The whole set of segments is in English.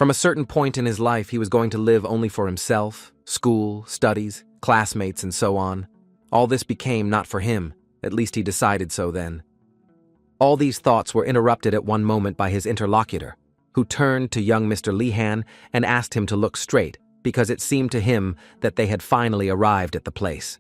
From a certain point in his life, he was going to live only for himself, school, studies, classmates, and so on. All this became not for him, at least he decided so then. All these thoughts were interrupted at one moment by his interlocutor, who turned to young Mr. Lihan and asked him to look straight, because it seemed to him that they had finally arrived at the place.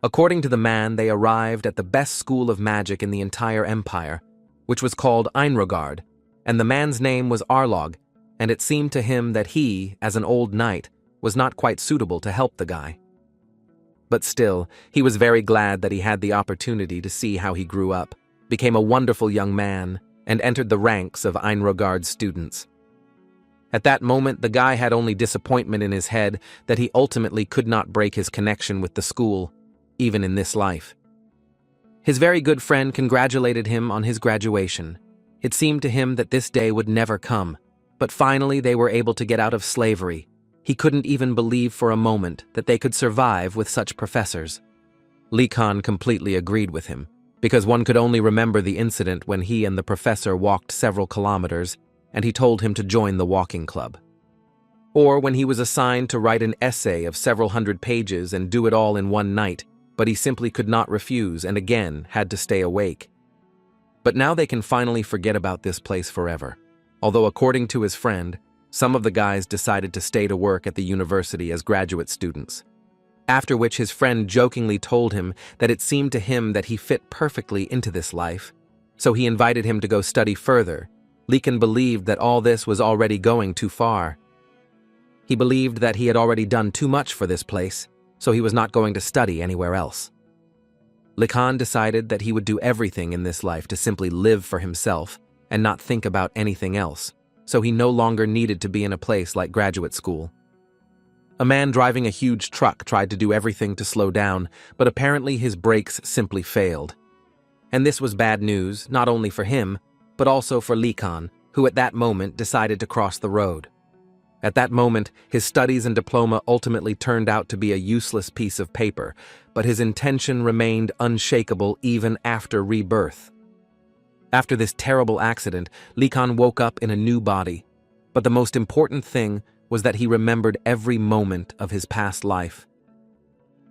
According to the man, they arrived at the best school of magic in the entire empire, which was called Einrogard, and the man's name was Arlog, and it seemed to him that he, as an old knight, was not quite suitable to help the guy. But still, he was very glad that he had the opportunity to see how he grew up, became a wonderful young man, and entered the ranks of Einrogard's students. At that moment, the guy had only disappointment in his head that he ultimately could not break his connection with the school, even in this life. His very good friend congratulated him on his graduation. It seemed to him that this day would never come, but finally they were able to get out of slavery. He couldn't even believe for a moment that they could survive with such professors. Li Kan completely agreed with him, because one could only remember the incident when he and the professor walked several kilometers, and he told him to join the walking club. Or when he was assigned to write an essay of several hundred pages and do it all in one night, but he simply could not refuse and again had to stay awake. But now they can finally forget about this place forever, although according to his friend, some of the guys decided to stay to work at the university as graduate students. After which his friend jokingly told him that it seemed to him that he fit perfectly into this life, so he invited him to go study further. Li Kan believed that all this was already going too far. He believed that he had already done too much for this place, so he was not going to study anywhere else. Li Kan decided that he would do everything in this life to simply live for himself and not think about anything else, so he no longer needed to be in a place like graduate school. A man driving a huge truck tried to do everything to slow down, but apparently his brakes simply failed. And this was bad news, not only for him, but also for Li Kan, who at that moment decided to cross the road. At that moment, his studies and diploma ultimately turned out to be a useless piece of paper, but his intention remained unshakable even after rebirth. After this terrible accident, Li Kan woke up in a new body, but the most important thing was that he remembered every moment of his past life.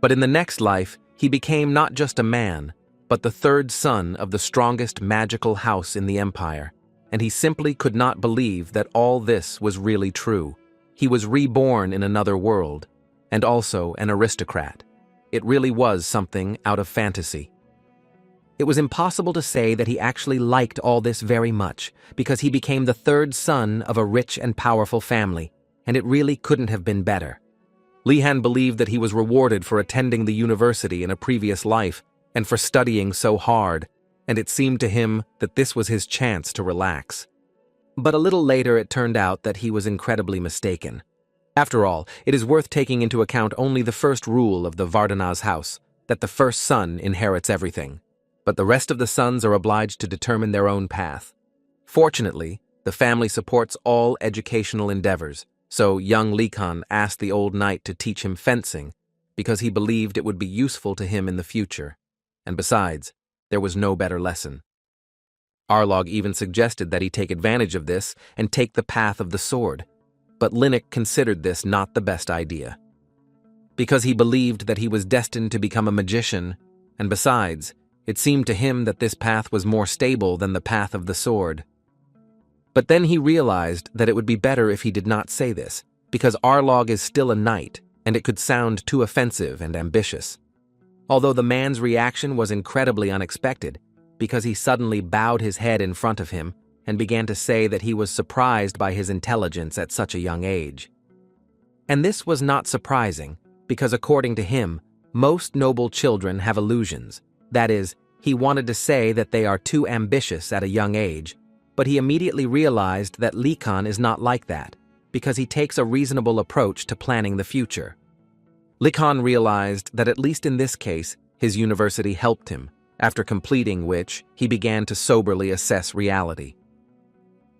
But in the next life, he became not just a man, but the third son of the strongest magical house in the empire, and he simply could not believe that all this was really true. He was reborn in another world, and also an aristocrat. It really was something out of fantasy. It was impossible to say that he actually liked all this very much, because he became the third son of a rich and powerful family, and it really couldn't have been better. Lihan believed that he was rewarded for attending the university in a previous life and for studying so hard, and it seemed to him that this was his chance to relax. But a little later it turned out that he was incredibly mistaken. After all, it is worth taking into account only the first rule of the Vardhana's house, that the first son inherits everything, but the rest of the sons are obliged to determine their own path. Fortunately, the family supports all educational endeavors, so young Li Kan asked the old knight to teach him fencing because he believed it would be useful to him in the future, and besides, there was no better lesson. Arlog even suggested that he take advantage of this and take the path of the sword, but Linux considered this not the best idea. Because he believed that he was destined to become a magician, and besides, it seemed to him that this path was more stable than the path of the sword. But then he realized that it would be better if he did not say this, because Arlog is still a knight, and it could sound too offensive and ambitious. Although the man's reaction was incredibly unexpected, because he suddenly bowed his head in front of him and began to say that he was surprised by his intelligence at such a young age. And this was not surprising, because according to him, most noble children have illusions. That is, he wanted to say that they are too ambitious at a young age, but he immediately realized that Li Kan is not like that, because he takes a reasonable approach to planning the future. Li Kan realized that at least in this case, his university helped him, after completing which, he began to soberly assess reality.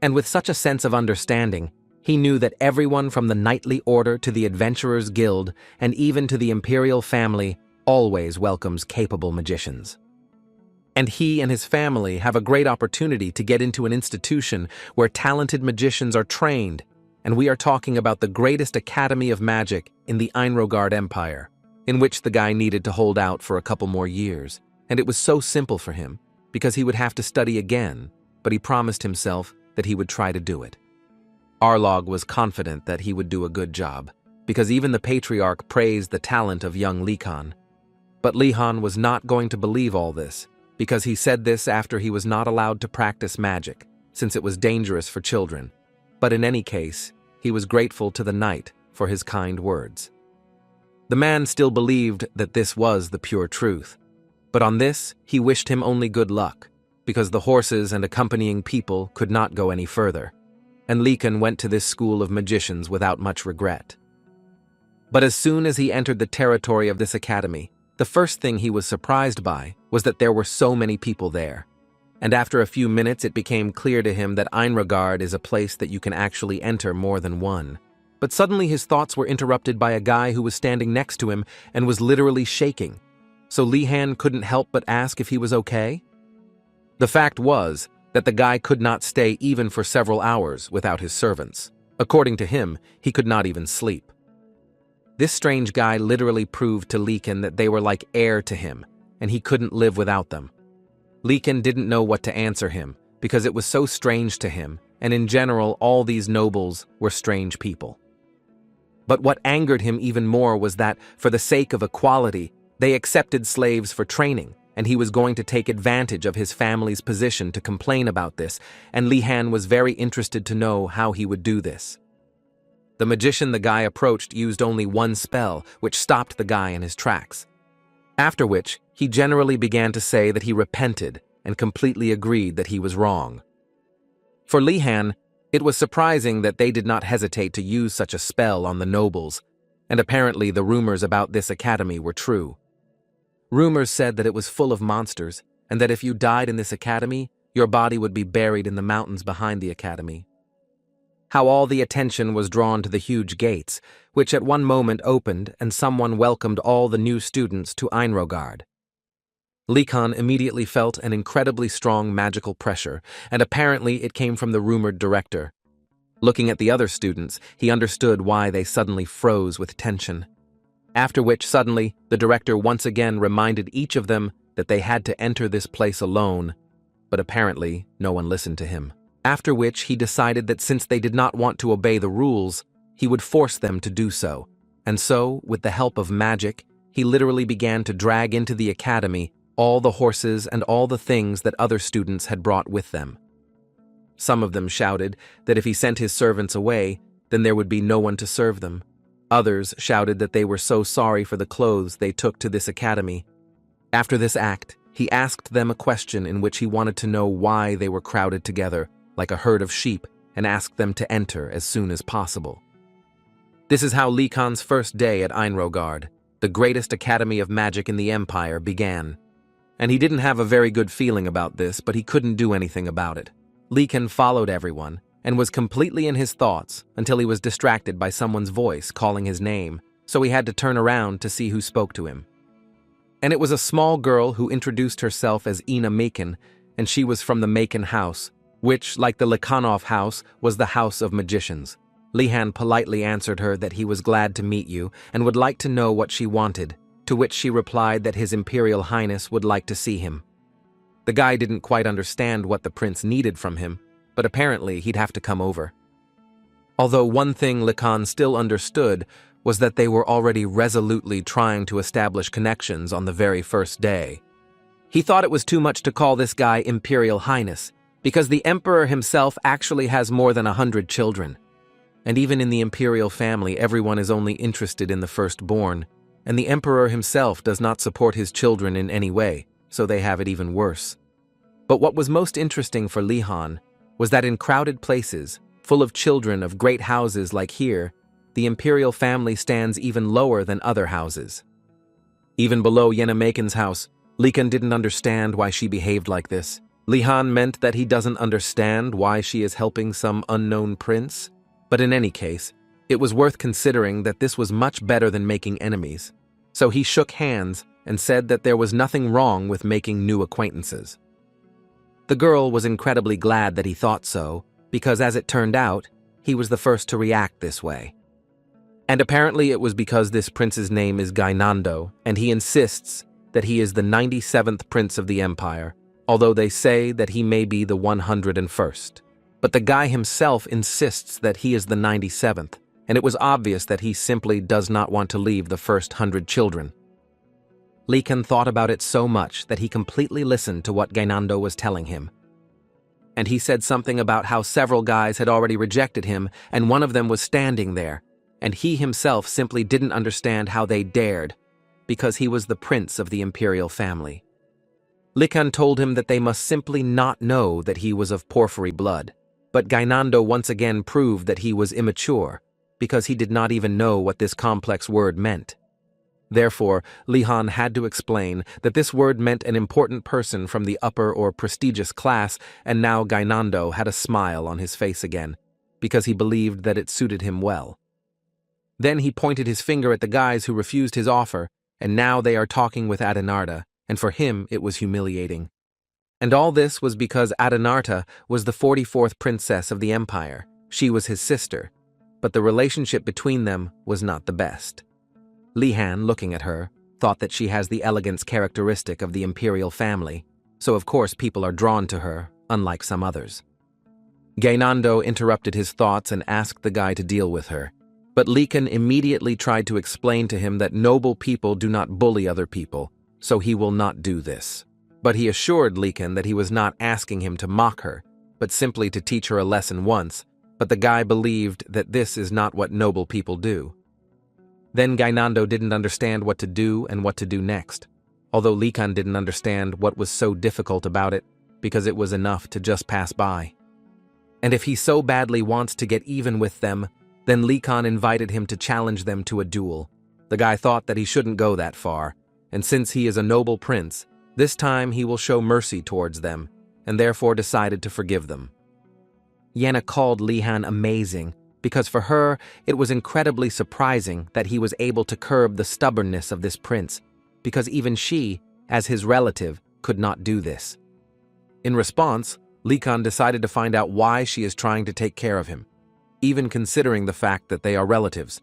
And with such a sense of understanding, he knew that everyone from the knightly order to the adventurers' guild and even to the imperial family always welcomes capable magicians. And he and his family have a great opportunity to get into an institution where talented magicians are trained, and we are talking about the greatest academy of magic in the Einrogard Empire, in which the guy needed to hold out for a couple more years, and it was so simple for him, because he would have to study again, but he promised himself that he would try to do it. Arlog was confident that he would do a good job, because even the patriarch praised the talent of young Likan. But Lihan was not going to believe all this, because he said this after he was not allowed to practice magic, since it was dangerous for children. But in any case, he was grateful to the knight for his kind words. The man still believed that this was the pure truth, but on this he wished him only good luck, because the horses and accompanying people could not go any further, and Likan went to this school of magicians without much regret. But as soon as he entered the territory of this academy, the first thing he was surprised by was that there were so many people there. And after a few minutes it became clear to him that Einrogard is a place that you can actually enter more than one. But suddenly his thoughts were interrupted by a guy who was standing next to him and was literally shaking. So Lihan couldn't help but ask if he was okay. The fact was that the guy could not stay even for several hours without his servants. According to him, he could not even sleep. This strange guy literally proved to Likan that they were like air to him, and he couldn't live without them. Likan didn't know what to answer him, because it was so strange to him, and in general all these nobles were strange people. But what angered him even more was that, for the sake of equality, they accepted slaves for training, and he was going to take advantage of his family's position to complain about this, and Lihan was very interested to know how he would do this. The magician the guy approached used only one spell, which stopped the guy in his tracks. After which, he generally began to say that he repented and completely agreed that he was wrong. For Lihan, it was surprising that they did not hesitate to use such a spell on the nobles, and apparently the rumors about this academy were true. Rumors said that it was full of monsters, and that if you died in this academy, your body would be buried in the mountains behind the academy. How all the attention was drawn to the huge gates, which at one moment opened and someone welcomed all the new students to Einrogard. Likan immediately felt an incredibly strong magical pressure, and apparently it came from the rumored director. Looking at the other students, he understood why they suddenly froze with tension. After which, suddenly, the director once again reminded each of them that they had to enter this place alone, but apparently no one listened to him. After which, he decided that since they did not want to obey the rules, he would force them to do so. And so, with the help of magic, he literally began to drag into the academy all the horses and all the things that other students had brought with them. Some of them shouted that if he sent his servants away, then there would be no one to serve them. Others shouted that they were so sorry for the clothes they took to this academy. After this act, he asked them a question in which he wanted to know why they were crowded together, like a herd of sheep, and asked them to enter as soon as possible. This is how Likan's first day at Einrogard, the greatest academy of magic in the empire, began. And he didn't have a very good feeling about this, but he couldn't do anything about it. Likan followed everyone, and was completely in his thoughts until he was distracted by someone's voice calling his name, so he had to turn around to see who spoke to him. And it was a small girl who introduced herself as Ina Maken, and she was from the Maken house, which, like the Likhanov house, was the house of magicians. Lihan politely answered her that he was glad to meet you and would like to know what she wanted, to which she replied that His Imperial Highness would like to see him. The guy didn't quite understand what the prince needed from him, but apparently he'd have to come over. Although one thing Likan still understood was that they were already resolutely trying to establish connections on the very first day. He thought it was too much to call this guy Imperial Highness, because the emperor himself actually has more than 100 children. And even in the imperial family, everyone is only interested in the firstborn, and the emperor himself does not support his children in any way, so they have it even worse. But what was most interesting for Lihan was that in crowded places, full of children of great houses like here, the imperial family stands even lower than other houses. Even below Yenna Maken's house, Likan didn't understand why she behaved like this. Lihan meant that he doesn't understand why she is helping some unknown prince, but in any case, it was worth considering that this was much better than making enemies. So he shook hands and said that there was nothing wrong with making new acquaintances. The girl was incredibly glad that he thought so, because as it turned out, he was the first to react this way. And apparently it was because this prince's name is Gainando, and he insists that he is the 97th prince of the empire, although they say that he may be the 101st. But the guy himself insists that he is the 97th, and it was obvious that he simply does not want to leave the first 100 children. Likan thought about it so much that he completely listened to what Gainando was telling him. And he said something about how several guys had already rejected him, and one of them was standing there, and he himself simply didn't understand how they dared, because he was the prince of the imperial family. Likan told him that they must simply not know that he was of porphyry blood, but Gainando once again proved that he was immature, because he did not even know what this complex word meant. Therefore, Lihan had to explain that this word meant an important person from the upper or prestigious class, and now Gainando had a smile on his face again, because he believed that it suited him well. Then he pointed his finger at the guys who refused his offer, and now they are talking with Adanarta, and for him it was humiliating. And all this was because Adanarta was the 44th princess of the empire. She was his sister, but the relationship between them was not the best. Lihan, looking at her, thought that she has the elegance characteristic of the imperial family, so of course people are drawn to her, unlike some others. Gainando interrupted his thoughts and asked the guy to deal with her, but Likan immediately tried to explain to him that noble people do not bully other people, so he will not do this. But he assured Likan that he was not asking him to mock her, but simply to teach her a lesson once, but the guy believed that this is not what noble people do. Then Gainando didn't understand what to do and what to do next, although Likan didn't understand what was so difficult about it, because it was enough to just pass by. And if he so badly wants to get even with them, then Likan invited him to challenge them to a duel. The guy thought that he shouldn't go that far, and since he is a noble prince, this time he will show mercy towards them, and therefore decided to forgive them. Yenna called Lihan amazing, because for her, it was incredibly surprising that he was able to curb the stubbornness of this prince, because even she, as his relative, could not do this. In response, Likan decided to find out why she is trying to take care of him, even considering the fact that they are relatives.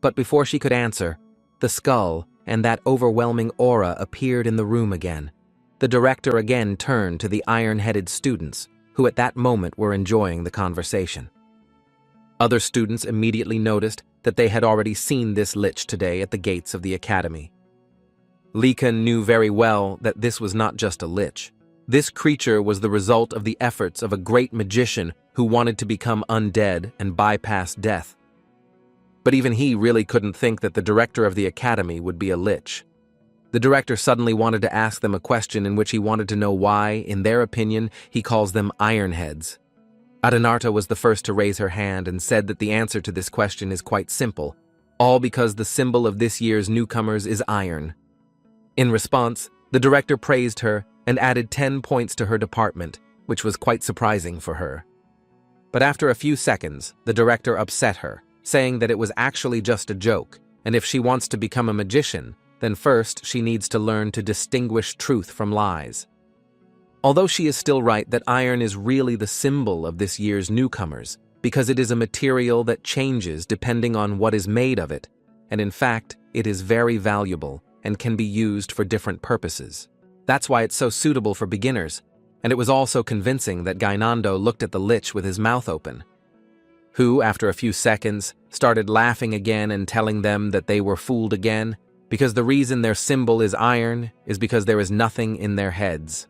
But before she could answer, the skull and that overwhelming aura appeared in the room again. The director again turned to the iron-headed students, who at that moment were enjoying the conversation. Other students immediately noticed that they had already seen this lich today at the gates of the academy. Likan knew very well that this was not just a lich. This creature was the result of the efforts of a great magician who wanted to become undead and bypass death. But even he really couldn't think that the director of the academy would be a lich. The director suddenly wanted to ask them a question in which he wanted to know why, in their opinion, he calls them ironheads. Adanarta was the first to raise her hand and said that the answer to this question is quite simple, all because the symbol of this year's newcomers is iron. In response, the director praised her and added 10 points to her department, which was quite surprising for her. But after a few seconds, the director upset her, saying that it was actually just a joke, and if she wants to become a magician, then first she needs to learn to distinguish truth from lies. Although she is still right that iron is really the symbol of this year's newcomers, because it is a material that changes depending on what is made of it, and in fact, it is very valuable and can be used for different purposes. That's why it's so suitable for beginners, and it was also convincing that Gainando looked at the lich with his mouth open, who, after a few seconds, started laughing again and telling them that they were fooled again, because the reason their symbol is iron is because there is nothing in their heads.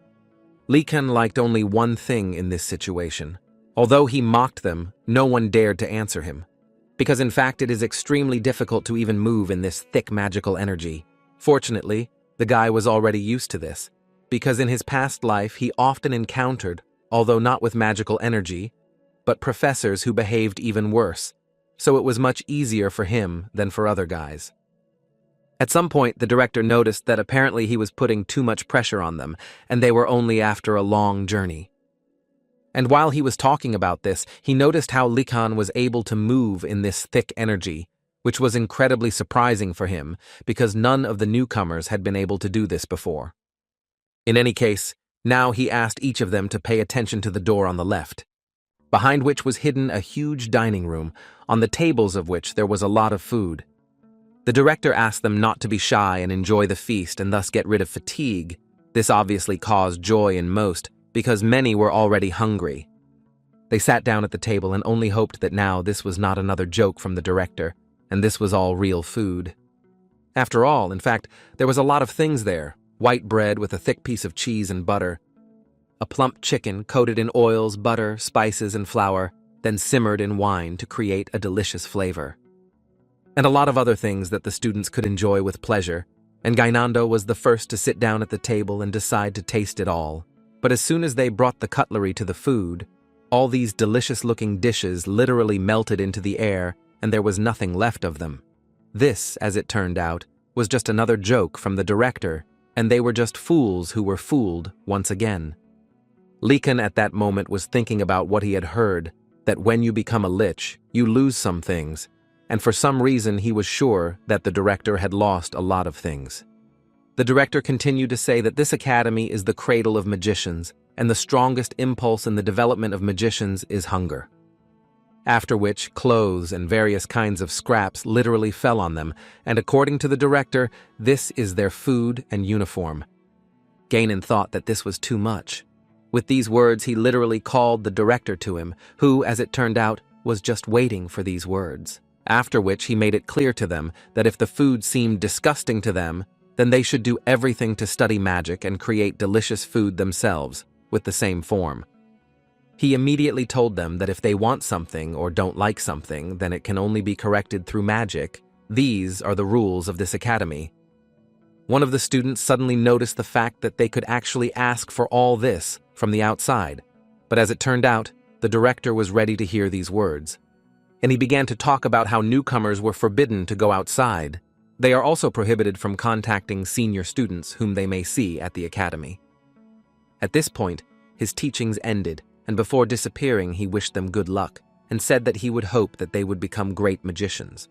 Likan liked only one thing in this situation. Although he mocked them, no one dared to answer him, because in fact it is extremely difficult to even move in this thick magical energy. Fortunately, the guy was already used to this, because in his past life he often encountered, although not with magical energy, but professors who behaved even worse, so it was much easier for him than for other guys. At some point, the director noticed that apparently he was putting too much pressure on them, and they were only after a long journey. And while he was talking about this, he noticed how Likan was able to move in this thick energy, which was incredibly surprising for him, because none of the newcomers had been able to do this before. In any case, now he asked each of them to pay attention to the door on the left. behind which was hidden a huge dining room, on the tables of which there was a lot of food. The director asked them not to be shy and enjoy the feast and thus get rid of fatigue. This obviously caused joy in most, because many were already hungry. They sat down at the table and only hoped that now this was not another joke from the director, and this was all real food. After all, in fact, there was a lot of things there: white bread with a thick piece of cheese and butter, a plump chicken coated in oils, butter, spices, and flour, then simmered in wine to create a delicious flavor, and a lot of other things that the students could enjoy with pleasure, and Gainando was the first to sit down at the table and decide to taste it all. But as soon as they brought the cutlery to the food, all these delicious-looking dishes literally melted into the air, and there was nothing left of them. This, as it turned out, was just another joke from the director, and they were just fools who were fooled once again. Likan at that moment was thinking about what he had heard, that when you become a lich, you lose some things, and for some reason he was sure that the director had lost a lot of things. The director continued to say that this academy is the cradle of magicians, and the strongest impulse in the development of magicians is hunger. After which, clothes and various kinds of scraps literally fell on them, and according to the director, this is their food and uniform. Ganon thought that this was too much. With these words, he literally called the director to him, who, as it turned out, was just waiting for these words. After which, he made it clear to them that if the food seemed disgusting to them, then they should do everything to study magic and create delicious food themselves, with the same form. He immediately told them that if they want something or don't like something, then it can only be corrected through magic. These are the rules of this academy. One of the students suddenly noticed the fact that they could actually ask for all this from the outside, but as it turned out, the director was ready to hear these words. And he began to talk about how newcomers were forbidden to go outside. They are also prohibited from contacting senior students whom they may see at the academy. At this point, his teachings ended, and before disappearing he wished them good luck, and said that he would hope that they would become great magicians.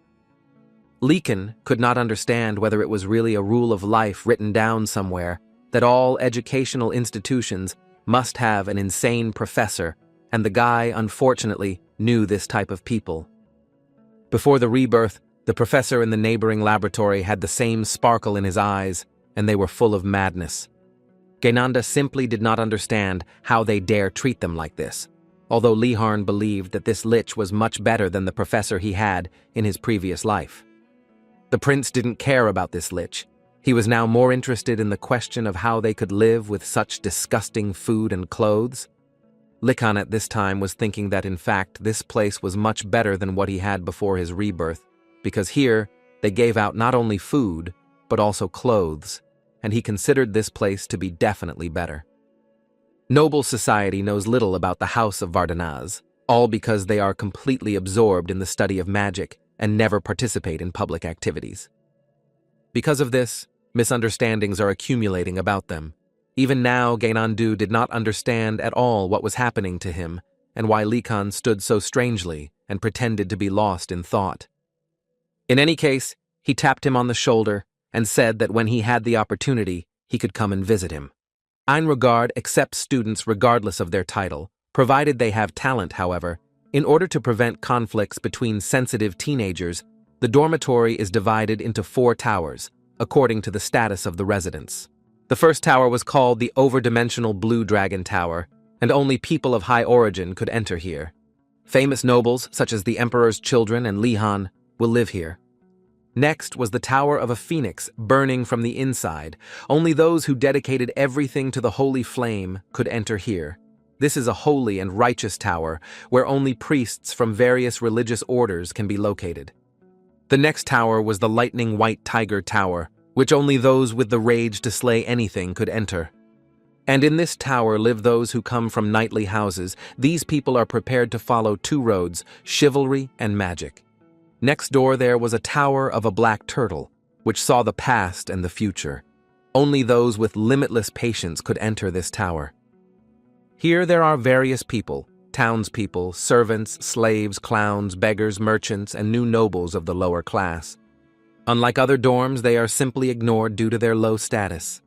Likan could not understand whether it was really a rule of life written down somewhere that all educational institutions must have an insane professor, and the guy, unfortunately, knew this type of people. Before the rebirth, the professor in the neighboring laboratory had the same sparkle in his eyes, and they were full of madness. Gainanda simply did not understand how they dare treat them like this, although Liharn believed that this lich was much better than the professor he had in his previous life. The prince didn't care about this lich. He was now more interested in the question of how they could live with such disgusting food and clothes. Likan at this time was thinking that in fact this place was much better than what he had before his rebirth, because here they gave out not only food, but also clothes, and he considered this place to be definitely better. Noble society knows little about the House of Vardanaz, all because they are completely absorbed in the study of magic and never participate in public activities. Because of this, misunderstandings are accumulating about them. Even now, Gainandu did not understand at all what was happening to him and why Likan stood so strangely and pretended to be lost in thought. In any case, he tapped him on the shoulder and said that when he had the opportunity, he could come and visit him. Einregard accepts students regardless of their title, provided they have talent, however. In order to prevent conflicts between sensitive teenagers, the dormitory is divided into 4 towers, according to the status of the residents. The first tower was called the Overdimensional Blue Dragon Tower, and only people of high origin could enter here. Famous nobles, such as the Emperor's children and Lihan, will live here. Next was the Tower of a Phoenix, burning from the inside. Only those who dedicated everything to the holy flame could enter here. This is a holy and righteous tower, where only priests from various religious orders can be located. The next tower was the Lightning White Tiger Tower, which only those with the rage to slay anything could enter. And in this tower live those who come from knightly houses. These people are prepared to follow 2 roads, chivalry and magic. Next door there was a tower of a black turtle, which saw the past and the future. Only those with limitless patience could enter this tower. Here there are various people, townspeople, servants, slaves, clowns, beggars, merchants, and new nobles of the lower class. Unlike other dorms, they are simply ignored due to their low status.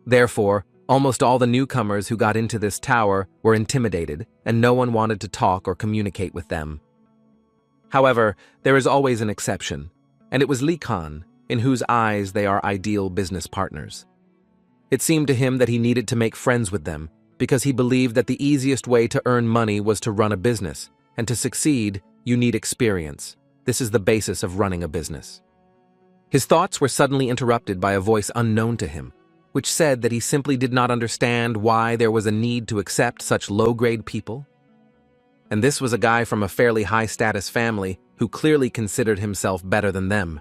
Therefore, Almost all the newcomers who got into this tower were intimidated, and no one wanted to talk or communicate with them. However, there is always an exception, and it was Lee Khan, in whose eyes they are ideal business partners. It seemed to him that he needed to make friends with them, because he believed that the easiest way to earn money was to run a business, and to succeed, you need experience. This is the basis of running a business. His thoughts were suddenly interrupted by a voice unknown to him, which said that he simply did not understand why there was a need to accept such low-grade people. And this was a guy from a fairly high-status family who clearly considered himself better than them.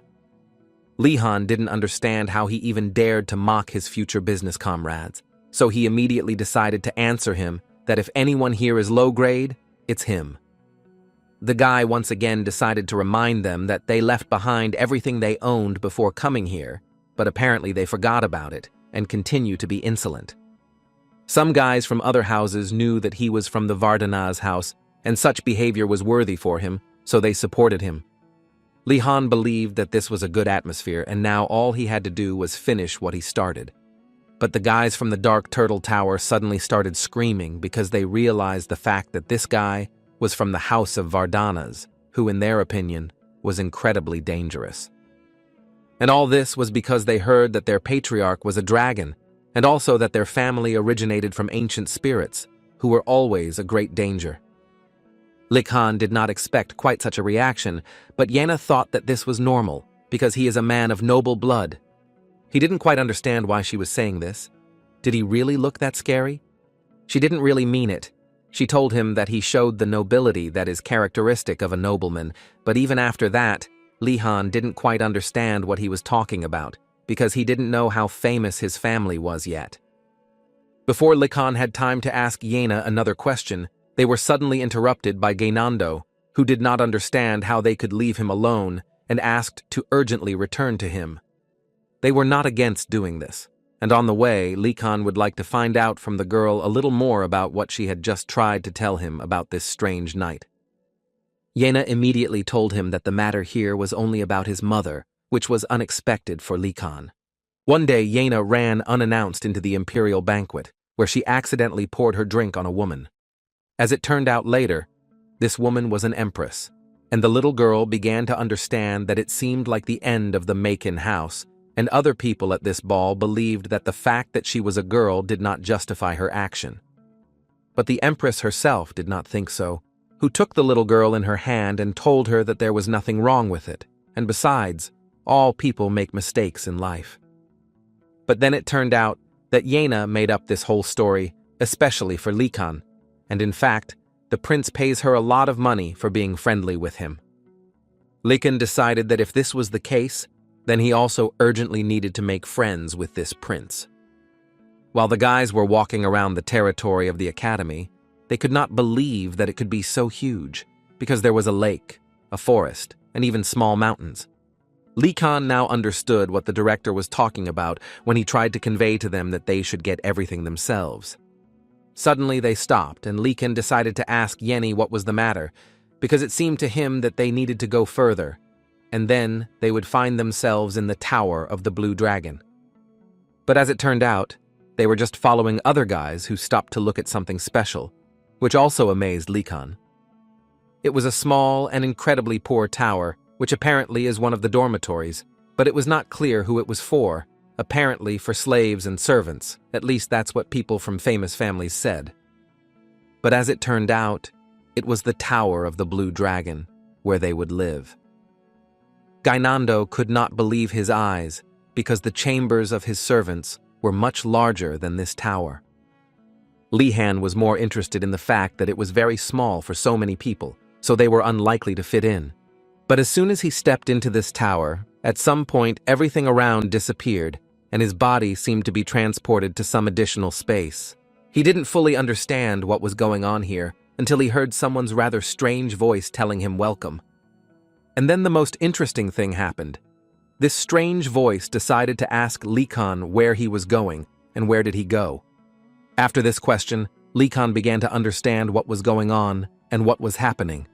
Lihan didn't understand how he even dared to mock his future business comrades, so he immediately decided to answer him that if anyone here is low-grade, it's him. The guy once again decided to remind them that they left behind everything they owned before coming here, but apparently they forgot about it and continue to be insolent. Some guys from other houses knew that he was from the Vardana's house, and such behavior was worthy for him, so they supported him. Lihan believed that this was a good atmosphere, and now all he had to do was finish what he started. But the guys from the Dark Turtle Tower suddenly started screaming because they realized the fact that this guy was from the House of Vardanas, who, in their opinion, was incredibly dangerous. And all this was because they heard that their patriarch was a dragon, and also that their family originated from ancient spirits, who were always a great danger. Likhan did not expect quite such a reaction, but Yena thought that this was normal, because he is a man of noble blood. He didn't quite understand why she was saying this. Did he really look that scary? She didn't really mean it. She told him that he showed the nobility that is characteristic of a nobleman, but even after that, Lihan didn't quite understand what he was talking about, because he didn't know how famous his family was yet. Before Likan had time to ask Yena another question, they were suddenly interrupted by Gainando, who did not understand how they could leave him alone and asked to urgently return to him. They were not against doing this, and on the way, Likan would like to find out from the girl a little more about what she had just tried to tell him about this strange night. Yena immediately told him that the matter here was only about his mother, which was unexpected for Likan. One day, Yena ran unannounced into the imperial banquet, where she accidentally poured her drink on a woman. As it turned out later, this woman was an empress, and the little girl began to understand that it seemed like the end of the Makin house, and other people at this ball believed that the fact that she was a girl did not justify her action. But the empress herself did not think so, who took the little girl in her hand and told her that there was nothing wrong with it, and besides, all people make mistakes in life. But then it turned out that Yena made up this whole story, especially for Likan, and in fact, the prince pays her a lot of money for being friendly with him. Likan decided that if this was the case, then he also urgently needed to make friends with this prince. While the guys were walking around the territory of the academy, they could not believe that it could be so huge, because there was a lake, a forest, and even small mountains. Likan now understood what the director was talking about when he tried to convey to them that they should get everything themselves. Suddenly they stopped, and Likan decided to ask Yeni what was the matter, because it seemed to him that they needed to go further, and then they would find themselves in the Tower of the Blue Dragon. But as it turned out, they were just following other guys who stopped to look at something special, which also amazed Likan. It was a small and incredibly poor tower, which apparently is one of the dormitories, but it was not clear who it was for, apparently for slaves and servants, at least that's what people from famous families said. But as it turned out, it was the Tower of the Blue Dragon, where they would live. Gainando could not believe his eyes, because the chambers of his servants were much larger than this tower. Lihan was more interested in the fact that it was very small for so many people, so they were unlikely to fit in. But as soon as he stepped into this tower, at some point everything around disappeared, and his body seemed to be transported to some additional space. He didn't fully understand what was going on here until he heard someone's rather strange voice telling him welcome. And then the most interesting thing happened. This strange voice decided to ask Likan where he was going, and where did he go. After this question, Likan began to understand what was going on and what was happening.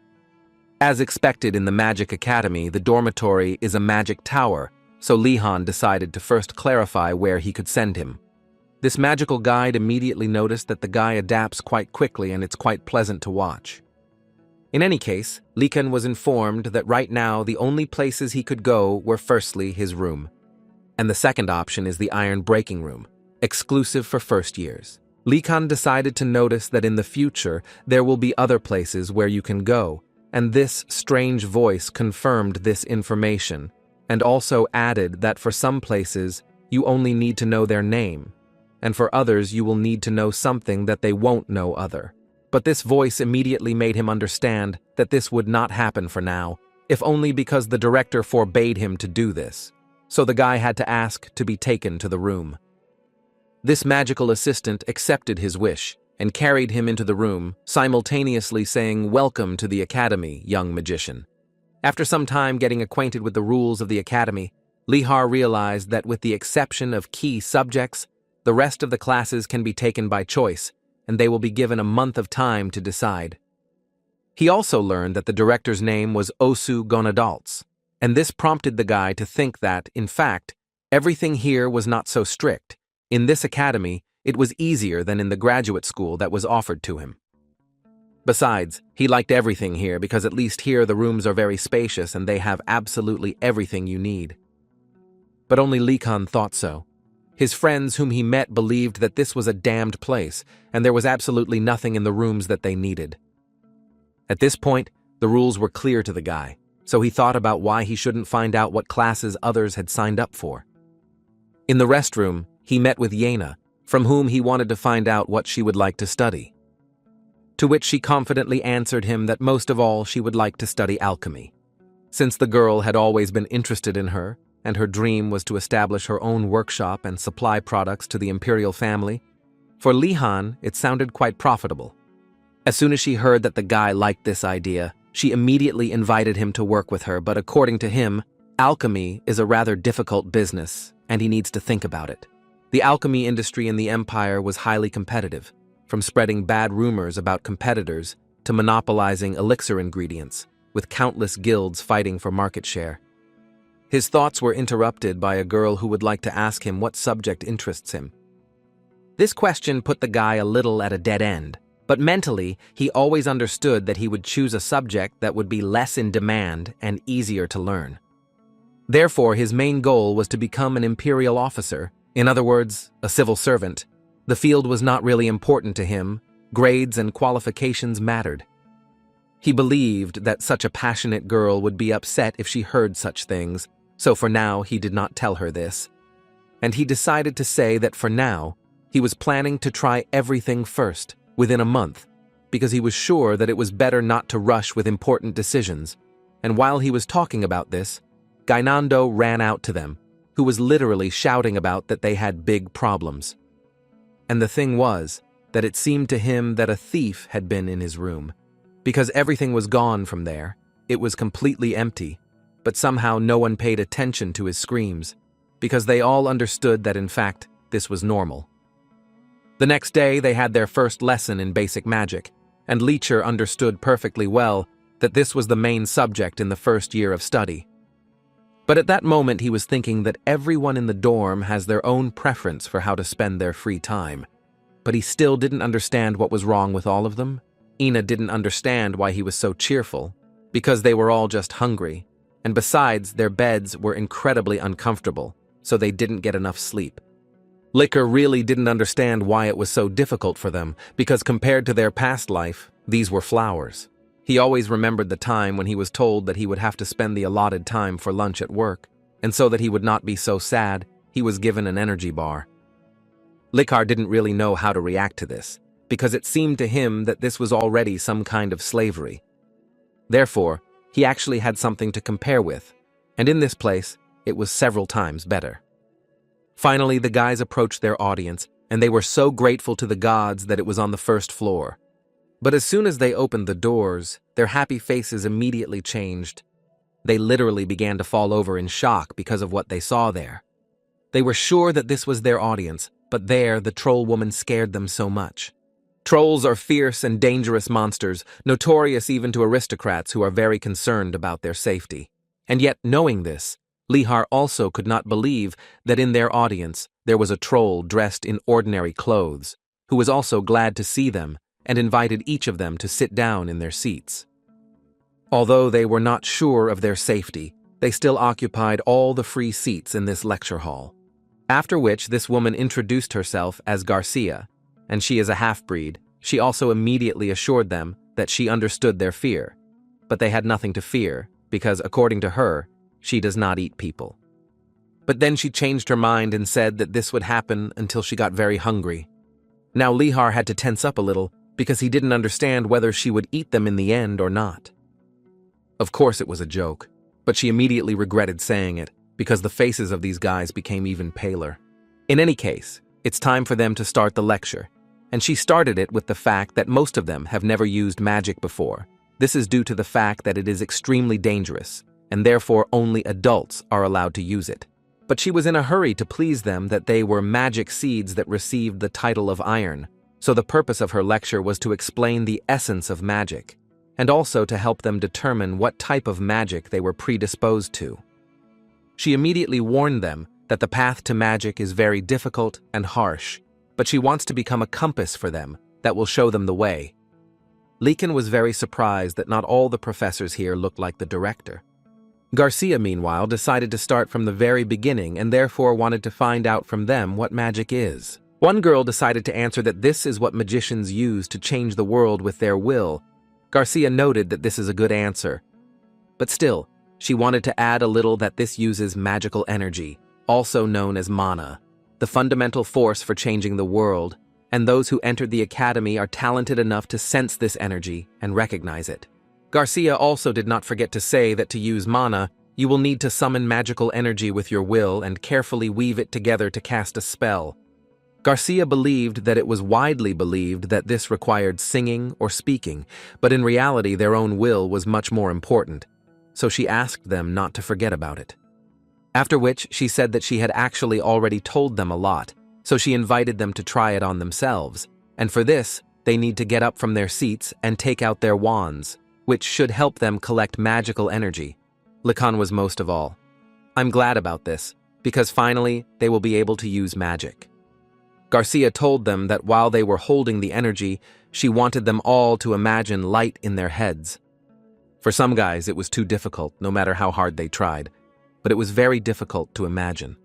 As expected in the Magic Academy, the dormitory is a magic tower, so Lihan decided to first clarify where he could send him. This magical guide immediately noticed that the guy adapts quite quickly and it's quite pleasant to watch. In any case, Likan was informed that right now the only places he could go were firstly his room. And the second option is the iron breaking room, exclusive for first years. Likan decided to notice that in the future there will be other places where you can go, and this strange voice confirmed this information, and also added that for some places you only need to know their name, and for others you will need to know something that they won't know other. But this voice immediately made him understand that this would not happen for now, if only because the director forbade him to do this. So the guy had to ask to be taken to the room. This magical assistant accepted his wish and carried him into the room, simultaneously saying, "Welcome to the academy, young magician." After some time getting acquainted with the rules of the academy, Lihar realized that with the exception of key subjects, the rest of the classes can be taken by choice, and they will be given a month of time to decide. He also learned that the director's name was Osu Gonadalts, and this prompted the guy to think that, in fact, everything here was not so strict. In this academy, it was easier than in the graduate school that was offered to him. Besides, he liked everything here because at least here the rooms are very spacious and they have absolutely everything you need. But only Likan thought so. His friends whom he met believed that this was a damned place and there was absolutely nothing in the rooms that they needed. At this point, the rules were clear to the guy, so he thought about why he shouldn't find out what classes others had signed up for. In the restroom, he met with Yena, from whom he wanted to find out what she would like to study. To which she confidently answered him that most of all she would like to study alchemy. Since the girl had always been interested in her, and her dream was to establish her own workshop and supply products to the imperial family, for Lihan it sounded quite profitable. As soon as she heard that the guy liked this idea, she immediately invited him to work with her, but according to him, alchemy is a rather difficult business, and he needs to think about it. The alchemy industry in the empire was highly competitive, from spreading bad rumors about competitors to monopolizing elixir ingredients, with countless guilds fighting for market share. His thoughts were interrupted by a girl who would like to ask him what subject interests him. This question put the guy a little at a dead end, but mentally he always understood that he would choose a subject that would be less in demand and easier to learn. Therefore, his main goal was to become an imperial officer, in other words, a civil servant. The field was not really important to him. Grades and qualifications mattered. He believed that such a passionate girl would be upset if she heard such things, so for now he did not tell her this. And he decided to say that for now, he was planning to try everything first, within a month, because he was sure that it was better not to rush with important decisions. And while he was talking about this, Gainando ran out to them, who was literally shouting about that they had big problems. And the thing was that it seemed to him that a thief had been in his room, because everything was gone from there. It was completely empty, but somehow no one paid attention to his screams, because they all understood that in fact this was normal. The next day they had their first lesson in basic magic, and Leecher understood perfectly well that this was the main subject in the first year of study. But at that moment he was thinking that everyone in the dorm has their own preference for how to spend their free time. But he still didn't understand what was wrong with all of them. Ina didn't understand why he was so cheerful, because they were all just hungry, and besides, their beds were incredibly uncomfortable, so they didn't get enough sleep. Liquor really didn't understand why it was so difficult for them, because compared to their past life, these were flowers. He always remembered the time when he was told that he would have to spend the allotted time for lunch at work, and so that he would not be so sad, he was given an energy bar. Likar didn't really know how to react to this, because it seemed to him that this was already some kind of slavery. Therefore, he actually had something to compare with, and in this place, it was several times better. Finally, the guys approached their audience, and they were so grateful to the gods that it was on the first floor. But as soon as they opened the doors, their happy faces immediately changed. They literally began to fall over in shock because of what they saw there. They were sure that this was their audience, but there the troll woman scared them so much. Trolls are fierce and dangerous monsters, notorious even to aristocrats who are very concerned about their safety. And yet, knowing this, Lihar also could not believe that in their audience there was a troll dressed in ordinary clothes, who was also glad to see them and invited each of them to sit down in their seats. Although they were not sure of their safety, they still occupied all the free seats in this lecture hall. After which this woman introduced herself as Garcia, and she is a half-breed. She also immediately assured them that she understood their fear, but they had nothing to fear because, according to her, she does not eat people. But then she changed her mind and said that this would happen until she got very hungry. Now Lihar had to tense up a little because he didn't understand whether she would eat them in the end or not. Of course it was a joke, but she immediately regretted saying it because the faces of these guys became even paler. In any case, it's time for them to start the lecture, and she started it with the fact that most of them have never used magic before. This is due to the fact that it is extremely dangerous, and therefore only adults are allowed to use it. But she was in a hurry to please them that they were magic seeds that received the title of iron, so the purpose of her lecture was to explain the essence of magic, and also to help them determine what type of magic they were predisposed to. She immediately warned them that the path to magic is very difficult and harsh, but she wants to become a compass for them that will show them the way. Likan was very surprised that not all the professors here looked like the director. Garcia, meanwhile, decided to start from the very beginning and therefore wanted to find out from them what magic is. One girl decided to answer that this is what magicians use to change the world with their will. Garcia noted that this is a good answer, but still, she wanted to add a little that this uses magical energy, also known as mana, the fundamental force for changing the world, and those who entered the academy are talented enough to sense this energy and recognize it. Garcia also did not forget to say that to use mana, you will need to summon magical energy with your will and carefully weave it together to cast a spell. Garcia believed that it was widely believed that this required singing or speaking, but in reality their own will was much more important, so she asked them not to forget about it. After which she said that she had actually already told them a lot, so she invited them to try it on themselves, and for this, they need to get up from their seats and take out their wands, which should help them collect magical energy. Likan was most of all. I'm glad about this, because finally they will be able to use magic. Garcia told them that while they were holding the energy, she wanted them all to imagine light in their heads. For some guys, it was too difficult, no matter how hard they tried, but it was very difficult to imagine.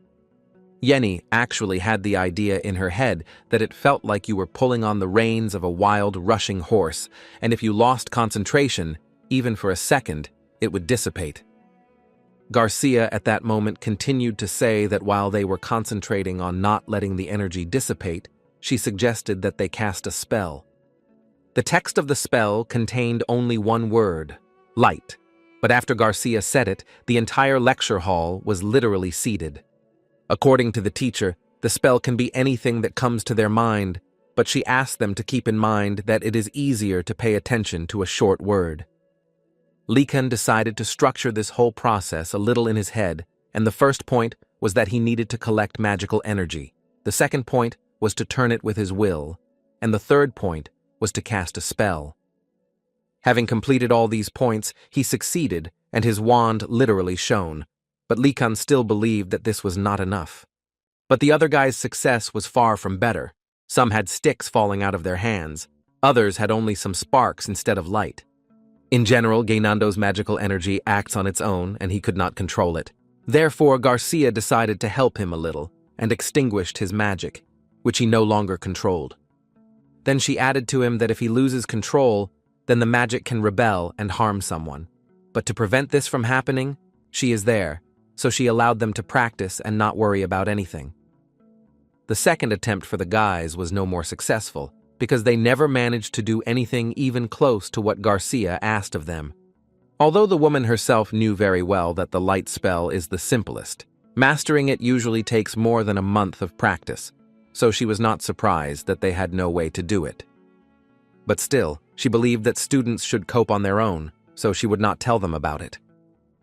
Yenny actually had the idea in her head that it felt like you were pulling on the reins of a wild, rushing horse, and if you lost concentration, even for a second, it would dissipate. Garcia at that moment continued to say that while they were concentrating on not letting the energy dissipate, she suggested that they cast a spell. The text of the spell contained only one word, light, but after Garcia said it, the entire lecture hall was literally seated. According to the teacher, the spell can be anything that comes to their mind, but she asked them to keep in mind that it is easier to pay attention to a short word. Likan decided to structure this whole process a little in his head, and the first point was that he needed to collect magical energy. The second point was to turn it with his will, and the third point was to cast a spell. Having completed all these points, he succeeded, and his wand literally shone, but Likan still believed that this was not enough. But the other guy's success was far from better. Some had sticks falling out of their hands, others had only some sparks instead of light. In general, Gainando's magical energy acts on its own, and he could not control it. Therefore, Garcia decided to help him a little, and extinguished his magic, which he no longer controlled. Then she added to him that if he loses control, then the magic can rebel and harm someone. But to prevent this from happening, she is there, so she allowed them to practice and not worry about anything. The second attempt for the guys was no more successful, because they never managed to do anything even close to what Garcia asked of them. Although the woman herself knew very well that the light spell is the simplest, mastering it usually takes more than a month of practice, so she was not surprised that they had no way to do it. But still, she believed that students should cope on their own, so she would not tell them about it.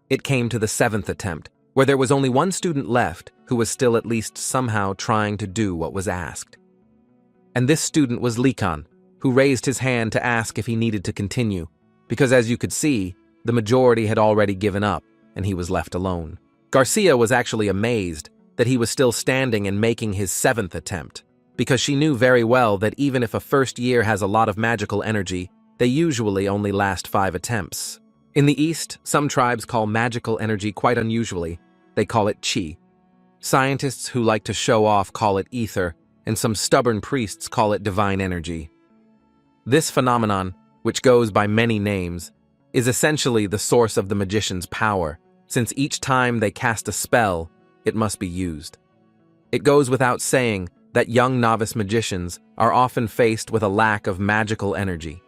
It came to the seventh attempt, where there was only one student left who was still at least somehow trying to do what was asked. And this student was Likan, who raised his hand to ask if he needed to continue, because as you could see, the majority had already given up, and he was left alone. Garcia was actually amazed that he was still standing and making his 7th attempt, because she knew very well that even if a first year has a lot of magical energy, they usually only last 5 attempts. In the East, some tribes call magical energy quite unusually. They call it chi. Scientists who like to show off call it ether, and some stubborn priests call it divine energy. This phenomenon, which goes by many names, is essentially the source of the magician's power, since each time they cast a spell, it must be used. It goes without saying that young novice magicians are often faced with a lack of magical energy.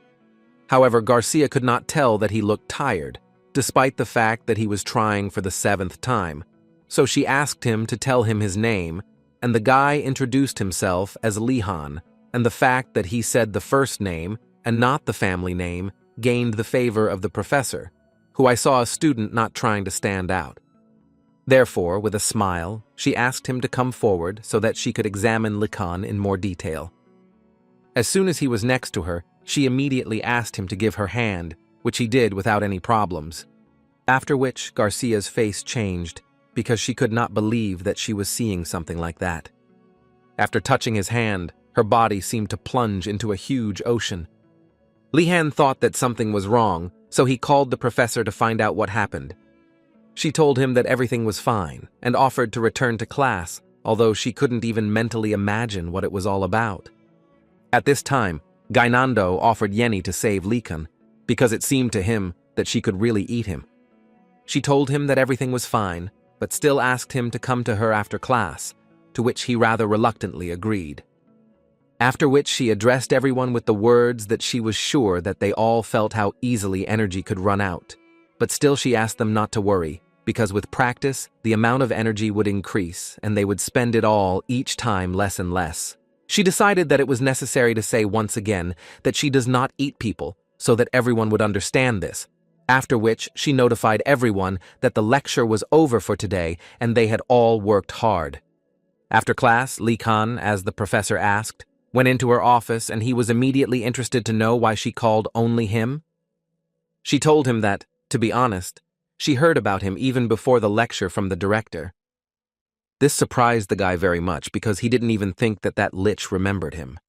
However, Garcia could not tell that he looked tired, despite the fact that he was trying for the 7th time, so she asked him to tell him his name, and the guy introduced himself as Lihan, and the fact that he said the first name and not the family name gained the favor of the professor, who I saw a student not trying to stand out. Therefore, with a smile, she asked him to come forward so that she could examine Likan in more detail. As soon as he was next to her, she immediately asked him to give her hand, which he did without any problems. After which, Garcia's face changed, because she could not believe that she was seeing something like that. After touching his hand, her body seemed to plunge into a huge ocean. Lihan thought that something was wrong, so he called the professor to find out what happened. She told him that everything was fine, and offered to return to class, although she couldn't even mentally imagine what it was all about. At this time, Gainando offered Yenny to save Likan, because it seemed to him that she could really eat him. She told him that everything was fine, but still asked him to come to her after class, to which he rather reluctantly agreed. After which she addressed everyone with the words that she was sure that they all felt how easily energy could run out, but still she asked them not to worry, because with practice, the amount of energy would increase and they would spend it all each time less and less. She decided that it was necessary to say once again that she does not eat people, so that everyone would understand this, after which she notified everyone that the lecture was over for today and they had all worked hard. After class, Likan, as the professor asked, went into her office and he was immediately interested to know why she called only him. She told him that, to be honest, she heard about him even before the lecture from the director. This surprised the guy very much because he didn't even think that that lich remembered him.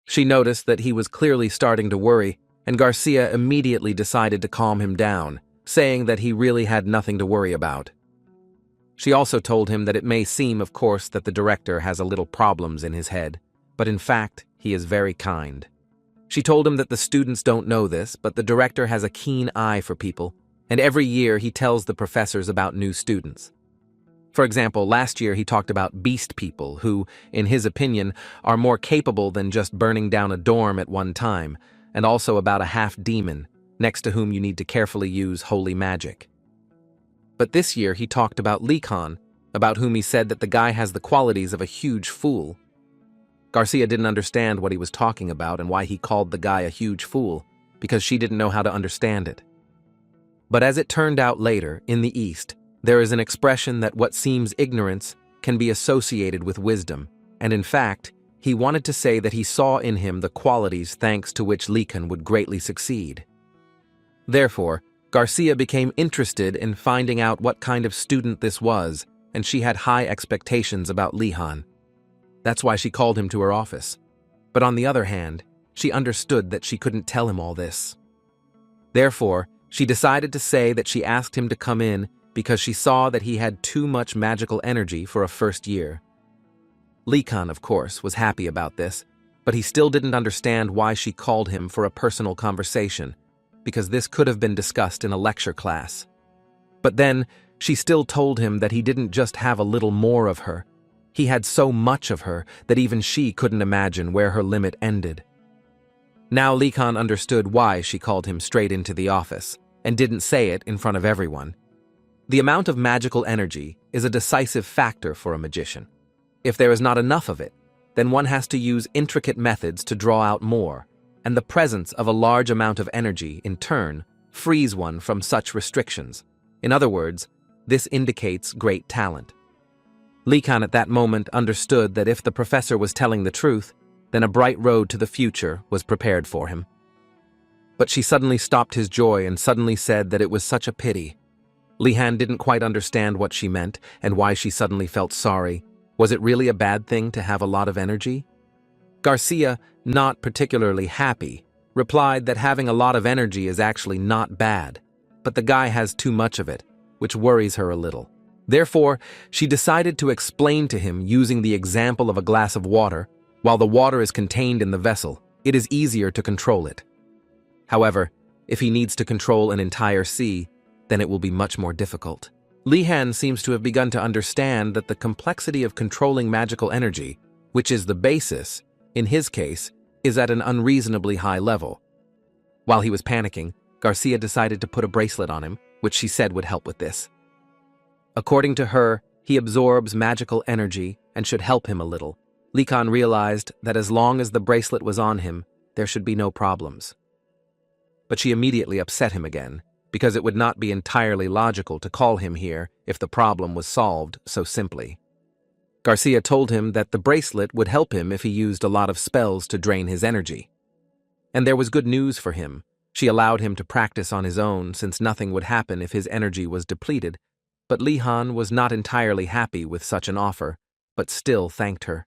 She noticed that he was clearly starting to worry, and Garcia immediately decided to calm him down, saying that he really had nothing to worry about. She also told him that it may seem, of course, that the director has a little problems in his head, but in fact, he is very kind. She told him that the students don't know this, but the director has a keen eye for people, and every year he tells the professors about new students. For example, last year he talked about beast people who, in his opinion, are more capable than just burning down a dorm at one time, and also about a half-demon, next to whom you need to carefully use holy magic. But this year he talked about Likan, about whom he said that the guy has the qualities of a huge fool. Garcia didn't understand what he was talking about and why he called the guy a huge fool, because she didn't know how to understand it. But as it turned out later, in the East, there is an expression that what seems ignorance can be associated with wisdom, and in fact, he wanted to say that he saw in him the qualities thanks to which Likan would greatly succeed. Therefore, Garcia became interested in finding out what kind of student this was, and she had high expectations about Lihan. That's why she called him to her office. But on the other hand, she understood that she couldn't tell him all this. Therefore, she decided to say that she asked him to come in because she saw that he had too much magical energy for a first year. Likan, of course, was happy about this, but he still didn't understand why she called him for a personal conversation, because this could have been discussed in a lecture class. But then, she still told him that he didn't just have a little more of her. He had so much of her that even she couldn't imagine where her limit ended. Now Likan understood why she called him straight into the office, and didn't say it in front of everyone. The amount of magical energy is a decisive factor for a magician. If there is not enough of it, then one has to use intricate methods to draw out more, and the presence of a large amount of energy, in turn, frees one from such restrictions. In other words, this indicates great talent. Likan at that moment understood that if the professor was telling the truth, then a bright road to the future was prepared for him. But she suddenly stopped his joy and suddenly said that it was such a pity. Lihan didn't quite understand what she meant and why she suddenly felt sorry. Was it really a bad thing to have a lot of energy? Garcia, not particularly happy, replied that having a lot of energy is actually not bad, but the guy has too much of it, which worries her a little. Therefore, she decided to explain to him using the example of a glass of water. While the water is contained in the vessel, it is easier to control it. However, if he needs to control an entire sea, then it will be much more difficult. Lihan seems to have begun to understand that the complexity of controlling magical energy, which is the basis, in his case, is at an unreasonably high level. While he was panicking, Garcia decided to put a bracelet on him, which she said would help with this. According to her, he absorbs magical energy and should help him a little. Likan realized that as long as the bracelet was on him, there should be no problems. But she immediately upset him again, because it would not be entirely logical to call him here if the problem was solved so simply. Garcia told him that the bracelet would help him if he used a lot of spells to drain his energy. And there was good news for him. She allowed him to practice on his own since nothing would happen if his energy was depleted, but Lihan was not entirely happy with such an offer, but still thanked her.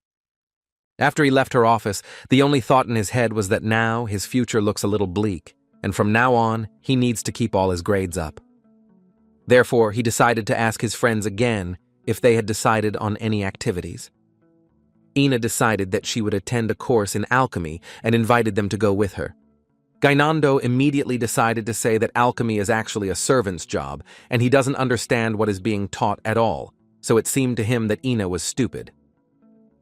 After he left her office, the only thought in his head was that now his future looks a little bleak, and from now on, he needs to keep all his grades up. Therefore, he decided to ask his friends again if they had decided on any activities. Ina decided that she would attend a course in alchemy and invited them to go with her. Gainando immediately decided to say that alchemy is actually a servant's job, and he doesn't understand what is being taught at all, so it seemed to him that Ina was stupid.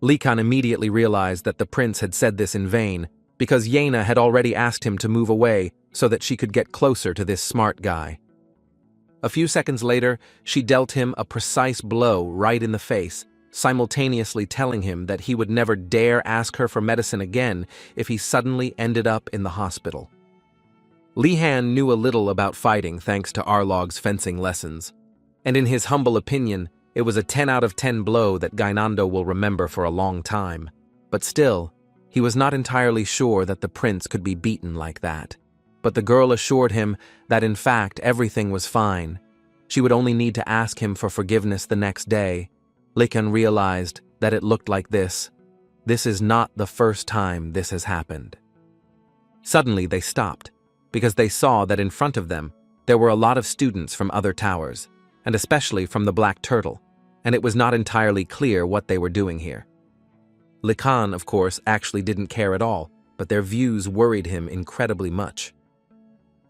Likan immediately realized that the prince had said this in vain, because Yena had already asked him to move away so that she could get closer to this smart guy. A few seconds later, she dealt him a precise blow right in the face, simultaneously telling him that he would never dare ask her for medicine again if he suddenly ended up in the hospital. Lihan knew a little about fighting thanks to Arlog's fencing lessons, and in his humble opinion, it was a 10 out of 10 blow that Gainando will remember for a long time. But still, he was not entirely sure that the prince could be beaten like that. But the girl assured him that in fact everything was fine. She would only need to ask him for forgiveness the next day. Likan realized that it looked like this. This is not the first time this has happened. Suddenly they stopped, because they saw that in front of them there were a lot of students from other towers, and especially from the Black Turtle, and it was not entirely clear what they were doing here. Likan, of course, actually didn't care at all, but their views worried him incredibly much.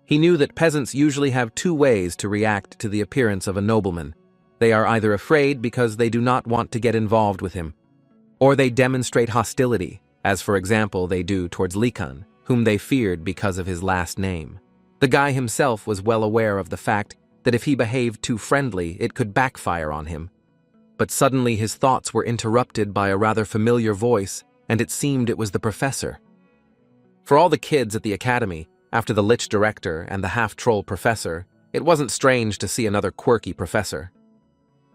He knew that peasants usually have two ways to react to the appearance of a nobleman. They are either afraid because they do not want to get involved with him, or they demonstrate hostility, as for example they do towards Likan, whom they feared because of his last name. The guy himself was well aware of the fact that if he behaved too friendly, it could backfire on him. But suddenly his thoughts were interrupted by a rather familiar voice, and it seemed it was the professor. For all the kids at the academy, after the lich director and the half-troll professor, it wasn't strange to see another quirky professor.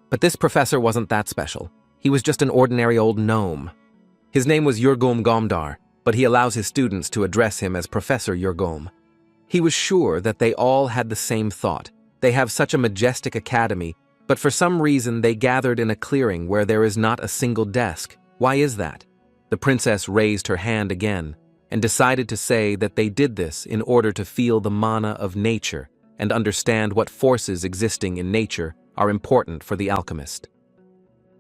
But this professor wasn't that special. He was just an ordinary old gnome. His name was Yurgom Gomdar, but he allows his students to address him as Professor Yurgom. He was sure that they all had the same thought. They have such a majestic academy, but for some reason they gathered in a clearing where there is not a single desk. Why is that? The princess raised her hand again and decided to say that they did this in order to feel the mana of nature and understand what forces existing in nature are important for the alchemist.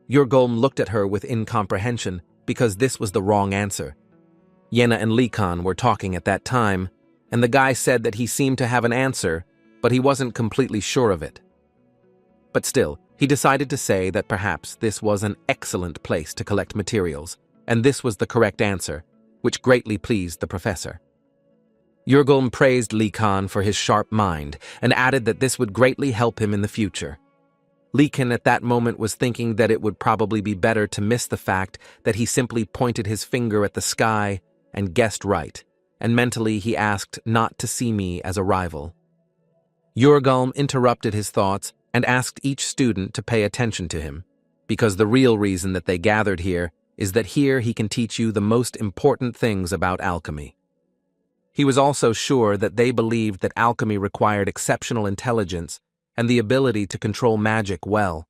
Yurgom looked at her with incomprehension because this was the wrong answer. Yena and Likan were talking at that time, and the guy said that he seemed to have an answer, but he wasn't completely sure of it. But still, he decided to say that perhaps this was an excellent place to collect materials, and this was the correct answer, which greatly pleased the professor. Yurgom praised Likan for his sharp mind and added that this would greatly help him in the future. Likan at that moment was thinking that it would probably be better to miss the fact that he simply pointed his finger at the sky and guessed right, and mentally he asked not to see me as a rival. Yurgom interrupted his thoughts and asked each student to pay attention to him, because the real reason that they gathered here is that here he can teach you the most important things about alchemy. He was also sure that they believed that alchemy required exceptional intelligence and the ability to control magic well.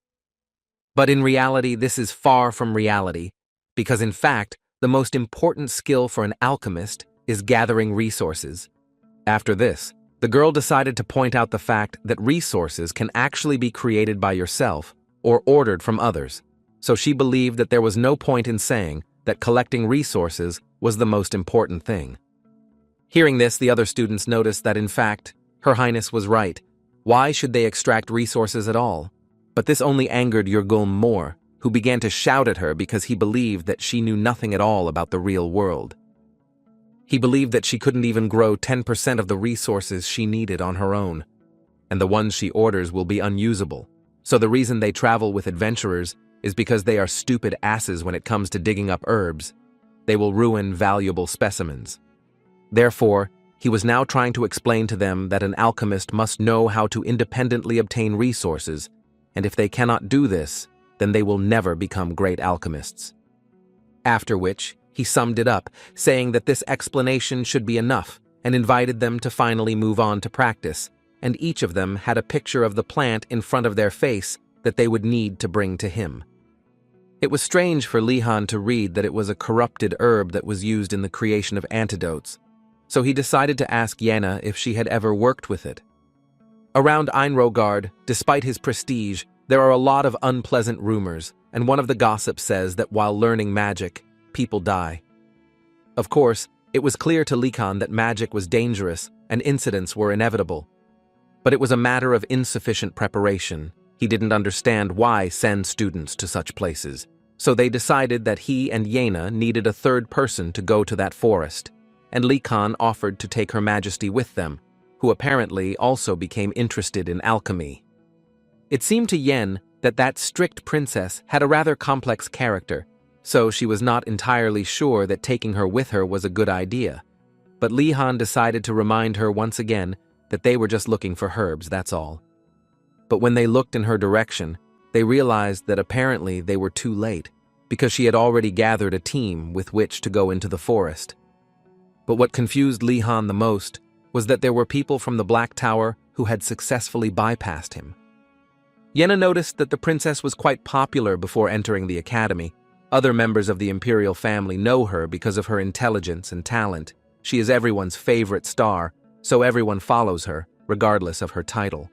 But in reality, this is far from reality, because in fact, the most important skill for an alchemist is gathering resources. After this, the girl decided to point out the fact that resources can actually be created by yourself or ordered from others, so she believed that there was no point in saying that collecting resources was the most important thing. Hearing this, the other students noticed that in fact, Her Highness was right. Why should they extract resources at all? But this only angered Yurgulm more, who began to shout at her because he believed that she knew nothing at all about the real world. He believed that she couldn't even grow 10% of the resources she needed on her own, and the ones she orders will be unusable. So the reason they travel with adventurers is because they are stupid asses when it comes to digging up herbs. They will ruin valuable specimens. Therefore, he was now trying to explain to them that an alchemist must know how to independently obtain resources, and if they cannot do this, then they will never become great alchemists. After which, he summed it up, saying that this explanation should be enough, and invited them to finally move on to practice, and each of them had a picture of the plant in front of their face that they would need to bring to him. It was strange for Lihan to read that it was a corrupted herb that was used in the creation of antidotes, so he decided to ask Yenna if she had ever worked with it. Around Einrogard, despite his prestige, there are a lot of unpleasant rumors, and one of the gossips says that while learning magic, people die. Of course, it was clear to Likan that magic was dangerous and incidents were inevitable. But it was a matter of insufficient preparation. He didn't understand why send students to such places, so they decided that he and Yenna needed a third person to go to that forest, and Likan offered to take Her Majesty with them, who apparently also became interested in alchemy. It seemed to Yen that that strict princess had a rather complex character, so she was not entirely sure that taking her with her was a good idea. But Lihan decided to remind her once again that they were just looking for herbs, that's all. But when they looked in her direction, they realized that apparently they were too late, because she had already gathered a team with which to go into the forest. But what confused Lihan the most was that there were people from the Black Tower who had successfully bypassed him. Yenna noticed that the princess was quite popular before entering the academy. Other members of the imperial family know her because of her intelligence and talent. She is everyone's favorite star, so everyone follows her, regardless of her title.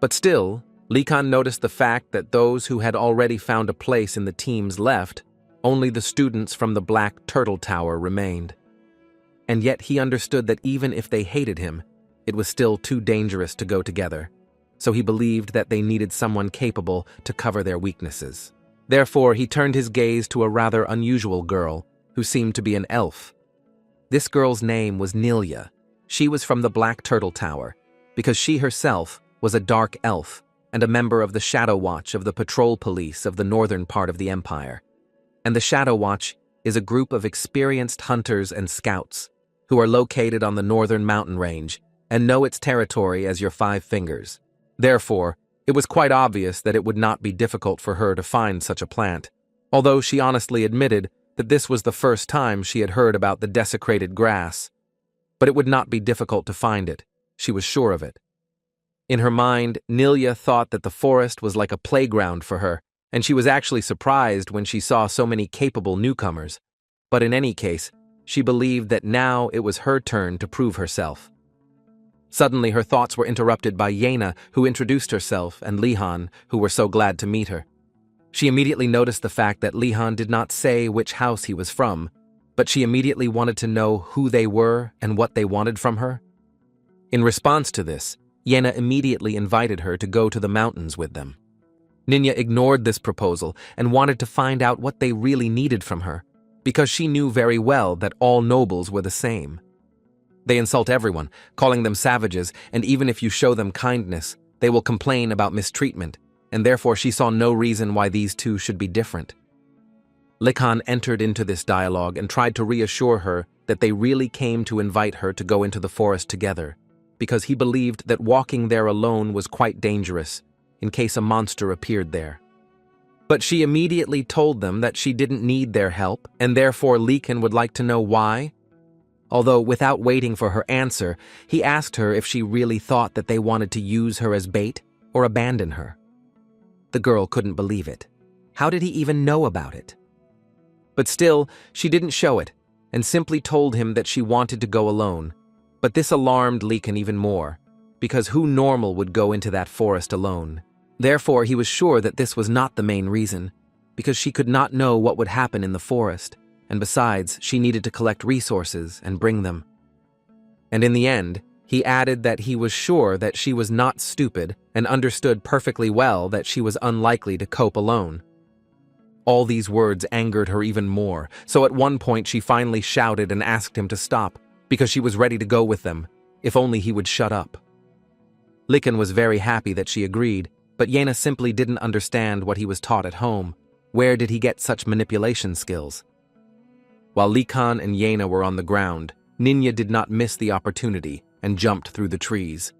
But still, Likan noticed the fact that those who had already found a place in the teams left, only the students from the Black Turtle Tower remained. And yet he understood that even if they hated him, it was still too dangerous to go together, so he believed that they needed someone capable to cover their weaknesses. Therefore, he turned his gaze to a rather unusual girl who seemed to be an elf. This girl's name was Nilia. She was from the Black Turtle Tower, because she herself was a dark elf and a member of the Shadow Watch of the patrol police of the northern part of the empire. And the Shadow Watch is a group of experienced hunters and scouts who are located on the northern mountain range and know its territory as your 5 fingers. Therefore, it was quite obvious that it would not be difficult for her to find such a plant, although she honestly admitted that this was the first time she had heard about the desecrated grass. But it would not be difficult to find it, she was sure of it. In her mind, Nilia thought that the forest was like a playground for her, and she was actually surprised when she saw so many capable newcomers. But in any case, she believed that now it was her turn to prove herself. Suddenly, her thoughts were interrupted by Yenna, who introduced herself, and Lihan, who were so glad to meet her. She immediately noticed the fact that Lihan did not say which house he was from, but she immediately wanted to know who they were and what they wanted from her. In response to this, Yenna immediately invited her to go to the mountains with them. Ninya ignored this proposal and wanted to find out what they really needed from her, because she knew very well that all nobles were the same. They insult everyone, calling them savages, and even if you show them kindness, they will complain about mistreatment, and therefore she saw no reason why these two should be different. Likan entered into this dialogue and tried to reassure her that they really came to invite her to go into the forest together, because he believed that walking there alone was quite dangerous, in case a monster appeared there. But she immediately told them that she didn't need their help, and therefore Likan would like to know why. although without waiting for her answer, he asked her if she really thought that they wanted to use her as bait or abandon her. The girl couldn't believe it. How did he even know about it? But still, she didn't show it, and simply told him that she wanted to go alone. But this alarmed Lekan even more, because who normal would go into that forest alone? Therefore, he was sure that this was not the main reason, because she could not know what would happen in the forest, and besides, she needed to collect resources and bring them. And in the end, he added that he was sure that she was not stupid and understood perfectly well that she was unlikely to cope alone. All these words angered her even more, so at one point she finally shouted and asked him to stop, because she was ready to go with them, if only he would shut up. Likan was very happy that she agreed, but Yena simply didn't understand what he was taught at home. Where did he get such manipulation skills? While Likan and Yena were on the ground, Ninya did not miss the opportunity and jumped through the trees.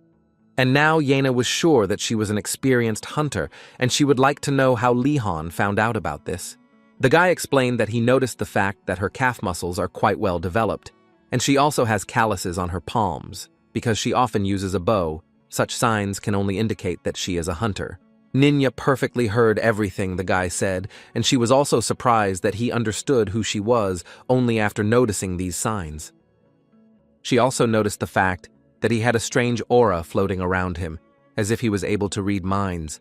And now Yena was sure that she was an experienced hunter, and she would like to know how Lihan found out about this. The guy explained that he noticed the fact that her calf muscles are quite well developed, and she also has calluses on her palms, because she often uses a bow. Such signs can only indicate that she is a hunter. Ninya perfectly heard everything the guy said, and she was also surprised that he understood who she was only after noticing these signs. She also noticed the fact that he had a strange aura floating around him, as if he was able to read minds.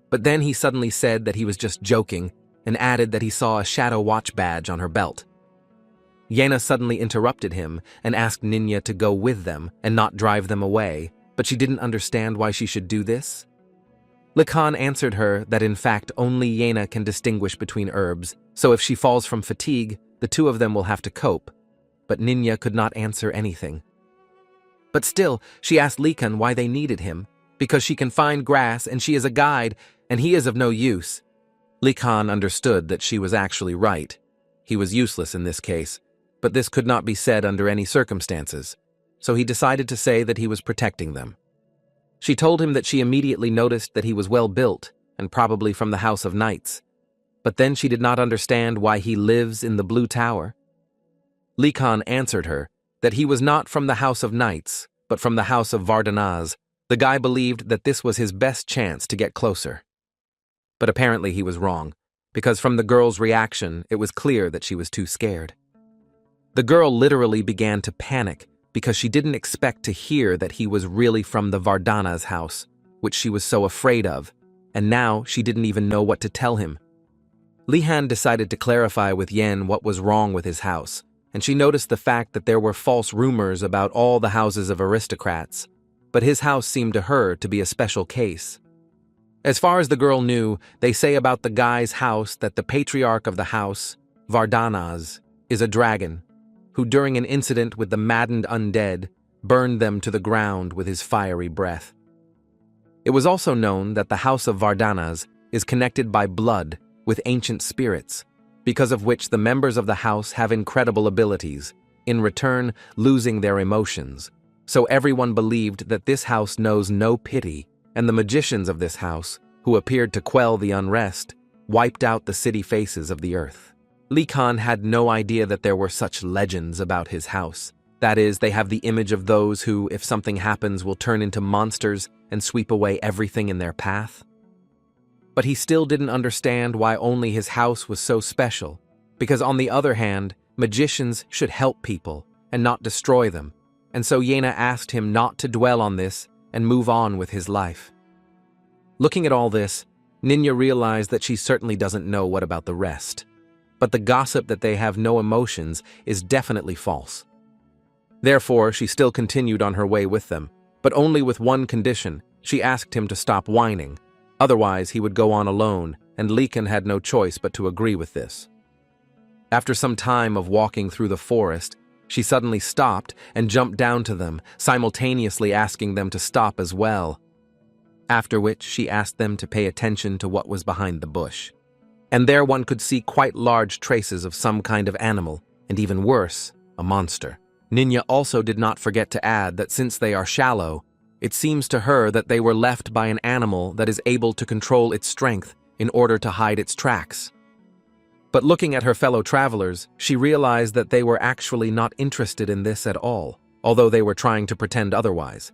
But then he suddenly said that he was just joking, and added that he saw a Shadow Watch badge on her belt. Yena suddenly interrupted him and asked Ninya to go with them and not drive them away, but she didn't understand why she should do this. Likan answered her that in fact only Yena can distinguish between herbs, so if she falls from fatigue, the two of them will have to cope. But Ninya could not answer anything. But still, she asked Likan why they needed him, because she can find grass and she is a guide, and he is of no use. Likan understood that she was actually right. He was useless in this case, but this could not be said under any circumstances, so he decided to say that he was protecting them. She told him that she immediately noticed that he was well built, and probably from the House of Knights, but then she did not understand why he lives in the Blue Tower. Likan answered her that he was not from the House of Knights, but from the House of Vardanaz. The guy believed that this was his best chance to get closer. But apparently he was wrong, because from the girl's reaction, it was clear that she was too scared. The girl literally began to panic, because she didn't expect to hear that he was really from the Vardanaz house, which she was so afraid of, and now she didn't even know what to tell him. Lihan decided to clarify with Yen what was wrong with his house, and she noticed the fact that there were false rumors about all the houses of aristocrats, but his house seemed to her to be a special case. As far as the girl knew, they say about the guy's house that the patriarch of the house, Vardanaz, is a dragon, who during an incident with the maddened undead, burned them to the ground with his fiery breath. It was also known that the house of Vardanaz is connected by blood with ancient spirits, because of which the members of the house have incredible abilities, in return losing their emotions. So everyone believed that this house knows no pity, and the magicians of this house, who appeared to quell the unrest, wiped out the city faces of the earth. Likan had no idea that there were such legends about his house. That is, they have the image of those who, if something happens, will turn into monsters and sweep away everything in their path. But he still didn't understand why only his house was so special, because on the other hand, magicians should help people and not destroy them, and so Yena asked him not to dwell on this and move on with his life. Looking at all this, Ninya realized that she certainly doesn't know what about the rest, but the gossip that they have no emotions is definitely false. Therefore, she still continued on her way with them, but only with one condition. She asked him to stop whining. Otherwise, he would go on alone, and Likan had no choice but to agree with this. After some time of walking through the forest, she suddenly stopped and jumped down to them, simultaneously asking them to stop as well. After which, she asked them to pay attention to what was behind the bush. And there one could see quite large traces of some kind of animal, and even worse, a monster. Ninya also did not forget to add that since they are shallow, it seems to her that they were left by an animal that is able to control its strength in order to hide its tracks. But looking at her fellow travelers, she realized that they were actually not interested in this at all, although they were trying to pretend otherwise.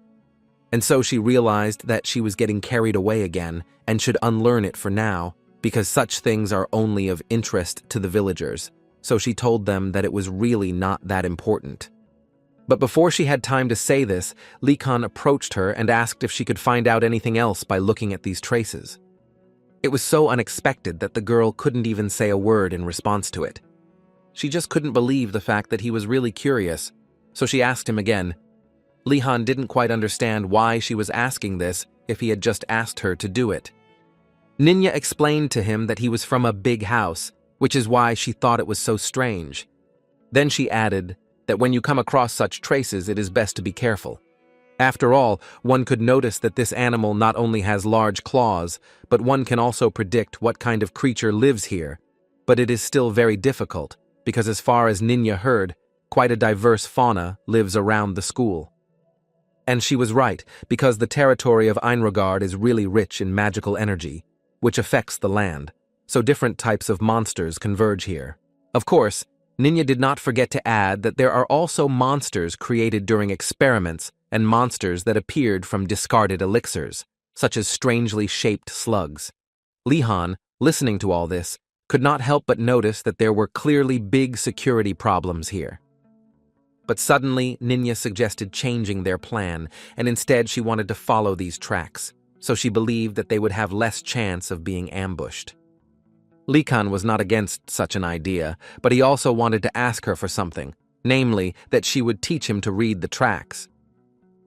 And so she realized that she was getting carried away again and should unlearn it for now, because such things are only of interest to the villagers, so she told them that it was really not that important. But before she had time to say this, Lee Khan approached her and asked if she could find out anything else by looking at these traces. It was so unexpected that the girl couldn't even say a word in response to it. She just couldn't believe the fact that he was really curious, so she asked him again. Lee Han didn't quite understand why she was asking this if he had just asked her to do it. Ninya explained to him that he was from a big house, which is why she thought it was so strange. Then she added that when you come across such traces, it is best to be careful. After all, one could notice that this animal not only has large claws, but one can also predict what kind of creature lives here. But it is still very difficult, because as far as Ninya heard, quite a diverse fauna lives around the school. And she was right, because the territory of Einrogard is really rich in magical energy, which affects the land, so different types of monsters converge here. Of course, Ninya did not forget to add that there are also monsters created during experiments and monsters that appeared from discarded elixirs, such as strangely shaped slugs. Lee Han, listening to all this, could not help but notice that there were clearly big security problems here. But suddenly, Ninya suggested changing their plan, and instead she wanted to follow these tracks, so she believed that they would have less chance of being ambushed. Lee Khan was not against such an idea, but he also wanted to ask her for something, namely that she would teach him to read the tracks.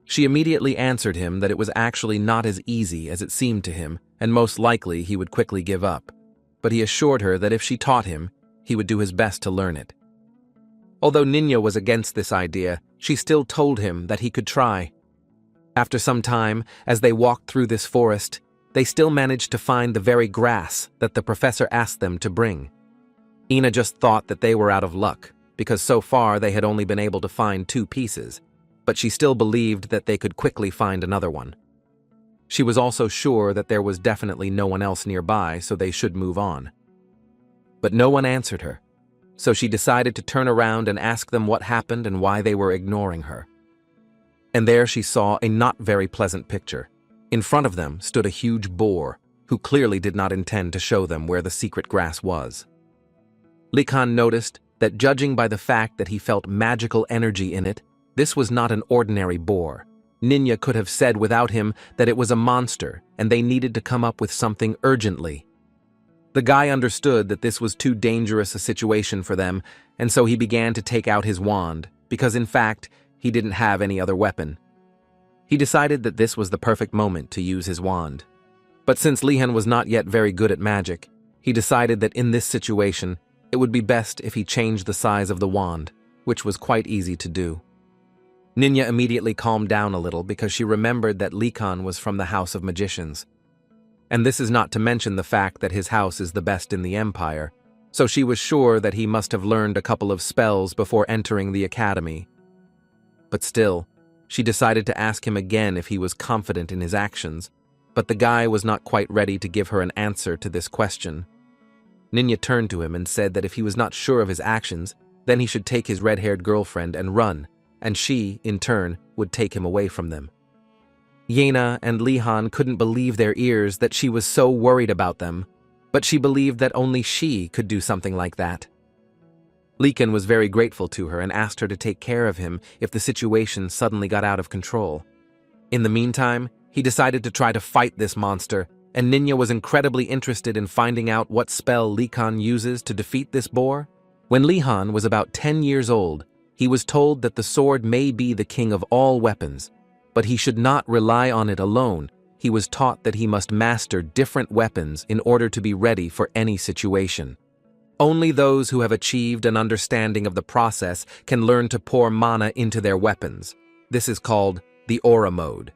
She immediately answered him that it was actually not as easy as it seemed to him, and most likely he would quickly give up. But he assured her that if she taught him, he would do his best to learn it. Although Ninya was against this idea, she still told him that he could try. After some time, as they walked through this forest, they still managed to find the very grass that the professor asked them to bring. Ina just thought that they were out of luck, because so far they had only been able to find 2 pieces, but she still believed that they could quickly find another one. She was also sure that there was definitely no one else nearby, so they should move on. But no one answered her, so she decided to turn around and ask them what happened and why they were ignoring her. And there she saw a not very pleasant picture. In front of them stood a huge boar, who clearly did not intend to show them where the secret grass was. Lee Khan noticed that judging by the fact that he felt magical energy in it, this was not an ordinary boar. Ninya could have said without him that it was a monster, and they needed to come up with something urgently. The guy understood that this was too dangerous a situation for them, and so he began to take out his wand, because in fact, he didn't have any other weapon. He decided that this was the perfect moment to use his wand. But since Lihan was not yet very good at magic, he decided that in this situation, it would be best if he changed the size of the wand, which was quite easy to do. Ninya immediately calmed down a little because she remembered that Lee Khan was from the House of Magicians. And this is not to mention the fact that his house is the best in the Empire, so she was sure that he must have learned a couple of spells before entering the academy. But still, she decided to ask him again if he was confident in his actions, but the guy was not quite ready to give her an answer to this question. Ninya turned to him and said that if he was not sure of his actions, then he should take his red-haired girlfriend and run, and she, in turn, would take him away from them. Yena and Lihan couldn't believe their ears that she was so worried about them, but she believed that only she could do something like that. Leekan was very grateful to her and asked her to take care of him if the situation suddenly got out of control. In the meantime, he decided to try to fight this monster, and Ninya was incredibly interested in finding out what spell Leekan uses to defeat this boar. When Lihan was about 10 years old, he was told that the sword may be the king of all weapons, but he should not rely on it alone. He was taught that he must master different weapons in order to be ready for any situation. Only those who have achieved an understanding of the process can learn to pour mana into their weapons. This is called the aura mode.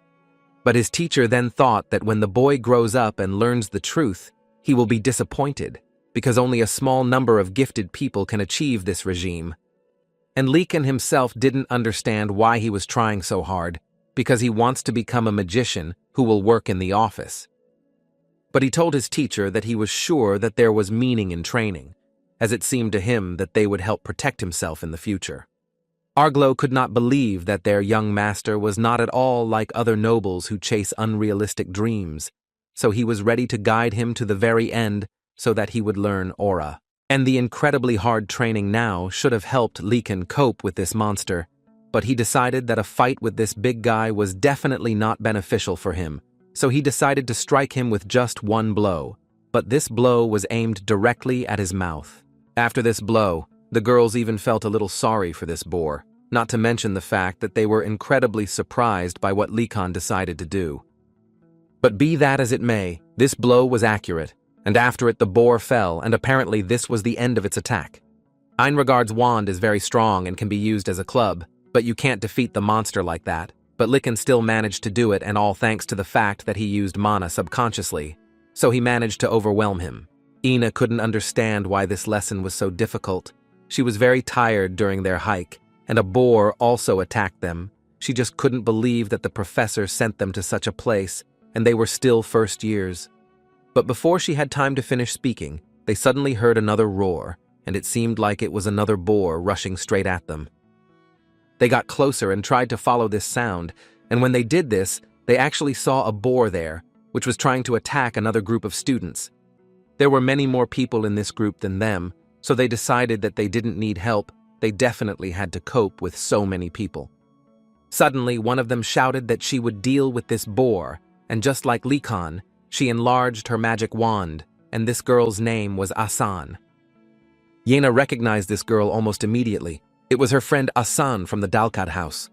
But his teacher then thought that when the boy grows up and learns the truth, he will be disappointed, because only a small number of gifted people can achieve this regime. And Leekan himself didn't understand why he was trying so hard, because he wants to become a magician who will work in the office. But he told his teacher that he was sure that there was meaning in training, as it seemed to him that they would help protect himself in the future. Arglo could not believe that their young master was not at all like other nobles who chase unrealistic dreams, so he was ready to guide him to the very end so that he would learn aura. And the incredibly hard training now should have helped Likan cope with this monster, but he decided that a fight with this big guy was definitely not beneficial for him, so he decided to strike him with just one blow, but this blow was aimed directly at his mouth. After this blow, the girls even felt a little sorry for this boar, not to mention the fact that they were incredibly surprised by what Likan decided to do. But be that as it may, this blow was accurate, and after it the boar fell, and apparently this was the end of its attack. Einregard's wand is very strong and can be used as a club, but you can't defeat the monster like that. But Likan still managed to do it, and all thanks to the fact that he used mana subconsciously, so he managed to overwhelm him. Ina couldn't understand why this lesson was so difficult. She was very tired during their hike, and a boar also attacked them. She just couldn't believe that the professor sent them to such a place, and they were still first years. But before she had time to finish speaking, they suddenly heard another roar, and it seemed like it was another boar rushing straight at them. They got closer and tried to follow this sound, and when they did this, they actually saw a boar there, which was trying to attack another group of students. There were many more people in this group than them, so they decided that they didn't need help, they definitely had to cope with so many people. Suddenly, one of them shouted that she would deal with this boar, and just like Likan, she enlarged her magic wand, and this girl's name was Asan. Yena recognized this girl almost immediately. It was her friend Asan from the Dalkad house.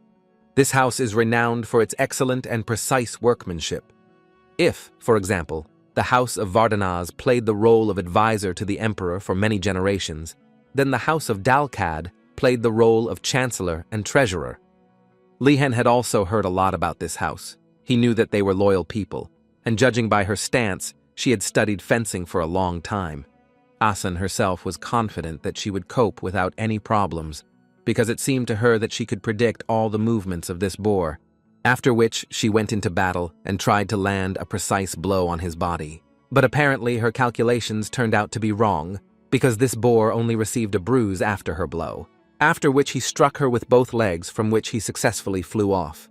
This house is renowned for its excellent and precise workmanship. If, for example, the House of Vardanaz played the role of advisor to the emperor for many generations, then the House of Dalkad played the role of chancellor and treasurer. Lihen had also heard a lot about this house. He knew that they were loyal people, and judging by her stance, she had studied fencing for a long time. Asan herself was confident that she would cope without any problems, because it seemed to her that she could predict all the movements of this boar, after which she went into battle and tried to land a precise blow on his body. But apparently her calculations turned out to be wrong, because this boar only received a bruise after her blow, after which he struck her with both legs, from which he successfully flew off.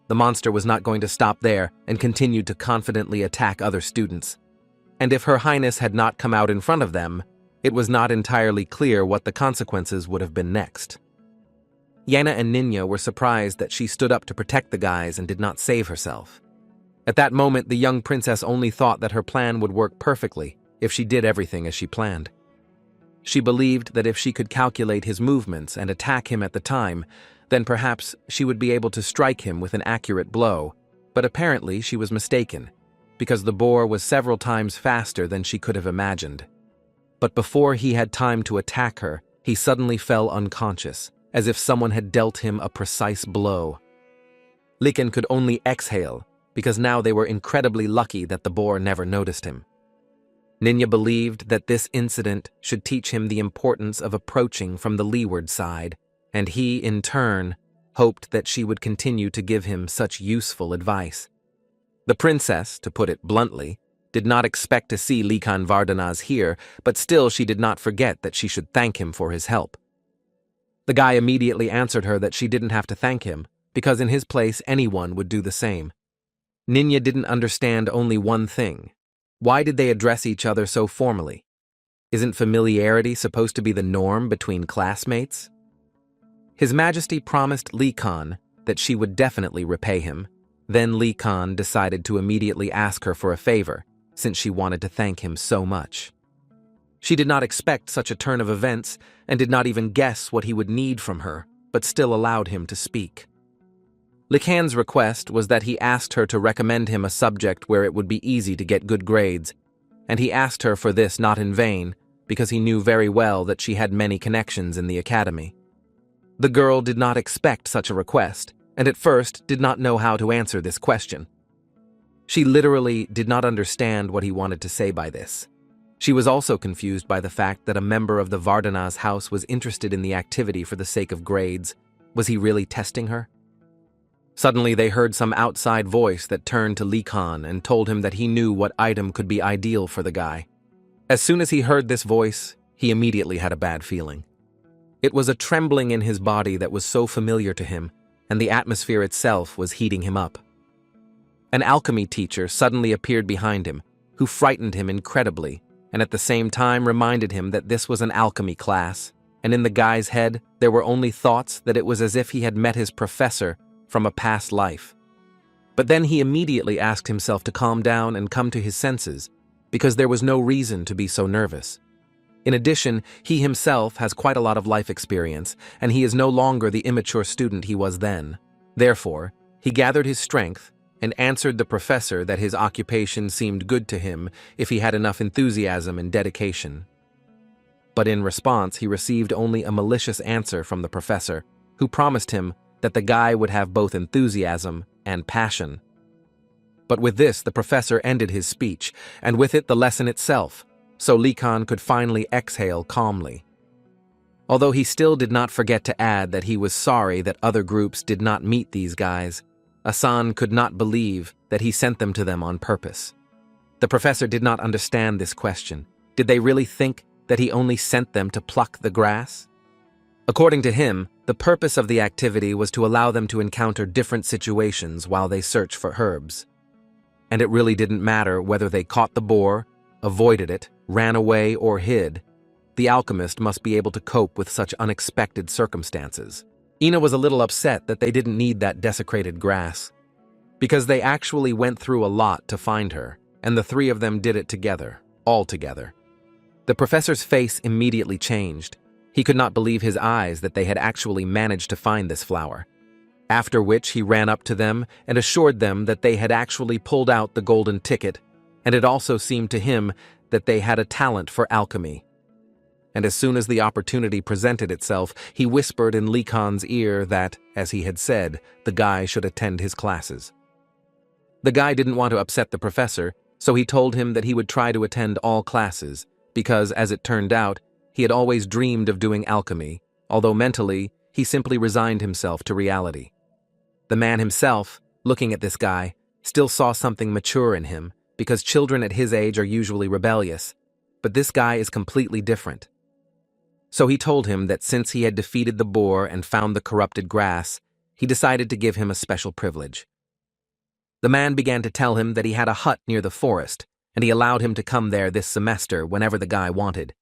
The monster was not going to stop there and continued to confidently attack other students. And if Her Highness had not come out in front of them, it was not entirely clear what the consequences would have been next. Yana and Ninya were surprised that she stood up to protect the guys and did not save herself. At that moment, the young princess only thought that her plan would work perfectly if she did everything as she planned. She believed that if she could calculate his movements and attack him at the time, then perhaps she would be able to strike him with an accurate blow, but apparently she was mistaken, because the boar was several times faster than she could have imagined. But before he had time to attack her, he suddenly fell unconscious, as if someone had dealt him a precise blow. Likan could only exhale, because now they were incredibly lucky that the boar never noticed him. Ninya believed that this incident should teach him the importance of approaching from the leeward side, and he, in turn, hoped that she would continue to give him such useful advice. The princess, to put it bluntly, did not expect to see Likan Vardanaz here, but still she did not forget that she should thank him for his help. The guy immediately answered her that she didn't have to thank him, because in his place anyone would do the same. Ninya didn't understand only one thing. Why did they address each other so formally? Isn't familiarity supposed to be the norm between classmates? His Majesty promised Likan that she would definitely repay him. Then Likan decided to immediately ask her for a favor, since she wanted to thank him so much. She did not expect such a turn of events and did not even guess what he would need from her, but still allowed him to speak. Likan's request was that he asked her to recommend him a subject where it would be easy to get good grades, and he asked her for this not in vain, because he knew very well that she had many connections in the academy. The girl did not expect such a request, and at first did not know how to answer this question. She literally did not understand what he wanted to say by this. She was also confused by the fact that a member of the Vardanaz house was interested in the activity for the sake of grades. Was he really testing her? Suddenly they heard some outside voice that turned to Likan and told him that he knew what item could be ideal for the guy. As soon as he heard this voice, he immediately had a bad feeling. It was a trembling in his body that was so familiar to him, and the atmosphere itself was heating him up. An alchemy teacher suddenly appeared behind him, who frightened him incredibly, and at the same time reminded him that this was an alchemy class, and in the guy's head there were only thoughts that it was as if he had met his professor from a past life. But then he immediately asked himself to calm down and come to his senses, because there was no reason to be so nervous. In addition, he himself has quite a lot of life experience, and he is no longer the immature student he was then. Therefore, he gathered his strength and answered the professor that his occupation seemed good to him if he had enough enthusiasm and dedication. But in response, he received only a malicious answer from the professor, who promised him that the guy would have both enthusiasm and passion. But with this, the professor ended his speech, and with it the lesson itself, so Likan could finally exhale calmly. Although he still did not forget to add that he was sorry that other groups did not meet these guys, Asan could not believe that he sent them to them on purpose. The professor did not understand this question. Did they really think that he only sent them to pluck the grass? According to him, the purpose of the activity was to allow them to encounter different situations while they search for herbs. And it really didn't matter whether they caught the boar, avoided it, ran away, or hid. The alchemist must be able to cope with such unexpected circumstances. Ina was a little upset that they didn't need that desecrated grass, because they actually went through a lot to find her, and the three of them did it together, all together. The professor's face immediately changed. He could not believe his eyes that they had actually managed to find this flower. After which he ran up to them and assured them that they had actually pulled out the golden ticket, and it also seemed to him that they had a talent for alchemy. And as soon as the opportunity presented itself, he whispered in Likan's ear that, as he had said, the guy should attend his classes. The guy didn't want to upset the professor, so he told him that he would try to attend all classes, because, as it turned out, he had always dreamed of doing alchemy, although mentally, he simply resigned himself to reality. The man himself, looking at this guy, still saw something mature in him, because children at his age are usually rebellious, but this guy is completely different. So he told him that since he had defeated the boar and found the corrupted grass, he decided to give him a special privilege. The man began to tell him that he had a hut near the forest, and he allowed him to come there this semester whenever the guy wanted.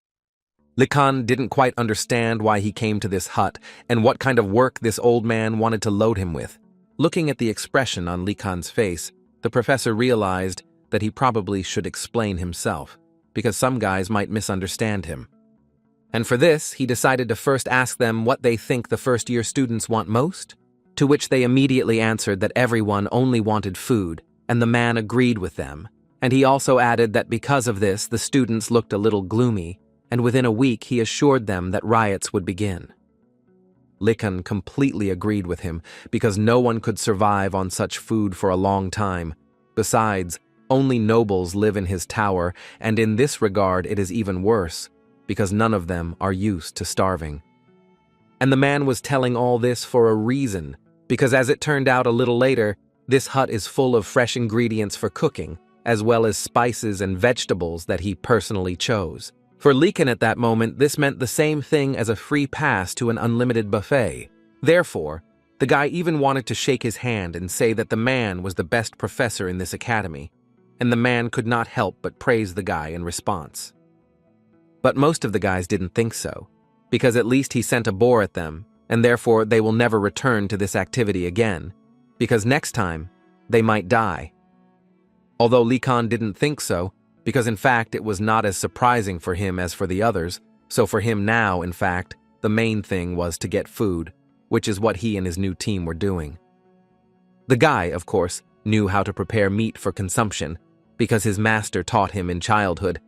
Likan didn't quite understand why he came to this hut and what kind of work this old man wanted to load him with. Looking at the expression on Likan's face, the professor realized that he probably should explain himself, because some guys might misunderstand him. And for this, he decided to first ask them what they think the first-year students want most, to which they immediately answered that everyone only wanted food, and the man agreed with them. And he also added that because of this, the students looked a little gloomy, and within a week he assured them that riots would begin. Likan completely agreed with him, because no one could survive on such food for a long time. Besides, only nobles live in his tower, and in this regard it is even worse, because none of them are used to starving. And the man was telling all this for a reason, because as it turned out a little later, this hut is full of fresh ingredients for cooking, as well as spices and vegetables that he personally chose. For Likan at that moment, this meant the same thing as a free pass to an unlimited buffet. Therefore, the guy even wanted to shake his hand and say that the man was the best professor in this academy, and the man could not help but praise the guy in response. But most of the guys didn't think so, because at least he sent a boar at them, and therefore they will never return to this activity again, because next time, they might die. Although Likan didn't think so, because in fact it was not as surprising for him as for the others, so for him now, in fact, the main thing was to get food, which is what he and his new team were doing. The guy, of course, knew how to prepare meat for consumption, because his master taught him in childhood,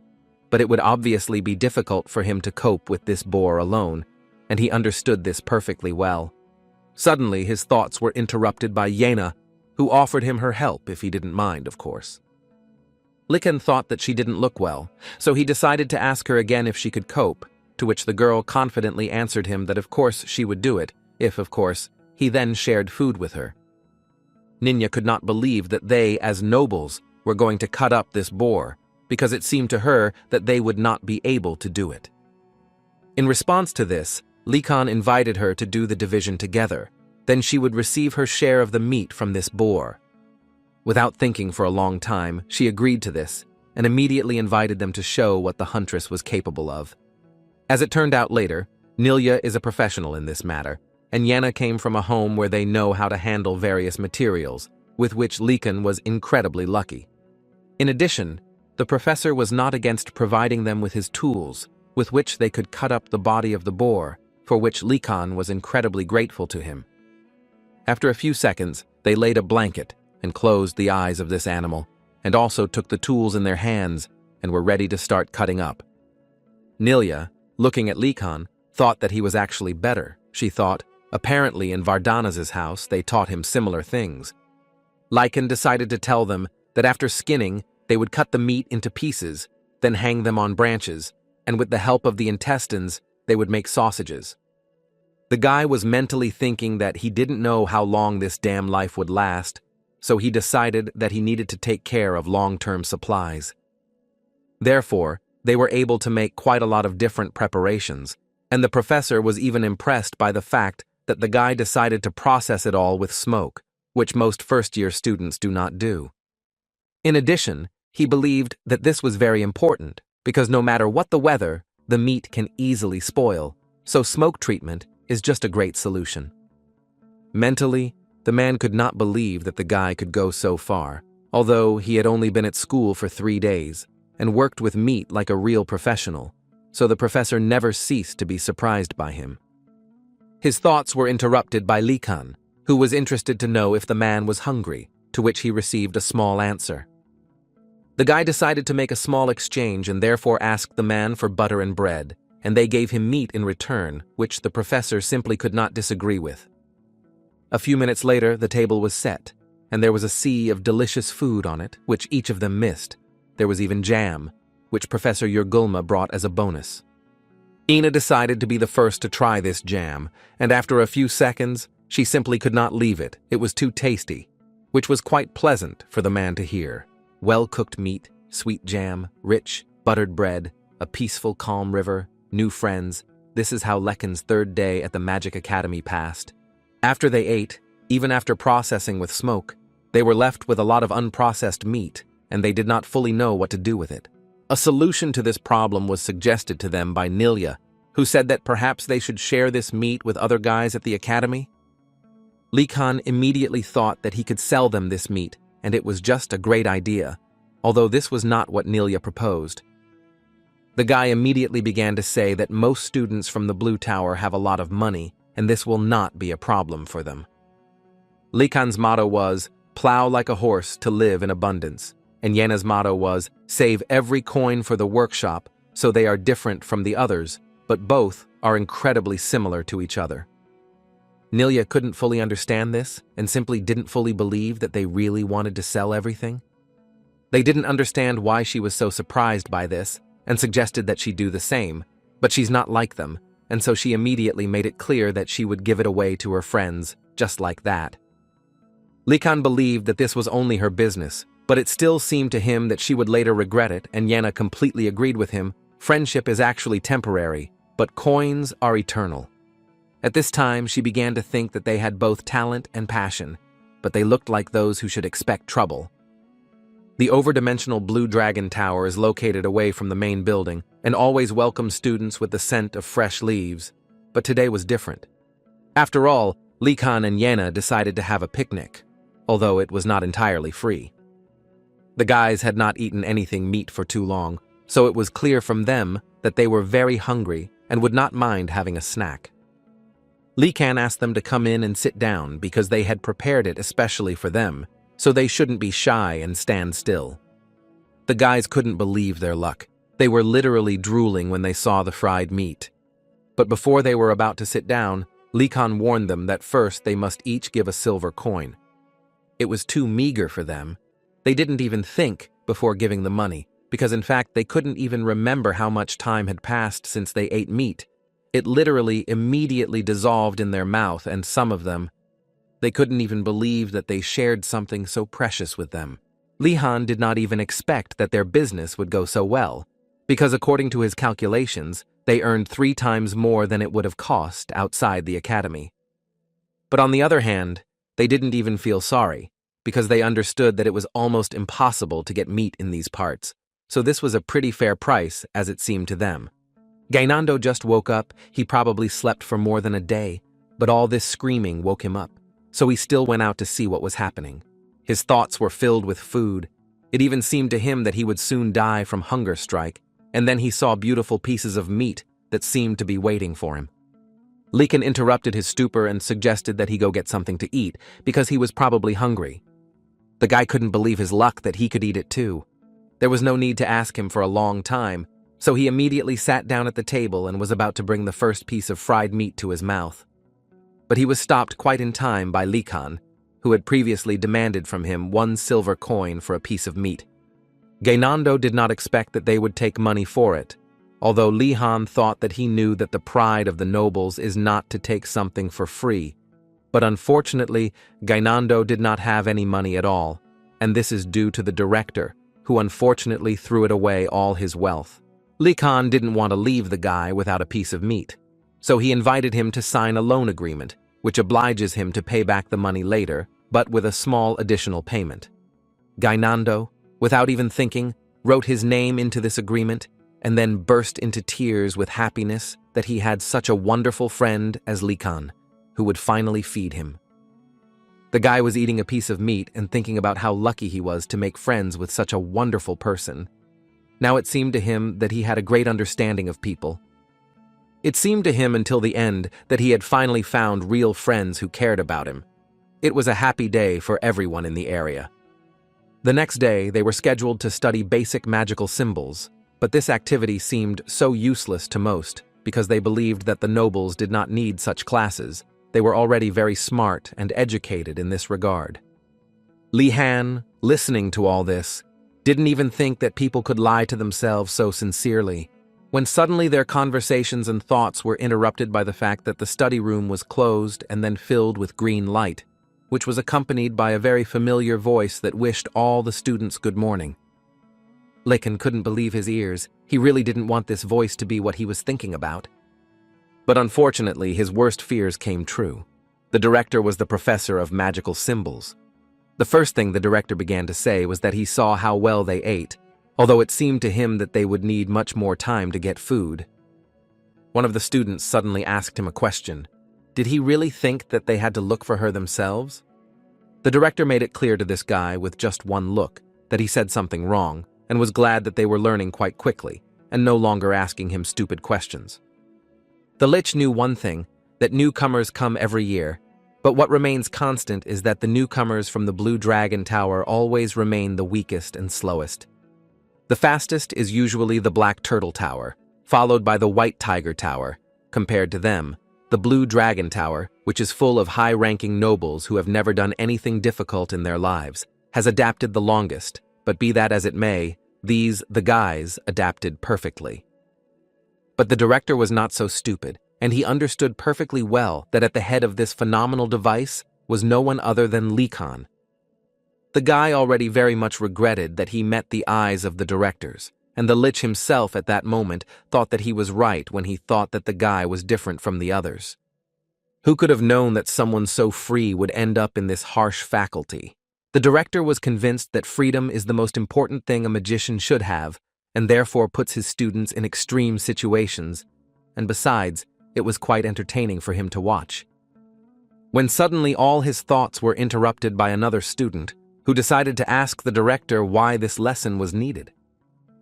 but it would obviously be difficult for him to cope with this boar alone, and he understood this perfectly well. Suddenly, his thoughts were interrupted by Yena, who offered him her help if he didn't mind, of course. Likan thought that she didn't look well, so he decided to ask her again if she could cope, to which the girl confidently answered him that of course she would do it, if, of course, he then shared food with her. Ninya could not believe that they, as nobles, were going to cut up this boar, because it seemed to her that they would not be able to do it. In response to this, Likan invited her to do the division together. Then she would receive her share of the meat from this boar. Without thinking for a long time, she agreed to this and immediately invited them to show what the huntress was capable of. As it turned out later, Nilya is a professional in this matter, and Yana came from a home where they know how to handle various materials, with which Likan was incredibly lucky. In addition, the professor was not against providing them with his tools, with which they could cut up the body of the boar, for which Likan was incredibly grateful to him. After a few seconds, they laid a blanket and closed the eyes of this animal, and also took the tools in their hands and were ready to start cutting up. Nilya, looking at Likan, thought that he was actually better. She thought, apparently in Vardana's house they taught him similar things. Likan decided to tell them that after skinning, they would cut the meat into pieces, then hang them on branches, and with the help of the intestines, they would make sausages. The guy was mentally thinking that he didn't know how long this damn life would last, so he decided that he needed to take care of long-term supplies. Therefore, they were able to make quite a lot of different preparations, and the professor was even impressed by the fact that the guy decided to process it all with smoke, which most first-year students do not do. In addition, he believed that this was very important, because no matter what the weather, the meat can easily spoil, so smoke treatment is just a great solution. Mentally, the man could not believe that the guy could go so far, although he had only been at school for 3 days and worked with meat like a real professional, so the professor never ceased to be surprised by him. His thoughts were interrupted by Likan, who was interested to know if the man was hungry, to which he received a small answer. The guy decided to make a small exchange and therefore asked the man for butter and bread, and they gave him meat in return, which the professor simply could not disagree with. A few minutes later, the table was set, and there was a sea of delicious food on it, which each of them missed. There was even jam, which Professor Yurgulma brought as a bonus. Ina decided to be the first to try this jam, and after a few seconds, she simply could not leave it. It was too tasty, which was quite pleasant for the man to hear. Well-cooked meat, sweet jam, rich, buttered bread, a peaceful, calm river, new friends. This is how Lekan's 3rd day at the Magic Academy passed. After they ate, even after processing with smoke, they were left with a lot of unprocessed meat, and they did not fully know what to do with it. A solution to this problem was suggested to them by Nilya, who said that perhaps they should share this meat with other guys at the academy. Likan immediately thought that he could sell them this meat, and it was just a great idea, although this was not what Nilya proposed. The guy immediately began to say that most students from the Blue Tower have a lot of money, and this will not be a problem for them. Likan's motto was, "Plow like a horse to live in abundance," and Yena's motto was, "Save every coin for the workshop," so they are different from the others, but both are incredibly similar to each other. Nilya couldn't fully understand this and simply didn't fully believe that they really wanted to sell everything. They didn't understand why she was so surprised by this and suggested that she do the same, but she's not like them, and so she immediately made it clear that she would give it away to her friends, just like that. Likan believed that this was only her business, but it still seemed to him that she would later regret it, and Yena completely agreed with him. Friendship is actually temporary, but coins are eternal. At this time, she began to think that they had both talent and passion, but they looked like those who should expect trouble. The overdimensional Blue Dragon Tower is located away from the main building and always welcomes students with the scent of fresh leaves, but today was different. After all, Likan and Yena decided to have a picnic, although it was not entirely free. The guys had not eaten anything meat for too long, so it was clear from them that they were very hungry and would not mind having a snack. Likan asked them to come in and sit down because they had prepared it especially for them, so they shouldn't be shy and stand still. The guys couldn't believe their luck. They were literally drooling when they saw the fried meat. But before they were about to sit down, Likan warned them that first they must each give a silver coin. It was too meager for them. They didn't even think before giving the money, because in fact they couldn't even remember how much time had passed since they ate meat. It literally immediately dissolved in their mouth, and some of them, they couldn't even believe that they shared something so precious with them. Lihan did not even expect that their business would go so well, because according to his calculations, They earned 3 times more than it would have cost outside the academy. But on the other hand, they didn't even feel sorry, because they understood that it was almost impossible to get meat in these parts, so this was a pretty fair price as it seemed to them. Gainando just woke up. He probably slept for more than a day, but all this screaming woke him up, so he still went out to see what was happening. His thoughts were filled with food. It even seemed to him that he would soon die from hunger strike, and then he saw beautiful pieces of meat that seemed to be waiting for him. Lekan interrupted his stupor and suggested that he go get something to eat, because he was probably hungry. The guy couldn't believe his luck that he could eat it too. There was no need to ask him for a long time, so he immediately sat down at the table and was about to bring the first piece of fried meat to his mouth. But he was stopped quite in time by Lekan, who had previously demanded from him 1 silver coin for a piece of meat. Gainando did not expect that they would take money for it, although Lihan thought that he knew that the pride of the nobles is not to take something for free. But unfortunately, Gainando did not have any money at all, and this is due to the director, who unfortunately threw it away all his wealth. Lekan didn't want to leave the guy without a piece of meat, so he invited him to sign a loan agreement, which obliges him to pay back the money later, but with a small additional payment. Gainando, without even thinking, wrote his name into this agreement and then burst into tears with happiness that he had such a wonderful friend as Lekan, who would finally feed him. The guy was eating a piece of meat and thinking about how lucky he was to make friends with such a wonderful person. Now it seemed to him that he had a great understanding of people. It seemed to him until the end that he had finally found real friends who cared about him. It was a happy day for everyone in the area. The next day, they were scheduled to study basic magical symbols, but this activity seemed so useless to most because they believed that the nobles did not need such classes. They were already very smart and educated in this regard. Li Han, listening to all this, didn't even think that people could lie to themselves so sincerely, when suddenly their conversations and thoughts were interrupted by the fact that the study room was closed and then filled with green light, which was accompanied by a very familiar voice that wished all the students good morning. Lekan couldn't believe his ears. He really didn't want this voice to be what he was thinking about. But unfortunately, his worst fears came true. The director was the professor of magical symbols. The first thing the director began to say was that he saw how well they ate, although it seemed to him that they would need much more time to get food. One of the students suddenly asked him a question. Did he really think that they had to look for her themselves? The director made it clear to this guy with just one look that he said something wrong and was glad that they were learning quite quickly and no longer asking him stupid questions. The Lich knew one thing, that newcomers come every year, but what remains constant is that the newcomers from the Blue Dragon Tower always remain the weakest and slowest. The fastest is usually the Black Turtle Tower, followed by the White Tiger Tower. Compared to them, the Blue Dragon Tower, which is full of high-ranking nobles who have never done anything difficult in their lives, has adapted the longest, but be that as it may, these, the guys, adapted perfectly. But the director was not so stupid, and he understood perfectly well that at the head of this phenomenal device was no one other than Lekan. The guy already very much regretted that he met the eyes of the directors, and the Lich himself at that moment thought that he was right when he thought that the guy was different from the others. Who could have known that someone so free would end up in this harsh faculty? The director was convinced that freedom is the most important thing a magician should have, and therefore puts his students in extreme situations, and besides, it was quite entertaining for him to watch. When suddenly all his thoughts were interrupted by another student, who decided to ask the director why this lesson was needed.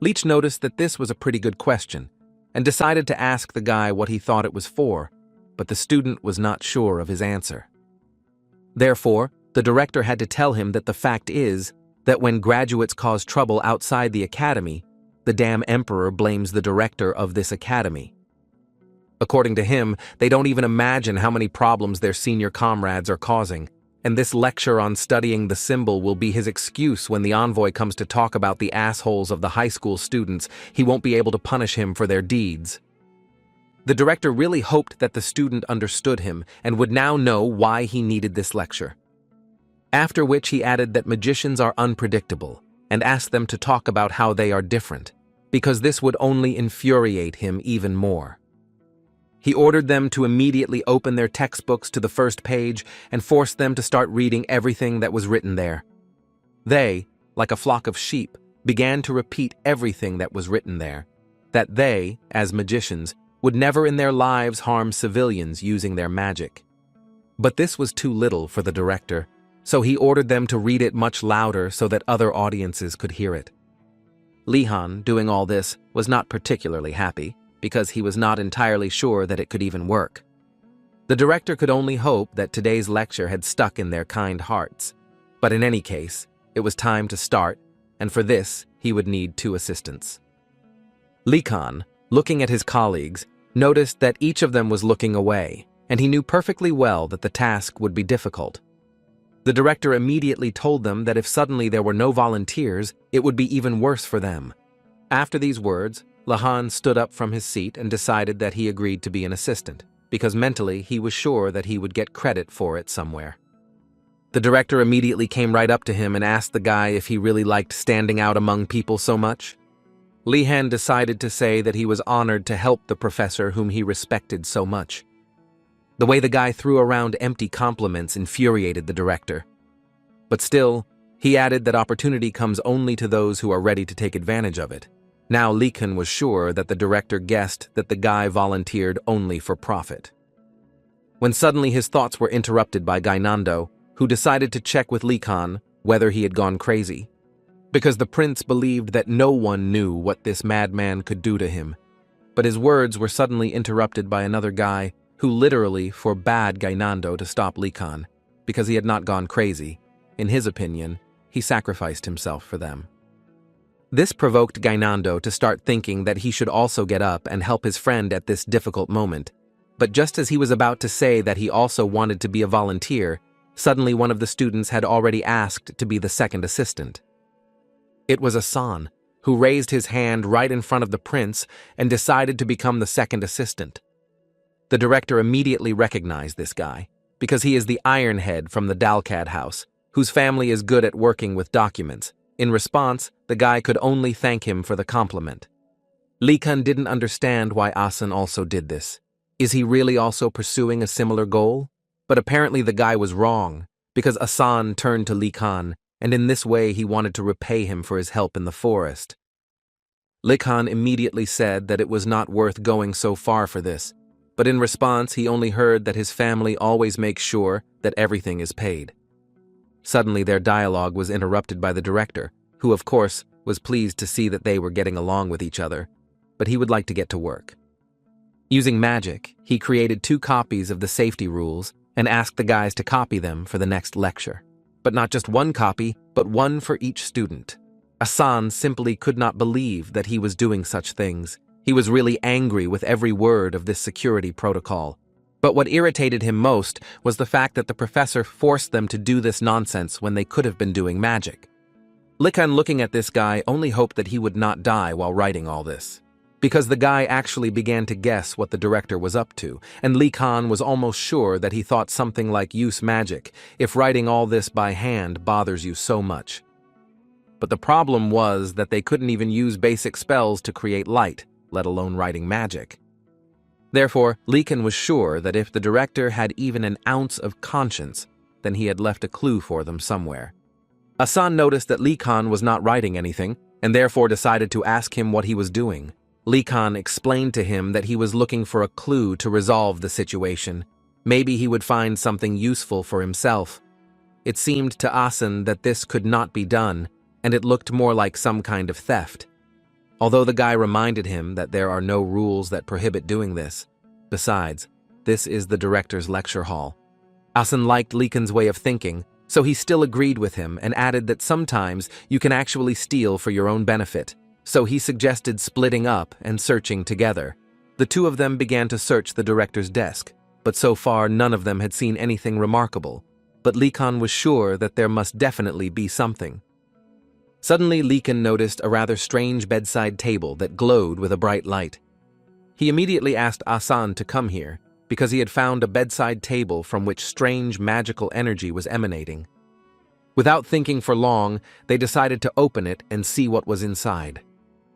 Leech noticed that this was a pretty good question, and decided to ask the guy what he thought it was for, but the student was not sure of his answer. Therefore, the director had to tell him that the fact is that when graduates cause trouble outside the academy, the damn emperor blames the director of this academy. According to him, they don't even imagine how many problems their senior comrades are causing, and this lecture on studying the symbol will be his excuse when the envoy comes to talk about the assholes of the high school students. He won't be able to punish him for their deeds. The director really hoped that the student understood him and would now know why he needed this lecture. After which he added that magicians are unpredictable, and asked them to talk about how they are different. because this would only infuriate him even more. He ordered them to immediately open their textbooks to the first page and forced them to start reading everything that was written there. They, like a flock of sheep, began to repeat everything that was written there, that they, as magicians, would never in their lives harm civilians using their magic. But this was too little for the director, so he ordered them to read it much louder so that other audiences could hear it. Lihan, doing all this, was not particularly happy, because he was not entirely sure that it could even work. The director could only hope that today's lecture had stuck in their kind hearts. But in any case, it was time to start, and for this, he would need 2 assistants. Likan, looking at his colleagues, noticed that each of them was looking away, and he knew perfectly well that the task would be difficult. The director immediately told them that if suddenly there were no volunteers, it would be even worse for them. After these words, Lihan stood up from his seat and decided that he agreed to be an assistant, because mentally he was sure that he would get credit for it somewhere. The director immediately came right up to him and asked the guy if he really liked standing out among people so much. Lihan decided to say that he was honored to help the professor whom he respected so much. The way the guy threw around empty compliments infuriated the director. But still, he added that opportunity comes only to those who are ready to take advantage of it. Now Likan was sure that the director guessed that the guy volunteered only for profit. When suddenly his thoughts were interrupted by Gainando, who decided to check with Likan whether he had gone crazy, because the prince believed that no one knew what this madman could do to him. But his words were suddenly interrupted by another guy who literally forbade Gainando to stop Likan, because he had not gone crazy. In his opinion, he sacrificed himself for them. This provoked Gainando to start thinking that he should also get up and help his friend at this difficult moment. But just as he was about to say that he also wanted to be a volunteer, suddenly one of the students had already asked to be the second assistant. It was Asan, who raised his hand right in front of the prince and decided to become the second assistant. The director immediately recognized this guy, because he is the Ironhead from the Dalcad house, whose family is good at working with documents. In response, the guy could only thank him for the compliment. Likan didn't understand why Asan also did this. Is he really also pursuing a similar goal? But apparently the guy was wrong, because Asan turned to Likan, and in this way he wanted to repay him for his help in the forest. Likan immediately said that it was not worth going so far for this, but in response he only heard that his family always makes sure that everything is paid. Suddenly their dialogue was interrupted by the director, who of course was pleased to see that they were getting along with each other, but he would like to get to work. Using magic, he created 2 copies of the safety rules and asked the guys to copy them for the next lecture. But not just 1 copy, but 1 for each student. Asan simply could not believe that he was doing such things. He was really angry with every word of this security protocol. But what irritated him most was the fact that the professor forced them to do this nonsense when they could have been doing magic. Likan, looking at this guy, only hoped that he would not die while writing all this, because the guy actually began to guess what the director was up to, and Likan was almost sure that he thought something like use magic if writing all this by hand bothers you so much. But the problem was that they couldn't even use basic spells to create light, let alone writing magic. Therefore, Likan was sure that if the director had even an ounce of conscience, then he had left a clue for them somewhere. Asan noticed that Likan was not writing anything, and therefore decided to ask him what he was doing. Likan explained to him that he was looking for a clue to resolve the situation. Maybe he would find something useful for himself. It seemed to Asan that this could not be done, and it looked more like some kind of theft. Although the guy reminded him that there are no rules that prohibit doing this. Besides, this is the director's lecture hall. Asan liked Likan's way of thinking, so he still agreed with him and added that sometimes you can actually steal for your own benefit. So he suggested splitting up and searching together. The 2 of them began to search the director's desk, but so far none of them had seen anything remarkable. But Likan was sure that there must definitely be something. Suddenly, Likan noticed a rather strange bedside table that glowed with a bright light. He immediately asked Asan to come here, because he had found a bedside table from which strange magical energy was emanating. Without thinking for long, they decided to open it and see what was inside.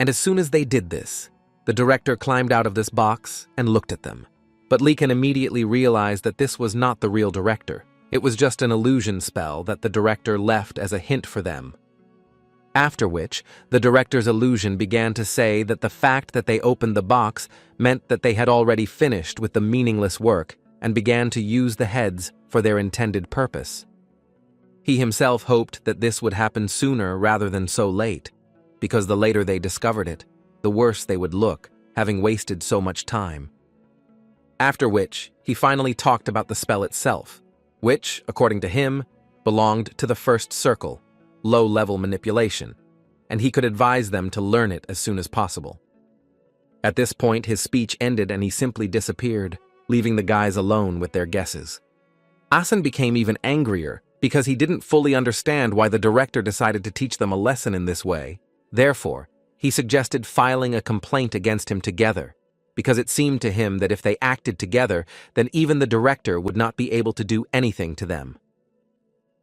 And as soon as they did this, the director climbed out of this box and looked at them. But Likan immediately realized that this was not the real director. It was just an illusion spell that the director left as a hint for them. After which, the director's illusion began to say that the fact that they opened the box meant that they had already finished with the meaningless work and began to use the heads for their intended purpose. He himself hoped that this would happen sooner rather than so late, because the later they discovered it, the worse they would look, having wasted so much time. After which, he finally talked about the spell itself, which, according to him, belonged to the first circle, low-level manipulation, and he could advise them to learn it as soon as possible. At this point, his speech ended and he simply disappeared, leaving the guys alone with their guesses. Asen became even angrier because he didn't fully understand why the director decided to teach them a lesson in this way. Therefore, he suggested filing a complaint against him together, because it seemed to him that if they acted together, then even the director would not be able to do anything to them.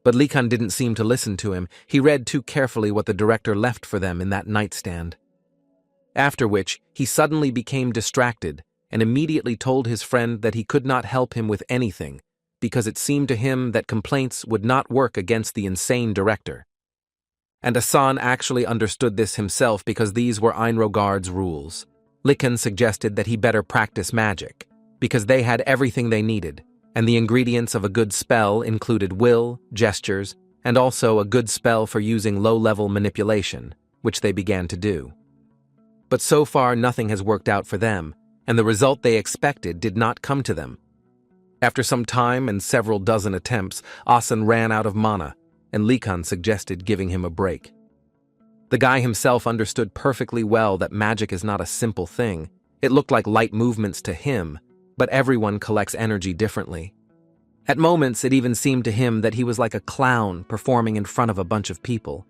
But Likan didn't seem to listen to him. He read too carefully what the director left for them in that nightstand. After which, he suddenly became distracted and immediately told his friend that he could not help him with anything, because it seemed to him that complaints would not work against the insane director. And Asan actually understood this himself because these were Enro Guard's rules. Likan suggested that he better practice magic, because they had everything they needed, and the ingredients of a good spell included will, gestures, and also a good spell for using low-level manipulation, which they began to do. But so far nothing has worked out for them, and the result they expected did not come to them. After some time and several dozen attempts, Asan ran out of mana, and Likan suggested giving him a break. The guy himself understood perfectly well that magic is not a simple thing. It looked like light movements to him, but everyone collects energy differently. At moments, it even seemed to him that he was like a clown performing in front of a bunch of people.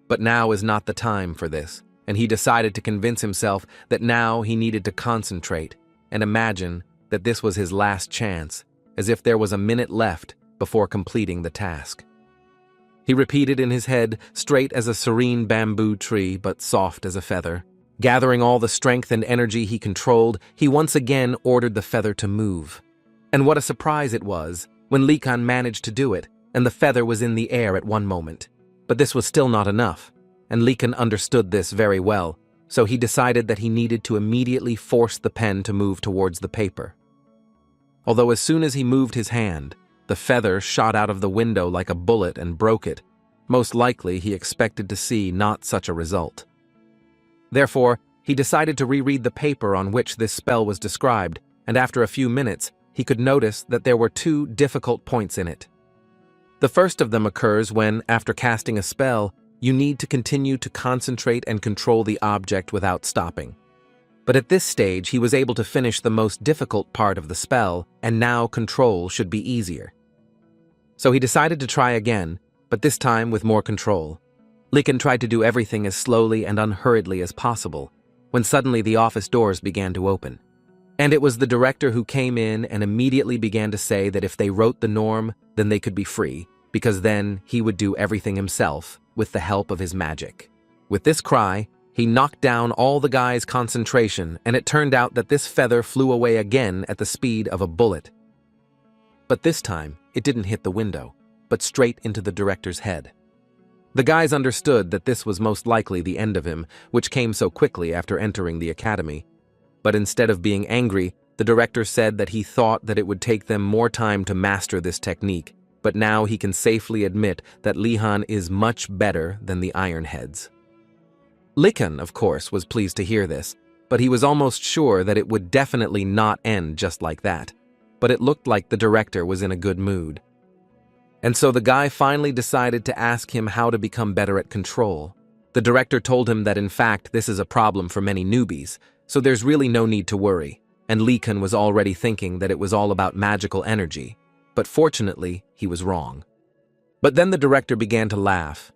But now is not the time for this, and he decided to convince himself that now he needed to concentrate and imagine that this was his last chance, as if there was a minute left before completing the task. He repeated in his head, straight as a serene bamboo tree, but soft as a feather. Gathering all the strength and energy he controlled, he once again ordered the feather to move. And what a surprise it was when Likan managed to do it, and the feather was in the air at one moment. But this was still not enough, and Likan understood this very well, so he decided that he needed to immediately force the pen to move towards the paper. Although as soon as he moved his hand, the feather shot out of the window like a bullet and broke it, most likely he expected to see not such a result. Therefore, he decided to reread the paper on which this spell was described, and after a few minutes, he could notice that there were two difficult points in it. The first of them occurs when, after casting a spell, you need to continue to concentrate and control the object without stopping. But at this stage, he was able to finish the most difficult part of the spell, and now control should be easier. So he decided to try again, but this time with more control. Likan tried to do everything as slowly and unhurriedly as possible, when suddenly the office doors began to open. And it was the director who came in and immediately began to say that if they wrote the norm, then they could be free, because then he would do everything himself with the help of his magic. With this cry, he knocked down all the guys' concentration, and it turned out that this feather flew away again at the speed of a bullet. But this time, it didn't hit the window, but straight into the director's head. The guys understood that this was most likely the end of him, which came so quickly after entering the academy. But instead of being angry, the director said that he thought that it would take them more time to master this technique, but now he can safely admit that Lihan is much better than the Ironheads. Likan, of course, was pleased to hear this, but he was almost sure that it would definitely not end just like that. But it looked like the director was in a good mood. And so the guy finally decided to ask him how to become better at control. The director told him that in fact this is a problem for many newbies, so there's really no need to worry, and Likan was already thinking that it was all about magical energy. But fortunately, he was wrong. But then the director began to laugh,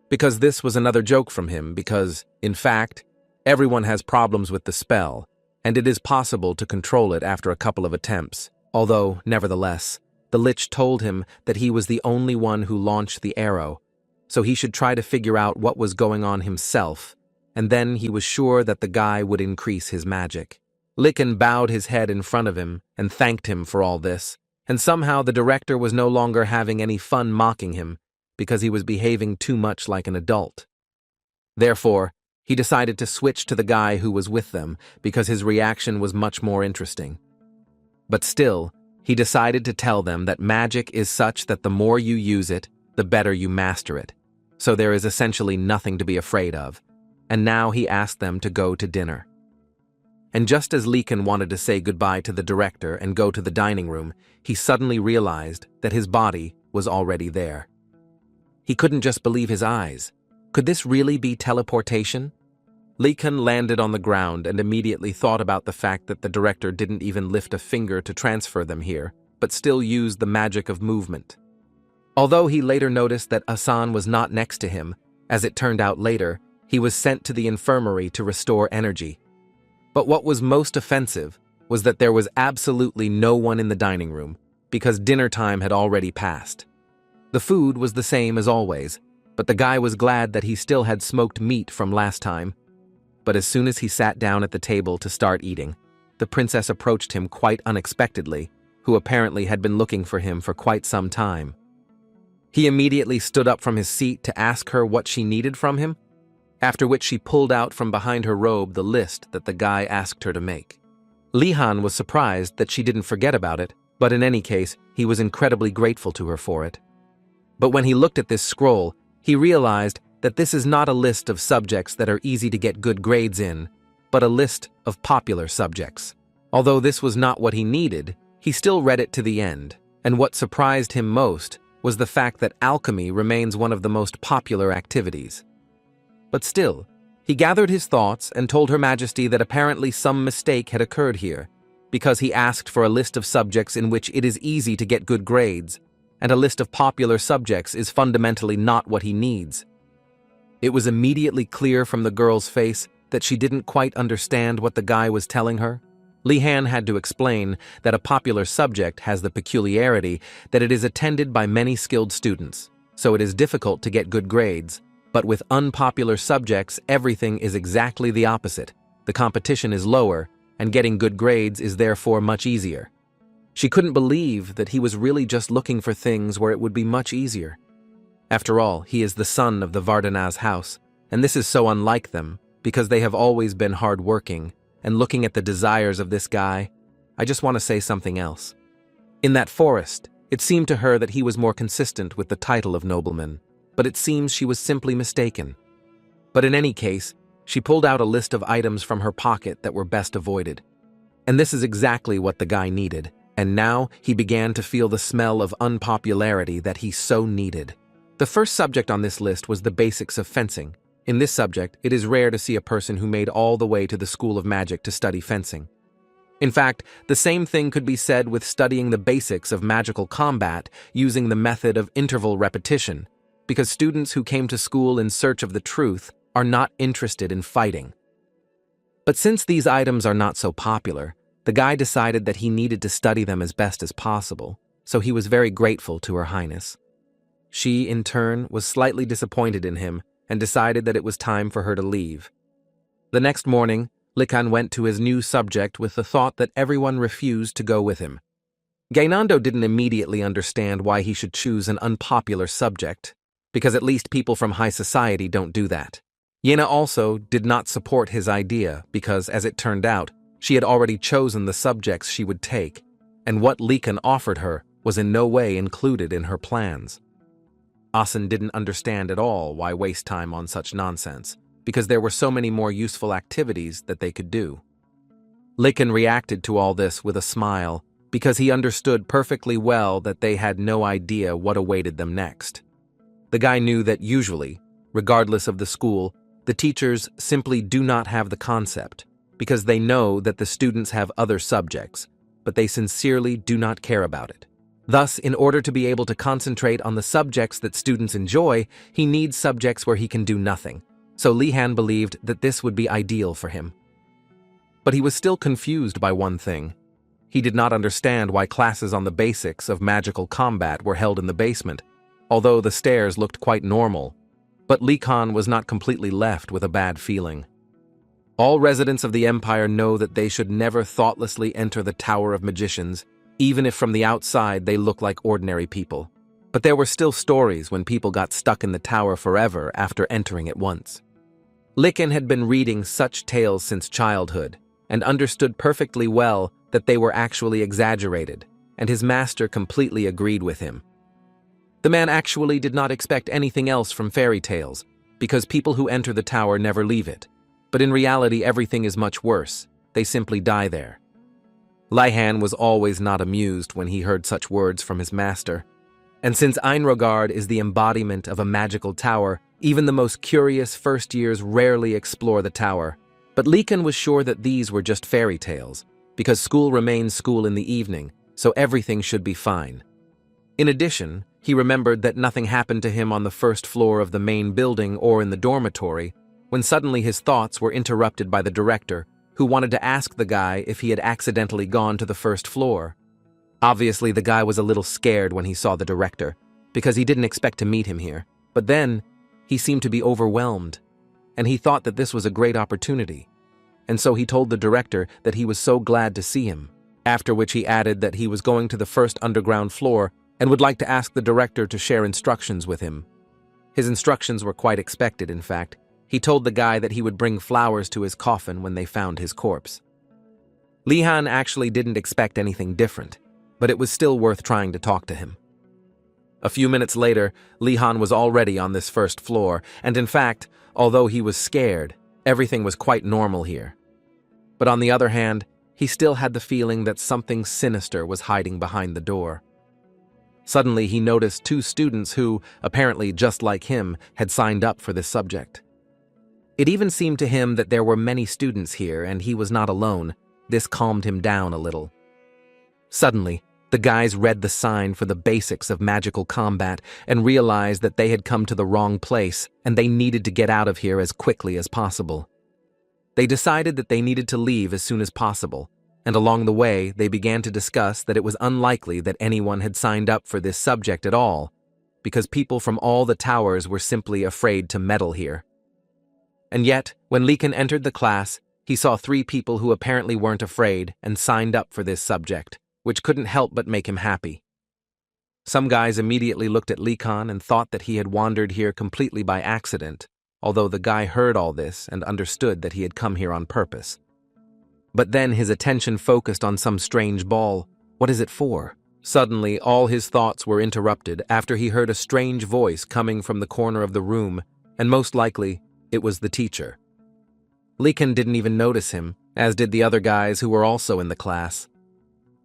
because this was another joke from him, because, in fact, everyone has problems with the spell, and it is possible to control it after a couple of attempts, although, nevertheless, the Lich told him that he was the only one who launched the arrow, so he should try to figure out what was going on himself, and then he was sure that the guy would increase his magic. Likan bowed his head in front of him and thanked him for all this, and somehow the director was no longer having any fun mocking him because he was behaving too much like an adult. Therefore, he decided to switch to the guy who was with them because his reaction was much more interesting. But still, he decided to tell them that magic is such that the more you use it, the better you master it. So there is essentially nothing to be afraid of. And now he asked them to go to dinner. And just as Likan wanted to say goodbye to the director and go to the dining room, he suddenly realized that his body was already there. He couldn't just believe his eyes. Could this really be teleportation? Likan landed on the ground and immediately thought about the fact that the director didn't even lift a finger to transfer them here, but still used the magic of movement. Although he later noticed that Hassan was not next to him, as it turned out later, he was sent to the infirmary to restore energy. But what was most offensive was that there was absolutely no one in the dining room, because dinner time had already passed. The food was the same as always, but the guy was glad that he still had smoked meat from last time. But as soon as he sat down at the table to start eating, the princess approached him quite unexpectedly, who apparently had been looking for him for quite some time. He immediately stood up from his seat to ask her what she needed from him, after which she pulled out from behind her robe the list that the guy asked her to make. Lihan was surprised that she didn't forget about it, but in any case, he was incredibly grateful to her for it. But when he looked at this scroll, he realized that this is not a list of subjects that are easy to get good grades in, but a list of popular subjects. Although this was not what he needed, he still read it to the end, and what surprised him most was the fact that alchemy remains one of the most popular activities. But still, he gathered his thoughts and told Her Majesty that apparently some mistake had occurred here, because he asked for a list of subjects in which it is easy to get good grades, and a list of popular subjects is fundamentally not what he needs. It was immediately clear from the girl's face that she didn't quite understand what the guy was telling her. Lihan had to explain that a popular subject has the peculiarity that it is attended by many skilled students, so it is difficult to get good grades. But with unpopular subjects, everything is exactly the opposite. The competition is lower, and getting good grades is therefore much easier. She couldn't believe that he was really just looking for things where it would be much easier. After all, he is the son of the Vardanaz house, and this is so unlike them, because they have always been hard-working, and looking at the desires of this guy, I just want to say something else. In that forest, it seemed to her that he was more consistent with the title of nobleman, but it seems she was simply mistaken. But in any case, she pulled out a list of items from her pocket that were best avoided. And this is exactly what the guy needed, and now he began to feel the smell of unpopularity that he so needed. The first subject on this list was the basics of fencing. In this subject, it is rare to see a person who made all the way to the School of Magic to study fencing. In fact, the same thing could be said with studying the basics of magical combat using the method of interval repetition, because students who came to school in search of the truth are not interested in fighting. But since these items are not so popular, the guy decided that he needed to study them as best as possible, so he was very grateful to Her Highness. She, in turn, was slightly disappointed in him and decided that it was time for her to leave. The next morning, Likan went to his new subject with the thought that everyone refused to go with him. Gainando didn't immediately understand why he should choose an unpopular subject, because at least people from high society don't do that. Yena also did not support his idea because, as it turned out, she had already chosen the subjects she would take, and what Likan offered her was in no way included in her plans. Asen didn't understand at all why waste time on such nonsense, because there were so many more useful activities that they could do. Likan reacted to all this with a smile, because he understood perfectly well that they had no idea what awaited them next. The guy knew that usually, regardless of the school, the teachers simply do not have the concept, because they know that the students have other subjects, but they sincerely do not care about it. Thus, in order to be able to concentrate on the subjects that students enjoy, he needs subjects where he can do nothing, so Lihan believed that this would be ideal for him. But he was still confused by one thing. He did not understand why classes on the basics of magical combat were held in the basement, although the stairs looked quite normal. But Lee Khan was not completely left with a bad feeling. All residents of the Empire know that they should never thoughtlessly enter the Tower of Magicians, even if from the outside they look like ordinary people. But there were still stories when people got stuck in the tower forever after entering it once. Licken had been reading such tales since childhood, and understood perfectly well that they were actually exaggerated, and his master completely agreed with him. The man actually did not expect anything else from fairy tales, because people who enter the tower never leave it. But in reality, everything is much worse. They simply die there. Lihan was always not amused when he heard such words from his master. And since Einrogard is the embodiment of a magical tower, even the most curious first years rarely explore the tower. But Likan was sure that these were just fairy tales, because school remains school in the evening, so everything should be fine. In addition, he remembered that nothing happened to him on the first floor of the main building or in the dormitory, when suddenly his thoughts were interrupted by the director, who wanted to ask the guy if he had accidentally gone to the first floor. Obviously, the guy was a little scared when he saw the director, because he didn't expect to meet him here. But then, he seemed to be overwhelmed, and he thought that this was a great opportunity. And so he told the director that he was so glad to see him, after which he added that he was going to the first underground floor and would like to ask the director to share instructions with him. His instructions were quite expected, in fact. He told the guy that he would bring flowers to his coffin when they found his corpse. Lihan actually didn't expect anything different, but it was still worth trying to talk to him. A few minutes later, Lihan was already on this first floor, and in fact, although he was scared, everything was quite normal here. But on the other hand, he still had the feeling that something sinister was hiding behind the door. Suddenly, he noticed two students who, apparently just like him, had signed up for this subject. It even seemed to him that there were many students here and he was not alone. This calmed him down a little. Suddenly, the guys read the sign for the basics of magical combat and realized that they had come to the wrong place and they needed to get out of here as quickly as possible. They decided that they needed to leave as soon as possible, and along the way they began to discuss that it was unlikely that anyone had signed up for this subject at all, because people from all the towers were simply afraid to meddle here. And yet, when Likan entered the class, he saw 3 people who apparently weren't afraid and signed up for this subject, which couldn't help but make him happy. Some guys immediately looked at Likan and thought that he had wandered here completely by accident, although the guy heard all this and understood that he had come here on purpose. But then his attention focused on some strange ball. What is it for? Suddenly, all his thoughts were interrupted after he heard a strange voice coming from the corner of the room, and most likely, it was the teacher. Likan didn't even notice him, as did the other guys who were also in the class.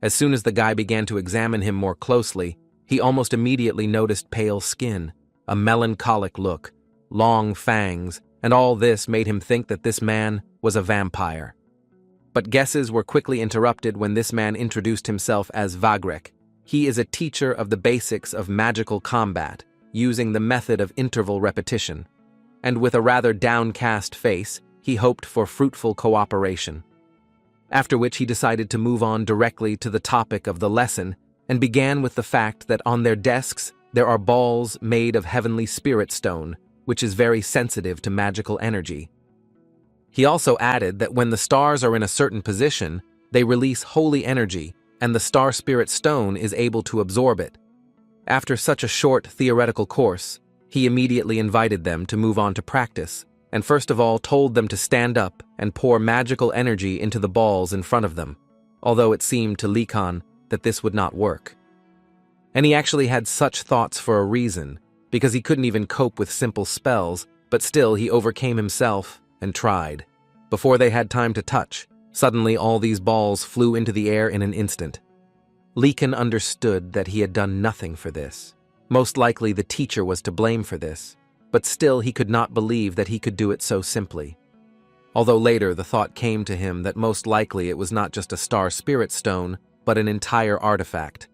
As soon as the guy began to examine him more closely, he almost immediately noticed pale skin, a melancholic look, long fangs, and all this made him think that this man was a vampire. But guesses were quickly interrupted when this man introduced himself as Vagrek. He is a teacher of the basics of magical combat, using the method of interval repetition. And with a rather downcast face, he hoped for fruitful cooperation. After which he decided to move on directly to the topic of the lesson, and began with the fact that on their desks there are balls made of heavenly spirit stone, which is very sensitive to magical energy. He also added that when the stars are in a certain position, they release holy energy, and the star spirit stone is able to absorb it. After such a short theoretical course, he immediately invited them to move on to practice, and first of all told them to stand up and pour magical energy into the balls in front of them, although it seemed to Likan that this would not work. And he actually had such thoughts for a reason, because he couldn't even cope with simple spells, but still he overcame himself and tried. Before they had time to touch, suddenly all these balls flew into the air in an instant. Likan understood that he had done nothing for this. Most likely the teacher was to blame for this, but still he could not believe that he could do it so simply. Although later the thought came to him that most likely it was not just a star spirit stone, but an entire artifact.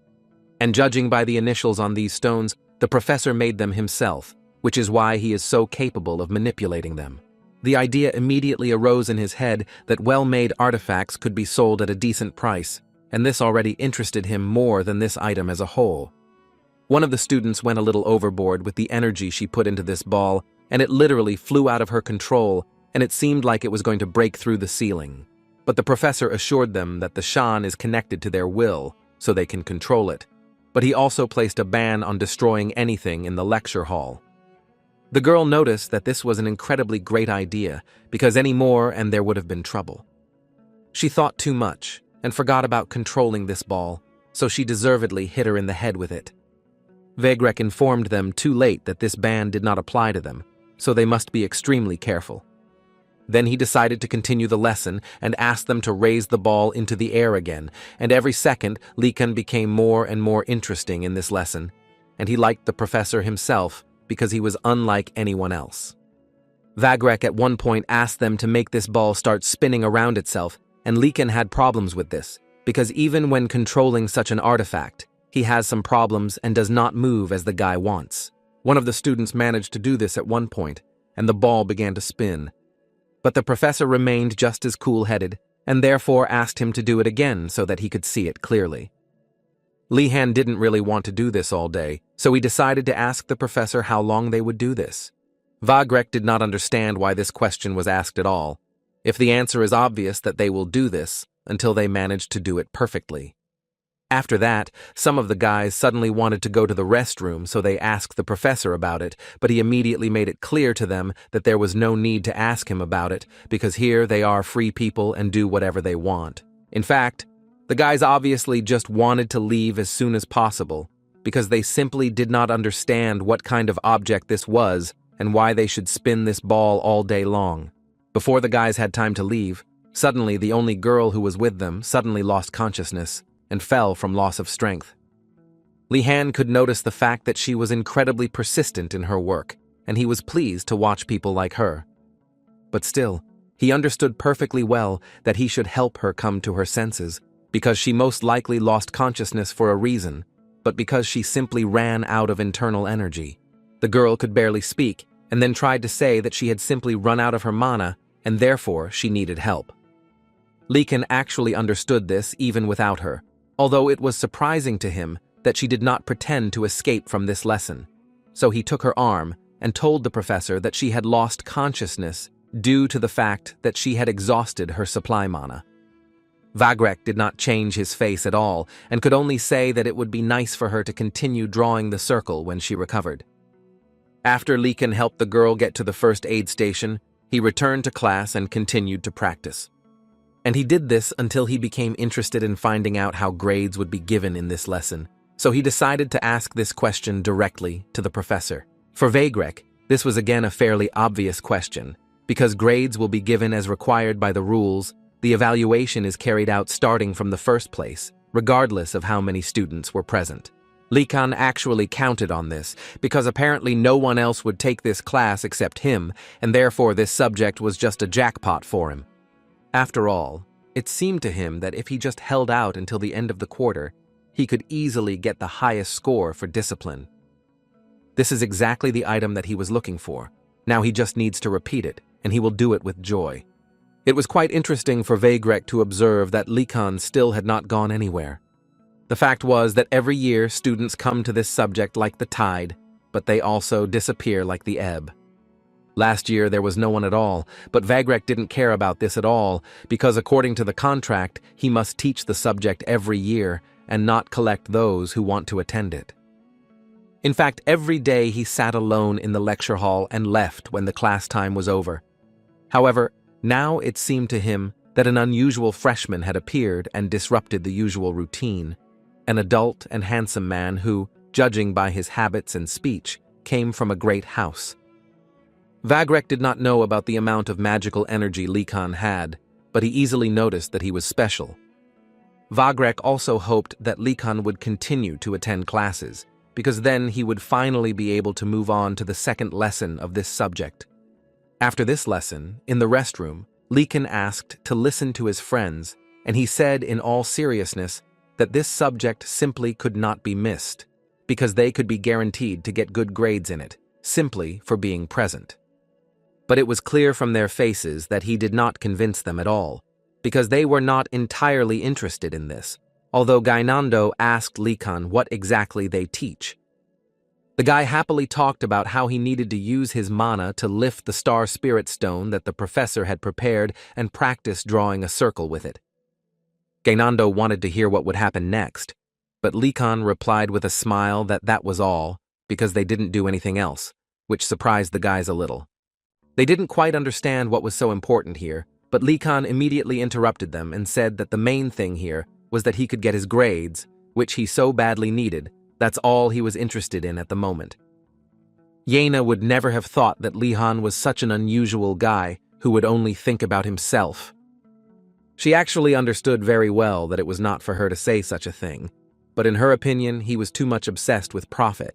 And judging by the initials on these stones, the professor made them himself, which is why he is so capable of manipulating them. The idea immediately arose in his head that well-made artifacts could be sold at a decent price, and this already interested him more than this item as a whole. One of the students went a little overboard with the energy she put into this ball, and it literally flew out of her control, and it seemed like it was going to break through the ceiling. But the professor assured them that the shan is connected to their will, so they can control it. But he also placed a ban on destroying anything in the lecture hall. The girl noticed that this was an incredibly great idea, because any more and there would have been trouble. She thought too much, and forgot about controlling this ball, so she deservedly hit her in the head with it. Vagrek informed them too late that this ban did not apply to them, so they must be extremely careful. Then he decided to continue the lesson and asked them to raise the ball into the air again, and every second Likan became more and more interesting in this lesson, and he liked the professor himself because he was unlike anyone else. Vagrek at one point asked them to make this ball start spinning around itself, and Likan had problems with this, because even when controlling such an artifact, he has some problems and does not move as the guy wants. One of the students managed to do this at one point, and the ball began to spin. But the professor remained just as cool-headed, and therefore asked him to do it again so that he could see it clearly. Lihan didn't really want to do this all day, so he decided to ask the professor how long they would do this. Vagrek did not understand why this question was asked at all, if the answer is obvious that they will do this until they manage to do it perfectly. After that, some of the guys suddenly wanted to go to the restroom, so they asked the professor about it, but he immediately made it clear to them that there was no need to ask him about it, because here they are free people and do whatever they want. In fact, the guys obviously just wanted to leave as soon as possible, because they simply did not understand what kind of object this was and why they should spin this ball all day long. Before the guys had time to leave, suddenly the only girl who was with them suddenly lost consciousness and fell from loss of strength. Lihan could notice the fact that she was incredibly persistent in her work, and he was pleased to watch people like her. But still, he understood perfectly well that he should help her come to her senses, because she most likely lost consciousness for a reason, but because she simply ran out of internal energy. The girl could barely speak, and then tried to say that she had simply run out of her mana, and therefore she needed help. Likan actually understood this even without her, although it was surprising to him that she did not pretend to escape from this lesson. So he took her arm and told the professor that she had lost consciousness due to the fact that she had exhausted her supply mana. Vagrek did not change his face at all and could only say that it would be nice for her to continue drawing the circle when she recovered. After Likan helped the girl get to the first aid station, he returned to class and continued to practice. And he did this until he became interested in finding out how grades would be given in this lesson, so he decided to ask this question directly to the professor. For Vagrek, this was again a fairly obvious question. Because grades will be given as required by the rules, the evaluation is carried out starting from the first place, regardless of how many students were present. Likan actually counted on this, because apparently no one else would take this class except him, and therefore this subject was just a jackpot for him. After all, it seemed to him that if he just held out until the end of the quarter, he could easily get the highest score for discipline. This is exactly the item that he was looking for. Now he just needs to repeat it, and he will do it with joy. It was quite interesting for Vagrek to observe that Likan still had not gone anywhere. The fact was that every year students come to this subject like the tide, but they also disappear like the ebb. Last year there was no one at all, but Vagrek didn't care about this at all, because according to the contract, he must teach the subject every year and not collect those who want to attend it. In fact, every day he sat alone in the lecture hall and left when the class time was over. However, now it seemed to him that an unusual freshman had appeared and disrupted the usual routine, an adult and handsome man who, judging by his habits and speech, came from a great house. Vagrek did not know about the amount of magical energy Likan had, but he easily noticed that he was special. Vagrek also hoped that Likan would continue to attend classes, because then he would finally be able to move on to the second lesson of this subject. After this lesson, in the restroom, Likan asked to listen to his friends, and he said in all seriousness that this subject simply could not be missed, because they could be guaranteed to get good grades in it, simply for being present. But it was clear from their faces that he did not convince them at all, because they were not entirely interested in this, although Gainando asked Likan what exactly they teach. The guy happily talked about how he needed to use his mana to lift the star spirit stone that the professor had prepared and practice drawing a circle with it. Gainando wanted to hear what would happen next, but Likan replied with a smile that that was all, because they didn't do anything else, which surprised the guys a little. They didn't quite understand what was so important here, but Likan immediately interrupted them and said that the main thing here was that he could get his grades, which he so badly needed. That's all he was interested in at the moment. Yena would never have thought that Lihan was such an unusual guy who would only think about himself. She actually understood very well that it was not for her to say such a thing, but in her opinion, he was too much obsessed with profit.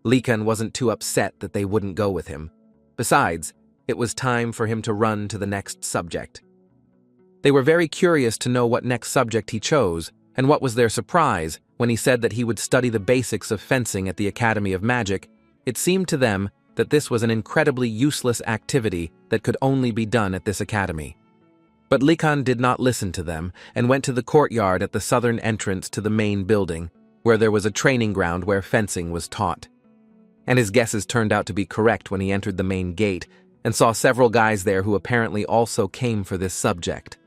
Likan wasn't too upset that they wouldn't go with him. Besides, it was time for him to run to the next subject. They were very curious to know what next subject he chose, and what was their surprise when he said that he would study the basics of fencing at the Academy of Magic. It seemed to them that this was an incredibly useless activity that could only be done at this academy. But Likan did not listen to them and went to the courtyard at the southern entrance to the main building, where there was a training ground where fencing was taught. And his guesses turned out to be correct when he entered the main gate and saw several guys there who apparently also came for this subject.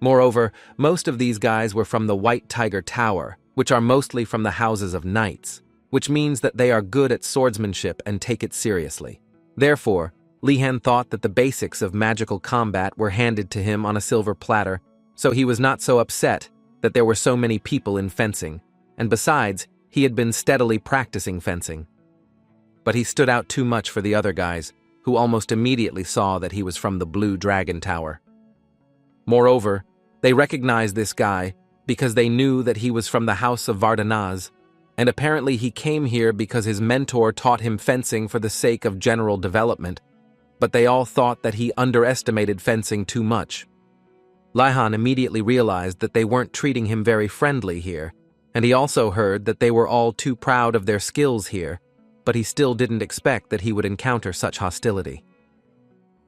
Moreover, most of these guys were from the White Tiger Tower, which are mostly from the houses of knights, which means that they are good at swordsmanship and take it seriously. Therefore, Lihan thought that the basics of magical combat were handed to him on a silver platter, so he was not so upset that there were so many people in fencing, and besides, he had been steadily practicing fencing. But he stood out too much for the other guys, who almost immediately saw that he was from the Blue Dragon Tower. Moreover, they recognized this guy because they knew that he was from the House of Vardanaz, and apparently he came here because his mentor taught him fencing for the sake of general development, but they all thought that he underestimated fencing too much. Lihan immediately realized that they weren't treating him very friendly here, and he also heard that they were all too proud of their skills here, but he still didn't expect that he would encounter such hostility.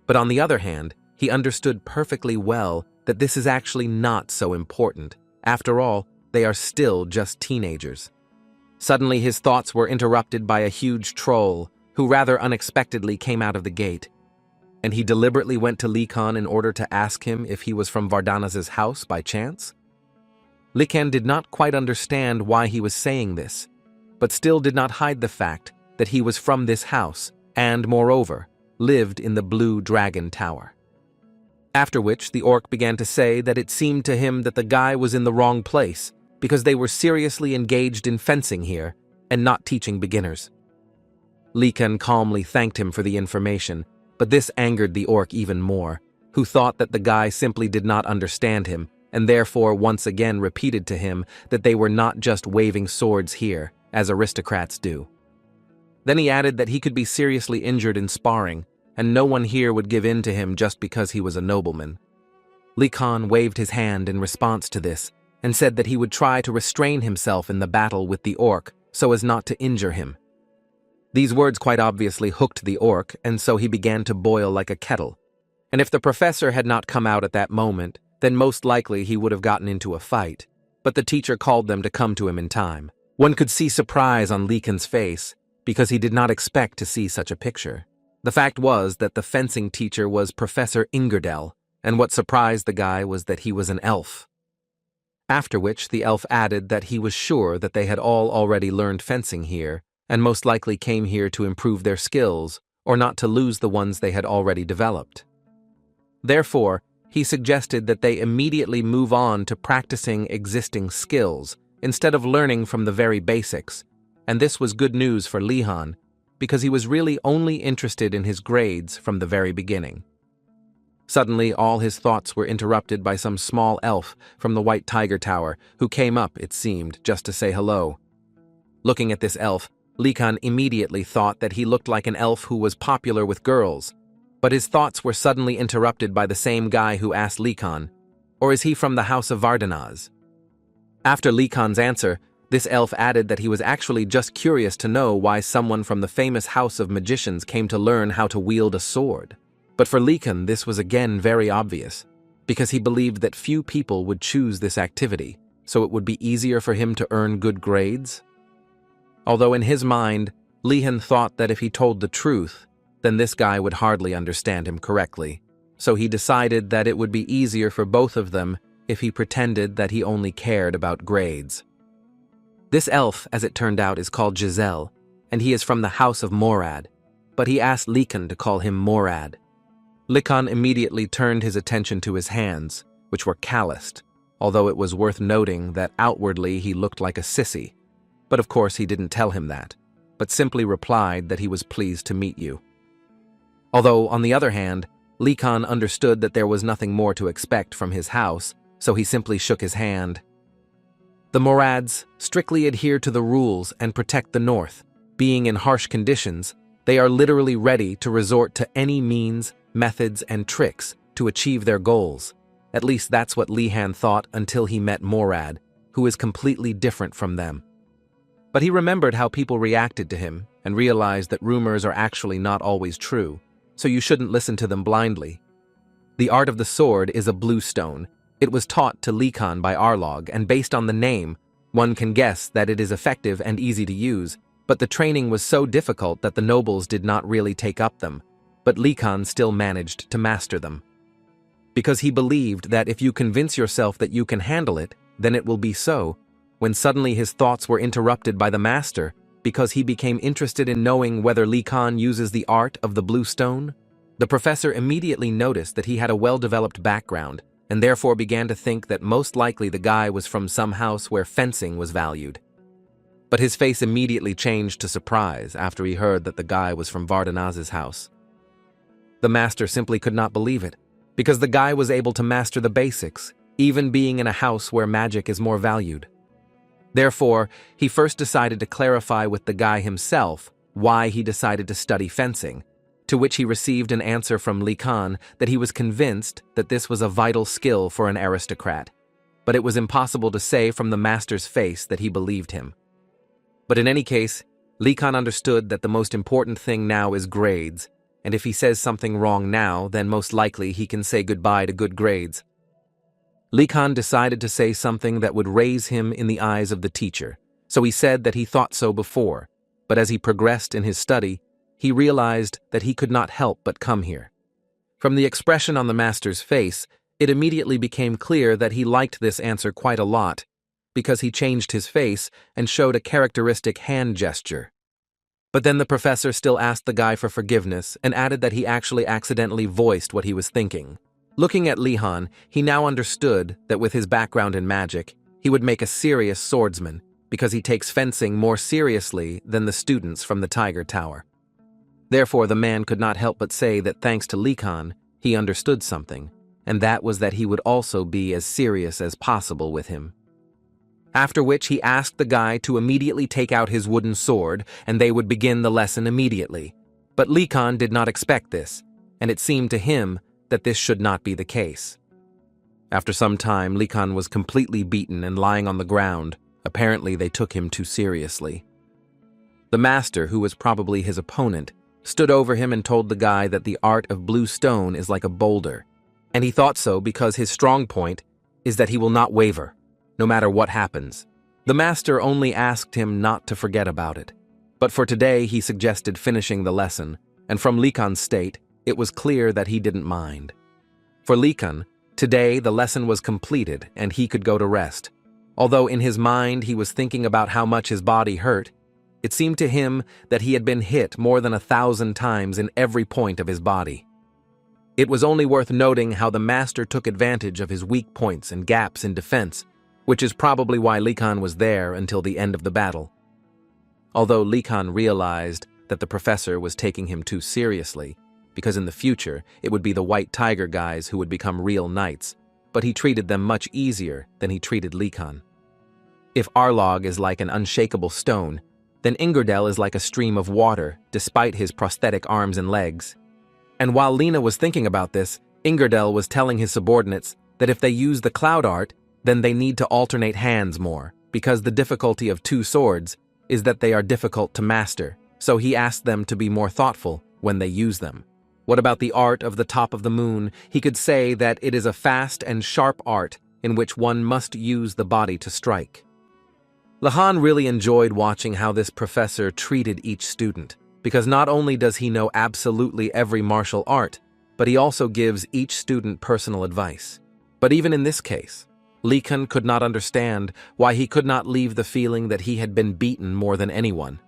But on the other hand, he understood perfectly well that this is actually not so important. After all, they are still just teenagers. Suddenly his thoughts were interrupted by a huge troll who rather unexpectedly came out of the gate, and he deliberately went to Likan in order to ask him if he was from Vardanaz's house by chance. Likan did not quite understand why he was saying this, but still did not hide the fact that he was from this house and, moreover, lived in the Blue Dragon Tower. After which, the orc began to say that it seemed to him that the guy was in the wrong place because they were seriously engaged in fencing here and not teaching beginners. Likan calmly thanked him for the information, but this angered the orc even more, who thought that the guy simply did not understand him and therefore once again repeated to him that they were not just waving swords here, as aristocrats do. Then he added that he could be seriously injured in sparring, and no one here would give in to him just because he was a nobleman. Likan waved his hand in response to this, and said that he would try to restrain himself in the battle with the orc so as not to injure him. These words quite obviously hooked the orc, and so he began to boil like a kettle. And if the professor had not come out at that moment, then most likely he would have gotten into a fight, but the teacher called them to come to him in time. One could see surprise on Likan's face, because he did not expect to see such a picture. The fact was that the fencing teacher was Professor Ingerdell, and what surprised the guy was that he was an elf. After which, the elf added that he was sure that they had all already learned fencing here, and most likely came here to improve their skills, or not to lose the ones they had already developed. Therefore, he suggested that they immediately move on to practicing existing skills, instead of learning from the very basics, and this was good news for Lihan, because he was really only interested in his grades from the very beginning. Suddenly, all his thoughts were interrupted by some small elf from the White Tiger Tower, who came up, it seemed, just to say hello. Looking at this elf, Likan immediately thought that he looked like an elf who was popular with girls, but his thoughts were suddenly interrupted by the same guy who asked Likan, "Or is he from the House of Vardanaz?" After Likan's answer, this elf added that he was actually just curious to know why someone from the famous House of Magicians came to learn how to wield a sword. But for Likan, this was again very obvious, because he believed that few people would choose this activity, so it would be easier for him to earn good grades. Although in his mind, Lihan thought that if he told the truth, then this guy would hardly understand him correctly. So he decided that it would be easier for both of them if he pretended that he only cared about grades. This elf, as it turned out, is called Giselle, and he is from the house of Morad, but he asked Likan to call him Morad. Likan immediately turned his attention to his hands, which were calloused, although it was worth noting that outwardly he looked like a sissy. But of course he didn't tell him that, but simply replied that he was pleased to meet you. Although, on the other hand, Likan understood that there was nothing more to expect from his house, so he simply shook his hand. The Morads strictly adhere to the rules and protect the North. Being in harsh conditions, they are literally ready to resort to any means, methods, and tricks to achieve their goals. At least that's what Lihan thought until he met Morad, who is completely different from them. But he remembered how people reacted to him and realized that rumors are actually not always true, so you shouldn't listen to them blindly. The art of the sword is a blue stone. It was taught to Likan by Arlog, and based on the name, one can guess that it is effective and easy to use, but the training was so difficult that the nobles did not really take up them, but Likan still managed to master them. Because he believed that if you convince yourself that you can handle it, then it will be so, when suddenly his thoughts were interrupted by the master, because he became interested in knowing whether Likan uses the art of the blue stone. The professor immediately noticed that he had a well-developed background, and therefore began to think that most likely the guy was from some house where fencing was valued. But his face immediately changed to surprise after he heard that the guy was from Vardanaz's house. The master simply could not believe it, because the guy was able to master the basics, even being in a house where magic is more valued. Therefore, he first decided to clarify with the guy himself why he decided to study fencing, to which he received an answer from Likan that he was convinced that this was a vital skill for an aristocrat, but it was impossible to say from the master's face that he believed him. But in any case, Likan understood that the most important thing now is grades, and if he says something wrong now, then most likely he can say goodbye to good grades. Likan decided to say something that would raise him in the eyes of the teacher, so he said that he thought so before, but as he progressed in his study, he realized that he could not help but come here. From the expression on the master's face, it immediately became clear that he liked this answer quite a lot, because he changed his face and showed a characteristic hand gesture. But then the professor still asked the guy for forgiveness and added that he actually accidentally voiced what he was thinking. Looking at Lihan, he now understood that with his background in magic, he would make a serious swordsman, because he takes fencing more seriously than the students from the Tiger Tower. Therefore, the man could not help but say that thanks to Likan, he understood something, and that was that he would also be as serious as possible with him. After which he asked the guy to immediately take out his wooden sword, and they would begin the lesson immediately. But Likan did not expect this, and it seemed to him that this should not be the case. After some time, Likan was completely beaten and lying on the ground. Apparently, they took him too seriously. The master, who was probably his opponent, stood over him and told the guy that the art of blue stone is like a boulder, and he thought so because his strong point is that he will not waver, no matter what happens. The master only asked him not to forget about it, but for today he suggested finishing the lesson, and from Likan's state, it was clear that he didn't mind. For Likan, today the lesson was completed and he could go to rest. Although in his mind he was thinking about how much his body hurt, it seemed to him that he had been hit more than 1,000 times in every point of his body. It was only worth noting how the master took advantage of his weak points and gaps in defense, which is probably why Likan was there until the end of the battle. Although Likan realized that the professor was taking him too seriously, because in the future it would be the White Tiger guys who would become real knights, but he treated them much easier than he treated Likan. If Arlog is like an unshakable stone, then Ingerdel is like a stream of water, despite his prosthetic arms and legs. And while Lena was thinking about this, Ingerdel was telling his subordinates that if they use the cloud art, then they need to alternate hands more, because the difficulty of two swords is that they are difficult to master, so he asked them to be more thoughtful when they use them. What about the art of the top of the moon? He could say that it is a fast and sharp art in which one must use the body to strike. Lahan really enjoyed watching how this professor treated each student, because not only does he know absolutely every martial art, but he also gives each student personal advice. But even in this case, Likan could not understand why he could not leave the feeling that he had been beaten more than anyone.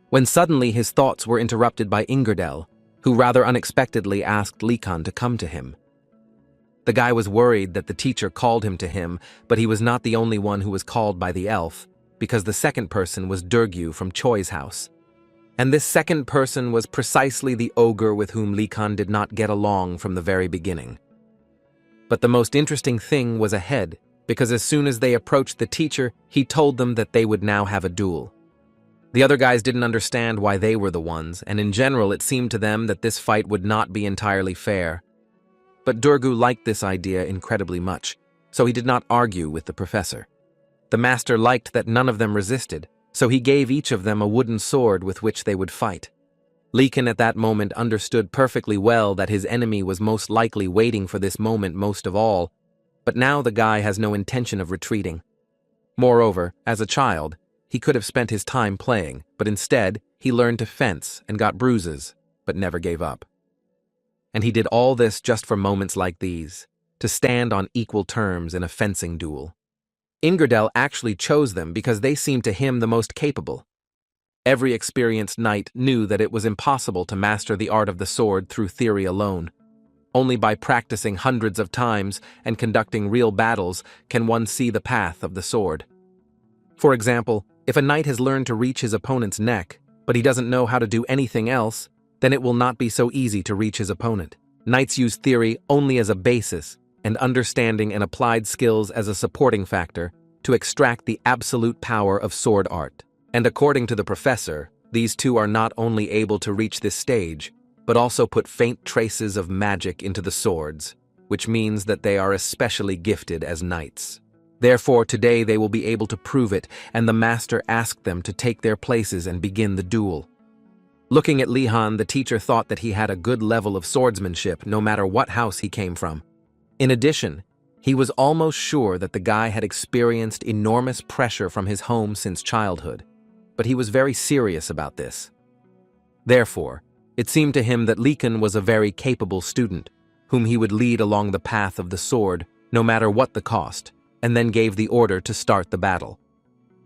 When suddenly his thoughts were interrupted by Ingerdel, who rather unexpectedly asked Likan to come to him. The guy was worried that the teacher called him to him, but he was not the only one who was called by the elf, because the second person was Durgyu from Choi's house. And this second person was precisely the ogre with whom Likan did not get along from the very beginning. But the most interesting thing was ahead, because as soon as they approached the teacher, he told them that they would now have a duel. The other guys didn't understand why they were the ones, and in general it seemed to them that this fight would not be entirely fair. But Durgu liked this idea incredibly much, so he did not argue with the professor. The master liked that none of them resisted, so he gave each of them a wooden sword with which they would fight. Likan at that moment understood perfectly well that his enemy was most likely waiting for this moment most of all, but now the guy has no intention of retreating. Moreover, as a child, he could have spent his time playing, but instead, he learned to fence and got bruises, but never gave up. And he did all this just for moments like these, to stand on equal terms in a fencing duel. Ingerdel actually chose them because they seemed to him the most capable. Every experienced knight knew that it was impossible to master the art of the sword through theory alone. Only by practicing hundreds of times and conducting real battles can one see the path of the sword. For example, if a knight has learned to reach his opponent's neck, but he doesn't know how to do anything else, then it will not be so easy to reach his opponent. Knights use theory only as a basis, and understanding and applied skills as a supporting factor, to extract the absolute power of sword art. And according to the professor, these two are not only able to reach this stage, but also put faint traces of magic into the swords, which means that they are especially gifted as knights. Therefore, today they will be able to prove it, and the master asked them to take their places and begin the duel. Looking at Lihan, the teacher thought that he had a good level of swordsmanship no matter what house he came from. In addition, he was almost sure that the guy had experienced enormous pressure from his home since childhood, but he was very serious about this. Therefore, it seemed to him that Likan was a very capable student, whom he would lead along the path of the sword, no matter what the cost, and then gave the order to start the battle.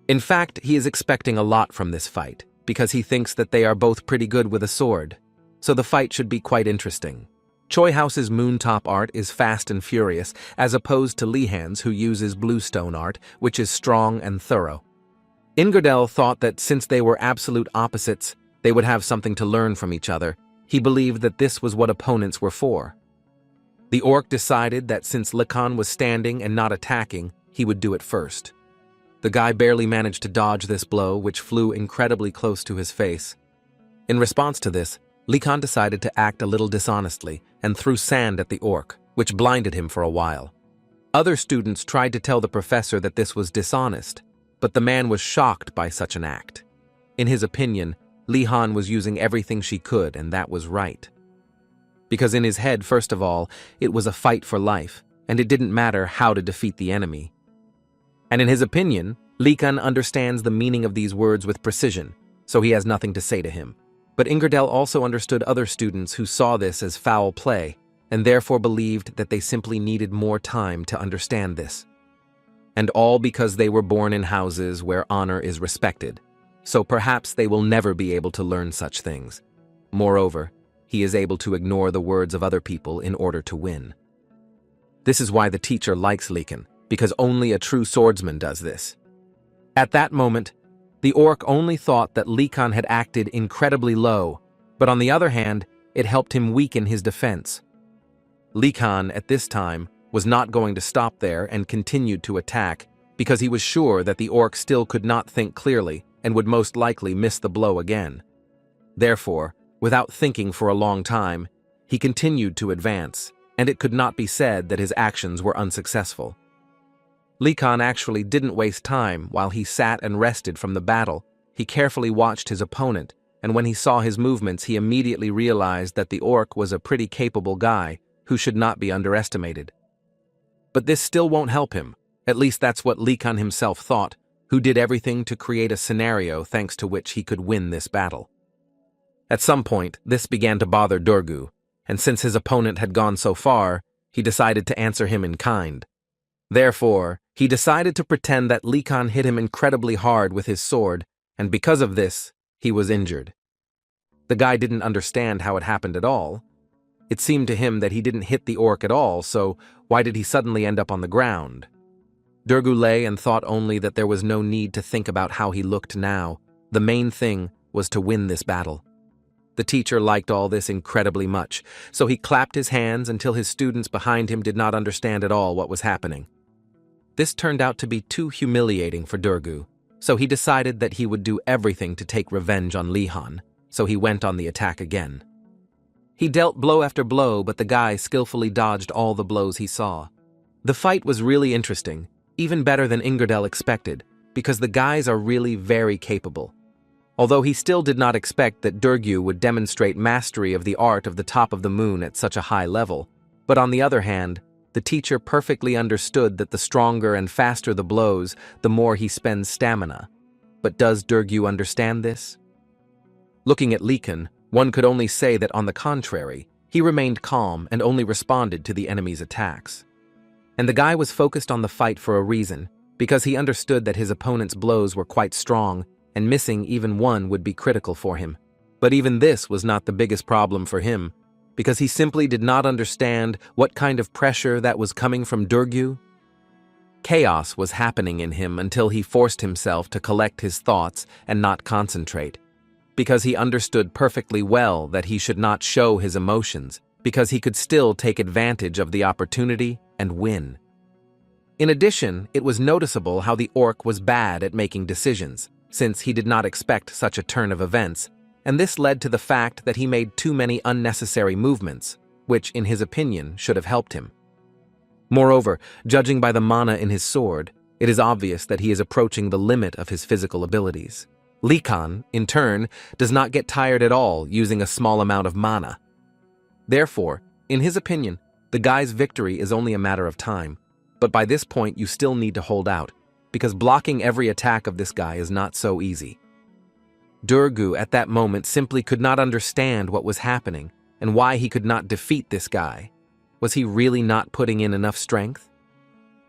In fact, he is expecting a lot from this fight, because he thinks that they are both pretty good with a sword, so the fight should be quite interesting. Choi House's Moontop art is fast and furious, as opposed to Lihan's, who uses Bluestone art, which is strong and thorough. Ingerdel thought that since they were absolute opposites, they would have something to learn from each other. He believed that this was what opponents were for. The orc decided that since Likan was standing and not attacking, he would do it first. The guy barely managed to dodge this blow, which flew incredibly close to his face. In response to this, Likan decided to act a little dishonestly and threw sand at the orc, which blinded him for a while. Other students tried to tell the professor that this was dishonest, but the man was shocked by such an act. In his opinion, Lihan was using everything she could, and that was right. Because in his head, first of all, it was a fight for life, and it didn't matter how to defeat the enemy. And in his opinion, Likan understands the meaning of these words with precision, so he has nothing to say to him. But Ingerdel also understood other students who saw this as foul play, and therefore believed that they simply needed more time to understand this. And all because they were born in houses where honor is respected, so perhaps they will never be able to learn such things. Moreover, he is able to ignore the words of other people in order to win. This is why the teacher likes Likan, because only a true swordsman does this. At that moment, the orc only thought that Likan had acted incredibly low, but on the other hand, it helped him weaken his defense. Likan, at this time, was not going to stop there and continued to attack, because he was sure that the orc still could not think clearly and would most likely miss the blow again. Therefore, without thinking for a long time, he continued to advance, and it could not be said that his actions were unsuccessful. Likan actually didn't waste time while he sat and rested from the battle. He carefully watched his opponent, and when he saw his movements, he immediately realized that the orc was a pretty capable guy who should not be underestimated. But this still won't help him. At least that's what Likan himself thought, who did everything to create a scenario thanks to which he could win this battle. At some point, this began to bother Durgu, and since his opponent had gone so far, he decided to answer him in kind. Therefore, he decided to pretend that Lee Khan hit him incredibly hard with his sword, and because of this, he was injured. The guy didn't understand how it happened at all. It seemed to him that he didn't hit the orc at all, so why did he suddenly end up on the ground? Durgu lay and thought only that there was no need to think about how he looked now. The main thing was to win this battle. The teacher liked all this incredibly much, so he clapped his hands until his students behind him did not understand at all what was happening. This turned out to be too humiliating for Durgu, so he decided that he would do everything to take revenge on Lee Han, so he went on the attack again. He dealt blow after blow, but the guy skillfully dodged all the blows he saw. The fight was really interesting, even better than Ingardel expected, because the guys are really very capable. Although he still did not expect that Durgu would demonstrate mastery of the art of the top of the moon at such a high level, but on the other hand, the teacher perfectly understood that the stronger and faster the blows, the more he spends stamina. But does Durgu understand this? Looking at Lee Khan, one could only say that on the contrary, he remained calm and only responded to the enemy's attacks. And the guy was focused on the fight for a reason, because he understood that his opponent's blows were quite strong, and missing even one would be critical for him. But even this was not the biggest problem for him, because he simply did not understand what kind of pressure that was coming from Durgu. Chaos was happening in him until he forced himself to collect his thoughts and not concentrate, because he understood perfectly well that he should not show his emotions, because he could still take advantage of the opportunity and win. In addition, it was noticeable how the orc was bad at making decisions, since he did not expect such a turn of events, and this led to the fact that he made too many unnecessary movements, which, in his opinion, should have helped him. Moreover, judging by the mana in his sword, it is obvious that he is approaching the limit of his physical abilities. Lee Khan, in turn, does not get tired at all using a small amount of mana. Therefore, in his opinion, the guy's victory is only a matter of time, but by this point you still need to hold out, because blocking every attack of this guy is not so easy. Durgu at that moment simply could not understand what was happening and why he could not defeat this guy. Was he really not putting in enough strength?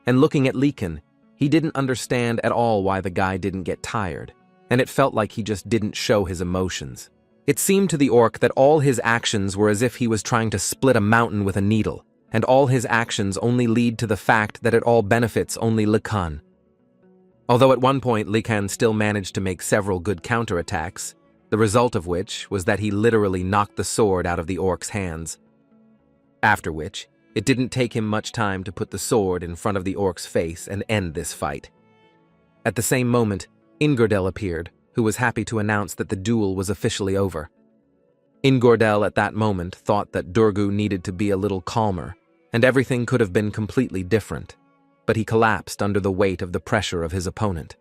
And looking at Lee Khan, he didn't understand at all why the guy didn't get tired, and it felt like he just didn't show his emotions. It seemed to the orc that all his actions were as if he was trying to split a mountain with a needle, and all his actions only lead to the fact that it all benefits only Lee Khan. Although at one point Lee Khan still managed to make several good counterattacks, the result of which was that he literally knocked the sword out of the orc's hands. After which, it didn't take him much time to put the sword in front of the orc's face and end this fight. At the same moment, Ingardel appeared, who was happy to announce that the duel was officially over. Ingardel at that moment thought that Durgu needed to be a little calmer, and everything could have been completely different, but he collapsed under the weight of the pressure of his opponent.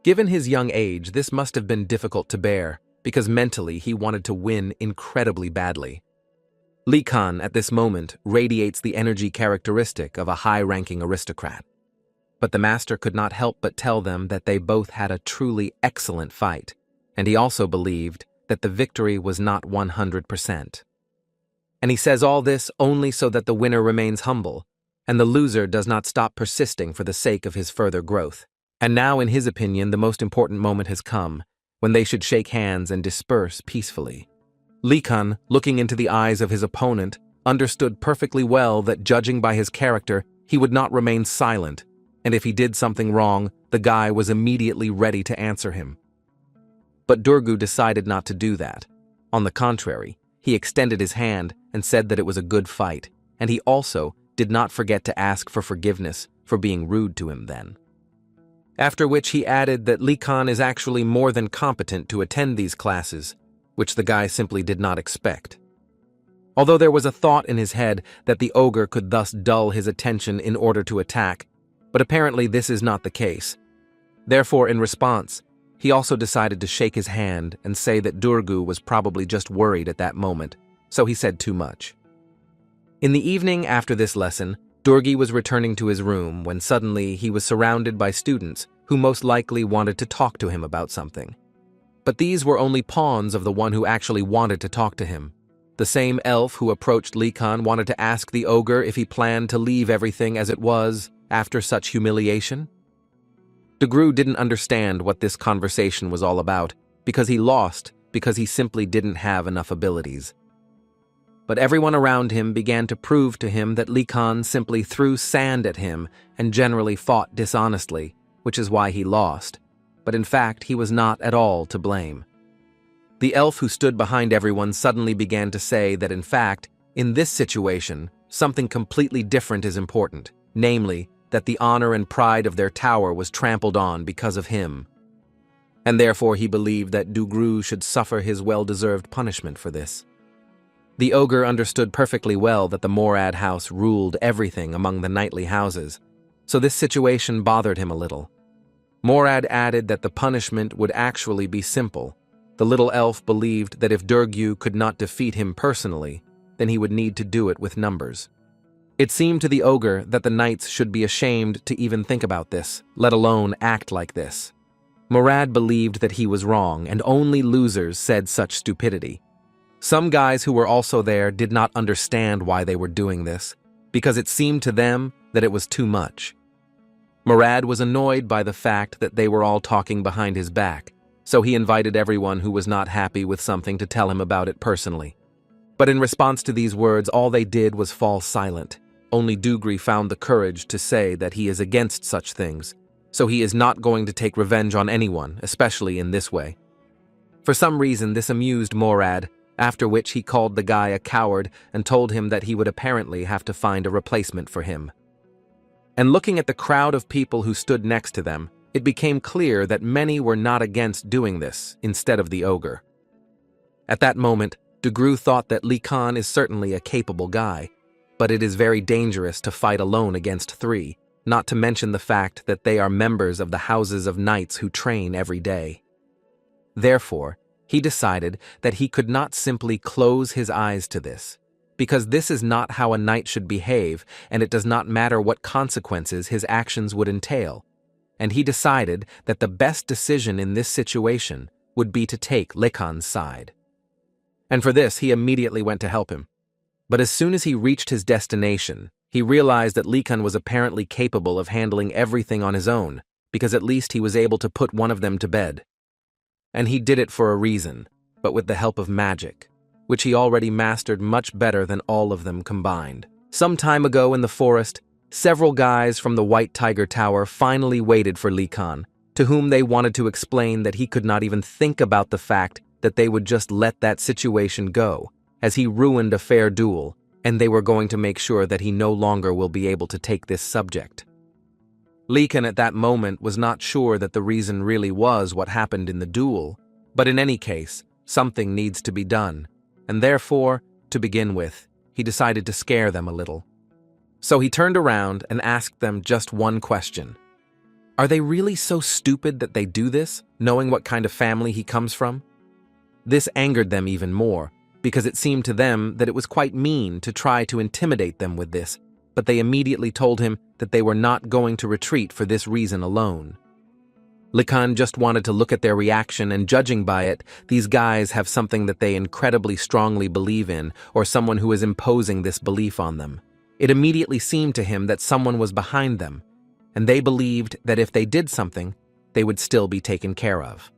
Given his young age, this must have been difficult to bear, because mentally he wanted to win incredibly badly. Lee Khan at this moment radiates the energy characteristic of a high-ranking aristocrat. But the master could not help but tell them that they both had a truly excellent fight, and he also believed that the victory was not 100%. And he says all this only so that the winner remains humble, and the loser does not stop persisting for the sake of his further growth. And now, in his opinion, the most important moment has come, when they should shake hands and disperse peacefully. Lee Khan, looking into the eyes of his opponent, understood perfectly well that judging by his character, he would not remain silent, and if he did something wrong, the guy was immediately ready to answer him. But Durgu decided not to do that. On the contrary, he extended his hand and said that it was a good fight, and he also did not forget to ask for forgiveness for being rude to him then. After which he added that Lee Khan is actually more than competent to attend these classes, which the guy simply did not expect. Although there was a thought in his head that the ogre could thus dull his attention in order to attack, but apparently this is not the case. Therefore, in response, he also decided to shake his hand and say that Durgu was probably just worried at that moment, so he said too much. In the evening after this lesson, Durgi was returning to his room when suddenly he was surrounded by students who most likely wanted to talk to him about something. But these were only pawns of the one who actually wanted to talk to him. The same elf who approached Likan wanted to ask the ogre if he planned to leave everything as it was after such humiliation. Degru didn't understand what this conversation was all about, because he lost because he simply didn't have enough abilities. But everyone around him began to prove to him that Likan simply threw sand at him and generally fought dishonestly, which is why he lost. But in fact, he was not at all to blame. The elf who stood behind everyone suddenly began to say that in fact, in this situation, something completely different is important, namely, that the honor and pride of their tower was trampled on because of him. And therefore he believed that Degru should suffer his well-deserved punishment for this. The ogre understood perfectly well that the Morad house ruled everything among the knightly houses, so this situation bothered him a little. Morad added that the punishment would actually be simple. The little elf believed that if Degru could not defeat him personally, then he would need to do it with numbers. It seemed to the ogre that the knights should be ashamed to even think about this, let alone act like this. Morad believed that he was wrong, and only losers said such stupidity. Some guys who were also there did not understand why they were doing this, because it seemed to them that it was too much. Morad was annoyed by the fact that they were all talking behind his back, so he invited everyone who was not happy with something to tell him about it personally. But in response to these words, all they did was fall silent. Only Degru found the courage to say that he is against such things, so he is not going to take revenge on anyone, especially in this way. For some reason, this amused Morad, after which he called the guy a coward and told him that he would apparently have to find a replacement for him. And looking at the crowd of people who stood next to them, it became clear that many were not against doing this instead of the ogre. At that moment, Degru thought that Likan is certainly a capable guy, but it is very dangerous to fight alone against three, not to mention the fact that they are members of the houses of knights who train every day. Therefore, he decided that he could not simply close his eyes to this, because this is not how a knight should behave, and it does not matter what consequences his actions would entail. And he decided that the best decision in this situation would be to take Likan's side. And for this, he immediately went to help him. But as soon as he reached his destination, he realized that Likan was apparently capable of handling everything on his own, because at least he was able to put one of them to bed. And he did it for a reason, but with the help of magic, which he already mastered much better than all of them combined. Some time ago in the forest, several guys from the White Tiger Tower finally waited for Likan, to whom they wanted to explain that he could not even think about the fact that they would just let that situation go, as he ruined a fair duel, and they were going to make sure that he no longer will be able to take this subject. Likan at that moment was not sure that the reason really was what happened in the duel, but in any case, something needs to be done, and therefore, to begin with, he decided to scare them a little. So he turned around and asked them just one question. Are they really so stupid that they do this, knowing what kind of family he comes from? This angered them even more, because it seemed to them that it was quite mean to try to intimidate them with this, but they immediately told him that they were not going to retreat for this reason alone. Likan just wanted to look at their reaction, and judging by it, these guys have something that they incredibly strongly believe in, or someone who is imposing this belief on them. It immediately seemed to him that someone was behind them, and they believed that if they did something, they would still be taken care of.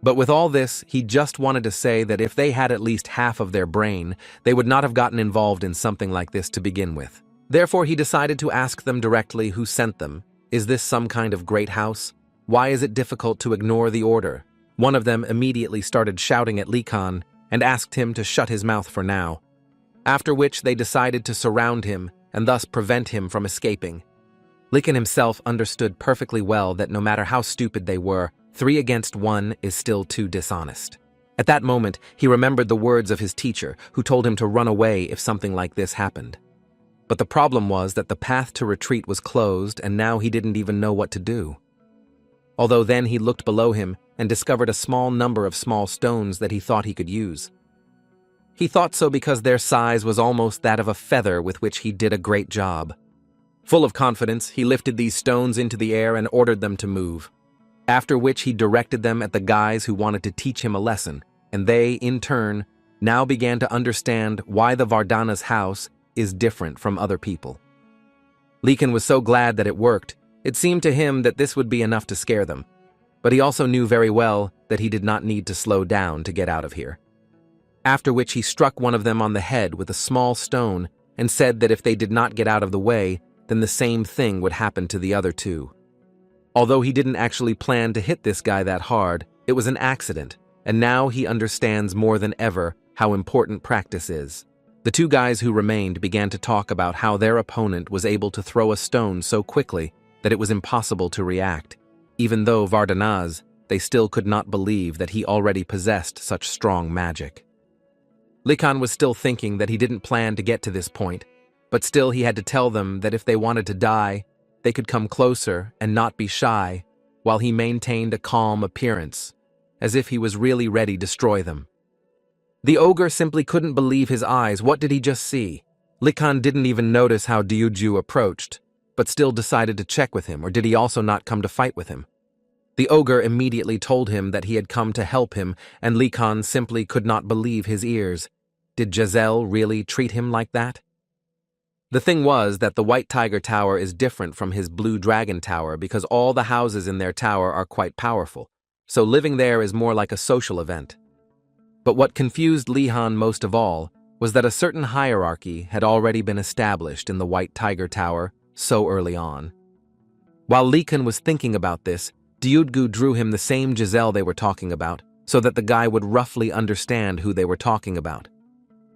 But with all this, he just wanted to say that if they had at least half of their brain, they would not have gotten involved in something like this to begin with. Therefore, he decided to ask them directly who sent them. Is this some kind of great house? Why is it difficult to ignore the order? One of them immediately started shouting at Likan and asked him to shut his mouth for now, after which they decided to surround him and thus prevent him from escaping. Likan himself understood perfectly well that no matter how stupid they were, 3 against 1 is still too dishonest. At that moment, he remembered the words of his teacher, who told him to run away if something like this happened. But the problem was that the path to retreat was closed, and now he didn't even know what to do. Although then he looked below him and discovered a small number of small stones that he thought he could use. He thought so because their size was almost that of a feather, with which he did a great job. Full of confidence, he lifted these stones into the air and ordered them to move. After which he directed them at the guys who wanted to teach him a lesson, and they, in turn, now began to understand why the Vardana's house is different from other people. Lycan was so glad that it worked. It seemed to him that this would be enough to scare them. But he also knew very well that he did not need to slow down to get out of here. After which he struck one of them on the head with a small stone and said that if they did not get out of the way, then the same thing would happen to the other two. Although he didn't actually plan to hit this guy that hard, it was an accident, and now he understands more than ever how important practice is. The two guys who remained began to talk about how their opponent was able to throw a stone so quickly that it was impossible to react. Even though Vardanaz, they still could not believe that he already possessed such strong magic. Lycan was still thinking that he didn't plan to get to this point, but still he had to tell them that if they wanted to die, they could come closer and not be shy, while he maintained a calm appearance, as if he was really ready to destroy them. The ogre simply couldn't believe his eyes. What did he just see? Lycan didn't even notice how Ryuju approached, but still decided to check with him, or did he also not come to fight with him? The ogre immediately told him that he had come to help him, and Lycan simply could not believe his ears. Did Giselle really treat him like that? The thing was that the White Tiger Tower is different from his Blue Dragon Tower because all the houses in their tower are quite powerful, so living there is more like a social event. But what confused Lycan most of all was that a certain hierarchy had already been established in the White Tiger Tower so early on. While Lycan was thinking about this, Ryuju drew him the same Giselle they were talking about, so that the guy would roughly understand who they were talking about.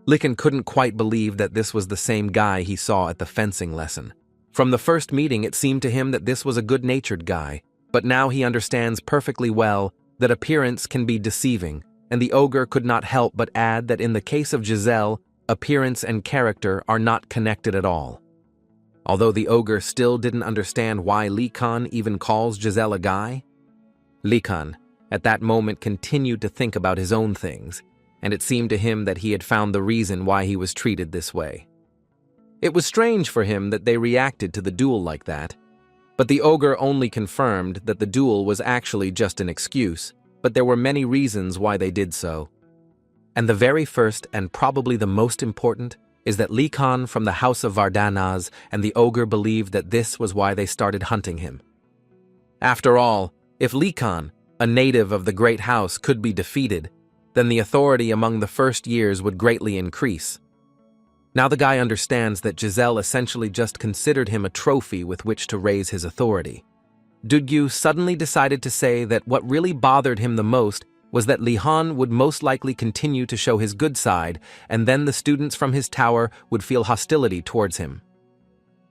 Lycan couldn't quite believe that this was the same guy he saw at the fencing lesson. From the first meeting, it seemed to him that this was a good-natured guy, but now he understands perfectly well that appearance can be deceiving, and the ogre could not help but add that in the case of Giselle, appearance and character are not connected at all. Although the ogre still didn't understand why Lycan even calls Giselle a guy, Lycan, at that moment, continued to think about his own things, and it seemed to him that he had found the reason why he was treated this way. It was strange for him that they reacted to the duel like that, but the ogre only confirmed that the duel was actually just an excuse, but there were many reasons why they did so. And the very first, and probably the most important, is that Lycan from the house of Vardanaz and the ogre believed that this was why they started hunting him. After all, if Lycan, a native of the great house, could be defeated, then the authority among the first years would greatly increase. Now the guy understands that Giselle essentially just considered him a trophy with which to raise his authority. Ryuju suddenly decided to say that what really bothered him the most was that Lycan would most likely continue to show his good side, and then the students from his tower would feel hostility towards him.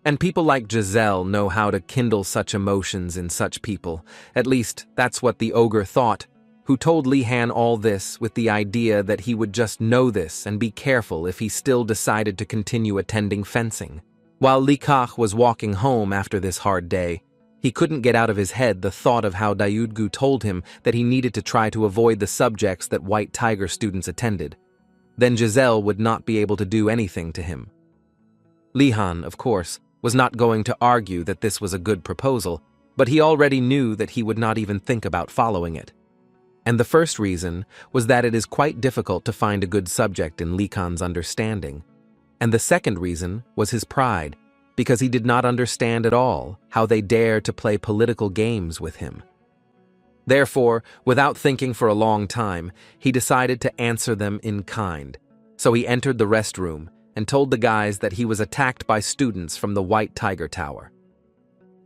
And people like Giselle know how to kindle such emotions in such people. At least, that's what the ogre thought, who told Lycan all this with the idea that he would just know this and be careful if he still decided to continue attending fencing. While Lycan was walking home after this hard day, he couldn't get out of his head the thought of how Ryuju told him that he needed to try to avoid the subjects that White Tiger students attended. Then Giselle would not be able to do anything to him. Lycan, of course, was not going to argue that this was a good proposal, but he already knew that he would not even think about following it. And the first reason was that it is quite difficult to find a good subject in Lycan's understanding. And the second reason was his pride, because he did not understand at all how they dare to play political games with him. Therefore, without thinking for a long time, he decided to answer them in kind. So he entered the restroom and told the guys that he was attacked by students from the White Tiger Tower.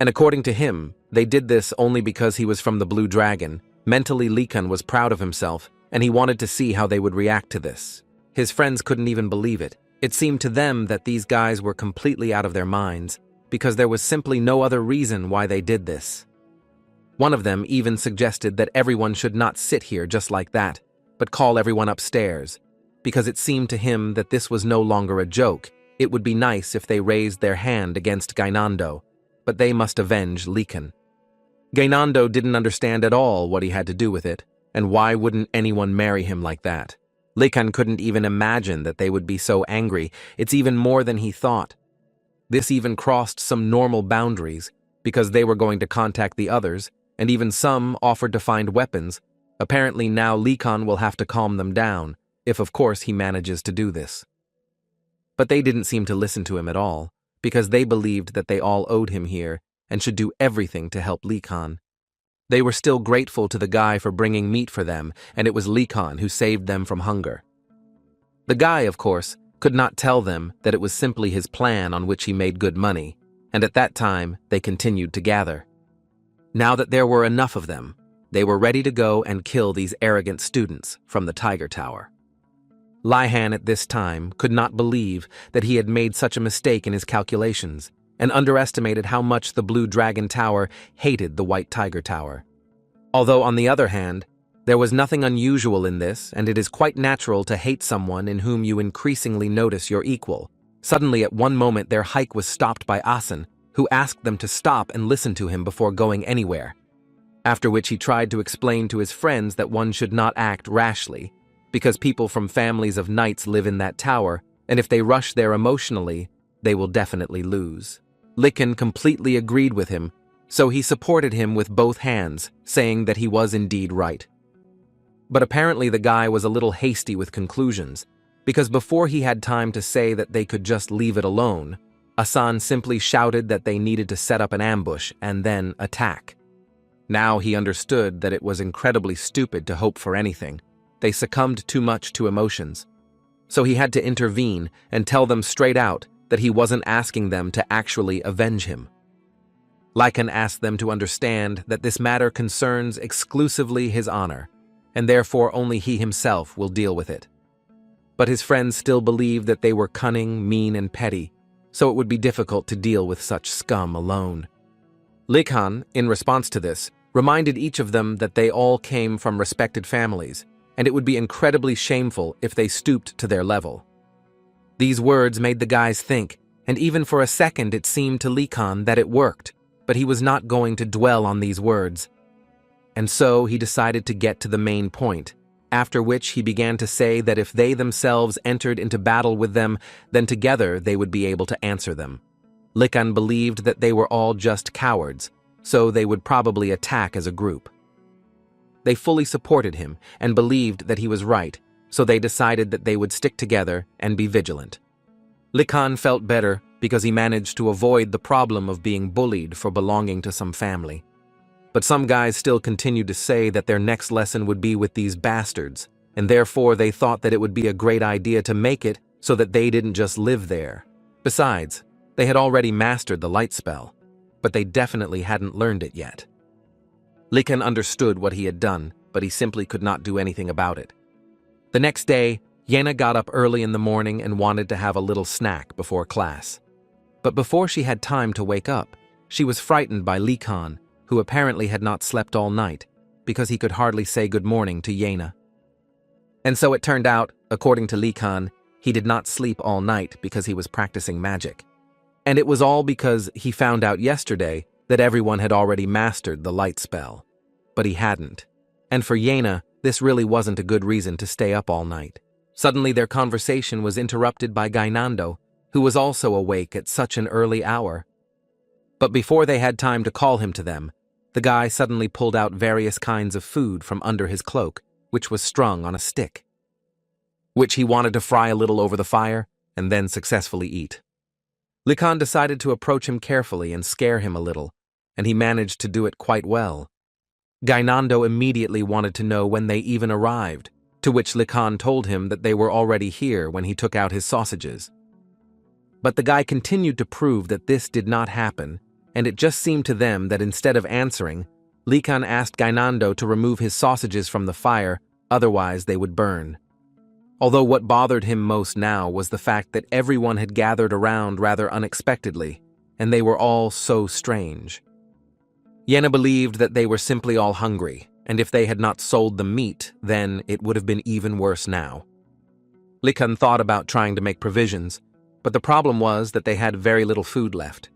And according to him, they did this only because he was from the Blue Dragon. Mentally, Lycan was proud of himself, and he wanted to see how they would react to this. His friends couldn't even believe it. It seemed to them that these guys were completely out of their minds, because there was simply no other reason why they did this. One of them even suggested that everyone should not sit here just like that, but call everyone upstairs, because it seemed to him that this was no longer a joke. It would be nice if they raised their hand against Gainando, but they must avenge Lycan. Gainando didn't understand at all what he had to do with it, and why wouldn't anyone marry him like that? Lycan couldn't even imagine that they would be so angry. It's even more than he thought. This even crossed some normal boundaries, because they were going to contact the others, and even some offered to find weapons. Apparently now Lee-kan will have to calm them down, if of course he manages to do this. But they didn't seem to listen to him at all, because they believed that they all owed him here and should do everything to help Lee-kan. They were still grateful to the guy for bringing meat for them, and it was Lee-kan who saved them from hunger. The guy, of course, could not tell them that it was simply his plan on which he made good money, and at that time they continued to gather. Now that there were enough of them, they were ready to go and kill these arrogant students from the Tiger Tower. Lihan at this time could not believe that he had made such a mistake in his calculations, and underestimated how much the Blue Dragon Tower hated the White Tiger Tower. Although, on the other hand, there was nothing unusual in this, and it is quite natural to hate someone in whom you increasingly notice your equal. Suddenly, at one moment, their hike was stopped by Asen, who asked them to stop and listen to him before going anywhere. After which he tried to explain to his friends that one should not act rashly, because people from families of knights live in that tower, and if they rush there emotionally, they will definitely lose. Lee-kan completely agreed with him, so he supported him with both hands, saying that he was indeed right. But apparently the guy was a little hasty with conclusions, because before he had time to say that they could just leave it alone, Asan simply shouted that they needed to set up an ambush and then attack. Now he understood that it was incredibly stupid to hope for anything. They succumbed too much to emotions. So he had to intervene and tell them straight out that he wasn't asking them to actually avenge him. Lee-kan asked them to understand that this matter concerns exclusively his honor, and therefore only he himself will deal with it. But his friends still believed that they were cunning, mean, and petty, so it would be difficult to deal with such scum alone. Lee-kan, in response to this, reminded each of them that they all came from respected families, and it would be incredibly shameful if they stooped to their level. These words made the guys think, and even for a second it seemed to Lee-kan that it worked, but he was not going to dwell on these words. And so he decided to get to the main point, after which he began to say that if they themselves entered into battle with them, then together they would be able to answer them. Lee-kan believed that they were all just cowards, so they would probably attack as a group. They fully supported him and believed that he was right, so they decided that they would stick together and be vigilant. Lee-kan felt better because he managed to avoid the problem of being bullied for belonging to some family. But some guys still continued to say that their next lesson would be with these bastards, and therefore they thought that it would be a great idea to make it so that they didn't just live there. Besides, they had already mastered the light spell, but they definitely hadn't learned it yet. Lee-kan understood what he had done, but he simply could not do anything about it. The next day, Yahello got up early in the morning and wanted to have a little snack before class. But before she had time to wake up, she was frightened by Lee-kan, who apparently had not slept all night, because he could hardly say good morning to Yahello. And so it turned out, according to Lee-kan, he did not sleep all night because he was practicing magic. And it was all because he found out yesterday that everyone had already mastered the light spell. But he hadn't. And for Yahello, this really wasn't a good reason to stay up all night. Suddenly their conversation was interrupted by Gainando, who was also awake at such an early hour. But before they had time to call him to them, the guy suddenly pulled out various kinds of food from under his cloak, which was strung on a stick, which he wanted to fry a little over the fire and then successfully eat. Lee-kan decided to approach him carefully and scare him a little, and he managed to do it quite well. Gainando immediately wanted to know when they even arrived, to which Lee-kan told him that they were already here when he took out his sausages. But the guy continued to prove that this did not happen, and it just seemed to them that instead of answering, Lee-kan asked Gainando to remove his sausages from the fire, otherwise they would burn. Although what bothered him most now was the fact that everyone had gathered around rather unexpectedly, and they were all so strange. Yahello believed that they were simply all hungry, and if they had not sold the meat, then it would have been even worse now. Lee-kan thought about trying to make provisions, but the problem was that they had very little food left.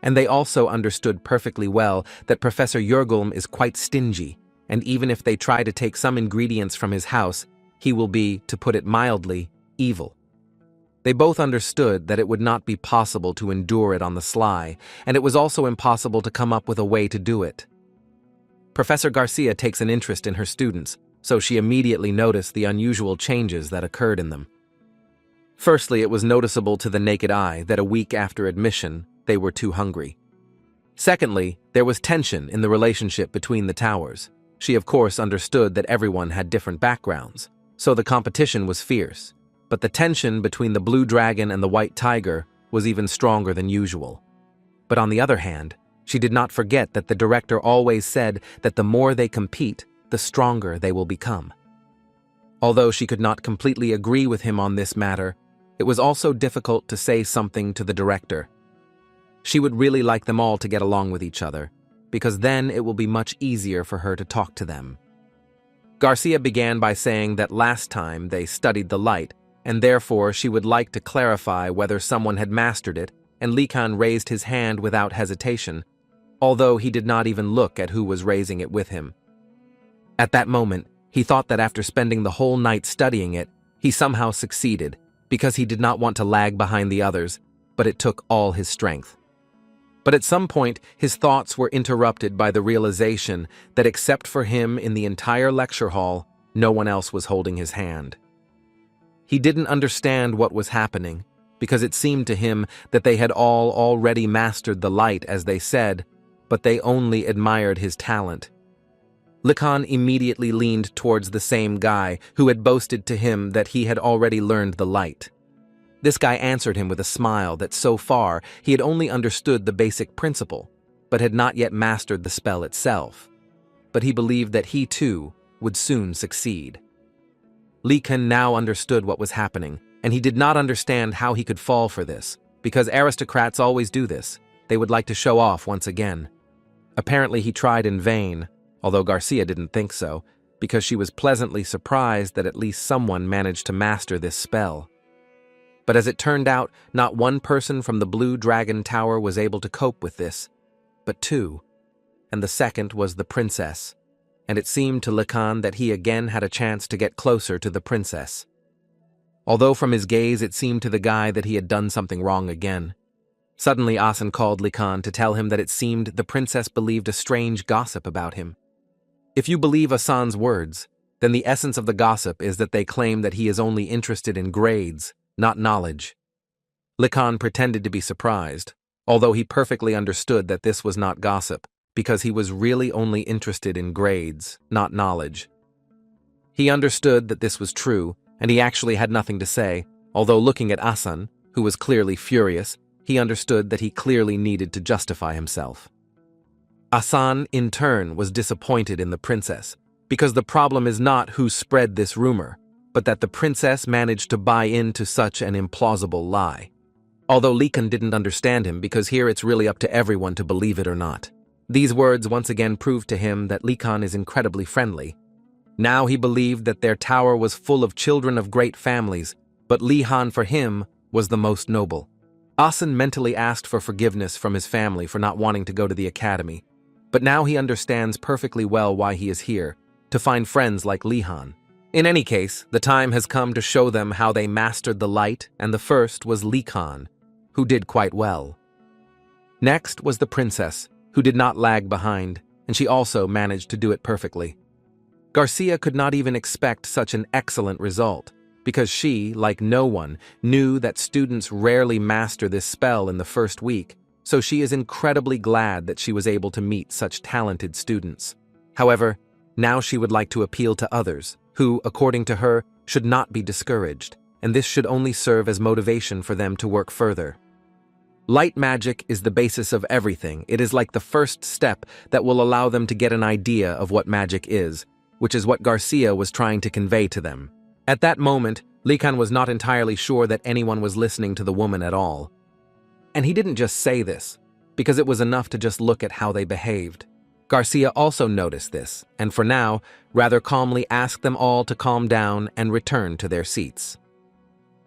And they also understood perfectly well that Professor Yurgulm is quite stingy, and even if they try to take some ingredients from his house, he will be, to put it mildly, evil. They both understood that it would not be possible to endure it on the sly, and it was also impossible to come up with a way to do it. Professor Garcia takes an interest in her students, so she immediately noticed the unusual changes that occurred in them. Firstly, it was noticeable to the naked eye that a week after admission, they were too hungry. Secondly, there was tension in the relationship between the towers. She of course understood that everyone had different backgrounds, so the competition was fierce. But the tension between the blue dragon and the white tiger was even stronger than usual. But on the other hand, she did not forget that the director always said that the more they compete, the stronger they will become. Although she could not completely agree with him on this matter, it was also difficult to say something to the director. She would really like them all to get along with each other, because then it will be much easier for her to talk to them. Garcia began by saying that last time they studied the light, and therefore she would like to clarify whether someone had mastered it, and Likan raised his hand without hesitation, although he did not even look at who was raising it with him. At that moment, he thought that after spending the whole night studying it, he somehow succeeded, because he did not want to lag behind the others, but it took all his strength. But at some point, his thoughts were interrupted by the realization that except for him in the entire lecture hall, no one else was holding his hand. He didn't understand what was happening, because it seemed to him that they had all already mastered the light as they said, but they only admired his talent. Likan immediately leaned towards the same guy who had boasted to him that he had already learned the light. This guy answered him with a smile that so far he had only understood the basic principle, but had not yet mastered the spell itself. But he believed that he too would soon succeed. Likan now understood what was happening, and he did not understand how he could fall for this, because aristocrats always do this. They would like to show off once again. Apparently he tried in vain, although Garcia didn't think so, because she was pleasantly surprised that at least someone managed to master this spell. But as it turned out, not one person from the Blue Dragon Tower was able to cope with this, but two, and the second was the princess, and it seemed to Likan that he again had a chance to get closer to the princess. Although from his gaze it seemed to the guy that he had done something wrong again. Suddenly Asen called Likan to tell him that it seemed the princess believed a strange gossip about him. If you believe Asan's words, then the essence of the gossip is that they claim that he is only interested in grades, not knowledge. Likan pretended to be surprised, although he perfectly understood that this was not gossip, because he was really only interested in grades, not knowledge. He understood that this was true, and he actually had nothing to say, although looking at Asan, who was clearly furious, he understood that he clearly needed to justify himself. Asan, in turn, was disappointed in the princess, because the problem is not who spread this rumor, but that the princess managed to buy into such an implausible lie. Although Likan didn't understand him, because here it's really up to everyone to believe it or not. These words once again proved to him that Likan is incredibly friendly. Now he believed that their tower was full of children of great families, but Lihan for him was the most noble. Asen mentally asked for forgiveness from his family for not wanting to go to the academy, but now he understands perfectly well why he is here, to find friends like Lihan. In any case, the time has come to show them how they mastered the light, and the first was Likan, who did quite well. Next was the princess, who did not lag behind, and she also managed to do it perfectly. Garcia could not even expect such an excellent result, because she, like no one, knew that students rarely master this spell in the first week, so she is incredibly glad that she was able to meet such talented students. However, now she would like to appeal to others, who, according to her, should not be discouraged, and this should only serve as motivation for them to work further. Light magic is the basis of everything. It is like the first step that will allow them to get an idea of what magic is, which is what Garcia was trying to convey to them. At that moment, Likan was not entirely sure that anyone was listening to the woman at all. And he didn't just say this, because it was enough to just look at how they behaved. Garcia also noticed this, and for now, rather calmly asked them all to calm down and return to their seats.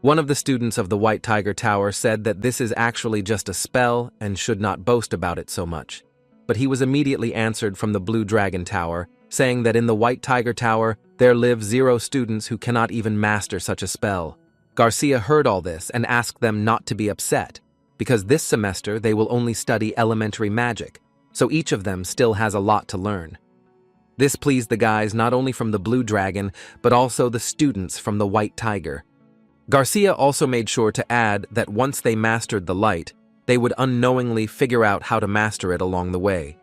One of the students of the White Tiger Tower said that this is actually just a spell and should not boast about it so much. But he was immediately answered from the Blue Dragon Tower, saying that in the White Tiger Tower, there live 0 students who cannot even master such a spell. Garcia heard all this and asked them not to be upset, because this semester they will only study elementary magic, so each of them still has a lot to learn. This pleased the guys not only from the Blue Dragon, but also the students from the White Tiger. Garcia also made sure to add that once they mastered the light, they would unknowingly figure out how to master it along the way.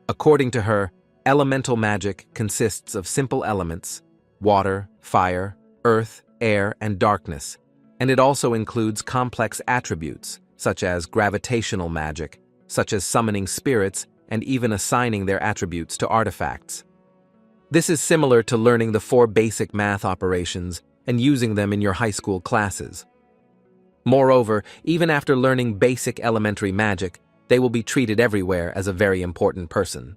According to her, elemental magic consists of simple elements: water, fire, earth, air, and darkness, and it also includes complex attributes, such as gravitational magic, such as summoning spirits, and even assigning their attributes to artifacts. This is similar to learning the 4 basic math operations and using them in your high school classes. Moreover, even after learning basic elementary magic, they will be treated everywhere as a very important person.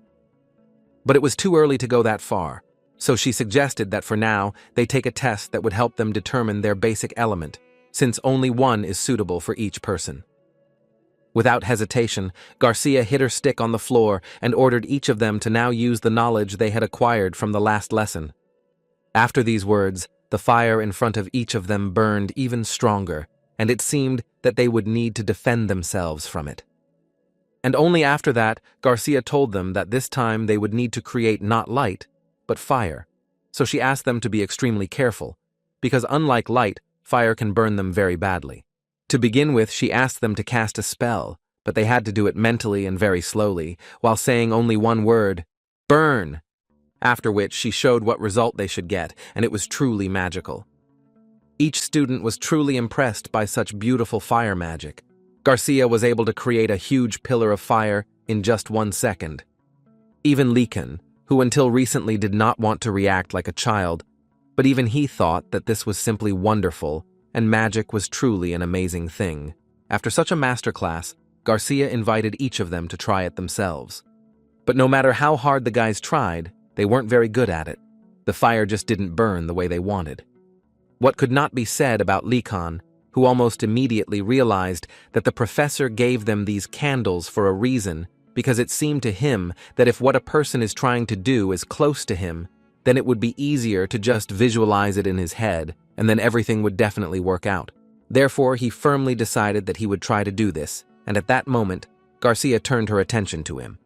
But it was too early to go that far, so she suggested that for now they take a test that would help them determine their basic element, since only one is suitable for each person. Without hesitation, Garcia hit her stick on the floor and ordered each of them to now use the knowledge they had acquired from the last lesson. After these words, the fire in front of each of them burned even stronger, and it seemed that they would need to defend themselves from it. And only after that, Garcia told them that this time they would need to create not light, but fire. So she asked them to be extremely careful, because unlike light, fire can burn them very badly. To begin with, she asked them to cast a spell, but they had to do it mentally and very slowly, while saying only one word: burn! After which she showed what result they should get, and it was truly magical. Each student was truly impressed by such beautiful fire magic. Garcia was able to create a huge pillar of fire in just 1 second. Even Likan, who until recently did not want to react like a child, but even he thought that this was simply wonderful, and magic was truly an amazing thing. After such a masterclass, Garcia invited each of them to try it themselves. But no matter how hard the guys tried, they weren't very good at it. The fire just didn't burn the way they wanted. What could not be said about Likan, who almost immediately realized that the professor gave them these candles for a reason, because it seemed to him that if what a person is trying to do is close to him, then it would be easier to just visualize it in his head, and then everything would definitely work out. Therefore, he firmly decided that he would try to do this, and at that moment, Garcia turned her attention to him,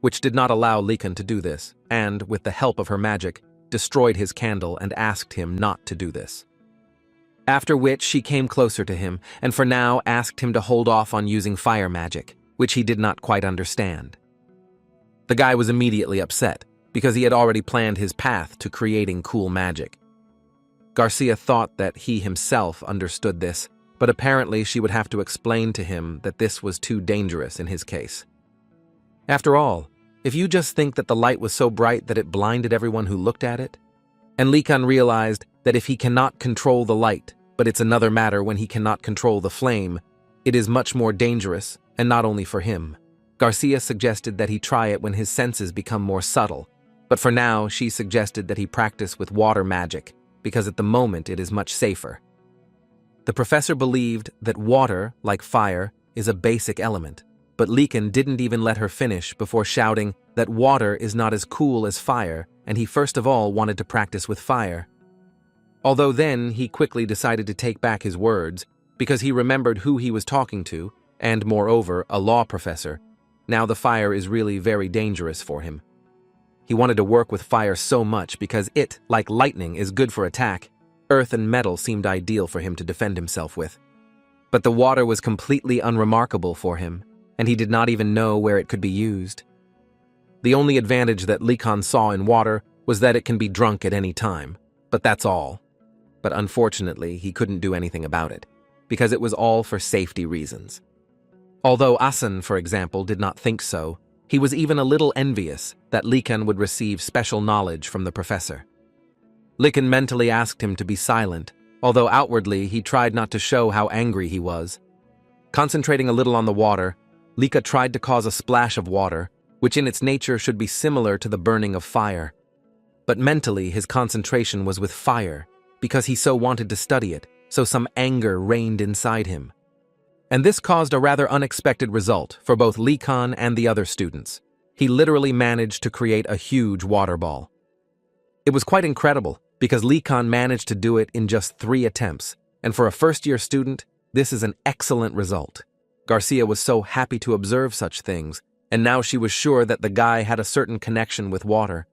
which did not allow Likan to do this, and, with the help of her magic, destroyed his candle and asked him not to do this. After which she came closer to him, and for now asked him to hold off on using fire magic, which he did not quite understand. The guy was immediately upset, because he had already planned his path to creating cool magic. Garcia thought that he himself understood this, but apparently she would have to explain to him that this was too dangerous in his case. After all, if you just think that the light was so bright that it blinded everyone who looked at it? And Likan realized that if he cannot control the light, but it's another matter when he cannot control the flame, it is much more dangerous, and not only for him. Garcia suggested that he try it when his senses become more subtle, but for now she suggested that he practice with water magic, because at the moment it is much safer. The professor believed that water, like fire, is a basic element, but Likan didn't even let her finish before shouting that water is not as cool as fire, and he first of all wanted to practice with fire. Although then he quickly decided to take back his words, because he remembered who he was talking to, and moreover, a law professor. Now the fire is really very dangerous for him. He wanted to work with fire so much because it, like lightning, is good for attack. Earth and metal seemed ideal for him to defend himself with. But the water was completely unremarkable for him, and he did not even know where it could be used. The only advantage that Likan saw in water was that it can be drunk at any time, but that's all. But unfortunately, he couldn't do anything about it, because it was all for safety reasons. Although Asen, for example, did not think so, he was even a little envious that Likan would receive special knowledge from the professor. Likan mentally asked him to be silent, although outwardly he tried not to show how angry he was. Concentrating a little on the water, Lika tried to cause a splash of water, which in its nature should be similar to the burning of fire. But mentally his concentration was with fire, because he so wanted to study it, so some anger reigned inside him. And this caused a rather unexpected result for both Likan and the other students. He literally managed to create a huge water ball. It was quite incredible, because Likan managed to do it in just 3 attempts, And for a first-year student, this is an excellent result. Garcia was so happy to observe such things, and now she was sure that the guy had a certain connection with water.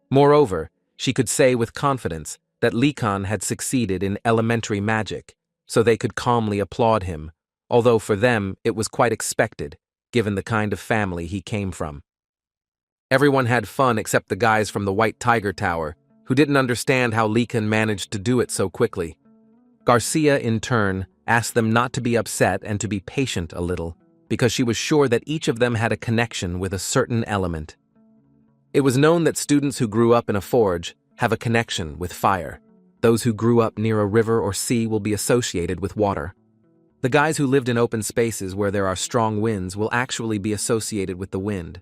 Moreover, she could say with confidence that Likan had succeeded in elementary magic, so they could calmly applaud him, although for them it was quite expected, given the kind of family he came from. Everyone had fun except the guys from the White Tiger Tower, who didn't understand how Likan managed to do it so quickly. Garcia, in turn, asked them not to be upset and to be patient a little, because she was sure that each of them had a connection with a certain element. It was known that students who grew up in a forge have a connection with fire. Those who grew up near a river or sea will be associated with water. The guys who lived in open spaces where there are strong winds will actually be associated with the wind.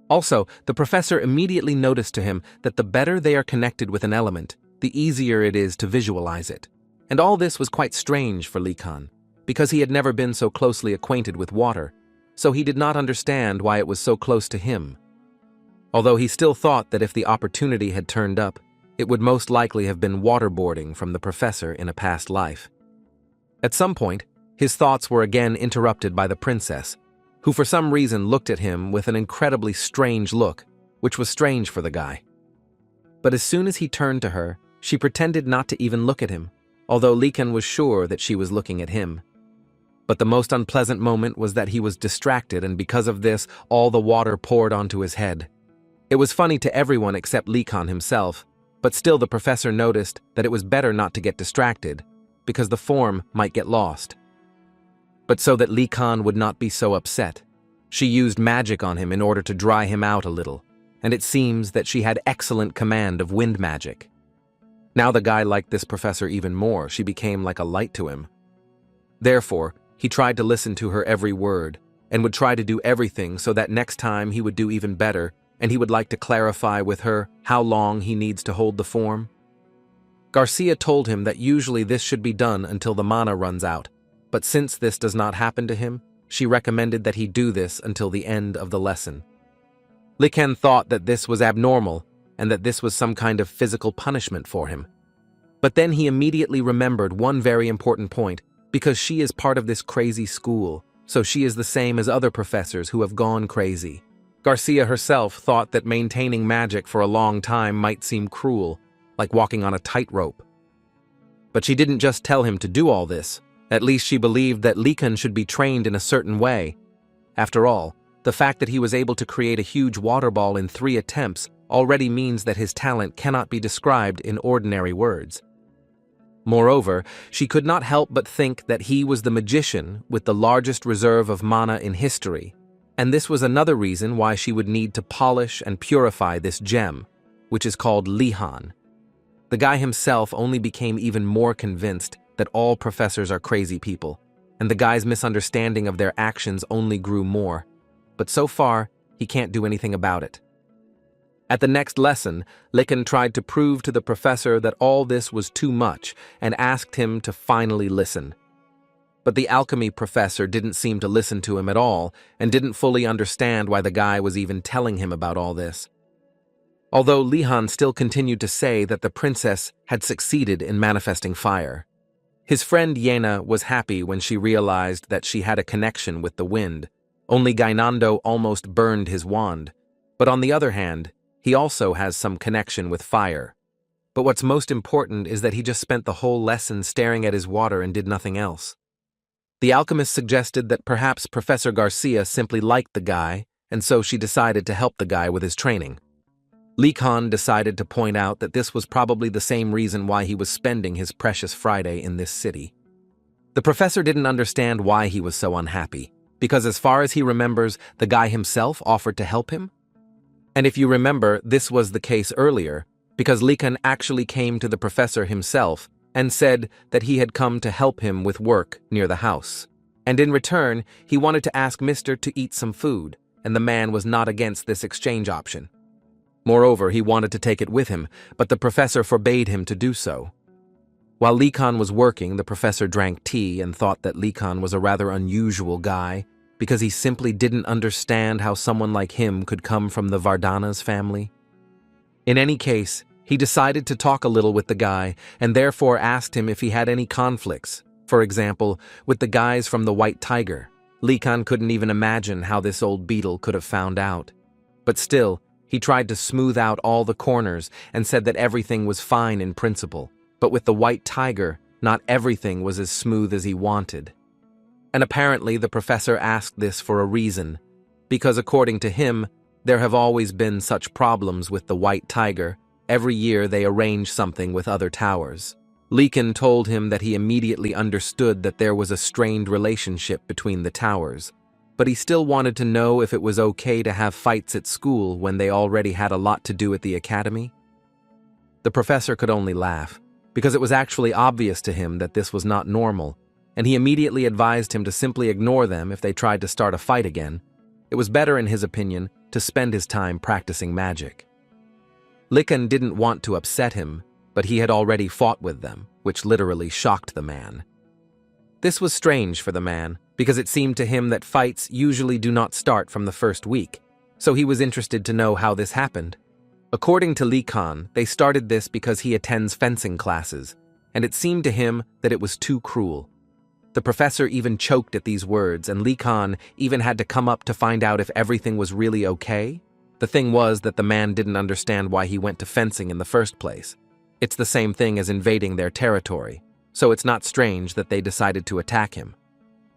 Also, the professor immediately noticed to him that the better they are connected with an element, the easier it is to visualize it. And all this was quite strange for Likan, because he had never been so closely acquainted with water, so he did not understand why it was so close to him. Although he still thought that if the opportunity had turned up, it would most likely have been waterboarding from the professor in a past life. At some point, his thoughts were again interrupted by the princess, who for some reason looked at him with an incredibly strange look, which was strange for the guy. But as soon as he turned to her, she pretended not to even look at him, although Likan was sure that she was looking at him. But the most unpleasant moment was that he was distracted, and because of this, all the water poured onto his head. It was funny to everyone except Likan himself, but still the professor noticed that it was better not to get distracted, because the form might get lost. But so that Likan would not be so upset, she used magic on him in order to dry him out a little, and it seems that she had excellent command of wind magic. Now the guy liked this professor even more. She became like a light to him. Therefore, he tried to listen to her every word, and would try to do everything so that next time he would do even better, and he would like to clarify with her how long he needs to hold the form. Garcia told him that usually this should be done until the mana runs out, but since this does not happen to him, she recommended that he do this until the end of the lesson. Likan thought that this was abnormal, and that this was some kind of physical punishment for him. But then he immediately remembered one very important point, because she is part of this crazy school, so she is the same as other professors who have gone crazy. Garcia herself thought that maintaining magic for a long time might seem cruel, like walking on a tightrope. But she didn't just tell him to do all this. At least she believed that Likan should be trained in a certain way. After all, the fact that he was able to create a huge water ball in 3 attempts already means that his talent cannot be described in ordinary words. Moreover, she could not help but think that he was the magician with the largest reserve of mana in history, and this was another reason why she would need to polish and purify this gem, which is called Lihan. The guy himself only became even more convinced that all professors are crazy people, and the guy's misunderstanding of their actions only grew more. But so far, he can't do anything about it. At the next lesson, Likan tried to prove to the professor that all this was too much and asked him to finally listen. But the alchemy professor didn't seem to listen to him at all and didn't fully understand why the guy was even telling him about all this. Although Lihan still continued to say that the princess had succeeded in manifesting fire. His friend Yena was happy when she realized that she had a connection with the wind. Only Gainando almost burned his wand. But on the other hand, he also has some connection with fire. But what's most important is that he just spent the whole lesson staring at his water and did nothing else. The alchemist suggested that perhaps Professor Garcia simply liked the guy, and so she decided to help the guy with his training. Likan decided to point out that this was probably the same reason why he was spending his precious Friday in this city. The professor didn't understand why he was so unhappy, because as far as he remembers, the guy himself offered to help him. And if you remember, this was the case earlier, because Likan actually came to the professor himself and said that he had come to help him with work near the house. And in return, he wanted to ask Mr. to eat some food, and the man was not against this exchange option. Moreover, he wanted to take it with him, but the professor forbade him to do so. While Likan was working, the professor drank tea and thought that Likan was a rather unusual guy because he simply didn't understand how someone like him could come from the Vardana's family. In any case, he decided to talk a little with the guy and therefore asked him if he had any conflicts, For example, with the guys from the White Tiger, Likan couldn't even imagine how this old beetle could have found out. But still, he tried to smooth out all the corners and said that everything was fine in principle. But with the White Tiger, not everything was as smooth as he wanted. And apparently the professor asked this for a reason, because according to him, there have always been such problems with the White Tiger. Every year they arrange something with other towers. Likan told him that he immediately understood that there was a strained relationship between the towers, but he still wanted to know if it was okay to have fights at school when they already had a lot to do at the academy. The professor could only laugh, because it was actually obvious to him that this was not normal, and he immediately advised him to simply ignore them if they tried to start a fight again. It was better, in his opinion, to spend his time practicing magic. Likan didn't want to upset him, but he had already fought with them, which literally shocked the man. This was strange for the man, because it seemed to him that fights usually do not start from the first week, so he was interested to know how this happened. According to Likan, they started this because he attends fencing classes, and it seemed to him that it was too cruel. The professor even choked at these words, and Likan even had to come up to find out if everything was really okay. The thing was that the man didn't understand why he went to fencing in the first place. It's the same thing as invading their territory, so it's not strange that they decided to attack him.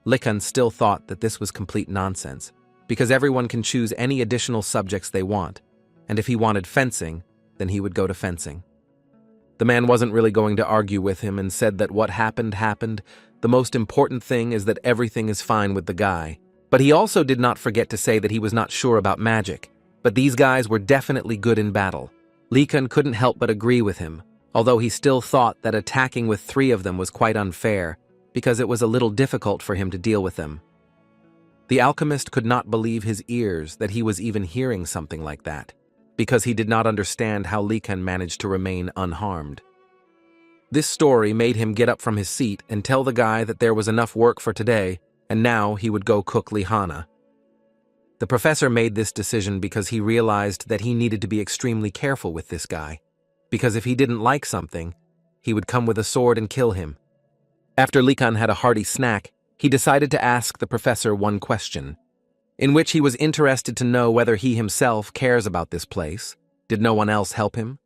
Likan still thought that this was complete nonsense, because everyone can choose any additional subjects they want, and if he wanted fencing, then he would go to fencing. The man wasn't really going to argue with him and said that what happened happened. The most important thing is that everything is fine with the guy. But he also did not forget to say that he was not sure about magic, but these guys were definitely good in battle. Likan couldn't help but agree with him, although he still thought that attacking with 3 of them was quite unfair, because it was a little difficult for him to deal with them. The alchemist could not believe his ears that he was even hearing something like that, because he did not understand how Likan managed to remain unharmed. This story made him get up from his seat and tell the guy that there was enough work for today, and now he would go cook Lihana. The professor made this decision because he realized that he needed to be extremely careful with this guy, because if he didn't like something, he would come with a sword and kill him. After Likan had a hearty snack, he decided to ask the professor one question, in which he was interested to know whether he himself cares about this place. Did no one else help him?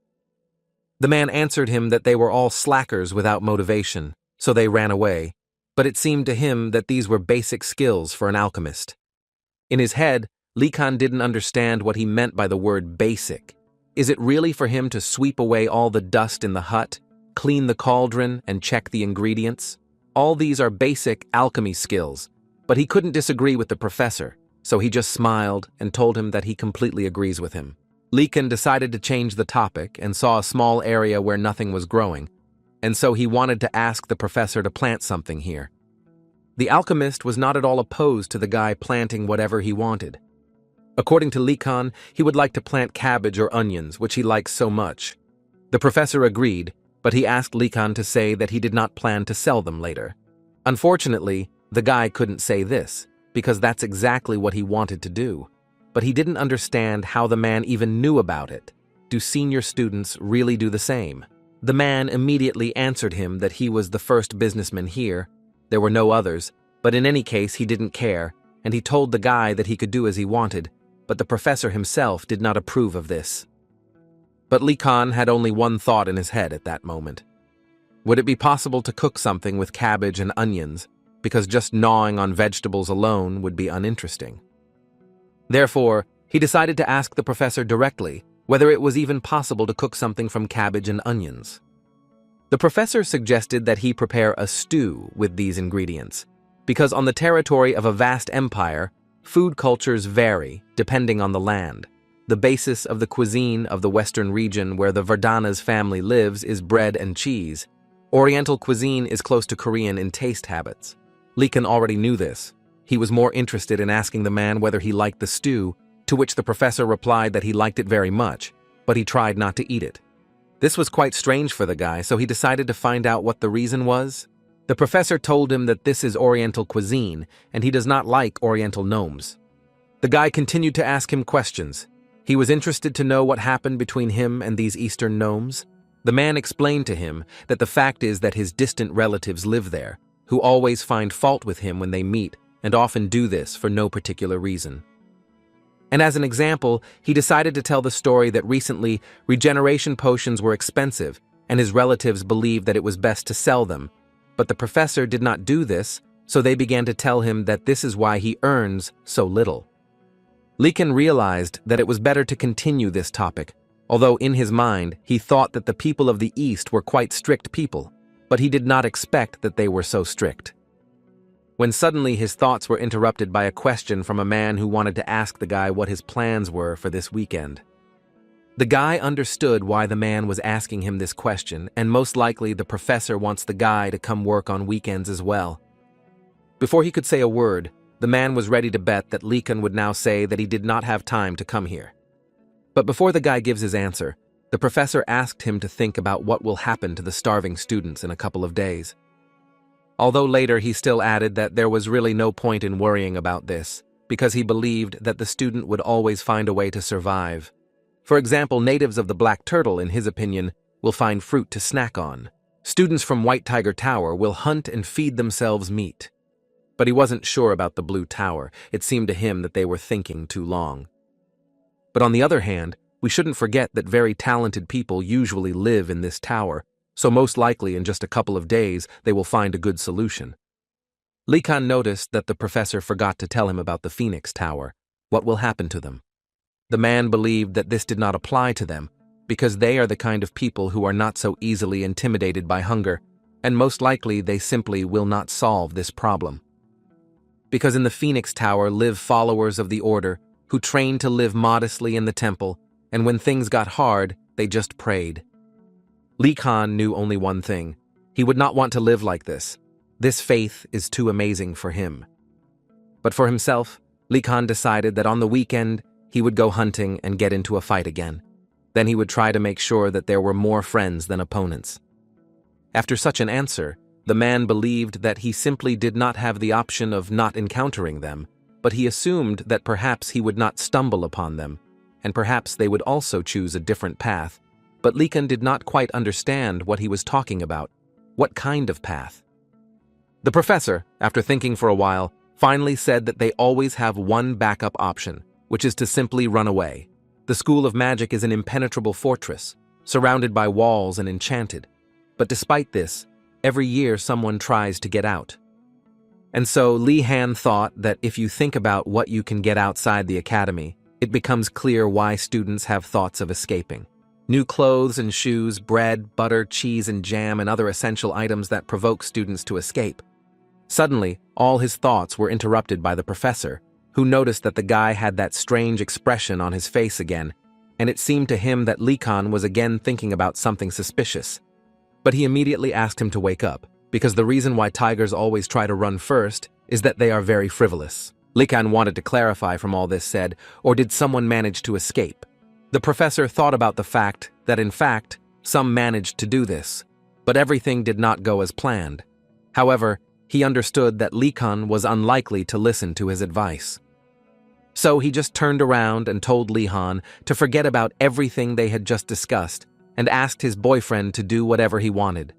The man answered him that they were all slackers without motivation, so they ran away, but it seemed to him that these were basic skills for an alchemist. In his head, Likan didn't understand what he meant by the word basic. Is it really for him to sweep away all the dust in the hut, clean the cauldron, and check the ingredients? All these are basic alchemy skills, but he couldn't disagree with the professor, so he just smiled and told him that he completely agrees with him. Likan decided to change the topic and saw a small area where nothing was growing, and so he wanted to ask the professor to plant something here. The alchemist was not at all opposed to the guy planting whatever he wanted. According to Likan, he would like to plant cabbage or onions, which he likes so much. The professor agreed, but he asked Likan to say that he did not plan to sell them later. Unfortunately, the guy couldn't say this, because that's exactly what he wanted to do. But he didn't understand how the man even knew about it. Do senior students really do the same? The man immediately answered him that he was the first businessman here. There were no others, but in any case he didn't care, and he told the guy that he could do as he wanted, but the professor himself did not approve of this. But Likan had only one thought in his head at that moment. Would it be possible to cook something with cabbage and onions, because just gnawing on vegetables alone would be uninteresting? Therefore, he decided to ask the professor directly whether it was even possible to cook something from cabbage and onions. The professor suggested that he prepare a stew with these ingredients, because on the territory of a vast empire, food cultures vary depending on the land. The basis of the cuisine of the western region where the Verdana's family lives is bread and cheese. Oriental cuisine is close to Korean in taste habits. Likan already knew this. He was more interested in asking the man whether he liked the stew, to which the professor replied that he liked it very much, but he tried not to eat it. This was quite strange for the guy, so he decided to find out what the reason was. The professor told him that this is Oriental cuisine, and he does not like Oriental gnomes. The guy continued to ask him questions. He was interested to know what happened between him and these Eastern gnomes. The man explained to him that the fact is that his distant relatives live there, who always find fault with him when they meet and often do this for no particular reason. And as an example, he decided to tell the story that recently regeneration potions were expensive and his relatives believed that it was best to sell them. But the professor did not do this, so they began to tell him that this is why he earns so little. Likan realized that it was better to continue this topic, although in his mind he thought that the people of the East were quite strict people, but he did not expect that they were so strict. When suddenly his thoughts were interrupted by a question from a man who wanted to ask the guy what his plans were for this weekend. The guy understood why the man was asking him this question, and most likely the professor wants the guy to come work on weekends as well. Before he could say a word, the man was ready to bet that Likan would now say that he did not have time to come here. But before the guy gives his answer, the professor asked him to think about what will happen to the starving students in a couple of days. Although later he still added that there was really no point in worrying about this, because he believed that the student would always find a way to survive. For example, natives of the Black Turtle, in his opinion, will find fruit to snack on. Students from White Tiger Tower will hunt and feed themselves meat. But he wasn't sure about the Blue Tower. It seemed to him that they were thinking too long. But on the other hand, we shouldn't forget that very talented people usually live in this tower, so most likely in just a couple of days they will find a good solution. Likan noticed that the professor forgot to tell him about the Phoenix Tower. What will happen to them? The man believed that this did not apply to them, because they are the kind of people who are not so easily intimidated by hunger, and most likely they simply will not solve this problem. Because in the Phoenix Tower live followers of the Order who trained to live modestly in the temple, and when things got hard, they just prayed. Likan knew only one thing. He would not want to live like this. This faith is too amazing for him. But for himself, Likan decided that on the weekend, he would go hunting and get into a fight again. Then he would try to make sure that there were more friends than opponents. After such an answer, the man believed that he simply did not have the option of not encountering them, but he assumed that perhaps he would not stumble upon them, and perhaps they would also choose a different path. But Likan did not quite understand what he was talking about. What kind of path? The professor, after thinking for a while, finally said that they always have one backup option, which is to simply run away. The School of Magic is an impenetrable fortress, surrounded by walls and enchanted. But despite this, every year someone tries to get out. And so Li Han thought that if you think about what you can get outside the academy, it becomes clear why students have thoughts of escaping. New clothes and shoes, bread, butter, cheese, and jam, and other essential items that provoke students to escape. Suddenly, all his thoughts were interrupted by the professor, who noticed that the guy had that strange expression on his face again, and it seemed to him that Likan was again thinking about something suspicious. But he immediately asked him to wake up, because the reason why tigers always try to run first is that they are very frivolous. Likan wanted to clarify from all this said, or did someone manage to escape? The professor thought about the fact that in fact, some managed to do this, but everything did not go as planned. However, he understood that Likan was unlikely to listen to his advice. So he just turned around and told Li Han to forget about everything they had just discussed and asked his boyfriend to do whatever he wanted.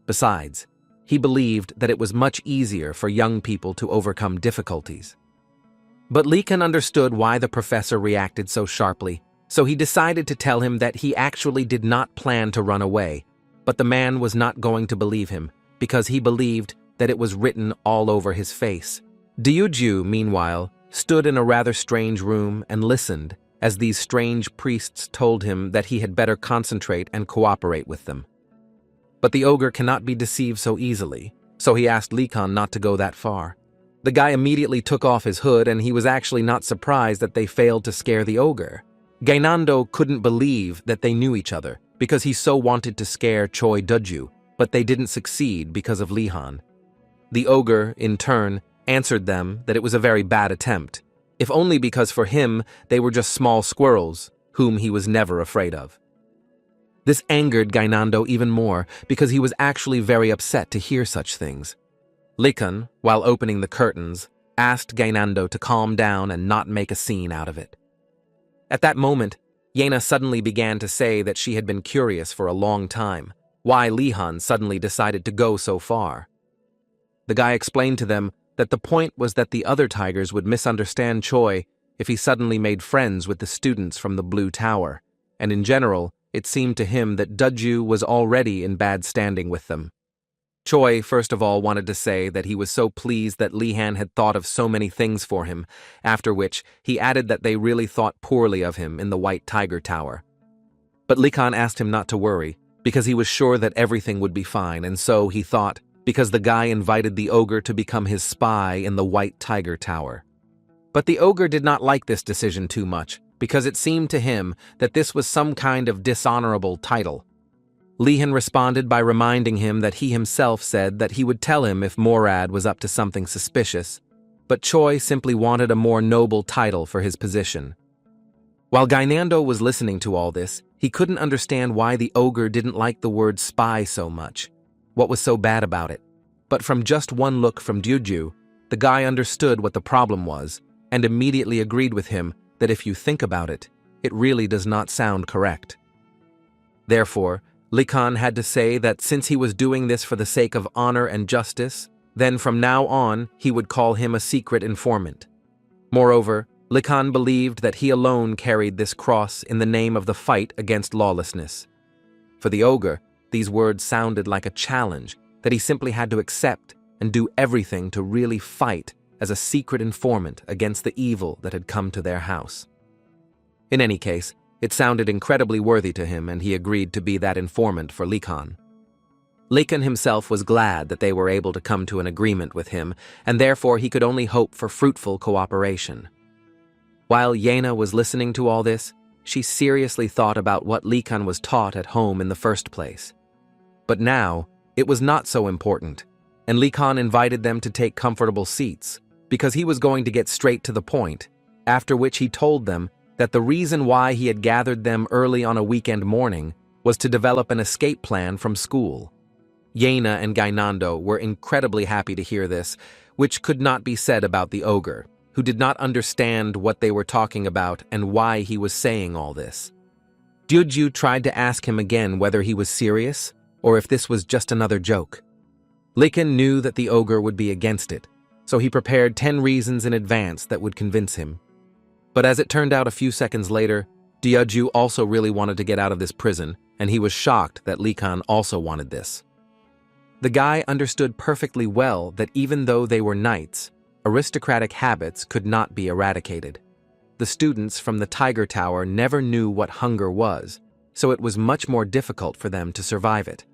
Besides, he believed that it was much easier for young people to overcome difficulties. But Likan understood why the professor reacted so sharply, so he decided to tell him that he actually did not plan to run away, but the man was not going to believe him because he believed that it was written all over his face. Dyuju, meanwhile, stood in a rather strange room and listened as these strange priests told him that he had better concentrate and cooperate with them. But the ogre cannot be deceived so easily, so he asked Likan not to go that far. The guy immediately took off his hood, and he was actually not surprised that they failed to scare the ogre. Gainando couldn't believe that they knew each other, because he so wanted to scare Choi Duju, but they didn't succeed because of Li Han. The ogre, in turn, answered them that it was a very bad attempt, if only because for him they were just small squirrels, whom he was never afraid of. This angered Gainando even more, because he was actually very upset to hear such things. Likan, while opening the curtains, asked Gainando to calm down and not make a scene out of it. At that moment, Yena suddenly began to say that she had been curious for a long time, why Li Han suddenly decided to go so far. the guy explained to them that the point was that the other tigers would misunderstand Choi if he suddenly made friends with the students from the Blue Tower, and in general, it seemed to him that Dudju was already in bad standing with them. Choi first of all wanted to say that he was so pleased that Lihan had thought of so many things for him, after which he added that they really thought poorly of him in the White Tiger Tower. But Likan asked him not to worry, because he was sure that everything would be fine, and so he thought, because the guy invited the ogre to become his spy in the White Tiger Tower. But the ogre did not like this decision too much, because it seemed to him that this was some kind of dishonorable title. Lihan responded by reminding him that he himself said that he would tell him if Morad was up to something suspicious, but Choi simply wanted a more noble title for his position. While Gainando was listening to all this, he couldn't understand why the ogre didn't like the word spy so much. What was so bad about it? But from just one look from Dudju, the guy understood what the problem was, and immediately agreed with him that if you think about it, it really does not sound correct. Therefore, Likan had to say that since he was doing this for the sake of honor and justice, then from now on he would call him a secret informant. Moreover, Likan believed that he alone carried this cross in the name of the fight against lawlessness. For the ogre, these words sounded like a challenge that he simply had to accept and do everything to really fight as a secret informant against the evil that had come to their house. In any case, it sounded incredibly worthy to him, and he agreed to be that informant for Likan. Likan himself was glad that they were able to come to an agreement with him, and therefore he could only hope for fruitful cooperation. While Yena was listening to all this, she seriously thought about what Likan was taught at home in the first place. But now, it was not so important, and Likan invited them to take comfortable seats, because he was going to get straight to the point, after which he told them that the reason why he had gathered them early on a weekend morning was to develop an escape plan from school. Yena and Gainando were incredibly happy to hear this, which could not be said about the ogre, who did not understand what they were talking about and why he was saying all this. Dudju tried to ask him again whether he was serious or if this was just another joke. Likan knew that the ogre would be against it, so he prepared 10 reasons in advance that would convince him. But as it turned out a few seconds later, Dudju also really wanted to get out of this prison, and he was shocked that Likan also wanted this. The guy understood perfectly well that even though they were knights, aristocratic habits could not be eradicated. The students from the Tiger Tower never knew what hunger was, so it was much more difficult for them to survive it.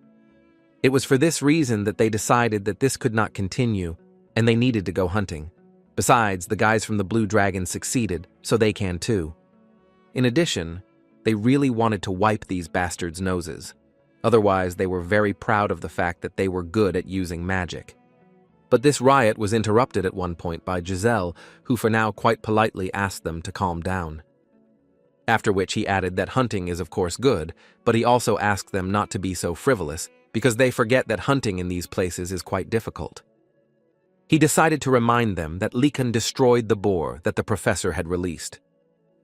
It was for this reason that they decided that this could not continue, and they needed to go hunting. Besides, the guys from the Blue Dragon succeeded, so they can too. In addition, they really wanted to wipe these bastards' noses. Otherwise, they were very proud of the fact that they were good at using magic. But this riot was interrupted at one point by Giselle, who for now quite politely asked them to calm down. After which he added that hunting is of course good, but he also asked them not to be so frivolous, because they forget that hunting in these places is quite difficult. He decided to remind them that Likan destroyed the boar that the professor had released.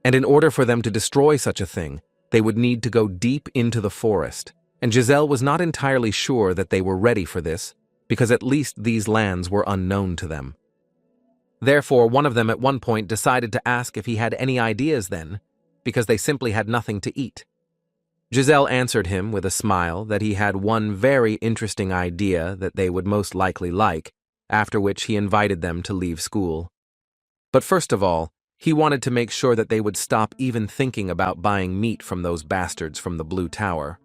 And in order for them to destroy such a thing, they would need to go deep into the forest, and Giselle was not entirely sure that they were ready for this, because at least these lands were unknown to them. Therefore, one of them at one point decided to ask if he had any ideas then, because they simply had nothing to eat. Giselle answered him with a smile that he had one very interesting idea that they would most likely like, after which he invited them to leave school. But first of all, he wanted to make sure that they would stop even thinking about buying meat from those bastards from the Blue Tower.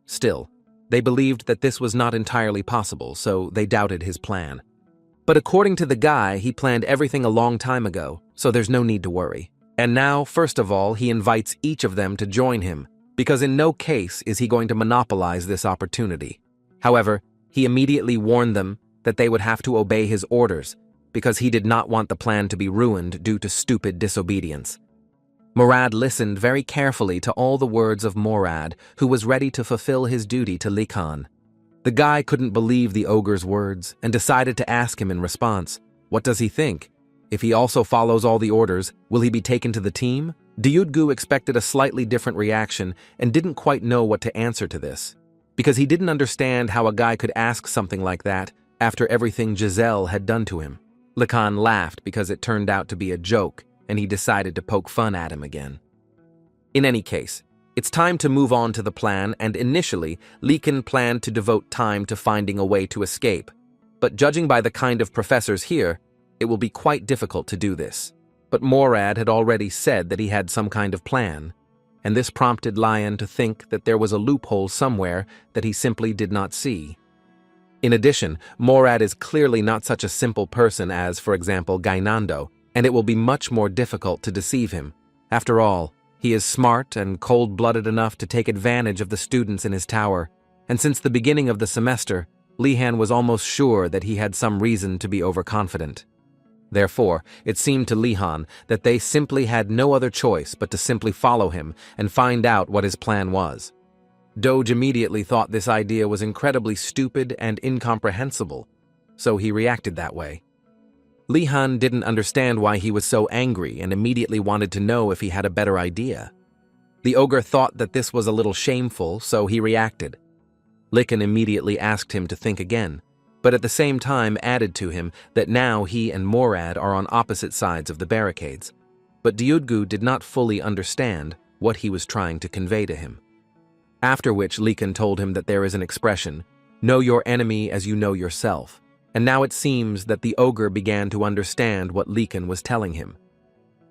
Still, they believed that this was not entirely possible, so they doubted his plan. But according to the guy, he planned everything a long time ago, so there's no need to worry. And now, first of all, he invites each of them to join him, because in no case is he going to monopolize this opportunity. However, he immediately warned them that they would have to obey his orders, because he did not want the plan to be ruined due to stupid disobedience. Morad listened very carefully to all the words of Morad, who was ready to fulfill his duty to Likan. The guy couldn't believe the ogre's words and decided to ask him in response, what does he think? If he also follows all the orders, will he be taken to the team? Dyudgu expected a slightly different reaction and didn't quite know what to answer to this, because he didn't understand how a guy could ask something like that after everything Giselle had done to him. Likan laughed because it turned out to be a joke, and he decided to poke fun at him again. In any case, it's time to move on to the plan, and initially, Likan planned to devote time to finding a way to escape. But judging by the kind of professors here, it will be quite difficult to do this. But Morad had already said that he had some kind of plan, and this prompted Lion to think that there was a loophole somewhere that he simply did not see. In addition, Morad is clearly not such a simple person as, for example, Gainando, and it will be much more difficult to deceive him. After all, he is smart and cold-blooded enough to take advantage of the students in his tower, and since the beginning of the semester, Lihan was almost sure that he had some reason to be overconfident. Therefore, it seemed to Lihan that they simply had no other choice but to simply follow him and find out what his plan was. Doge immediately thought this idea was incredibly stupid and incomprehensible, so he reacted that way. Lihan didn't understand why he was so angry and immediately wanted to know if he had a better idea. The ogre thought that this was a little shameful, so he reacted. Likan immediately asked him to think again, but at the same time added to him that now he and Morad are on opposite sides of the barricades. But Dyudgu did not fully understand what he was trying to convey to him. After which Likan told him that there is an expression, "Know your enemy as you know yourself," and now it seems that the ogre began to understand what Likan was telling him.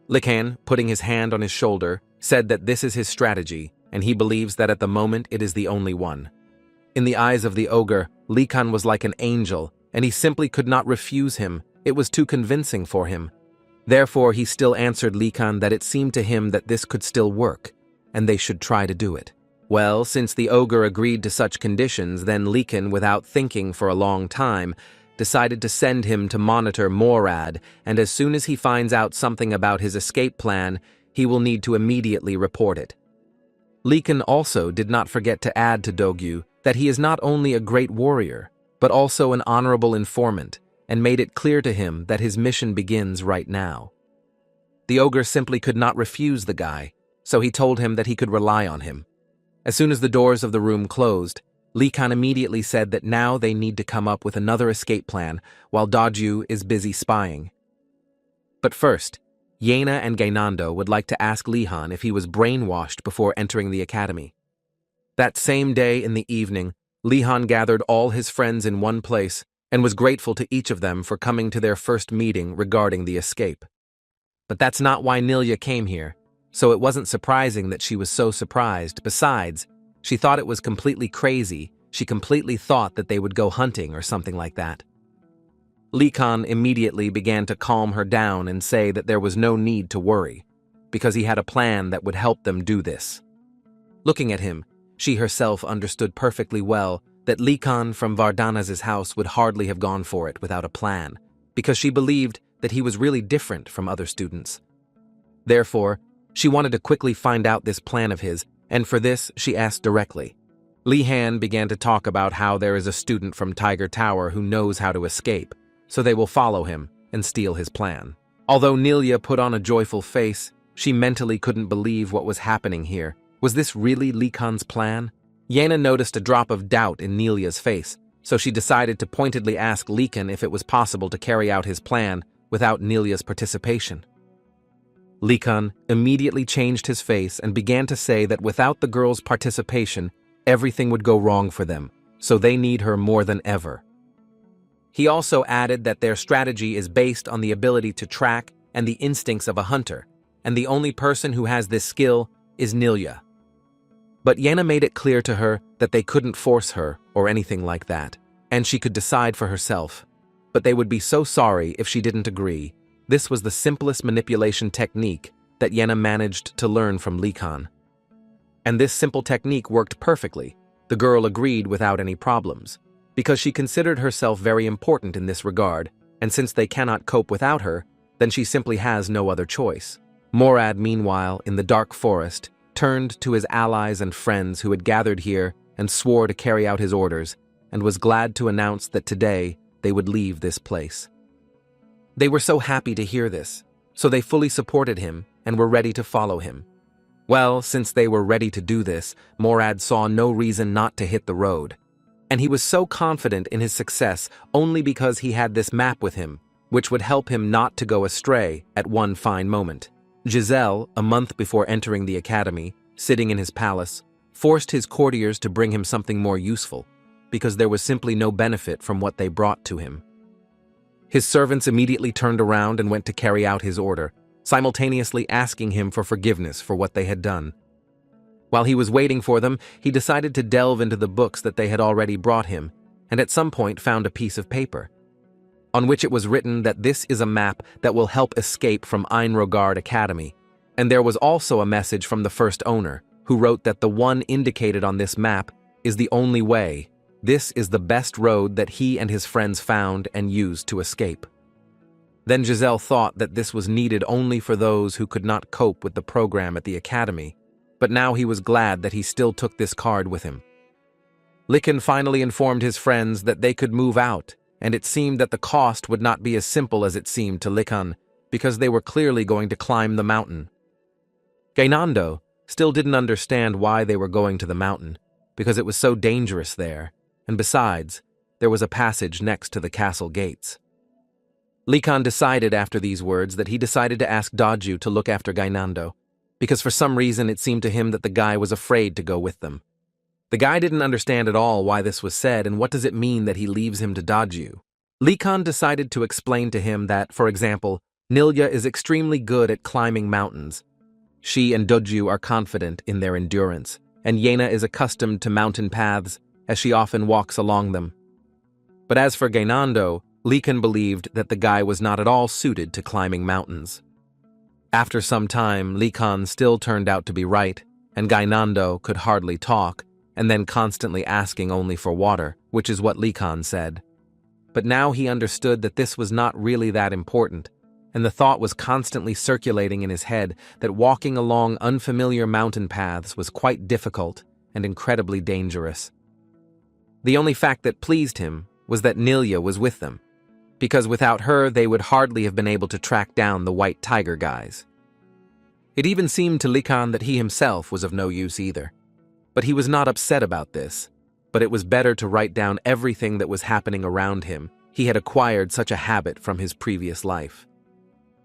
Likan, putting his hand on his shoulder, said that this is his strategy, and he believes that at the moment it is the only one. In the eyes of the ogre, Likan was like an angel, and he simply could not refuse him. It was too convincing for him. Therefore, he still answered Likan that it seemed to him that this could still work, and they should try to do it. Well, since the ogre agreed to such conditions, then Likan, without thinking for a long time, decided to send him to monitor Morad, and as soon as he finds out something about his escape plan, he will need to immediately report it. Likan also did not forget to add to Dogyu that he is not only a great warrior, but also an honorable informant, and made it clear to him that his mission begins right now. The ogre simply could not refuse the guy, so he told him that he could rely on him. As soon as the doors of the room closed, Likan immediately said that now they need to come up with another escape plan while Dogyu is busy spying. But first, Yena and Gainando would like to ask Lihan if he was brainwashed before entering the academy. That same day in the evening, Lihan gathered all his friends in one place and was grateful to each of them for coming to their first meeting regarding the escape. But that's not why Nilya came here, so it wasn't surprising that she was so surprised. Besides, she thought it was completely crazy. She completely thought that they would go hunting or something like that. Likan immediately began to calm her down and say that there was no need to worry, because he had a plan that would help them do this. Looking at him, she herself understood perfectly well that Likan from Vardana's house would hardly have gone for it without a plan, because she believed that he was really different from other students. Therefore, she wanted to quickly find out this plan of his, and for this she asked directly. Lihan began to talk about how there is a student from Tiger Tower who knows how to escape, so they will follow him and steal his plan. Although Nilya put on a joyful face, she mentally couldn't believe what was happening here. Was this really Likan's plan? Yena noticed a drop of doubt in Nilya's face, so she decided to pointedly ask Likan if it was possible to carry out his plan without Nilya's participation. Likan immediately changed his face and began to say that without the girl's participation, everything would go wrong for them, so they need her more than ever. He also added that their strategy is based on the ability to track and the instincts of a hunter, and the only person who has this skill is Nilya. But Yena made it clear to her that they couldn't force her or anything like that, and she could decide for herself. But they would be so sorry if she didn't agree. This was the simplest manipulation technique that Yena managed to learn from Likan. And this simple technique worked perfectly. The girl agreed without any problems, because she considered herself very important in this regard, and since they cannot cope without her, then she simply has no other choice. Morad, meanwhile, in the dark forest, turned to his allies and friends who had gathered here and swore to carry out his orders, and was glad to announce that today they would leave this place. They were so happy to hear this, so they fully supported him and were ready to follow him. Well, since they were ready to do this, Morad saw no reason not to hit the road. And he was so confident in his success only because he had this map with him, which would help him not to go astray at one fine moment. Giselle, a month before entering the academy, sitting in his palace, forced his courtiers to bring him something more useful, because there was simply no benefit from what they brought to him. His servants immediately turned around and went to carry out his order, simultaneously asking him for forgiveness for what they had done. While he was waiting for them, he decided to delve into the books that they had already brought him, and at some point found a piece of paper, on which it was written that this is a map that will help escape from Einrogard Academy, and there was also a message from the first owner, who wrote that the one indicated on this map is the only way. This is the best road that he and his friends found and used to escape. Then Giselle thought that this was needed only for those who could not cope with the program at the academy, but now he was glad that he still took this card with him. Likan finally informed his friends that they could move out, and it seemed that the cost would not be as simple as it seemed to Likan, because they were clearly going to climb the mountain. Gainando still didn't understand why they were going to the mountain, because it was so dangerous there, and besides, there was a passage next to the castle gates. Likan decided after these words that he decided to ask Daju to look after Gainando, because for some reason it seemed to him that the guy was afraid to go with them. The guy didn't understand at all why this was said and what does it mean that he leaves him to Daju. Likan decided to explain to him that, for example, Nilya is extremely good at climbing mountains. She and Doju are confident in their endurance, and Yena is accustomed to mountain paths as she often walks along them. But as for Gainando, Likan believed that the guy was not at all suited to climbing mountains. After some time, Likan still turned out to be right, and Gainando could hardly talk, and then constantly asking only for water, which is what Likan said. But now he understood that this was not really that important, and the thought was constantly circulating in his head that walking along unfamiliar mountain paths was quite difficult and incredibly dangerous. The only fact that pleased him was that Nilya was with them, because without her they would hardly have been able to track down the White Tiger guys. It even seemed to Likan that he himself was of no use either. But he was not upset about this, but it was better to write down everything that was happening around him. He had acquired such a habit from his previous life.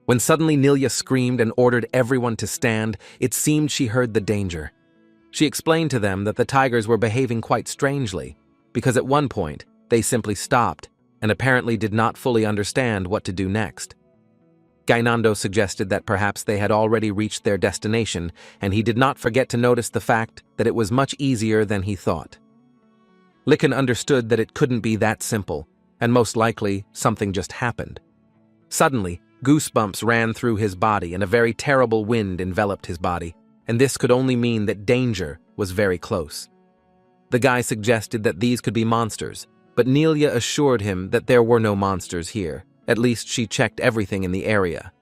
When suddenly Nilya screamed and ordered everyone to stand, it seemed she heard the danger. She explained to them that the tigers were behaving quite strangely, because at one point they simply stopped and apparently did not fully understand what to do next. Gainando suggested that perhaps they had already reached their destination, and he did not forget to notice the fact that it was much easier than he thought. Likan understood that it couldn't be that simple, and most likely something just happened. Suddenly, goosebumps ran through his body and a very terrible wind enveloped his body, and this could only mean that danger was very close. The guy suggested that these could be monsters, but Nilya assured him that there were no monsters here. At least she checked everything in the area.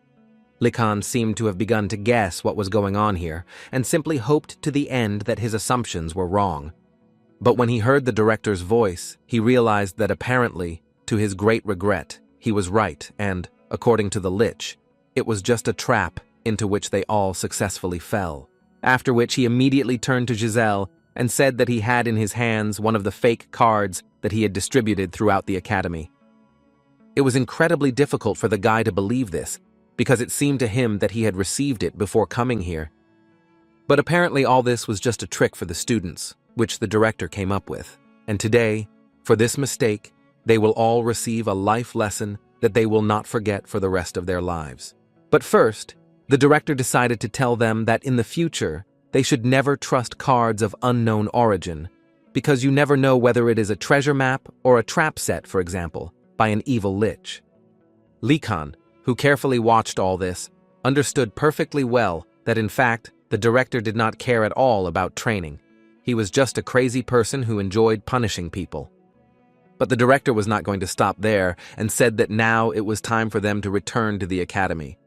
Likan seemed to have begun to guess what was going on here, and simply hoped to the end that his assumptions were wrong. But when he heard the director's voice, he realized that apparently, to his great regret, he was right, and, according to the Lich, it was just a trap into which they all successfully fell. After which he immediately turned to Giselle and said that he had in his hands one of the fake cards that he had distributed throughout the academy. It was incredibly difficult for the guy to believe this, because it seemed to him that he had received it before coming here. But apparently all this was just a trick for the students, which the director came up with. And today, for this mistake, they will all receive a life lesson that they will not forget for the rest of their lives. But first, the director decided to tell them that in the future, they should never trust cards of unknown origin, because you never know whether it is a treasure map or a trap set, for example, by an evil lich. Likan, who carefully watched all this, understood perfectly well that in fact the director did not care at all about training. He was just a crazy person who enjoyed punishing people. But the director was not going to stop there and said that now it was time for them to return to the academy.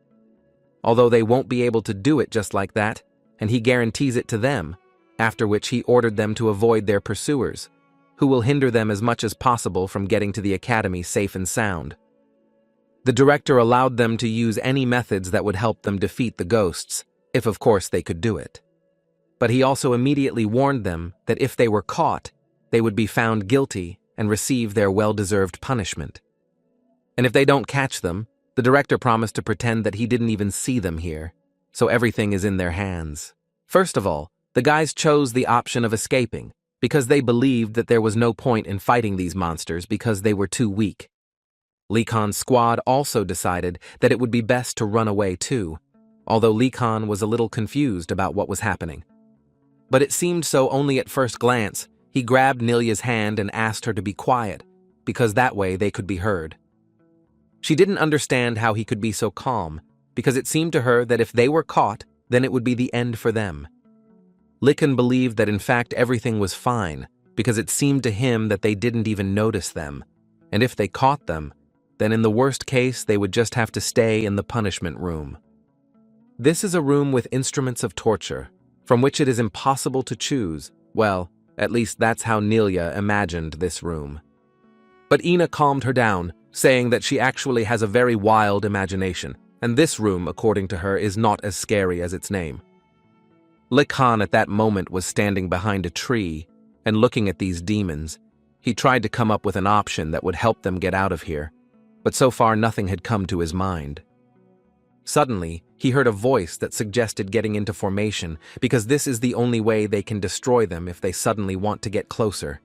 Although they won't be able to do it just like that, and he guarantees it to them, after which he ordered them to avoid their pursuers, who will hinder them as much as possible from getting to the academy safe and sound. The director allowed them to use any methods that would help them defeat the ghosts, if of course they could do it. But he also immediately warned them that if they were caught, they would be found guilty and receive their well-deserved punishment. And if they don't catch them, the director promised to pretend that he didn't even see them here, so everything is in their hands. First of all, the guys chose the option of escaping, because they believed that there was no point in fighting these monsters because they were too weak. Lee Khan's squad also decided that it would be best to run away too, although Lee Khan was a little confused about what was happening. But it seemed so only at first glance. He grabbed Nilya's hand and asked her to be quiet, because that way they could be heard. She didn't understand how he could be so calm, because it seemed to her that if they were caught, then it would be the end for them. Lee Khan believed that in fact everything was fine, because it seemed to him that they didn't even notice them, and if they caught them, then in the worst case they would just have to stay in the punishment room. This is a room with instruments of torture, from which it is impossible to choose. Well, at least that's how Nilya imagined this room. But Ina calmed her down, saying that she actually has a very wild imagination, and this room, according to her, is not as scary as its name. Lee Khan at that moment was standing behind a tree and looking at these demons. He tried to come up with an option that would help them get out of here, but so far nothing had come to his mind. Suddenly, he heard a voice that suggested getting into formation, because this is the only way they can destroy them if they suddenly want to get closer.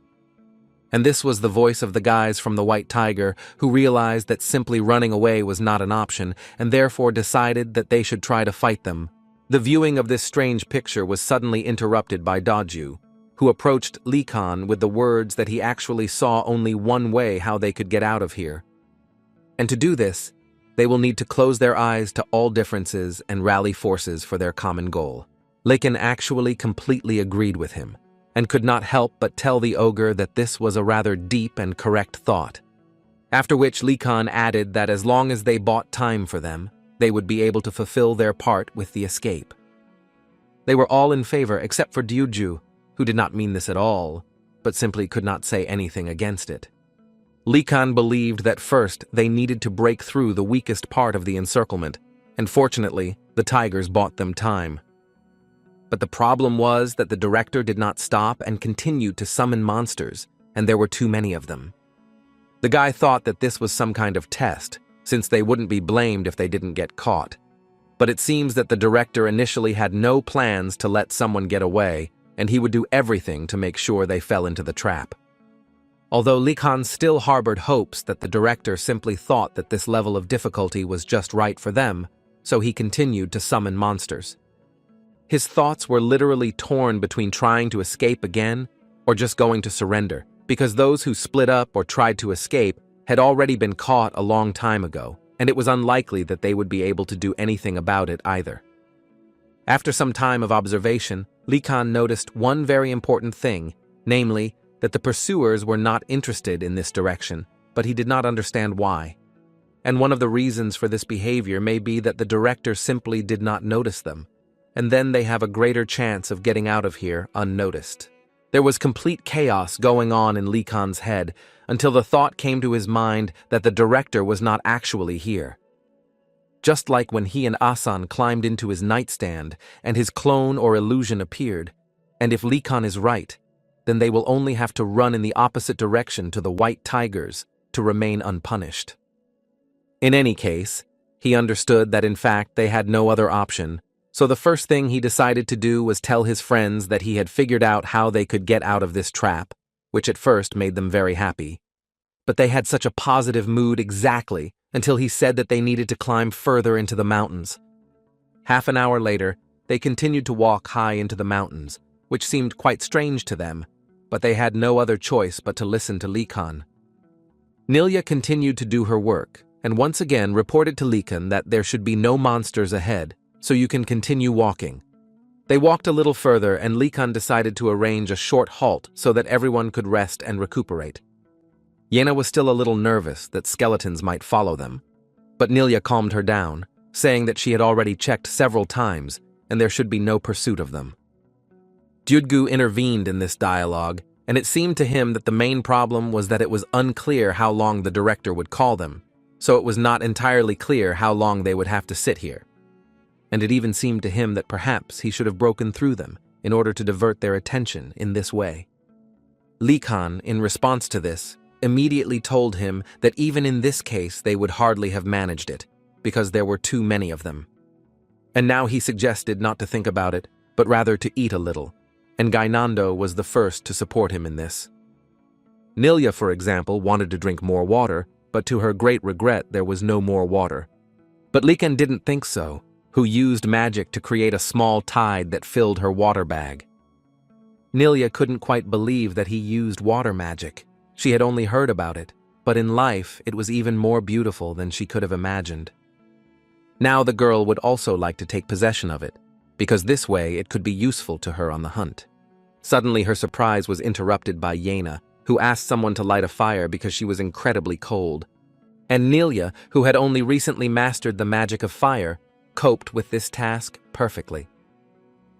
And this was the voice of the guys from the White Tiger, who realized that simply running away was not an option, and therefore decided that they should try to fight them. The viewing of this strange picture was suddenly interrupted by Daju, who approached Lee Khan with the words that he actually saw only one way how they could get out of here. And to do this, they will need to close their eyes to all differences and rally forces for their common goal. Lee Khan actually completely agreed with him, and could not help but tell the ogre that this was a rather deep and correct thought. After which Lee Khan added that as long as they bought time for them, they would be able to fulfill their part with the escape. They were all in favor except for Dyuju, who did not mean this at all, but simply could not say anything against it. Lee Khan believed that first they needed to break through the weakest part of the encirclement, and fortunately, the tigers bought them time. But the problem was that the director did not stop and continued to summon monsters, and there were too many of them. The guy thought that this was some kind of test, since they wouldn't be blamed if they didn't get caught. But it seems that the director initially had no plans to let someone get away, and he would do everything to make sure they fell into the trap. Although Lee Khan still harbored hopes that the director simply thought that this level of difficulty was just right for them, so he continued to summon monsters. His thoughts were literally torn between trying to escape again or just going to surrender, because those who split up or tried to escape had already been caught a long time ago, and it was unlikely that they would be able to do anything about it either. After some time of observation, Lee Khan noticed one very important thing, namely, that the pursuers were not interested in this direction, but he did not understand why. And one of the reasons for this behavior may be that the director simply did not notice them, and then they have a greater chance of getting out of here unnoticed. There was complete chaos going on in Lee Khan's head until the thought came to his mind that the director was not actually here. Just like when he and Asan climbed into his nightstand and his clone or illusion appeared, and if Lee Khan is right, then they will only have to run in the opposite direction to the White Tigers to remain unpunished. In any case, he understood that in fact they had no other option, so the first thing he decided to do was tell his friends that he had figured out how they could get out of this trap, which at first made them very happy. But they had such a positive mood exactly until he said that they needed to climb further into the mountains. Half an hour later, they continued to walk high into the mountains, which seemed quite strange to them, but they had no other choice but to listen to Lee Khan. Nilya continued to do her work, and once again reported to Lee Khan that there should be no monsters ahead, so you can continue walking. They walked a little further, and Lee Khan decided to arrange a short halt so that everyone could rest and recuperate. Yena was still a little nervous that skeletons might follow them, but Nilya calmed her down, saying that she had already checked several times and there should be no pursuit of them. Dyudgu intervened in this dialogue, and it seemed to him that the main problem was that it was unclear how long the director would call them, so it was not entirely clear how long they would have to sit here. And it even seemed to him that perhaps he should have broken through them in order to divert their attention in this way. Li Kan, in response to this, immediately told him that even in this case they would hardly have managed it, because there were too many of them. And now he suggested not to think about it, but rather to eat a little, and Gainando was the first to support him in this. Nilya, for example, wanted to drink more water, but to her great regret there was no more water. But Li Kan didn't think so, who used magic to create a small tide that filled her water bag. Nilya couldn't quite believe that he used water magic. She had only heard about it, but in life it was even more beautiful than she could have imagined. Now the girl would also like to take possession of it, because this way it could be useful to her on the hunt. Suddenly her surprise was interrupted by Yena, who asked someone to light a fire because she was incredibly cold. And Nilya, who had only recently mastered the magic of fire, coped with this task perfectly.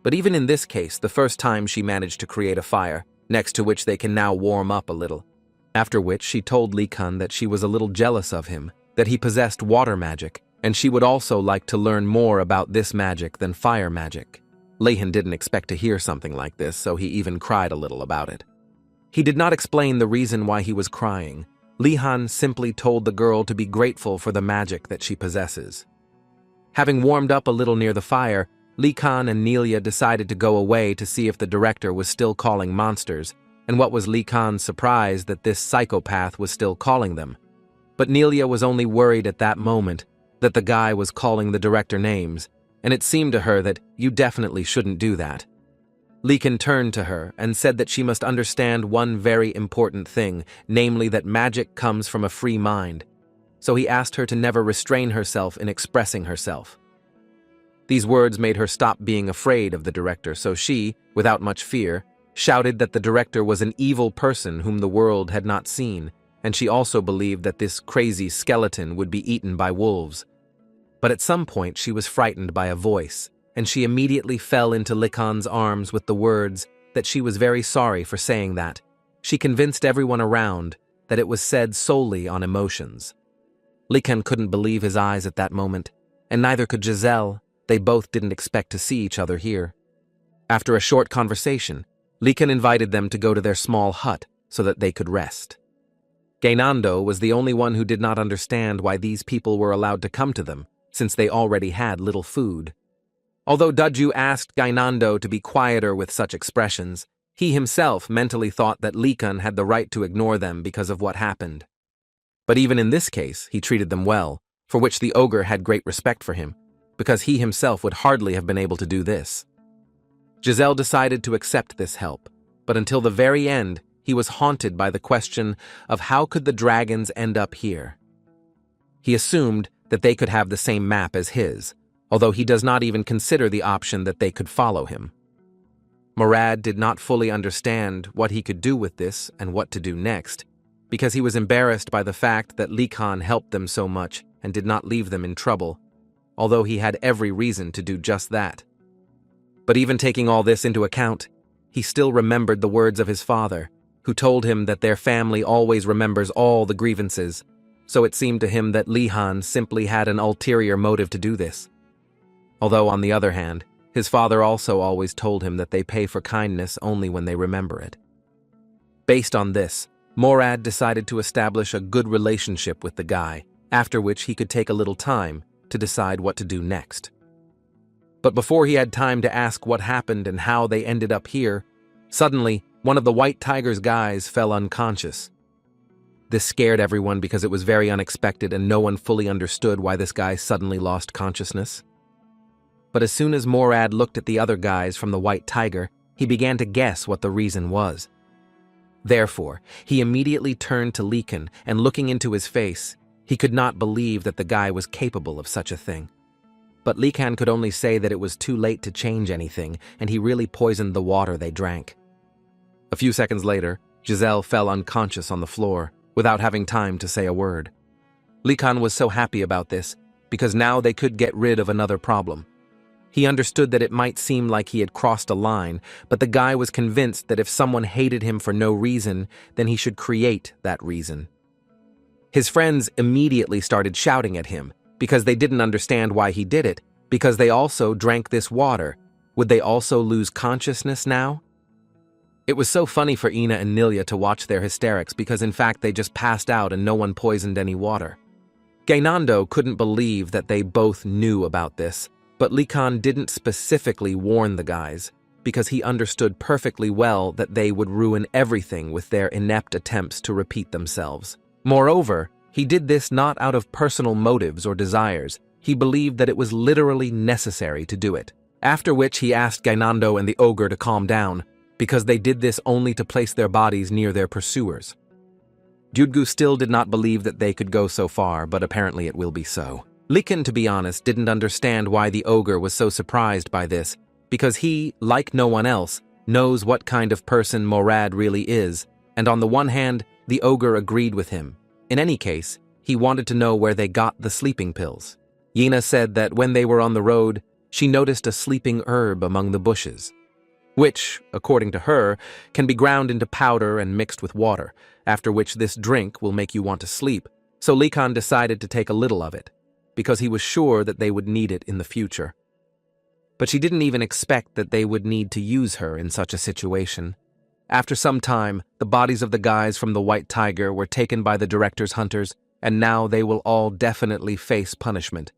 But even in this case, the first time she managed to create a fire, next to which they can now warm up a little. After which she told Li Kan that she was a little jealous of him, that he possessed water magic, and she would also like to learn more about this magic than fire magic. Leihan didn't expect to hear something like this, so he even cried a little about it. He did not explain the reason why he was crying. Leihan simply told the girl to be grateful for the magic that she possesses. Having warmed up a little near the fire, Li Kan and Nilya decided to go away to see if the director was still calling monsters, and what was Li Kan's surprise that this psychopath was still calling them. But Nilya was only worried at that moment that the guy was calling the director names, and it seemed to her that you definitely shouldn't do that. Li Kan turned to her and said that she must understand one very important thing, namely that magic comes from a free mind. So he asked her to never restrain herself in expressing herself. These words made her stop being afraid of the director, so she, without much fear, shouted that the director was an evil person whom the world had not seen, and she also believed that this crazy skeleton would be eaten by wolves. But at some point she was frightened by a voice, and she immediately fell into Li Kan's arms with the words that she was very sorry for saying that. She convinced everyone around that it was said solely on emotions. Li Kan couldn't believe his eyes at that moment, and neither could Giselle. They both didn't expect to see each other here. After a short conversation, Li Kan invited them to go to their small hut so that they could rest. Gainando was the only one who did not understand why these people were allowed to come to them, since they already had little food. Although Daju asked Gainando to be quieter with such expressions, he himself mentally thought that Li Kan had the right to ignore them because of what happened. But even in this case, he treated them well, for which the ogre had great respect for him, because he himself would hardly have been able to do this. Giselle decided to accept this help, but until the very end, he was haunted by the question of how could the dragons end up here. He assumed that they could have the same map as his, although he does not even consider the option that they could follow him. Murad did not fully understand what he could do with this and what to do next, because he was embarrassed by the fact that Li Kan helped them so much and did not leave them in trouble, although he had every reason to do just that. But even taking all this into account, he still remembered the words of his father, who told him that their family always remembers all the grievances, so it seemed to him that Leihan simply had an ulterior motive to do this. Although, on the other hand, his father also always told him that they pay for kindness only when they remember it. Based on this, Morad decided to establish a good relationship with the guy, after which he could take a little time to decide what to do next. But before he had time to ask what happened and how they ended up here, suddenly one of the White Tiger's guys fell unconscious. This scared everyone because it was very unexpected and no one fully understood why this guy suddenly lost consciousness. But as soon as Morad looked at the other guys from the White Tiger, he began to guess what the reason was. Therefore, he immediately turned to Li Kan, and looking into his face, he could not believe that the guy was capable of such a thing. But Li Kan could only say that it was too late to change anything, and he really poisoned the water they drank. A few seconds later, Giselle fell unconscious on the floor, without having time to say a word. Li Kan was so happy about this, because now they could get rid of another problem. He understood that it might seem like he had crossed a line, but the guy was convinced that if someone hated him for no reason, then he should create that reason. His friends immediately started shouting at him, because they didn't understand why he did it, because they also drank this water. Would they also lose consciousness now? It was so funny for Ina and Nilya to watch their hysterics because in fact they just passed out and no one poisoned any water. Gainando couldn't believe that they both knew about this, but Likan didn't specifically warn the guys because he understood perfectly well that they would ruin everything with their inept attempts to repeat themselves. Moreover, he did this not out of personal motives or desires. He believed that it was literally necessary to do it. After which he asked Gainando and the ogre to calm down, because they did this only to place their bodies near their pursuers. Gyudgu still did not believe that they could go so far, but apparently it will be so. Likan, to be honest, didn't understand why the ogre was so surprised by this, because he, like no one else, knows what kind of person Morad really is, and on the one hand, the ogre agreed with him. In any case, he wanted to know where they got the sleeping pills. Yena said that when they were on the road, she noticed a sleeping herb among the bushes, which, according to her, can be ground into powder and mixed with water, after which this drink will make you want to sleep, so Likan decided to take a little of it, because he was sure that they would need it in the future. But she didn't even expect that they would need to use her in such a situation. After some time, the bodies of the guys from the White Tiger were taken by the director's hunters, and now they will all definitely face punishment.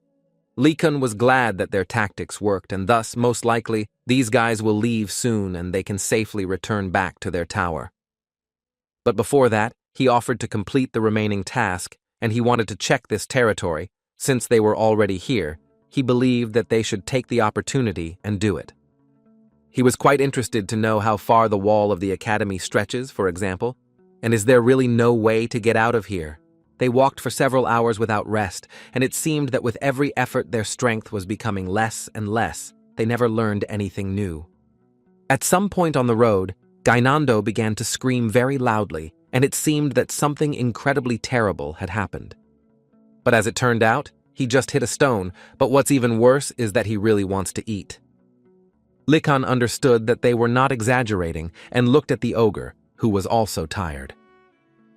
Likan was glad that their tactics worked, and thus, most likely, these guys will leave soon and they can safely return back to their tower. But before that, he offered to complete the remaining task, and he wanted to check this territory. Since they were already here, he believed that they should take the opportunity and do it. He was quite interested to know how far the wall of the academy stretches, for example, and is there really no way to get out of here? They walked for several hours without rest, and it seemed that with every effort their strength was becoming less and less. They never learned anything new. At some point on the road, Gainando began to scream very loudly, and it seemed that something incredibly terrible had happened. But as it turned out, he just hit a stone, but what's even worse is that he really wants to eat. Likan understood that they were not exaggerating and looked at the ogre, who was also tired.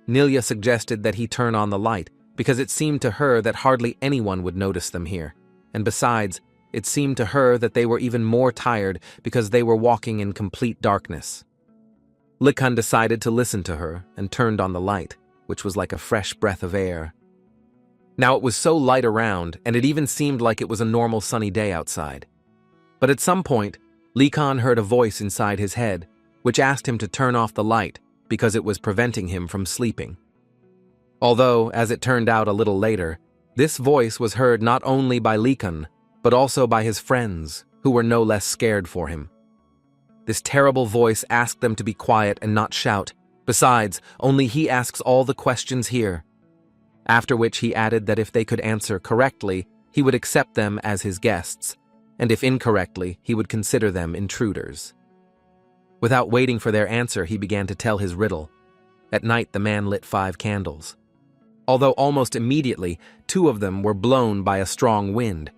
Nilya suggested that he turn on the light, because it seemed to her that hardly anyone would notice them here, and besides, it seemed to her that they were even more tired because they were walking in complete darkness. Likan decided to listen to her and turned on the light, which was like a fresh breath of air. Now it was so light around, and it even seemed like it was a normal sunny day outside. But at some point, Likan heard a voice inside his head, which asked him to turn off the light because it was preventing him from sleeping. Although, as it turned out a little later, this voice was heard not only by Likan, but also by his friends, who were no less scared for him. This terrible voice asked them to be quiet and not shout. Besides, only he asks all the questions here. After which he added that if they could answer correctly, he would accept them as his guests, and if incorrectly, he would consider them intruders. Without waiting for their answer, he began to tell his riddle. At night, the man lit 5 candles. Although almost immediately, 2 of them were blown by a strong wind.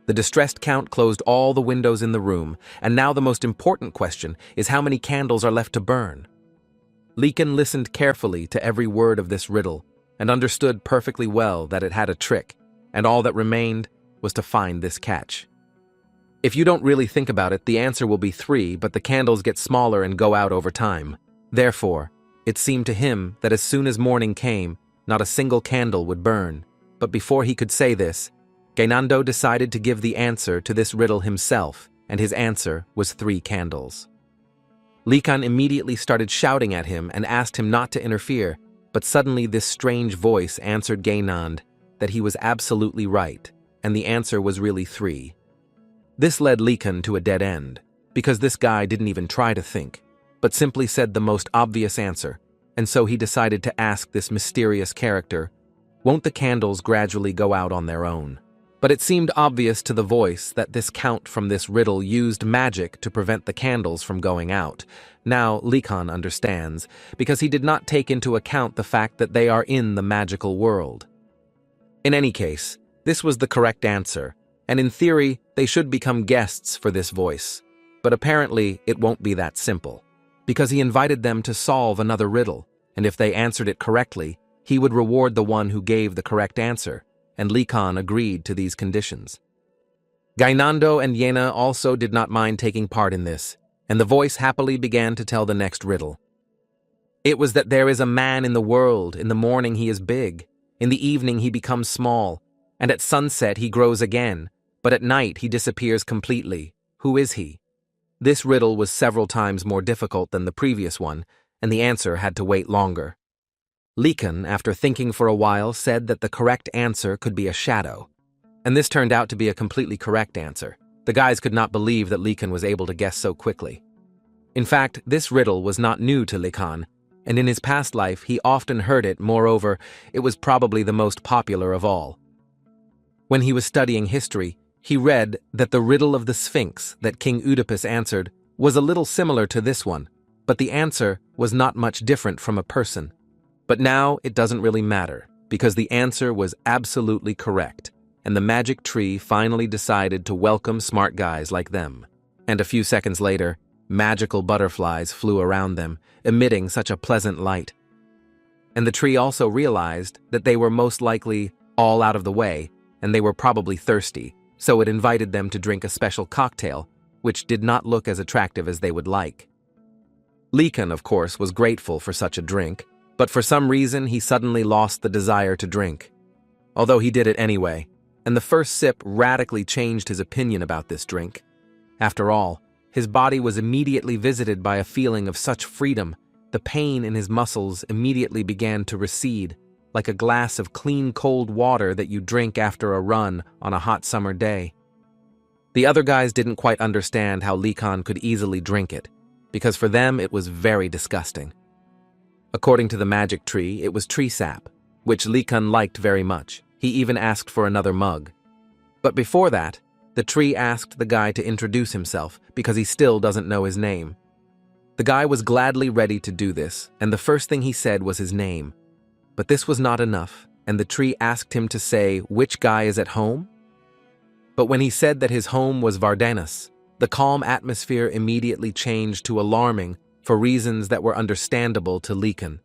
The distressed count closed all the windows in the room, and now the most important question is how many candles are left to burn. Likan listened carefully to every word of this riddle, and understood perfectly well that it had a trick, and all that remained was to find this catch. If you don't really think about it, the answer will be 3, but the candles get smaller and go out over time. Therefore, it seemed to him that as soon as morning came, not a single candle would burn. But before he could say this, Gainando decided to give the answer to this riddle himself, and his answer was 3 candles. Likan immediately started shouting at him and asked him not to interfere, but suddenly this strange voice answered Gainand that he was absolutely right, and the answer was really 3. This led Likan to a dead end, because this guy didn't even try to think, but simply said the most obvious answer, and so he decided to ask this mysterious character, won't the candles gradually go out on their own? But it seemed obvious to the voice that this count from this riddle used magic to prevent the candles from going out. Now Likan understands, because he did not take into account the fact that they are in the magical world. In any case, this was the correct answer, and in theory, they should become guests for this voice. But apparently, it won't be that simple, because he invited them to solve another riddle, and if they answered it correctly, he would reward the one who gave the correct answer, and Likan agreed to these conditions. Gainando and Yena also did not mind taking part in this, and the voice happily began to tell the next riddle. It was that there is a man in the world. In the morning he is big, in the evening he becomes small, and at sunset he grows again, but at night he disappears completely. Who is he? This riddle was several times more difficult than the previous one, and the answer had to wait longer. Likan, after thinking for a while, said that the correct answer could be a shadow. And this turned out to be a completely correct answer. The guys could not believe that Likan was able to guess so quickly. In fact, this riddle was not new to Likan, and in his past life he often heard it. Moreover, it was probably the most popular of all. When he was studying history, he read that the riddle of the Sphinx that King Oedipus answered was a little similar to this one, but the answer was not much different from a person. But now it doesn't really matter, because the answer was absolutely correct, and the magic tree finally decided to welcome smart guys like them. And a few seconds later, magical butterflies flew around them, emitting such a pleasant light. And the tree also realized that they were most likely all out of the way, and they were probably thirsty, so it invited them to drink a special cocktail, which did not look as attractive as they would like. Likan, of course, was grateful for such a drink, but for some reason he suddenly lost the desire to drink. Although he did it anyway, and the first sip radically changed his opinion about this drink. After all, his body was immediately visited by a feeling of such freedom. The pain in his muscles immediately began to recede, like a glass of clean cold water that you drink after a run on a hot summer day. The other guys didn't quite understand how Likan could easily drink it, because for them it was very disgusting. According to the magic tree, it was tree sap, which Likan liked very much. He even asked for another mug. But before that, the tree asked the guy to introduce himself, because he still doesn't know his name. The guy was gladly ready to do this, and the first thing he said was his name. But this was not enough, and the tree asked him to say which guy is at home. But when he said that his home was Vardanus, the calm atmosphere immediately changed to alarming for reasons that were understandable to Likan.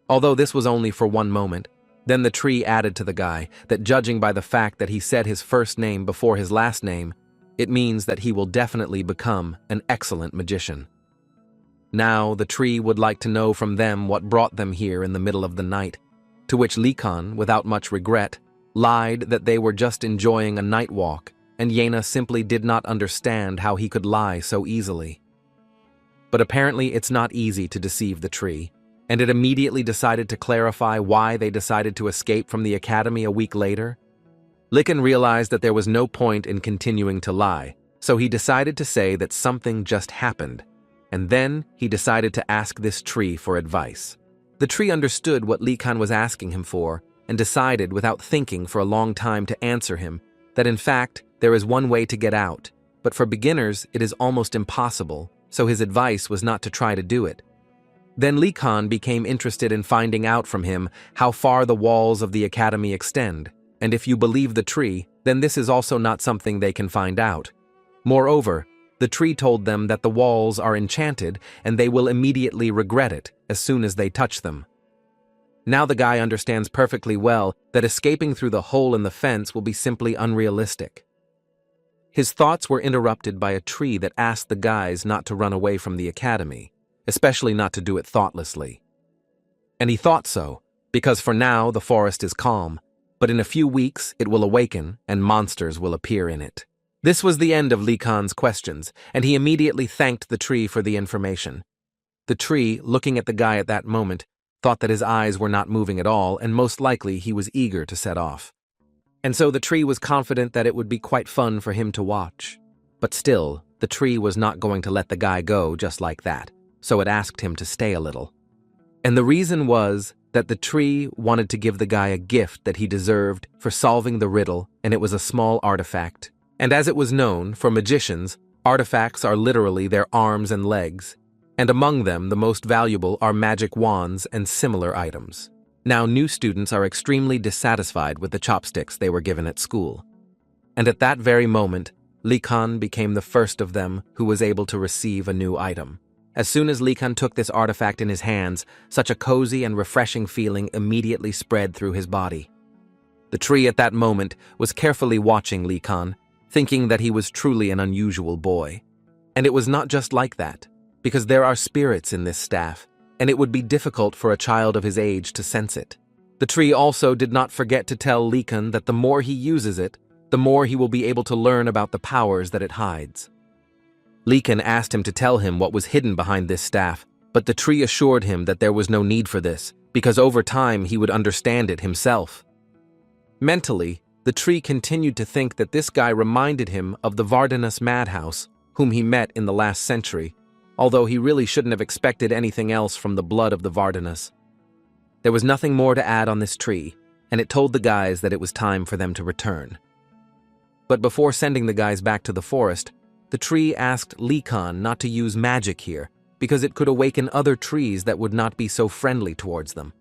Although this was only for one moment, then the tree added to the guy that judging by the fact that he said his first name before his last name, it means that he will definitely become an excellent magician. Now the tree would like to know from them what brought them here in the middle of the night, to which Likan, without much regret, lied that they were just enjoying a night walk, and Yena simply did not understand how he could lie so easily. But apparently it's not easy to deceive the tree, and it immediately decided to clarify why they decided to escape from the academy a week later. Likan realized that there was no point in continuing to lie, so he decided to say that something just happened. And then he decided to ask this tree for advice. The tree understood what Likan was asking him for and decided without thinking for a long time to answer him that in fact there is one way to get out, but for beginners it is almost impossible, so his advice was not to try to do it. Then Likan became interested in finding out from him how far the walls of the academy extend, and if you believe the tree, then this is also not something they can find out. Moreover, the tree told them that the walls are enchanted and they will immediately regret it as soon as they touch them. Now the guy understands perfectly well that escaping through the hole in the fence will be simply unrealistic. His thoughts were interrupted by a tree that asked the guys not to run away from the academy, especially not to do it thoughtlessly. And he thought so, because for now the forest is calm, but in a few weeks it will awaken and monsters will appear in it. This was the end of Likan's questions, and he immediately thanked the tree for the information. The tree, looking at the guy at that moment, thought that his eyes were not moving at all, and most likely he was eager to set off. And so the tree was confident that it would be quite fun for him to watch. But still, the tree was not going to let the guy go just like that, so it asked him to stay a little. And the reason was that the tree wanted to give the guy a gift that he deserved for solving the riddle, and it was a small artifact. And as it was known, for magicians, artifacts are literally their arms and legs, and among them the most valuable are magic wands and similar items. Now new students are extremely dissatisfied with the chopsticks they were given at school. And at that very moment, Likan became the first of them who was able to receive a new item. As soon as Likan took this artifact in his hands, such a cozy and refreshing feeling immediately spread through his body. The tree at that moment was carefully watching Likan, thinking that he was truly an unusual boy. And it was not just like that, because there are spirits in this staff, and it would be difficult for a child of his age to sense it. The tree also did not forget to tell Likan that the more he uses it, the more he will be able to learn about the powers that it hides. Likan asked him to tell him what was hidden behind this staff, but the tree assured him that there was no need for this, because over time he would understand it himself. Mentally, the tree continued to think that this guy reminded him of the Vardanus madhouse, whom he met in the last century, although he really shouldn't have expected anything else from the blood of the Vardanus. There was nothing more to add on this tree, and it told the guys that it was time for them to return. But before sending the guys back to the forest, the tree asked Likan not to use magic here, because it could awaken other trees that would not be so friendly towards them.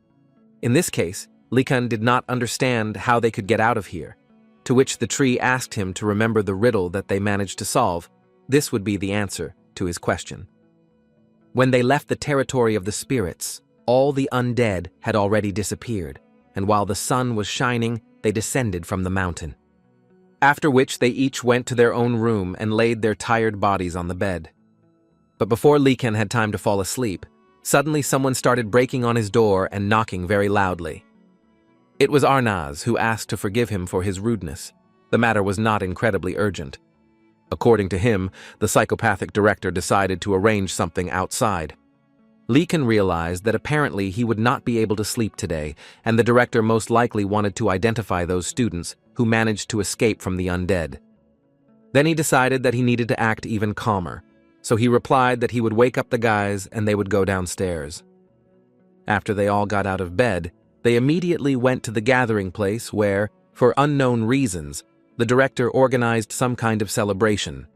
In this case, Likan did not understand how they could get out of here, to which the tree asked him to remember the riddle that they managed to solve. This would be the answer to his question. When they left the territory of the spirits, all the undead had already disappeared, and while the sun was shining, they descended from the mountain. After which they each went to their own room and laid their tired bodies on the bed. But before Likan had time to fall asleep, suddenly someone started breaking on his door and knocking very loudly. It was Arnaz, who asked to forgive him for his rudeness. The matter was not incredibly urgent. According to him, the psychopathic director decided to arrange something outside. Likan realized that apparently he would not be able to sleep today, and the director most likely wanted to identify those students who managed to escape from the undead. Then he decided that he needed to act even calmer, so he replied that he would wake up the guys and they would go downstairs. After they all got out of bed, they immediately went to the gathering place where, for unknown reasons, the director organized some kind of celebration.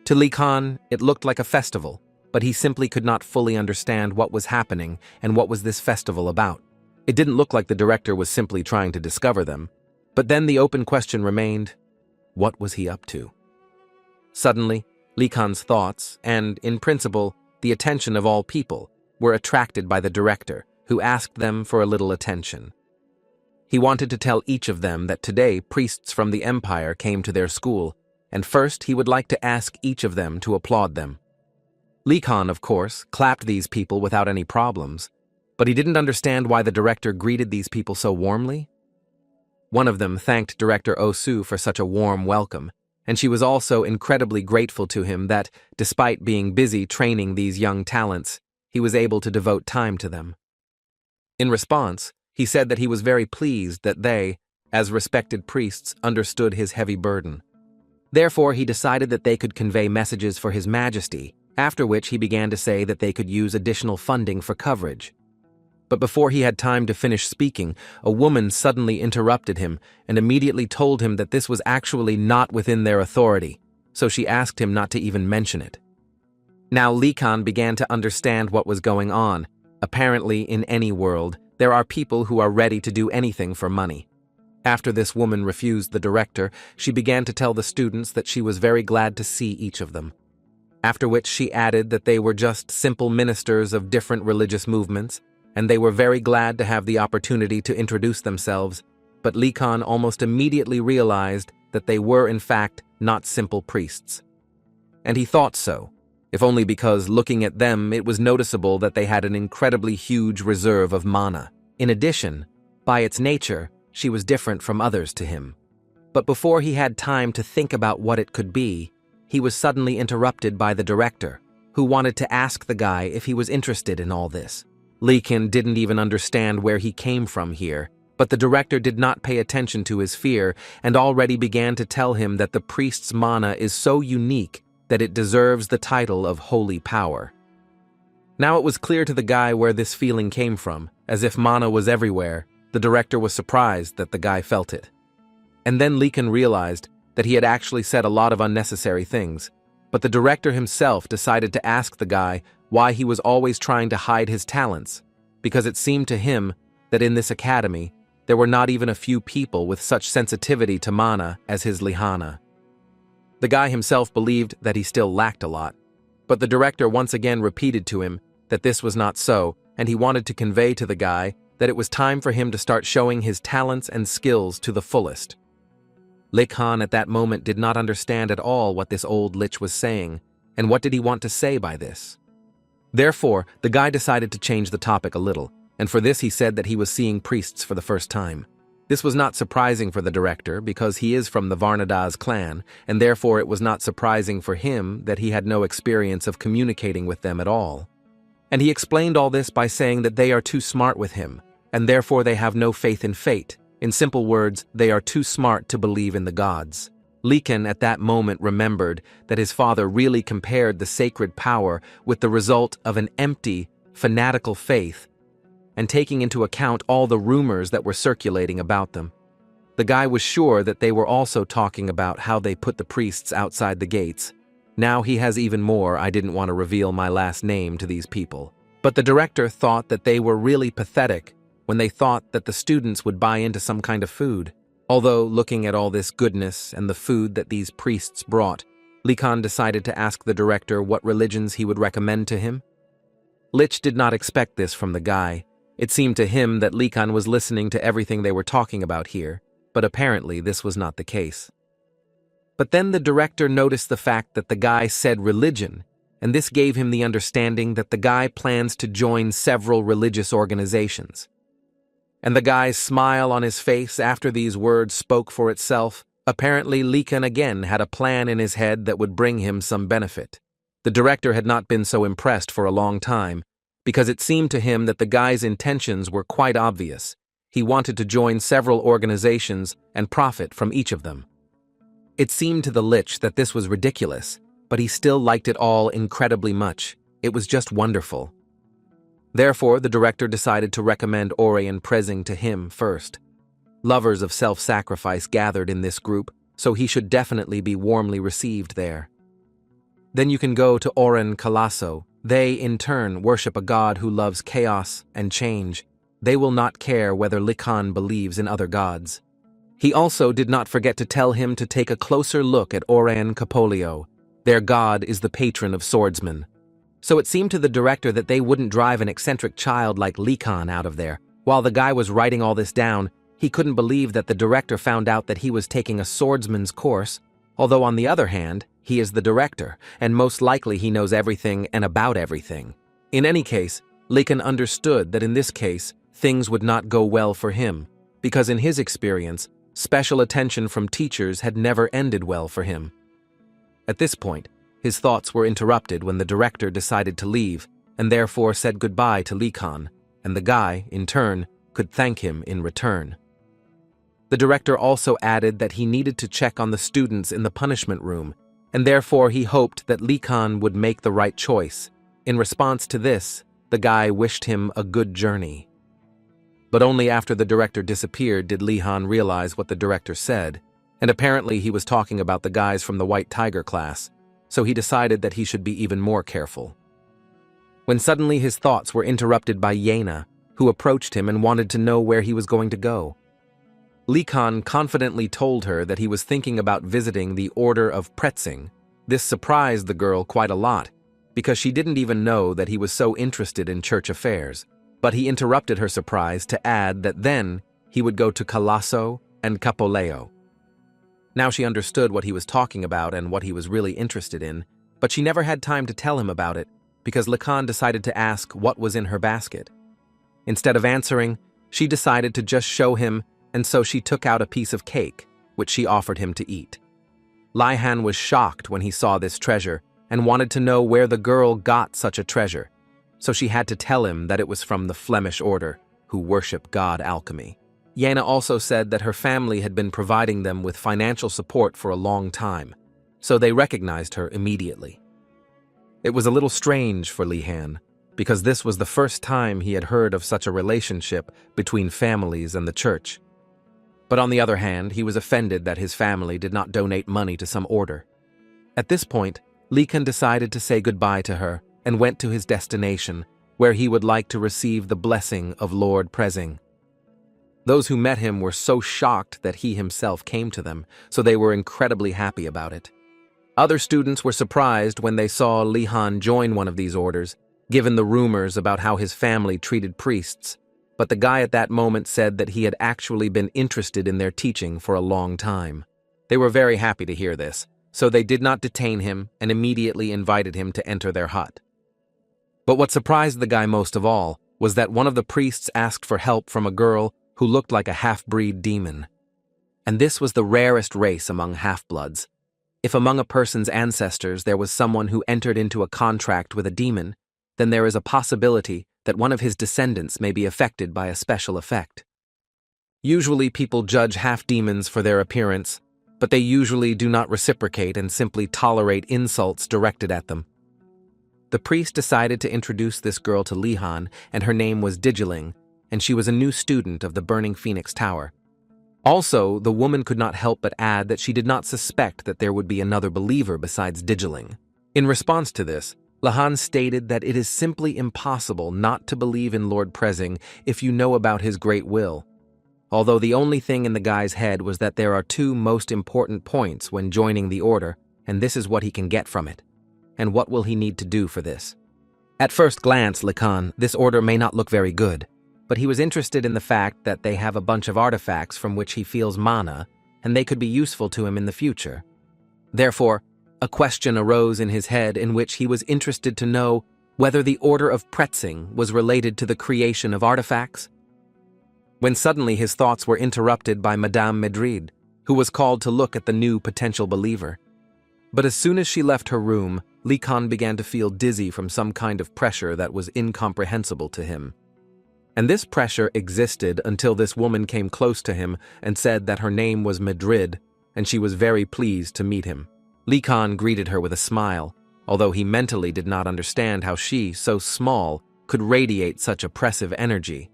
To Likan, it looked like a festival, but he simply could not fully understand what was happening and what was this festival about. It didn't look like the director was simply trying to discover them, but then the open question remained, what was he up to? Suddenly, Likan's thoughts, and, in principle, the attention of all people, were attracted by the director, who asked them for a little attention. He wanted to tell each of them that today priests from the empire came to their school, and first he would like to ask each of them to applaud them. Likan, of course, clapped these people without any problems, but he didn't understand why the director greeted these people so warmly. One of them thanked Director Osu for such a warm welcome, and she was also incredibly grateful to him that, despite being busy training these young talents, he was able to devote time to them. In response, he said that he was very pleased that they, as respected priests, understood his heavy burden. Therefore, he decided that they could convey messages for His Majesty, after which he began to say that they could use additional funding for coverage. But before he had time to finish speaking, a woman suddenly interrupted him and immediately told him that this was actually not within their authority, so she asked him not to even mention it. Now Likan began to understand what was going on. Apparently, in any world, there are people who are ready to do anything for money. After this woman refused the director, she began to tell the students that she was very glad to see each of them. After which she added that they were just simple ministers of different religious movements, and they were very glad to have the opportunity to introduce themselves, but Likan almost immediately realized that they were in fact not simple priests. And he thought so, if only because looking at them it was noticeable that they had an incredibly huge reserve of mana. In addition, by its nature, she was different from others to him. But before he had time to think about what it could be, he was suddenly interrupted by the director, who wanted to ask the guy if he was interested in all this. Likan didn't even understand where he came from here, but the director did not pay attention to his fear and already began to tell him that the priest's mana is so unique that it deserves the title of holy power. Now it was clear to the guy where this feeling came from, as if mana was everywhere. The director was surprised that the guy felt it. And then Likan realized that he had actually said a lot of unnecessary things, but the director himself decided to ask the guy why he was always trying to hide his talents, because it seemed to him that in this academy, there were not even a few people with such sensitivity to mana as his Lihana. The guy himself believed that he still lacked a lot, but the director once again repeated to him that this was not so, and he wanted to convey to the guy that it was time for him to start showing his talents and skills to the fullest. Likan at that moment did not understand at all what this old lich was saying, and what did he want to say by this? Therefore, the guy decided to change the topic a little, and for this he said that he was seeing priests for the first time. This was not surprising for the director because he is from the Varnadas clan, and therefore it was not surprising for him that he had no experience of communicating with them at all. And he explained all this by saying that they are too smart with him, and therefore they have no faith in fate. In simple words, they are too smart to believe in the gods. Likan at that moment remembered that his father really compared the sacred power with the result of an empty, fanatical faith, and taking into account all the rumors that were circulating about them. The guy was sure that they were also talking about how they put the priests outside the gates. Now he has even more. I didn't want to reveal my last name to these people. But the director thought that they were really pathetic when they thought that the students would buy into some kind of food. Although, looking at all this goodness and the food that these priests brought, Likan decided to ask the director what religions he would recommend to him. Lich did not expect this from the guy. It seemed to him that Likan was listening to everything they were talking about here, but apparently this was not the case. But then the director noticed the fact that the guy said religion, and this gave him the understanding that the guy plans to join several religious organizations. And the guy's smile on his face after these words spoke for itself. Apparently, Likan again had a plan in his head that would bring him some benefit. The director had not been so impressed for a long time, because it seemed to him that the guy's intentions were quite obvious. He wanted to join several organizations and profit from each of them. It seemed to the Lich that this was ridiculous, but he still liked it all incredibly much. It was just wonderful. Therefore, the director decided to recommend Ore and Prezing to him first. Lovers of self-sacrifice gathered in this group, so he should definitely be warmly received there. Then you can go to Oren Kalaso. They, in turn, worship a god who loves chaos and change. They will not care whether Likan believes in other gods. He also did not forget to tell him to take a closer look at Oran Capolio. Their god is the patron of swordsmen. So it seemed to the director that they wouldn't drive an eccentric child like Likan out of there. While the guy was writing all this down, he couldn't believe that the director found out that he was taking a swordsman's course, although on the other hand, he is the director, and most likely he knows everything and about everything. In any case, Likan understood that in this case, things would not go well for him, because in his experience, special attention from teachers had never ended well for him. At this point, his thoughts were interrupted when the director decided to leave, and therefore said goodbye to Likan, and the guy, in turn, could thank him in return. The director also added that he needed to check on the students in the punishment room, and therefore he hoped that Likan would make the right choice. In response to this, the guy wished him a good journey. But only after the director disappeared did Lihan realize what the director said, and apparently he was talking about the guys from the White Tiger class, so he decided that he should be even more careful. When suddenly his thoughts were interrupted by Yena, who approached him and wanted to know where he was going to go. Likan confidently told her that he was thinking about visiting the Order of Pretzing. This surprised the girl quite a lot, because she didn't even know that he was so interested in church affairs. But he interrupted her surprise to add that then he would go to Calasso and Capoleo. Now she understood what he was talking about and what he was really interested in, but she never had time to tell him about it because Likan decided to ask what was in her basket. Instead of answering, she decided to just show him, and so she took out a piece of cake, which she offered him to eat. Lihan was shocked when he saw this treasure and wanted to know where the girl got such a treasure, so she had to tell him that it was from the Flemish order, who worship god alchemy. Yena also said that her family had been providing them with financial support for a long time, so they recognized her immediately. It was a little strange for Lihan, because this was the first time he had heard of such a relationship between families and the church. But on the other hand, he was offended that his family did not donate money to some order. At this point, Likan decided to say goodbye to her and went to his destination, where he would like to receive the blessing of Lord Prezing. Those who met him were so shocked that he himself came to them, so they were incredibly happy about it. Other students were surprised when they saw Lihan join one of these orders, given the rumors about how his family treated priests, but the guy at that moment said that he had actually been interested in their teaching for a long time. They were very happy to hear this, so they did not detain him and immediately invited him to enter their hut. But what surprised the guy most of all was that one of the priests asked for help from a girl who looked like a half-breed demon. And this was the rarest race among half-bloods. If among a person's ancestors there was someone who entered into a contract with a demon, then there is a possibility that one of his descendants may be affected by a special effect. Usually people judge half-demons for their appearance, but they usually do not reciprocate and simply tolerate insults directed at them. The priest decided to introduce this girl to Lihan, and her name was Digiling, and she was a new student of the Burning Phoenix Tower. Also, the woman could not help but add that she did not suspect that there would be another believer besides Digiling. In response to this, Lihan stated that it is simply impossible not to believe in Lord Prezing if you know about his great will. Although the only thing in the guy's head was that there are two most important points when joining the order, and this is what he can get from it. And what will he need to do for this? At first glance, Likan, this order may not look very good, but he was interested in the fact that they have a bunch of artifacts from which he feels mana, and they could be useful to him in the future. Therefore, a question arose in his head in which he was interested to know whether the Order of Pretzing was related to the creation of artifacts. When suddenly his thoughts were interrupted by Madame Madrid, who was called to look at the new potential believer. But as soon as she left her room, Likan began to feel dizzy from some kind of pressure that was incomprehensible to him. And this pressure existed until this woman came close to him and said that her name was Madrid, and she was very pleased to meet him. Likan greeted her with a smile, although he mentally did not understand how she, so small, could radiate such oppressive energy.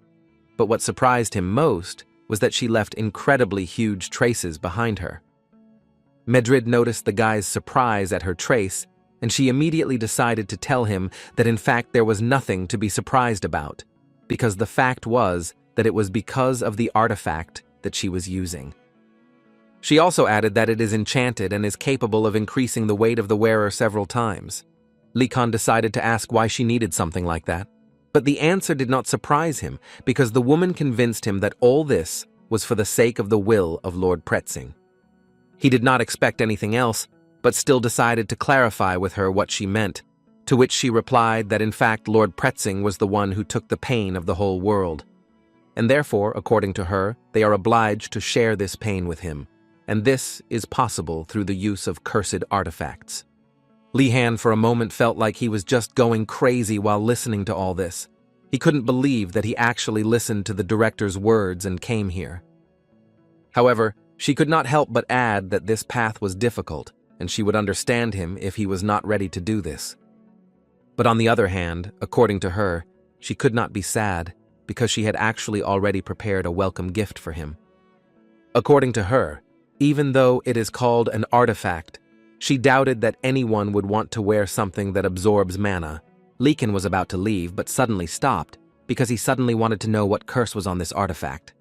But what surprised him most was that she left incredibly huge traces behind her. Madrid noticed the guy's surprise at her trace, and she immediately decided to tell him that in fact there was nothing to be surprised about, because the fact was that it was because of the artifact that she was using. She also added that it is enchanted and is capable of increasing the weight of the wearer several times. Likan decided to ask why she needed something like that, but the answer did not surprise him because the woman convinced him that all this was for the sake of the will of Lord Pretzing. He did not expect anything else, but still decided to clarify with her what she meant, to which she replied that in fact Lord Pretzing was the one who took the pain of the whole world. And therefore, according to her, they are obliged to share this pain with him, and this is possible through the use of cursed artifacts. Lihan for a moment felt like he was just going crazy while listening to all this. He couldn't believe that he actually listened to the director's words and came here. However, she could not help but add that this path was difficult, and she would understand him if he was not ready to do this. But on the other hand, according to her, she could not be sad, because she had actually already prepared a welcome gift for him. According to her, even though it is called an artifact, she doubted that anyone would want to wear something that absorbs mana. Likan was about to leave, but suddenly stopped, because he suddenly wanted to know what curse was on this artifact.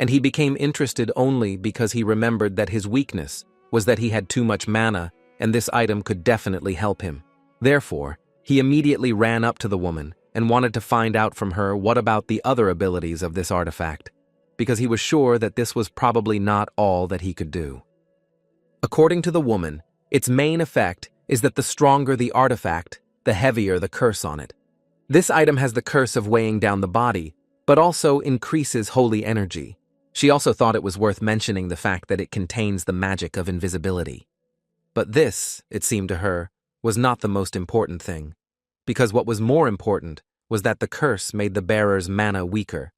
And he became interested only because he remembered that his weakness was that he had too much mana, and this item could definitely help him. Therefore, he immediately ran up to the woman and wanted to find out from her what about the other abilities of this artifact, because he was sure that this was probably not all that he could do. According to the woman, its main effect is that the stronger the artifact, the heavier the curse on it. This item has the curse of weighing down the body, but also increases holy energy. She also thought it was worth mentioning the fact that it contains the magic of invisibility. But this, it seemed to her, was not the most important thing, because what was more important was that the curse made the bearer's mana weaker.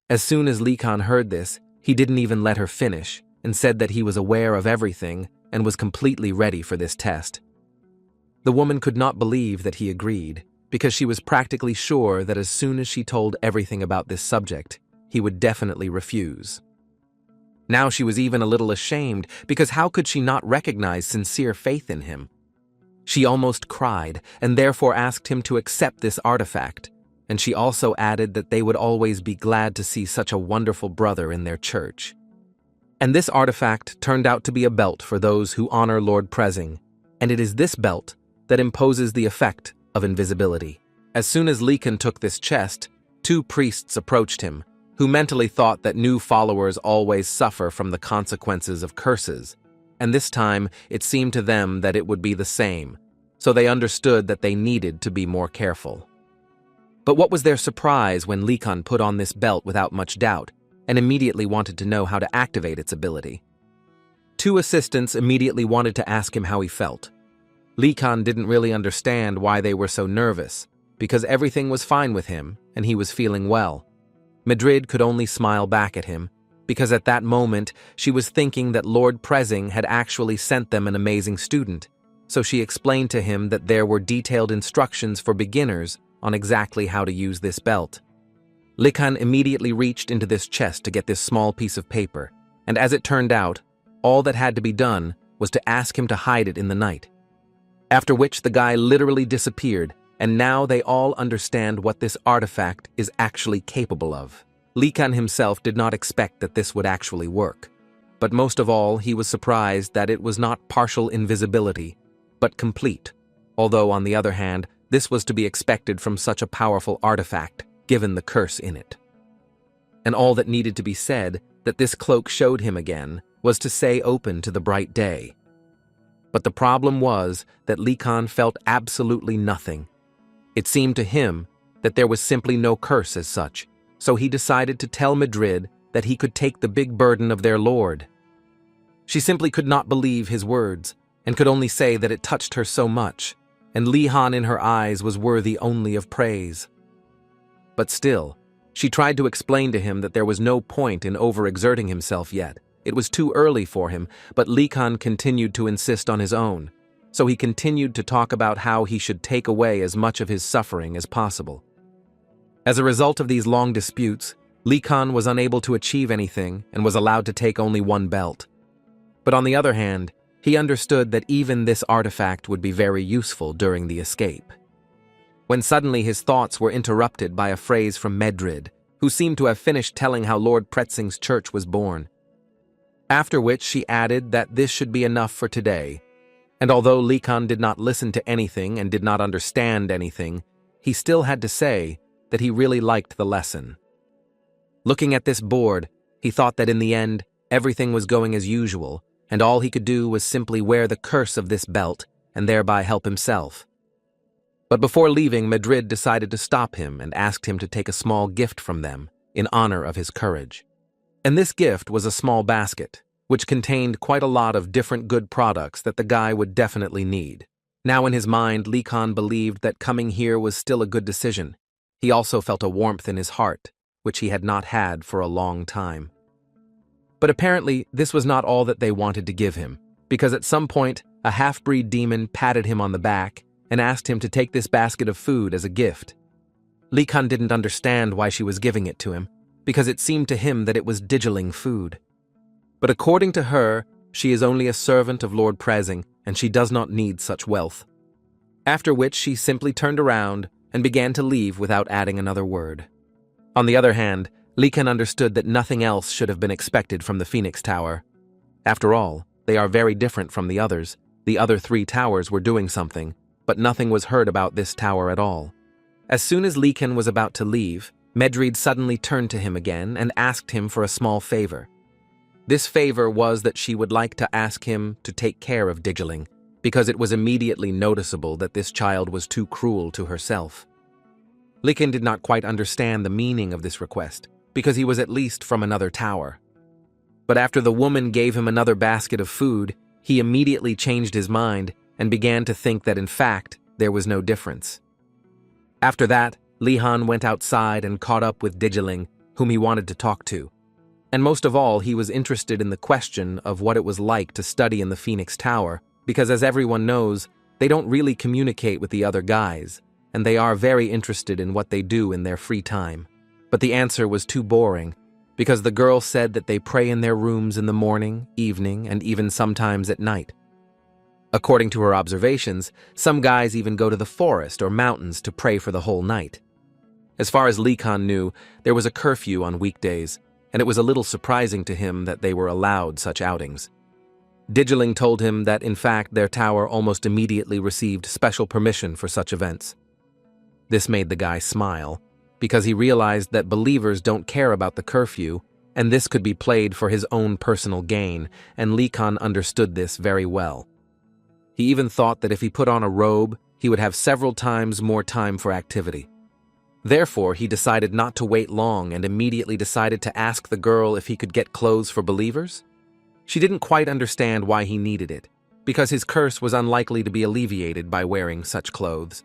As soon as Likan heard this, he didn't even let her finish and said that he was aware of everything and was completely ready for this test. The woman could not believe that he agreed, because she was practically sure that as soon as she told everything about this subject, he would definitely refuse. Now she was even a little ashamed, because how could she not recognize sincere faith in him? She almost cried, and therefore asked him to accept this artifact, and she also added that they would always be glad to see such a wonderful brother in their church. And this artifact turned out to be a belt for those who honor Lord Prezing, and it is this belt that imposes the effect of invisibility. As soon as Likan took this chest, two priests approached him, who mentally thought that new followers always suffer from the consequences of curses. and this time it seemed to them that it would be the same, so they understood that they needed to be more careful. But what was their surprise when Likan put on this belt without much doubt, and immediately wanted to know how to activate its ability. Two assistants immediately wanted to ask him how he felt. Likan didn't really understand why they were so nervous, because everything was fine with him, and he was feeling well. Madrid could only smile back at him, because at that moment she was thinking that Lord Prezing had actually sent them an amazing student, so she explained to him that there were detailed instructions for beginners on exactly how to use this belt. Likan immediately reached into this chest to get this small piece of paper, and as it turned out, all that had to be done was to ask him to hide it in the night. After which the guy literally disappeared, and now they all understand what this artifact is actually capable of. Likan himself did not expect that this would actually work, but most of all he was surprised that it was not partial invisibility, but complete, although on the other hand, this was to be expected from such a powerful artifact, given the curse in it. And all that needed to be said, that this cloak showed him again, was to say open to the bright day. But the problem was that Likan felt absolutely nothing. It seemed to him that there was simply no curse as such, so he decided to tell Madrid that he could take the big burden of their lord. She simply could not believe his words, and could only say that it touched her so much, and Lihan in her eyes was worthy only of praise. But still, she tried to explain to him that there was no point in overexerting himself yet. It was too early for him, but Likan continued to insist on his own, so he continued to talk about how he should take away as much of his suffering as possible. As a result of these long disputes, Likan was unable to achieve anything and was allowed to take only one belt. But on the other hand, he understood that even this artifact would be very useful during the escape. When suddenly his thoughts were interrupted by a phrase from Madrid, who seemed to have finished telling how Lord Pretzing's church was born. After which she added that this should be enough for today, and although Likan did not listen to anything and did not understand anything, he still had to say that he really liked the lesson. Looking at this board, he thought that in the end, everything was going as usual, and all he could do was simply wear the curse of this belt and thereby help himself. But before leaving, Madrid decided to stop him and asked him to take a small gift from them in honor of his courage. And this gift was a small basket, which contained quite a lot of different good products that the guy would definitely need. Now in his mind, Likan believed that coming here was still a good decision. He also felt a warmth in his heart, which he had not had for a long time. But apparently, this was not all that they wanted to give him, because at some point, a half-breed demon patted him on the back and asked him to take this basket of food as a gift. Likan didn't understand why she was giving it to him, because it seemed to him that it was digiling food. But according to her, she is only a servant of Lord Prezing, and she does not need such wealth. After which she simply turned around and began to leave without adding another word. On the other hand, Likan understood that nothing else should have been expected from the Phoenix Tower. After all, they are very different from the others. The other 3 towers were doing something, but nothing was heard about this tower at all. As soon as Likan was about to leave, Madrid suddenly turned to him again and asked him for a small favor. This favor was that she would like to ask him to take care of Digiling, because it was immediately noticeable that this child was too cruel to herself. Likan did not quite understand the meaning of this request, because he was at least from another tower. But after the woman gave him another basket of food, he immediately changed his mind and began to think that in fact, there was no difference. After that, Lihan went outside and caught up with Digiling, whom he wanted to talk to. And most of all, he was interested in the question of what it was like to study in the Phoenix Tower, because as everyone knows, they don't really communicate with the other guys, and they are very interested in what they do in their free time. But the answer was too boring, because the girl said that they pray in their rooms in the morning, evening, and even sometimes at night. According to her observations, some guys even go to the forest or mountains to pray for the whole night. As far as Likan knew, there was a curfew on weekdays, and it was a little surprising to him that they were allowed such outings. Digiling told him that in fact their tower almost immediately received special permission for such events. This made the guy smile, because he realized that believers don't care about the curfew, and this could be played for his own personal gain, and Lee Kan understood this very well. He even thought that if he put on a robe, he would have several times more time for activity. Therefore, he decided not to wait long and immediately decided to ask the girl if he could get clothes for believers. She didn't quite understand why he needed it, because his curse was unlikely to be alleviated by wearing such clothes.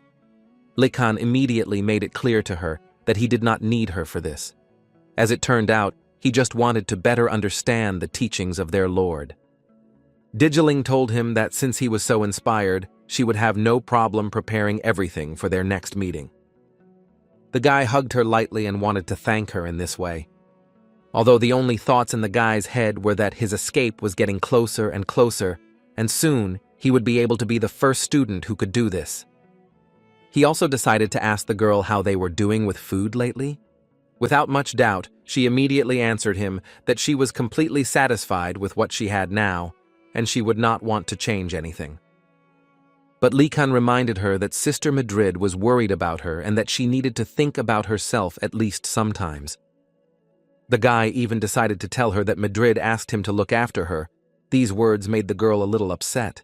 Lee Kan immediately made it clear to her that he did not need her for this. As it turned out, he just wanted to better understand the teachings of their Lord. Digiling told him that since he was so inspired, she would have no problem preparing everything for their next meeting. The guy hugged her lightly and wanted to thank her in this way. Although the only thoughts in the guy's head were that his escape was getting closer and closer, and soon he would be able to be the first student who could do this. He also decided to ask the girl how they were doing with food lately. Without much doubt, she immediately answered him that she was completely satisfied with what she had now, and she would not want to change anything. But Lee Kan reminded her that Sister Madrid was worried about her and that she needed to think about herself at least sometimes. The guy even decided to tell her that Madrid asked him to look after her. These words made the girl a little upset.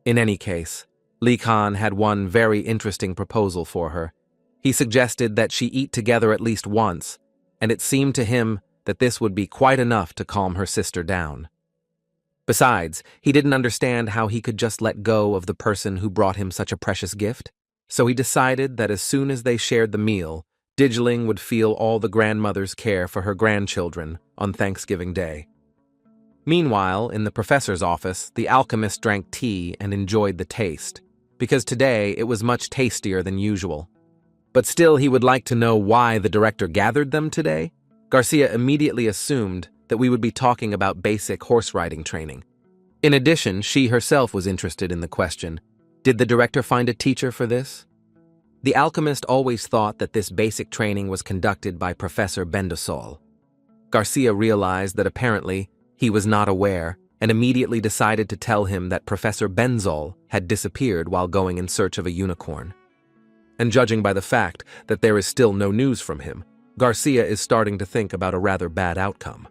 In any case, Lee Kan had one very interesting proposal for her. He suggested that she eat together at least once, and it seemed to him that this would be quite enough to calm her sister down. Besides, he didn't understand how he could just let go of the person who brought him such a precious gift, so he decided that as soon as they shared the meal, Digiling would feel all the grandmother's care for her grandchildren on Thanksgiving Day. Meanwhile, in the professor's office, the alchemist drank tea and enjoyed the taste, because today it was much tastier than usual. But still, he would like to know why the director gathered them today. Garcia immediately assumed that we would be talking about basic horse riding training. In addition, she herself was interested in the question, did the director find a teacher for this? The alchemist always thought that this basic training was conducted by Professor Bendosol. Garcia realized that apparently he was not aware and immediately decided to tell him that Professor Benzol had disappeared while going in search of a unicorn. And judging by the fact that there is still no news from him, Garcia is starting to think about a rather bad outcome.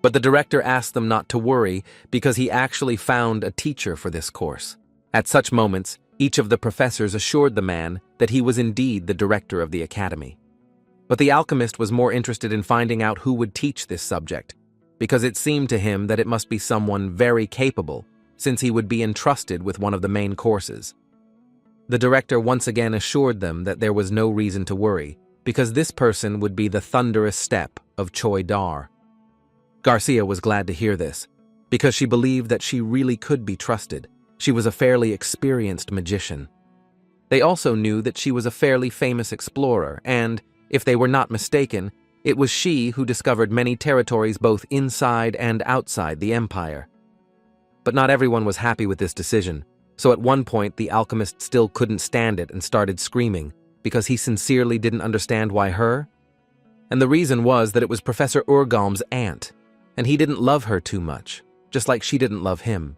But the director asked them not to worry because he actually found a teacher for this course. At such moments, each of the professors assured the man that he was indeed the director of the academy. But the alchemist was more interested in finding out who would teach this subject, because it seemed to him that it must be someone very capable, since he would be entrusted with one of the main courses. The director once again assured them that there was no reason to worry, because this person would be the thunderous step of Choi Dar. Garcia was glad to hear this, because she believed that she really could be trusted. She was a fairly experienced magician. They also knew that she was a fairly famous explorer, and, if they were not mistaken, it was she who discovered many territories both inside and outside the empire. But not everyone was happy with this decision, so at one point the alchemist still couldn't stand it and started screaming, because he sincerely didn't understand why her. And the reason was that it was Professor Urgalm's aunt, and he didn't love her too much, just like she didn't love him.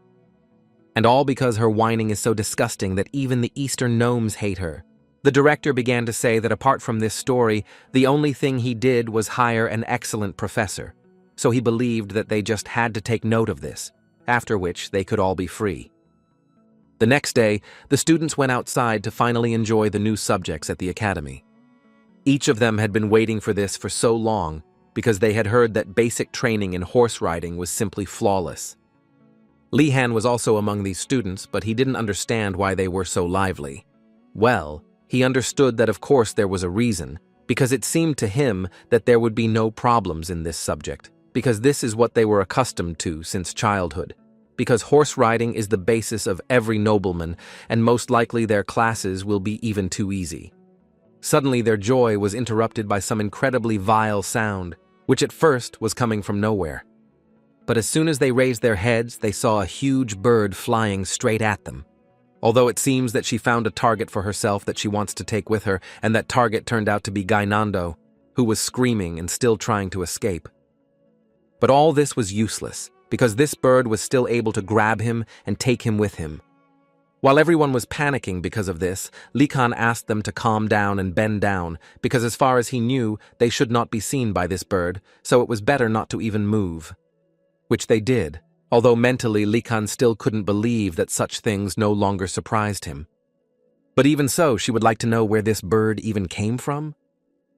And all because her whining is so disgusting that even the Eastern gnomes hate her. The director began to say that apart from this story, the only thing he did was hire an excellent professor, so he believed that they just had to take note of this, after which they could all be free. The next day, the students went outside to finally enjoy the new subjects at the academy. Each of them had been waiting for this for so long because they had heard that basic training in horse riding was simply flawless. Lihan was also among these students, but he didn't understand why they were so lively. Well, he understood that of course there was a reason, because it seemed to him that there would be no problems in this subject, because this is what they were accustomed to since childhood. Because horse riding is the basis of every nobleman, and most likely their classes will be even too easy. Suddenly their joy was interrupted by some incredibly vile sound, which at first was coming from nowhere. But as soon as they raised their heads, they saw a huge bird flying straight at them. Although it seems that she found a target for herself that she wants to take with her, and that target turned out to be Gainando, who was screaming and still trying to escape. But all this was useless, because this bird was still able to grab him and take him with him. While everyone was panicking because of this, Li Kan asked them to calm down and bend down, because as far as he knew, they should not be seen by this bird, so it was better not to even move. Which they did, although mentally Li Kan still couldn't believe that such things no longer surprised him. But even so, she would like to know where this bird even came from?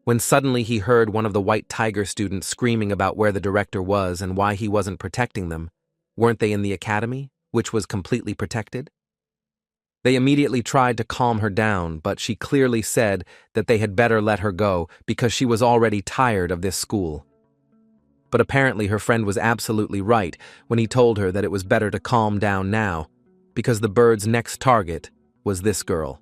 When suddenly he heard one of the White Tiger students screaming about where the director was and why he wasn't protecting them. Weren't they in the academy, which was completely protected? They immediately tried to calm her down, but she clearly said that they had better let her go because she was already tired of this school. But apparently her friend was absolutely right when he told her that it was better to calm down now, because the bird's next target was this girl.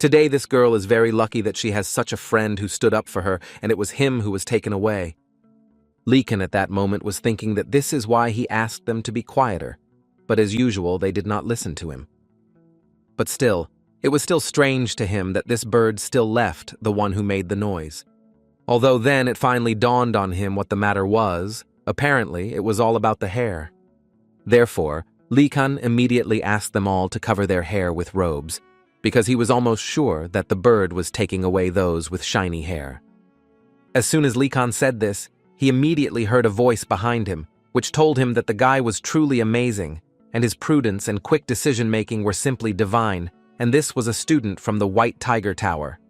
Today this girl is very lucky that she has such a friend who stood up for her, and it was him who was taken away. Li Kan at that moment was thinking that this is why he asked them to be quieter, but as usual they did not listen to him. But still, it was still strange to him that this bird still left the one who made the noise. Although then it finally dawned on him what the matter was, apparently it was all about the hair. Therefore, Li Kan immediately asked them all to cover their hair with robes, because he was almost sure that the bird was taking away those with shiny hair. As soon as Li Kan said this, he immediately heard a voice behind him, which told him that the guy was truly amazing, and his prudence and quick decision-making were simply divine, and this was a student from the White Tiger Tower.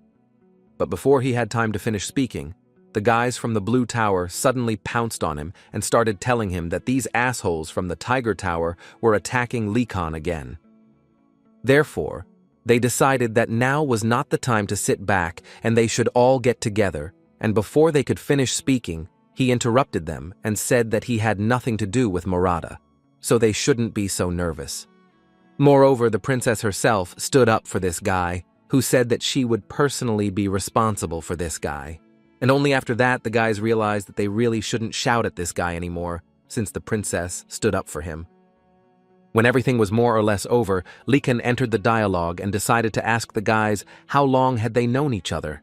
But before he had time to finish speaking, the guys from the Blue Tower suddenly pounced on him and started telling him that these assholes from the Tiger Tower were attacking Li Kan again. Therefore, they decided that now was not the time to sit back and they should all get together, and before they could finish speaking, he interrupted them and said that he had nothing to do with Murata, so they shouldn't be so nervous. Moreover, the princess herself stood up for this guy, who said that she would personally be responsible for this guy. And only after that the guys realized that they really shouldn't shout at this guy anymore, since the princess stood up for him. When everything was more or less over, Li Kan entered the dialogue and decided to ask the guys how long had they known each other.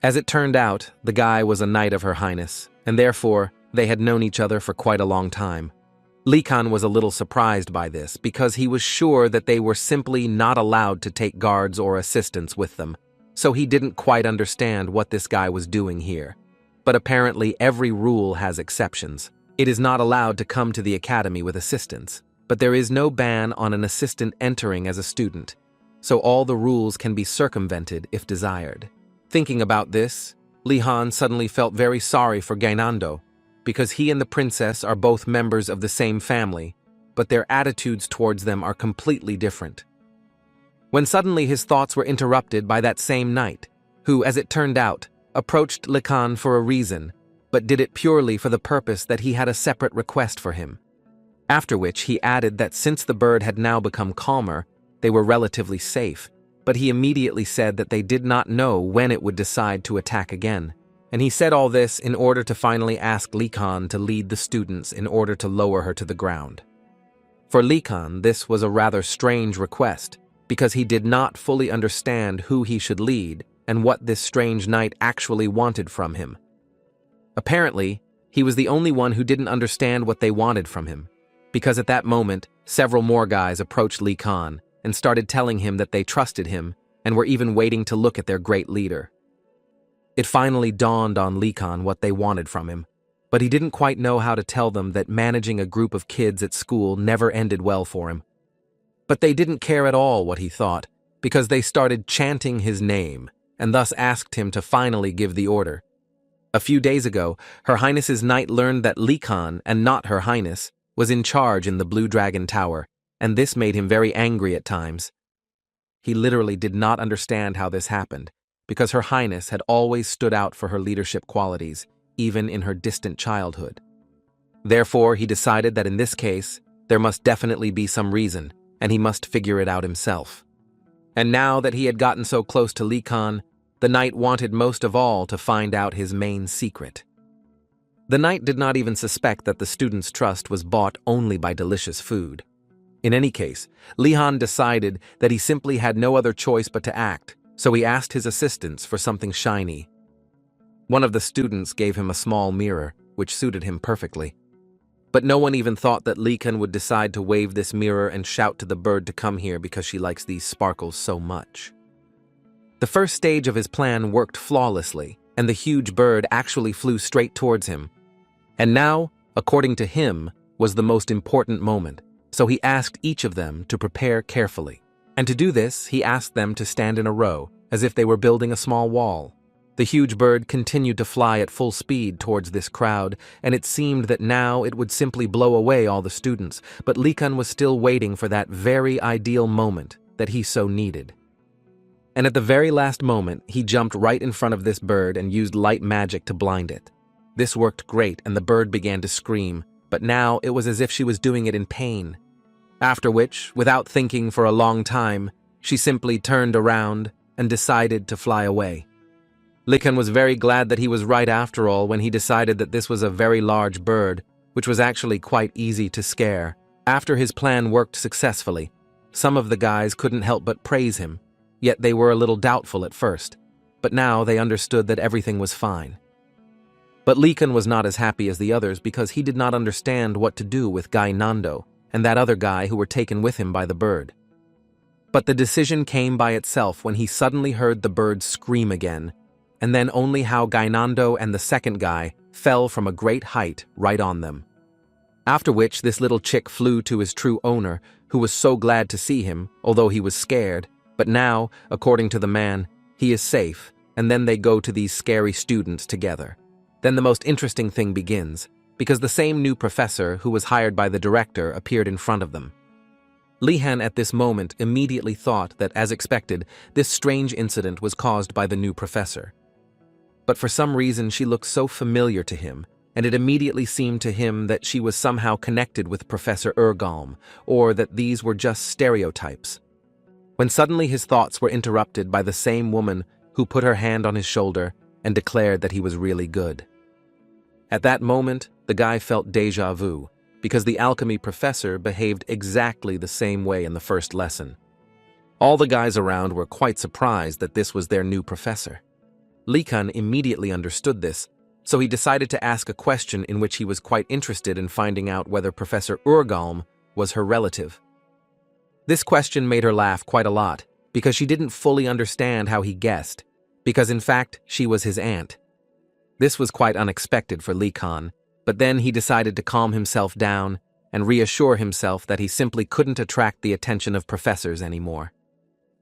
As it turned out, the guy was a knight of Her Highness, and therefore they had known each other for quite a long time. Li Kan was a little surprised by this because he was sure that they were simply not allowed to take guards or assistants with them, so he didn't quite understand what this guy was doing here. But apparently every rule has exceptions. It is not allowed to come to the academy with assistants, but there is no ban on an assistant entering as a student, so all the rules can be circumvented if desired. Thinking about this, Li Han suddenly felt very sorry for Gainando, because he and the princess are both members of the same family, but their attitudes towards them are completely different. When suddenly his thoughts were interrupted by that same knight, who, as it turned out, approached Li Kan for a reason, but did it purely for the purpose that he had a separate request for him. After which he added that since the bird had now become calmer, they were relatively safe, but he immediately said that they did not know when it would decide to attack again. And he said all this in order to finally ask Li Kan to lead the students in order to lower her to the ground. For Li Kan, this was a rather strange request, because he did not fully understand who he should lead and what this strange knight actually wanted from him. Apparently, he was the only one who didn't understand what they wanted from him, because at that moment, several more guys approached Li Kan and started telling him that they trusted him and were even waiting to look at their great leader. It finally dawned on Li Kan what they wanted from him, but he didn't quite know how to tell them that managing a group of kids at school never ended well for him. But they didn't care at all what he thought, because they started chanting his name, and thus asked him to finally give the order. A few days ago, Her Highness's knight learned that Li Kan, and not Her Highness, was in charge in the Blue Dragon Tower, and this made him very angry at times. He literally did not understand how this happened, because Her Highness had always stood out for her leadership qualities, even in her distant childhood. Therefore, he decided that in this case, there must definitely be some reason, and he must figure it out himself. And now that he had gotten so close to Li Kan, the knight wanted most of all to find out his main secret. The knight did not even suspect that the student's trust was bought only by delicious food. In any case, Li Han decided that he simply had no other choice but to act, so he asked his assistants for something shiny. One of the students gave him a small mirror, which suited him perfectly. But no one even thought that Likan would decide to wave this mirror and shout to the bird to come here because she likes these sparkles so much. The first stage of his plan worked flawlessly, and the huge bird actually flew straight towards him. And now, according to him, was the most important moment, so he asked each of them to prepare carefully. And to do this, he asked them to stand in a row, as if they were building a small wall. The huge bird continued to fly at full speed towards this crowd, and it seemed that now it would simply blow away all the students, but Likan was still waiting for that very ideal moment that he so needed. And at the very last moment, he jumped right in front of this bird and used light magic to blind it. This worked great, and the bird began to scream, but now it was as if she was doing it in pain. After which, without thinking for a long time, she simply turned around and decided to fly away. Likan was very glad that he was right after all when he decided that this was a very large bird, which was actually quite easy to scare. After his plan worked successfully, some of the guys couldn't help but praise him, yet they were a little doubtful at first, but now they understood that everything was fine. But Likan was not as happy as the others because he did not understand what to do with Guy Nando and that other guy who were taken with him by the bird. But the decision came by itself when he suddenly heard the bird scream again, and then only how Gainando and the second guy fell from a great height right on them. After which this little chick flew to his true owner, who was so glad to see him, although he was scared, but now, according to the man, he is safe, and then they go to these scary students together. Then the most interesting thing begins, because the same new professor who was hired by the director appeared in front of them. Lihan at this moment immediately thought that, as expected, this strange incident was caused by the new professor. But for some reason she looked so familiar to him, and it immediately seemed to him that she was somehow connected with Professor Urgalm, or that these were just stereotypes. When suddenly his thoughts were interrupted by the same woman who put her hand on his shoulder and declared that he was really good. At that moment, the guy felt déjà vu, because the alchemy professor behaved exactly the same way in the first lesson. All the guys around were quite surprised that this was their new professor. Likan immediately understood this, so he decided to ask a question in which he was quite interested in finding out whether Professor Urgalm was her relative. This question made her laugh quite a lot, because she didn't fully understand how he guessed, because in fact she was his aunt. This was quite unexpected for Likan, but then he decided to calm himself down and reassure himself that he simply couldn't attract the attention of professors anymore.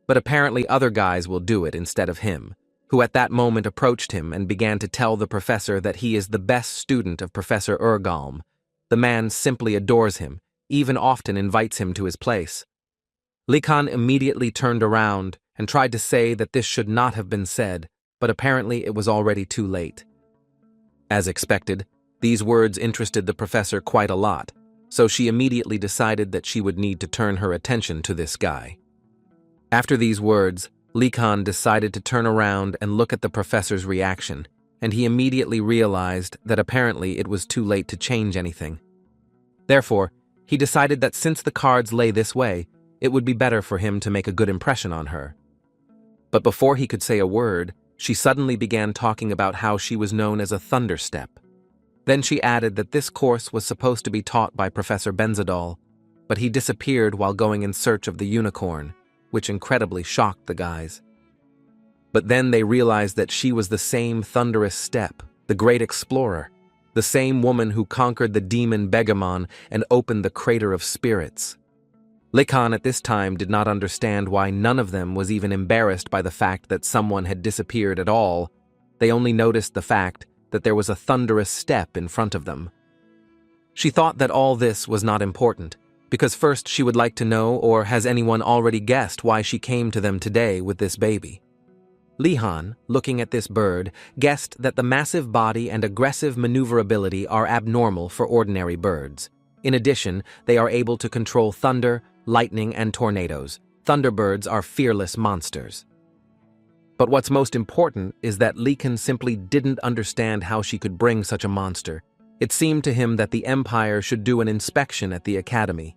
But apparently other guys will do it instead of him, who at that moment approached him and began to tell the professor that he is the best student of Professor Urgalm. The man simply adores him, even often invites him to his place. Likan immediately turned around and tried to say that this should not have been said, but apparently it was already too late. As expected, these words interested the professor quite a lot, so she immediately decided that she would need to turn her attention to this guy. After these words, Likan decided to turn around and look at the professor's reaction, and he immediately realized that apparently it was too late to change anything. Therefore, he decided that since the cards lay this way, it would be better for him to make a good impression on her. But before he could say a word, she suddenly began talking about how she was known as a thunderstep. Then she added that this course was supposed to be taught by Professor Benzadol, but he disappeared while going in search of the unicorn, which incredibly shocked the guys. But then they realized that she was the same thunderous step, the great explorer, the same woman who conquered the demon Begamon and opened the crater of spirits. Likan at this time did not understand why none of them was even embarrassed by the fact that someone had disappeared at all. They only noticed the fact that there was a thunderous step in front of them. She thought that all this was not important, because first she would like to know, or has anyone already guessed why she came to them today with this baby? Lihan, looking at this bird, guessed that the massive body and aggressive maneuverability are abnormal for ordinary birds. In addition, they are able to control thunder, lightning, and tornadoes. Thunderbirds are fearless monsters. But what's most important is that Likan simply didn't understand how she could bring such a monster. It seemed to him that the Empire should do an inspection at the academy.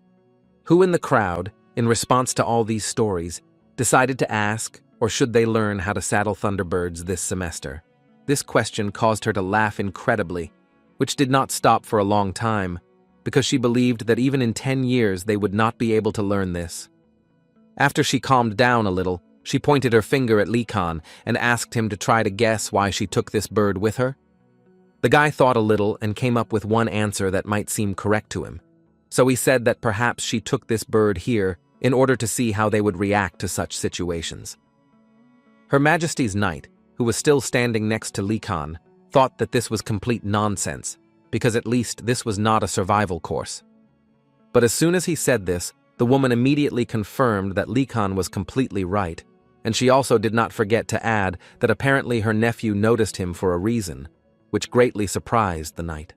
Who in the crowd, in response to all these stories, decided to ask, or should they learn how to saddle Thunderbirds this semester? This question caused her to laugh incredibly, which did not stop for a long time, because she believed that even in 10 years they would not be able to learn this. After she calmed down a little, she pointed her finger at Lee Khan and asked him to try to guess why she took this bird with her. The guy thought a little and came up with one answer that might seem correct to him. So he said that perhaps she took this bird here in order to see how they would react to such situations. Her Majesty's Knight, who was still standing next to Lee Khan, thought that this was complete nonsense, because at least this was not a survival course. But as soon as he said this, the woman immediately confirmed that Lee Khan was completely right, and she also did not forget to add that apparently her nephew noticed him for a reason, which greatly surprised the knight.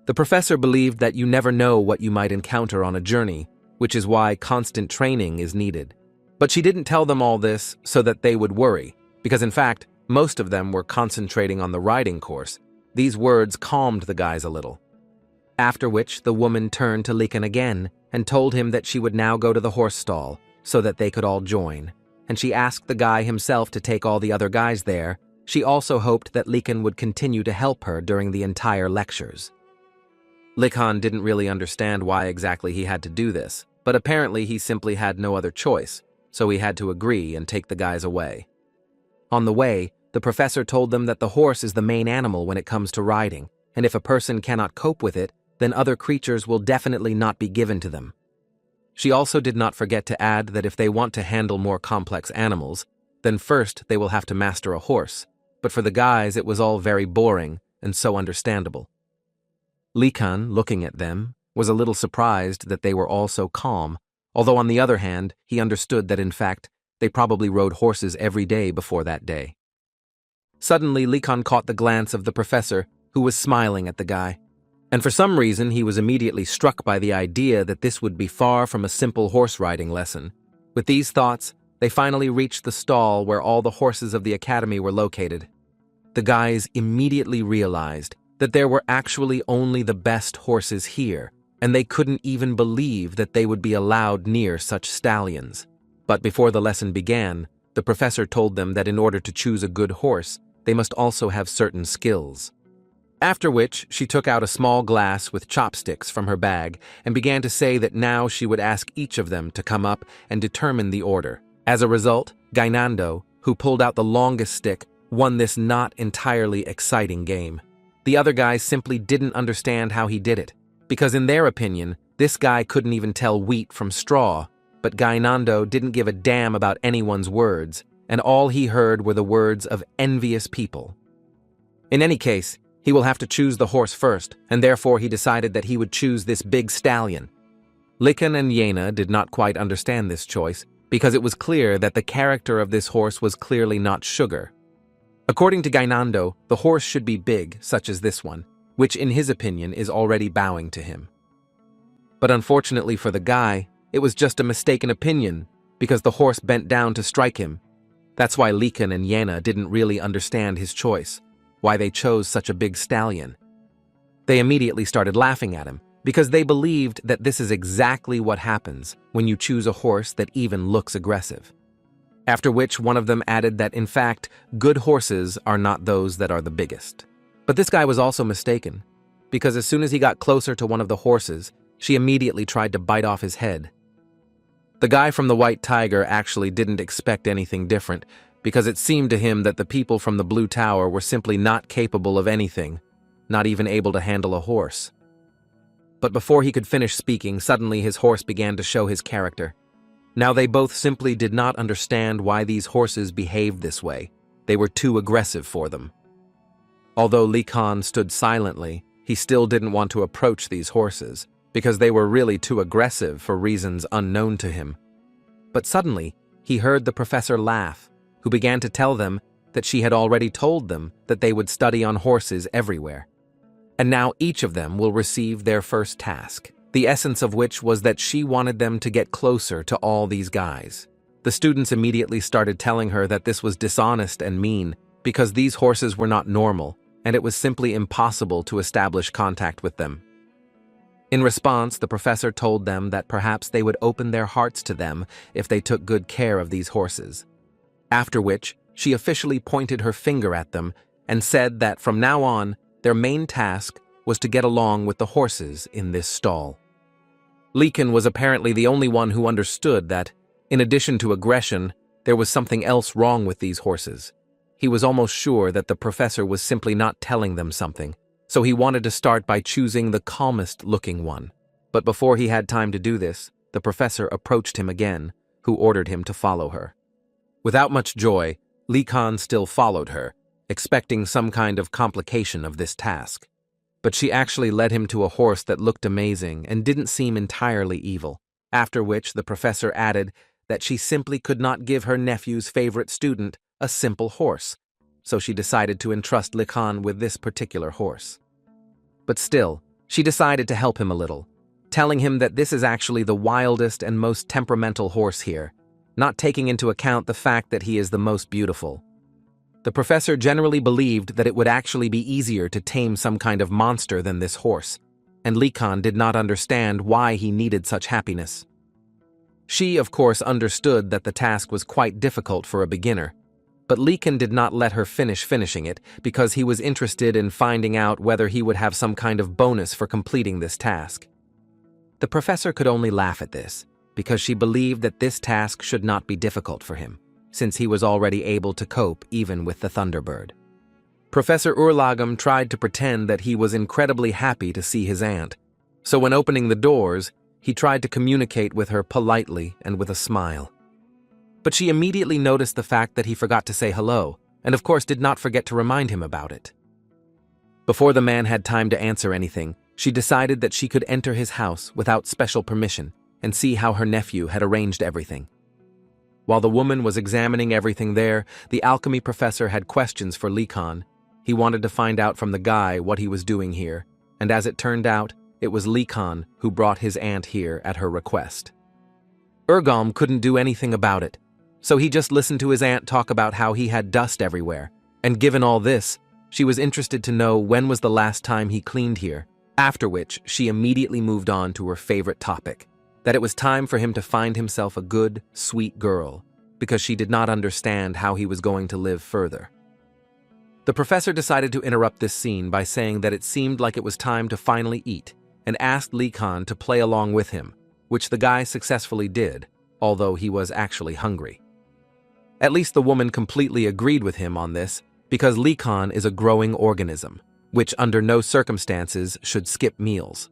The professor believed that you never know what you might encounter on a journey, which is why constant training is needed. But she didn't tell them all this so that they would worry, because in fact, most of them were concentrating on the riding course. These words calmed the guys a little. After which, the woman turned to Likan again and told him that she would now go to the horse stall so that they could all join, and she asked the guy himself to take all the other guys there. She also hoped that Likan would continue to help her during the entire lectures. Likan didn't really understand why exactly he had to do this, but apparently he simply had no other choice, so he had to agree and take the guys away. On the way, the professor told them that the horse is the main animal when it comes to riding, and if a person cannot cope with it, then other creatures will definitely not be given to them. She also did not forget to add that if they want to handle more complex animals, then first they will have to master a horse, but for the guys it was all very boring and so understandable. Likan, looking at them, was a little surprised that they were all so calm, although on the other hand, he understood that in fact, they probably rode horses every day before that day. Suddenly, Likan caught the glance of the professor, who was smiling at the guy, and for some reason he was immediately struck by the idea that this would be far from a simple horse riding lesson. With these thoughts, they finally reached the stall where all the horses of the academy were located. The guys immediately realized that there were actually only the best horses here, and they couldn't even believe that they would be allowed near such stallions. But before the lesson began, the professor told them that in order to choose a good horse, they must also have certain skills. After which, she took out a small glass with chopsticks from her bag and began to say that now she would ask each of them to come up and determine the order. As a result, Gainando, who pulled out the longest stick, won this not entirely exciting game. The other guys simply didn't understand how he did it, because in their opinion, this guy couldn't even tell wheat from straw, but Gainando didn't give a damn about anyone's words, and all he heard were the words of envious people. In any case, he will have to choose the horse first, and therefore he decided that he would choose this big stallion. Likan and Yena did not quite understand this choice, because it was clear that the character of this horse was clearly not sugar. According to Gainando, the horse should be big, such as this one, which in his opinion is already bowing to him. But unfortunately for the guy, it was just a mistaken opinion, because the horse bent down to strike him. That's why Likan and Yena didn't really understand his choice, why they chose such a big stallion. They immediately started laughing at him, because they believed that this is exactly what happens when you choose a horse that even looks aggressive. After which one of them added that in fact, good horses are not those that are the biggest. But this guy was also mistaken, because as soon as he got closer to one of the horses, she immediately tried to bite off his head. The guy from the White Tiger actually didn't expect anything different, because it seemed to him that the people from the Blue Tower were simply not capable of anything, not even able to handle a horse. But before he could finish speaking, suddenly his horse began to show his character. Now they both simply did not understand why these horses behaved this way. They were too aggressive for them. Although Li Kan stood silently, he still didn't want to approach these horses, because they were really too aggressive for reasons unknown to him. But suddenly, he heard the professor laugh, who began to tell them that she had already told them that they would study on horses everywhere. And now each of them will receive their first task, the essence of which was that she wanted them to get closer to all these guys. The students immediately started telling her that this was dishonest and mean, because these horses were not normal, and it was simply impossible to establish contact with them. In response, the professor told them that perhaps they would open their hearts to them if they took good care of these horses. After which, she officially pointed her finger at them and said that from now on, their main task was to get along with the horses in this stall. Leekan was apparently the only one who understood that, in addition to aggression, there was something else wrong with these horses. He was almost sure that the professor was simply not telling them something, so he wanted to start by choosing the calmest-looking one. But before he had time to do this, the professor approached him again, who ordered him to follow her. Without much joy, Leekan still followed her, expecting some kind of complication of this task. But she actually led him to a horse that looked amazing and didn't seem entirely evil, after which the professor added that she simply could not give her nephew's favorite student a simple horse, so she decided to entrust Leekan with this particular horse. But still, she decided to help him a little, telling him that this is actually the wildest and most temperamental horse here, not taking into account the fact that he is the most beautiful. The professor generally believed that it would actually be easier to tame some kind of monster than this horse, and Leekan did not understand why he needed such happiness. She, of course, understood that the task was quite difficult for a beginner, but Leekan did not let her finishing it because he was interested in finding out whether he would have some kind of bonus for completing this task. The professor could only laugh at this, because she believed that this task should not be difficult for him, since he was already able to cope even with the Thunderbird. Professor Urlagam tried to pretend that he was incredibly happy to see his aunt, so when opening the doors, he tried to communicate with her politely and with a smile. But she immediately noticed the fact that he forgot to say hello, and of course did not forget to remind him about it. Before the man had time to answer anything, she decided that she could enter his house without special permission and see how her nephew had arranged everything. While the woman was examining everything there, the alchemy professor had questions for Leekan. He wanted to find out from the guy what he was doing here, and as it turned out, it was Leekan who brought his aunt here at her request. Urgalm couldn't do anything about it, so he just listened to his aunt talk about how he had dust everywhere, and given all this, she was interested to know when was the last time he cleaned here, after which she immediately moved on to her favorite topic, that it was time for him to find himself a good, sweet girl, because she did not understand how he was going to live further. The professor decided to interrupt this scene by saying that it seemed like it was time to finally eat, and asked Leekan to play along with him, which the guy successfully did, although he was actually hungry. At least the woman completely agreed with him on this, because Leekan is a growing organism, which under no circumstances should skip meals.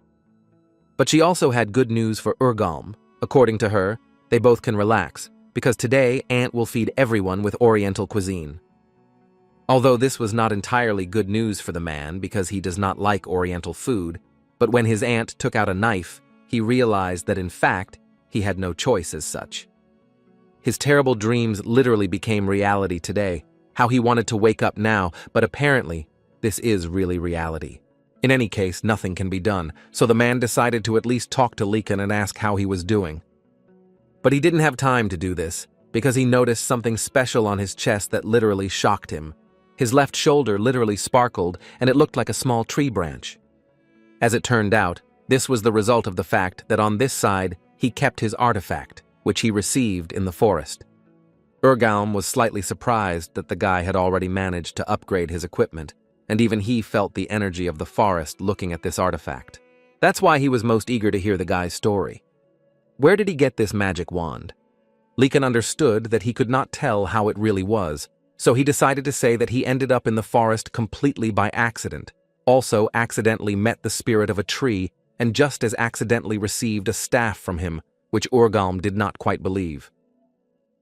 But she also had good news for Urgalm. According to her, they both can relax, because today Aunt will feed everyone with Oriental cuisine. Although this was not entirely good news for the man because he does not like Oriental food, but when his aunt took out a knife, he realized that in fact, he had no choice as such. His terrible dreams literally became reality today, how he wanted to wake up now, but apparently, this is really reality. In any case, nothing can be done, so the man decided to at least talk to Leekan and ask how he was doing. But he didn't have time to do this, because he noticed something special on his chest that literally shocked him. His left shoulder literally sparkled, and it looked like a small tree branch. As it turned out, this was the result of the fact that on this side, he kept his artifact, which he received in the forest. Urgalm was slightly surprised that the guy had already managed to upgrade his equipment, and even he felt the energy of the forest looking at this artifact. That's why he was most eager to hear the guy's story. Where did he get this magic wand? Leekan understood that he could not tell how it really was, so he decided to say that he ended up in the forest completely by accident, also accidentally met the spirit of a tree, and just as accidentally received a staff from him, which Urgalm did not quite believe.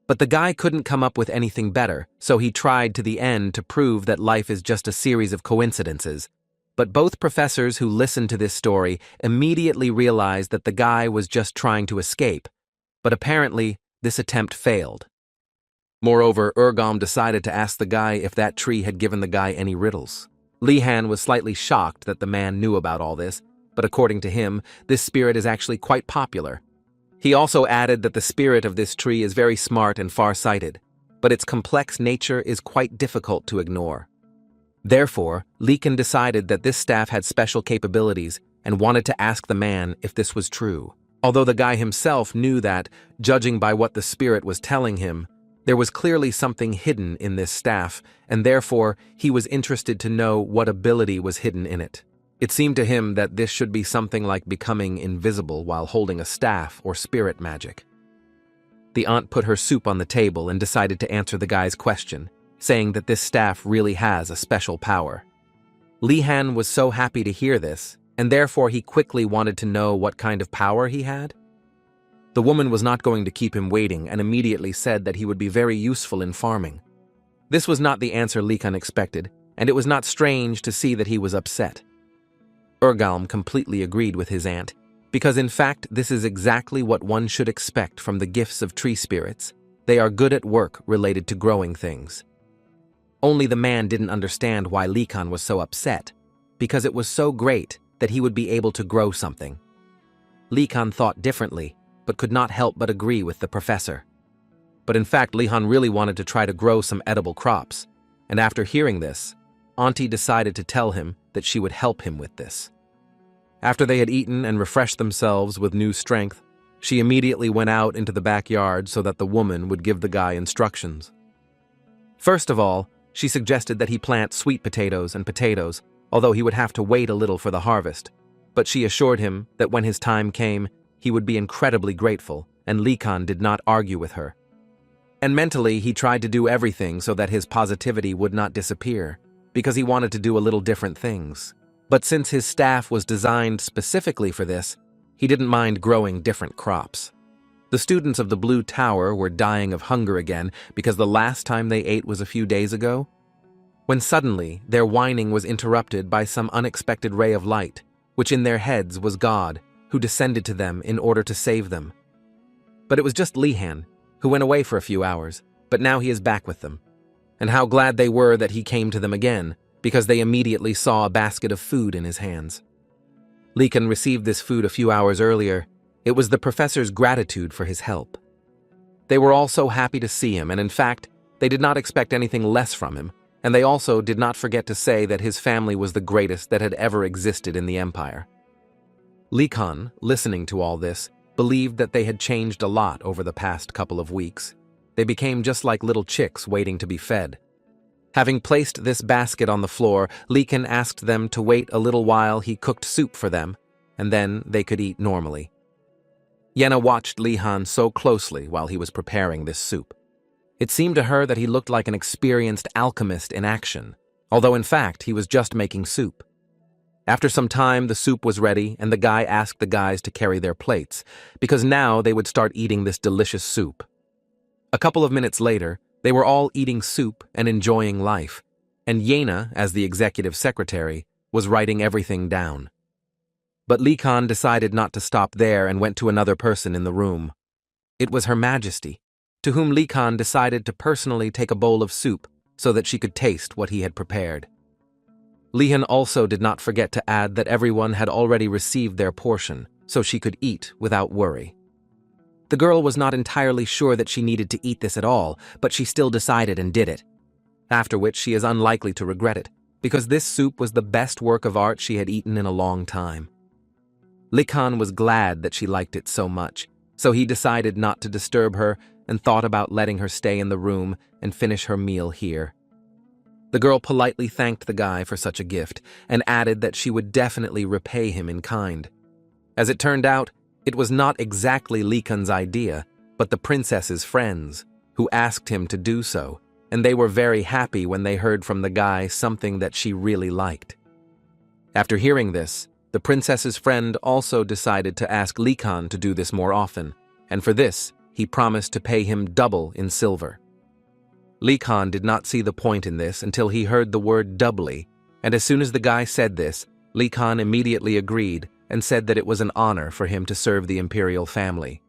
But the guy couldn't come up with anything better, so he tried to the end to prove that life is just a series of coincidences. But both professors who listened to this story immediately realized that the guy was just trying to escape, but apparently this attempt failed. Moreover, Urgalm decided to ask the guy if that tree had given the guy any riddles. Leehan was slightly shocked that the man knew about all this, but according to him, this spirit is actually quite popular. He also added that the spirit of this tree is very smart and far-sighted, but its complex nature is quite difficult to ignore. Therefore, Leekan decided that this staff had special capabilities and wanted to ask the man if this was true. Although the guy himself knew that, judging by what the spirit was telling him, there was clearly something hidden in this staff, and therefore he was interested to know what ability was hidden in it. It seemed to him that this should be something like becoming invisible while holding a staff or spirit magic. The aunt put her soup on the table and decided to answer the guy's question, saying that this staff really has a special power. Li-han was so happy to hear this, and therefore he quickly wanted to know what kind of power he had. The woman was not going to keep him waiting and immediately said that he would be very useful in farming. This was not the answer Li-kan expected, and it was not strange to see that he was upset. Urgalm completely agreed with his aunt, because in fact this is exactly what one should expect from the gifts of tree spirits. They are good at work related to growing things. Only the man didn't understand why Li-kan was so upset, because it was so great that he would be able to grow something. Li-kan thought differently, but could not help but agree with the professor. But in fact, Li-han really wanted to try to grow some edible crops, and after hearing this, Auntie decided to tell him that she would help him with this. After they had eaten and refreshed themselves with new strength, she immediately went out into the backyard so that the woman would give the guy instructions. First of all, she suggested that he plant sweet potatoes and potatoes, although he would have to wait a little for the harvest, but she assured him that when his time came, he would be incredibly grateful, and Li-kan did not argue with her. And mentally, he tried to do everything so that his positivity would not disappear, because he wanted to do a little different things. But since his staff was designed specifically for this, he didn't mind growing different crops. The students of the Blue Tower were dying of hunger again because the last time they ate was a few days ago, when suddenly their whining was interrupted by some unexpected ray of light, which in their heads was God, who descended to them in order to save them. But it was just Li-han, who went away for a few hours, but now he is back with them. And how glad they were that he came to them again, because they immediately saw a basket of food in his hands. Li-kan received this food a few hours earlier. It was the professor's gratitude for his help. They were all so happy to see him, and in fact, they did not expect anything less from him, and they also did not forget to say that his family was the greatest that had ever existed in the empire. Li-kan, listening to all this, believed that they had changed a lot over the past couple of weeks. They became just like little chicks waiting to be fed. Having placed this basket on the floor, Li-kan asked them to wait a little while he cooked soup for them, and then they could eat normally. Yenna watched Li-han so closely while he was preparing this soup. It seemed to her that he looked like an experienced alchemist in action, although in fact he was just making soup. After some time, the soup was ready, and the guy asked the guys to carry their plates, because now they would start eating this delicious soup. A couple of minutes later, they were all eating soup and enjoying life, and Yenna, as the executive secretary, was writing everything down. But Li-kan decided not to stop there and went to another person in the room. It was Her Majesty, to whom Li-kan decided to personally take a bowl of soup so that she could taste what he had prepared. Li-han also did not forget to add that everyone had already received their portion, so she could eat without worry. The girl was not entirely sure that she needed to eat this at all, but she still decided and did it. After which she is unlikely to regret it, because this soup was the best work of art she had eaten in a long time. Li-kan was glad that she liked it so much, so he decided not to disturb her and thought about letting her stay in the room and finish her meal here. The girl politely thanked the guy for such a gift and added that she would definitely repay him in kind. As it turned out, it was not exactly Li-kan's idea, but the princess's friends, who asked him to do so, and they were very happy when they heard from the guy something that she really liked. After hearing this, the princess's friend also decided to ask Li-kan to do this more often, and for this, he promised to pay him double in silver. Li-kan did not see the point in this until he heard the word doubly, and as soon as the guy said this, Li-kan immediately agreed and said that it was an honor for him to serve the imperial family.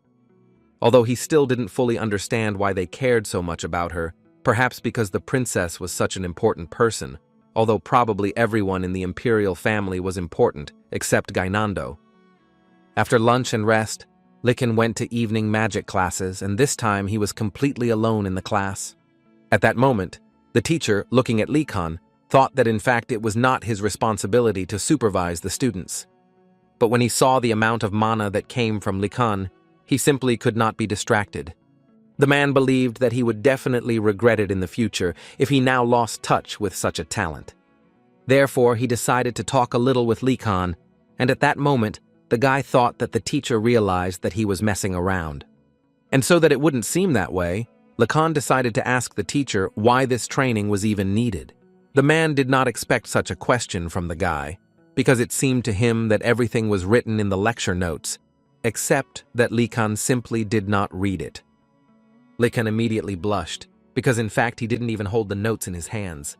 Although he still didn't fully understand why they cared so much about her, perhaps because the princess was such an important person, although probably everyone in the imperial family was important except Gainando. After lunch and rest, Li-kan went to evening magic classes, and this time he was completely alone in the class. At that moment, the teacher, looking at Li-kan, thought that in fact it was not his responsibility to supervise the students. But when he saw the amount of mana that came from Li-kan, he simply could not be distracted. The man believed that he would definitely regret it in the future if he now lost touch with such a talent. Therefore, he decided to talk a little with Likan, and at that moment, the guy thought that the teacher realized that he was messing around. And so that it wouldn't seem that way, Likan decided to ask the teacher why this training was even needed. The man did not expect such a question from the guy, because it seemed to him that everything was written in the lecture notes, except that Likan simply did not read it. Likan immediately blushed, because in fact he didn't even hold the notes in his hands.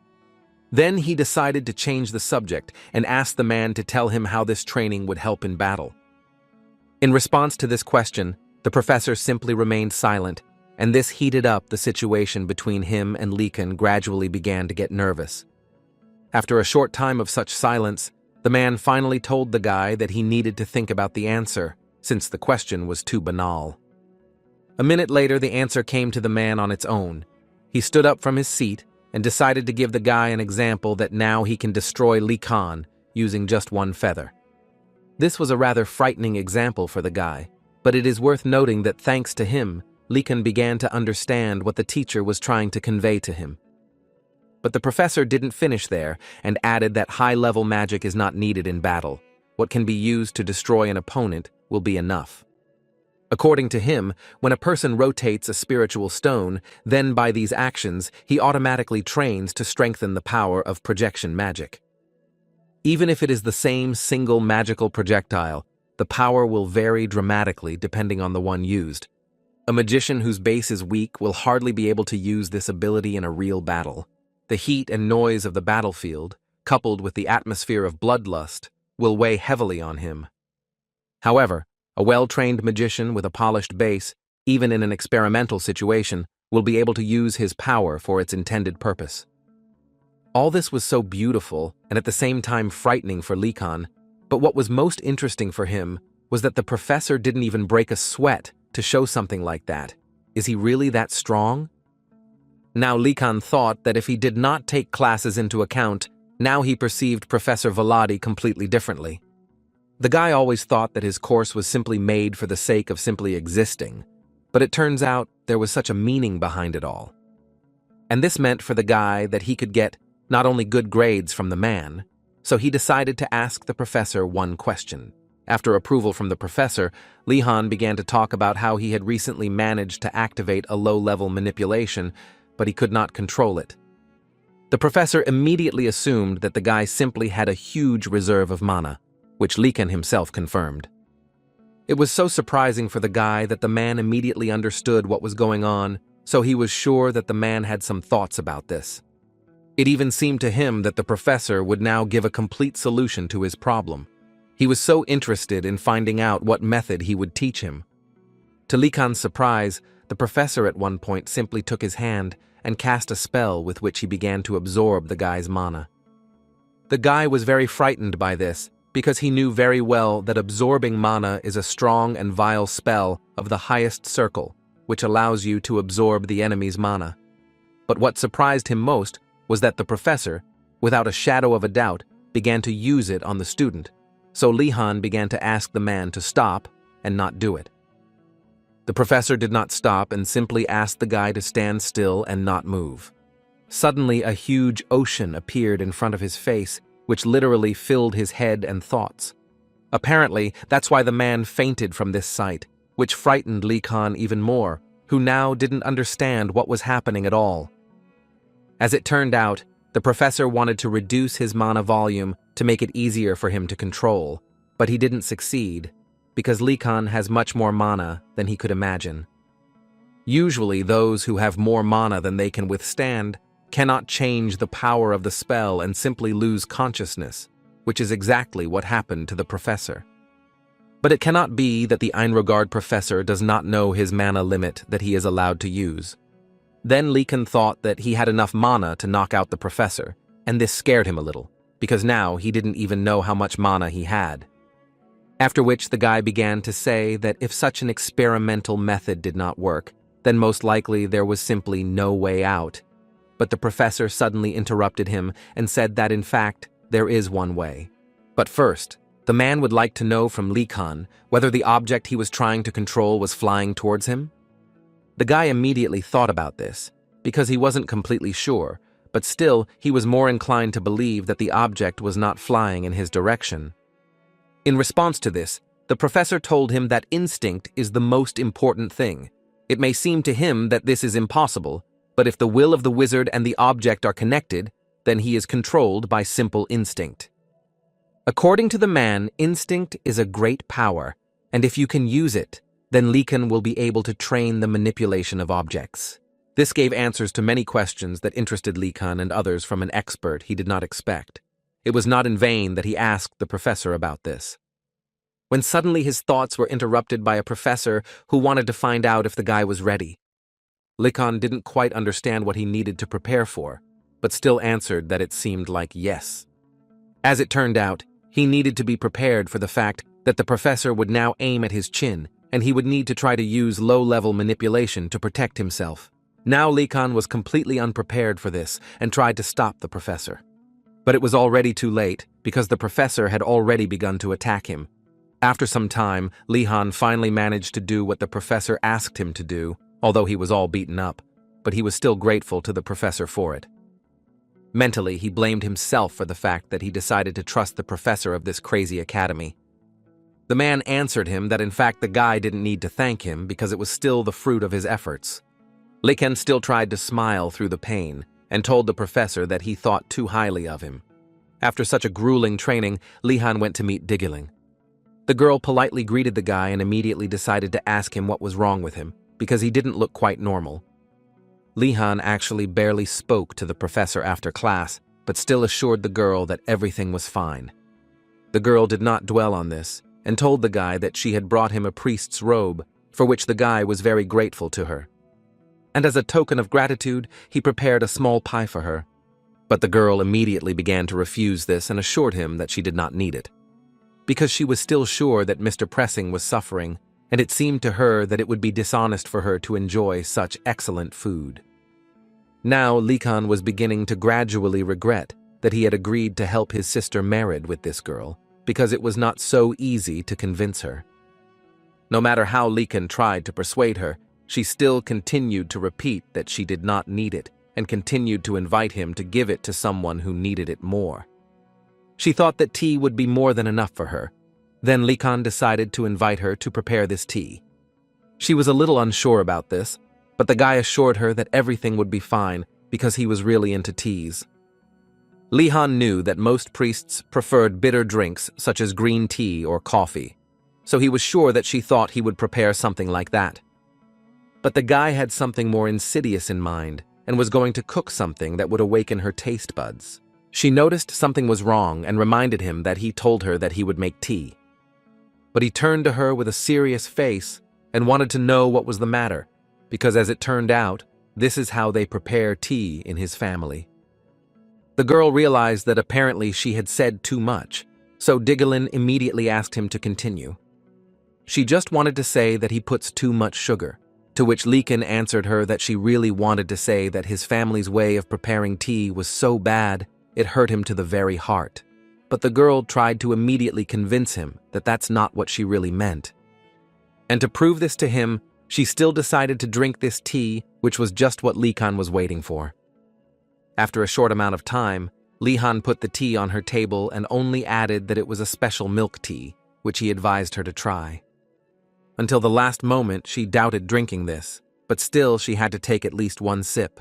Then he decided to change the subject and asked the man to tell him how this training would help in battle. In response to this question, the professor simply remained silent, and this heated up the situation between him and Likan gradually began to get nervous. After a short time of such silence, the man finally told the guy that he needed to think about the answer, since the question was too banal. A minute later, the answer came to the man on its own. He stood up from his seat and decided to give the guy an example that now he can destroy Likan using just one feather. This was a rather frightening example for the guy, but it is worth noting that thanks to him, Likan began to understand what the teacher was trying to convey to him. But the professor didn't finish there and added that high-level magic is not needed in battle. What can be used to destroy an opponent will be enough. According to him, when a person rotates a spiritual stone, then by these actions, he automatically trains to strengthen the power of projection magic. Even if it is the same single magical projectile, the power will vary dramatically depending on the one used. A magician whose base is weak will hardly be able to use this ability in a real battle. The heat and noise of the battlefield, coupled with the atmosphere of bloodlust, will weigh heavily on him. However, a well-trained magician with a polished base, even in an experimental situation, will be able to use his power for its intended purpose. All this was so beautiful and at the same time frightening for Likan, but what was most interesting for him was that the professor didn't even break a sweat to show something like that. Is he really that strong? Now Likan thought that if he did not take classes into account, now he perceived Professor Vladi completely differently. The guy always thought that his course was simply made for the sake of simply existing, but it turns out there was such a meaning behind it all. And this meant for the guy that he could get not only good grades from the man, so he decided to ask the professor one question. After approval from the professor, Lihan began to talk about how he had recently managed to activate a low-level manipulation, but he could not control it. The professor immediately assumed that the guy simply had a huge reserve of mana, which Likan himself confirmed. It was so surprising for the guy that the man immediately understood what was going on, so he was sure that the man had some thoughts about this. It even seemed to him that the professor would now give a complete solution to his problem. He was so interested in finding out what method he would teach him. To Likan's surprise, the professor at one point simply took his hand and cast a spell with which he began to absorb the guy's mana. The guy was very frightened by this, because he knew very well that absorbing mana is a strong and vile spell of the highest circle, which allows you to absorb the enemy's mana. But what surprised him most was that the professor, without a shadow of a doubt, began to use it on the student, so Lihan began to ask the man to stop and not do it. The professor did not stop and simply asked the guy to stand still and not move. Suddenly, a huge ocean appeared in front of his face, which literally filled his head and thoughts. Apparently, that's why the man fainted from this sight, which frightened Likan even more, who now didn't understand what was happening at all. As it turned out, the professor wanted to reduce his mana volume to make it easier for him to control, but he didn't succeed, because Likan has much more mana than he could imagine. Usually, those who have more mana than they can withstand cannot change the power of the spell and simply lose consciousness, which is exactly what happened to the professor. But it cannot be that the Einrogard professor does not know his mana limit that he is allowed to use. Then Likan thought that he had enough mana to knock out the professor, and this scared him a little, because now he didn't even know how much mana he had. After which the guy began to say that if such an experimental method did not work, then most likely there was simply no way out. But the professor suddenly interrupted him and said that in fact, there is one way. But first, the man would like to know from Likan whether the object he was trying to control was flying towards him. The guy immediately thought about this, because he wasn't completely sure, but still he was more inclined to believe that the object was not flying in his direction. In response to this, the professor told him that instinct is the most important thing. It may seem to him that this is impossible, but if the will of the wizard and the object are connected, then he is controlled by simple instinct. According to the man, instinct is a great power, and if you can use it, then Likan will be able to train the manipulation of objects. This gave answers to many questions that interested Likan and others from an expert he did not expect. It was not in vain that he asked the professor about this. When suddenly his thoughts were interrupted by a professor who wanted to find out if the guy was ready. Likan didn't quite understand what he needed to prepare for, but still answered that it seemed like yes. As it turned out, he needed to be prepared for the fact that the professor would now aim at his chin, and he would need to try to use low-level manipulation to protect himself. Now Likan was completely unprepared for this and tried to stop the professor. But it was already too late, because the professor had already begun to attack him. After some time, Lihan finally managed to do what the professor asked him to do, although he was all beaten up, but he was still grateful to the professor for it. Mentally, he blamed himself for the fact that he decided to trust the professor of this crazy academy. The man answered him that in fact the guy didn't need to thank him because it was still the fruit of his efforts. Likan still tried to smile through the pain and told the professor that he thought too highly of him. After such a grueling training, Lihan went to meet Digiling. The girl politely greeted the guy and immediately decided to ask him what was wrong with him, because he didn't look quite normal. Lihan actually barely spoke to the professor after class, but still assured the girl that everything was fine. The girl did not dwell on this, and told the guy that she had brought him a priest's robe, for which the guy was very grateful to her. And as a token of gratitude, he prepared a small pie for her. But the girl immediately began to refuse this and assured him that she did not need it, because she was still sure that Mr. Pressing was suffering, and it seemed to her that it would be dishonest for her to enjoy such excellent food. Now Likan was beginning to gradually regret that he had agreed to help his sister Merid with this girl, because it was not so easy to convince her. No matter how Likan tried to persuade her, she still continued to repeat that she did not need it, and continued to invite him to give it to someone who needed it more. She thought that tea would be more than enough for her. Then Likan decided to invite her to prepare this tea. She was a little unsure about this, but the guy assured her that everything would be fine because he was really into teas. Lihan knew that most priests preferred bitter drinks such as green tea or coffee, so he was sure that she thought he would prepare something like that. But the guy had something more insidious in mind and was going to cook something that would awaken her taste buds. She noticed something was wrong and reminded him that he told her that he would make tea. But he turned to her with a serious face and wanted to know what was the matter, because as it turned out, this is how they prepare tea in his family. The girl realized that apparently she had said too much, so Digelin immediately asked him to continue. She just wanted to say that he puts too much sugar, to which Likan answered her that she really wanted to say that his family's way of preparing tea was so bad it hurt him to the very heart. But the girl tried to immediately convince him that that's not what she really meant. And to prove this to him, she still decided to drink this tea, which was just what Likan was waiting for. After a short amount of time, Lihan put the tea on her table and only added that it was a special milk tea, which he advised her to try. Until the last moment, she doubted drinking this, but still she had to take at least one sip.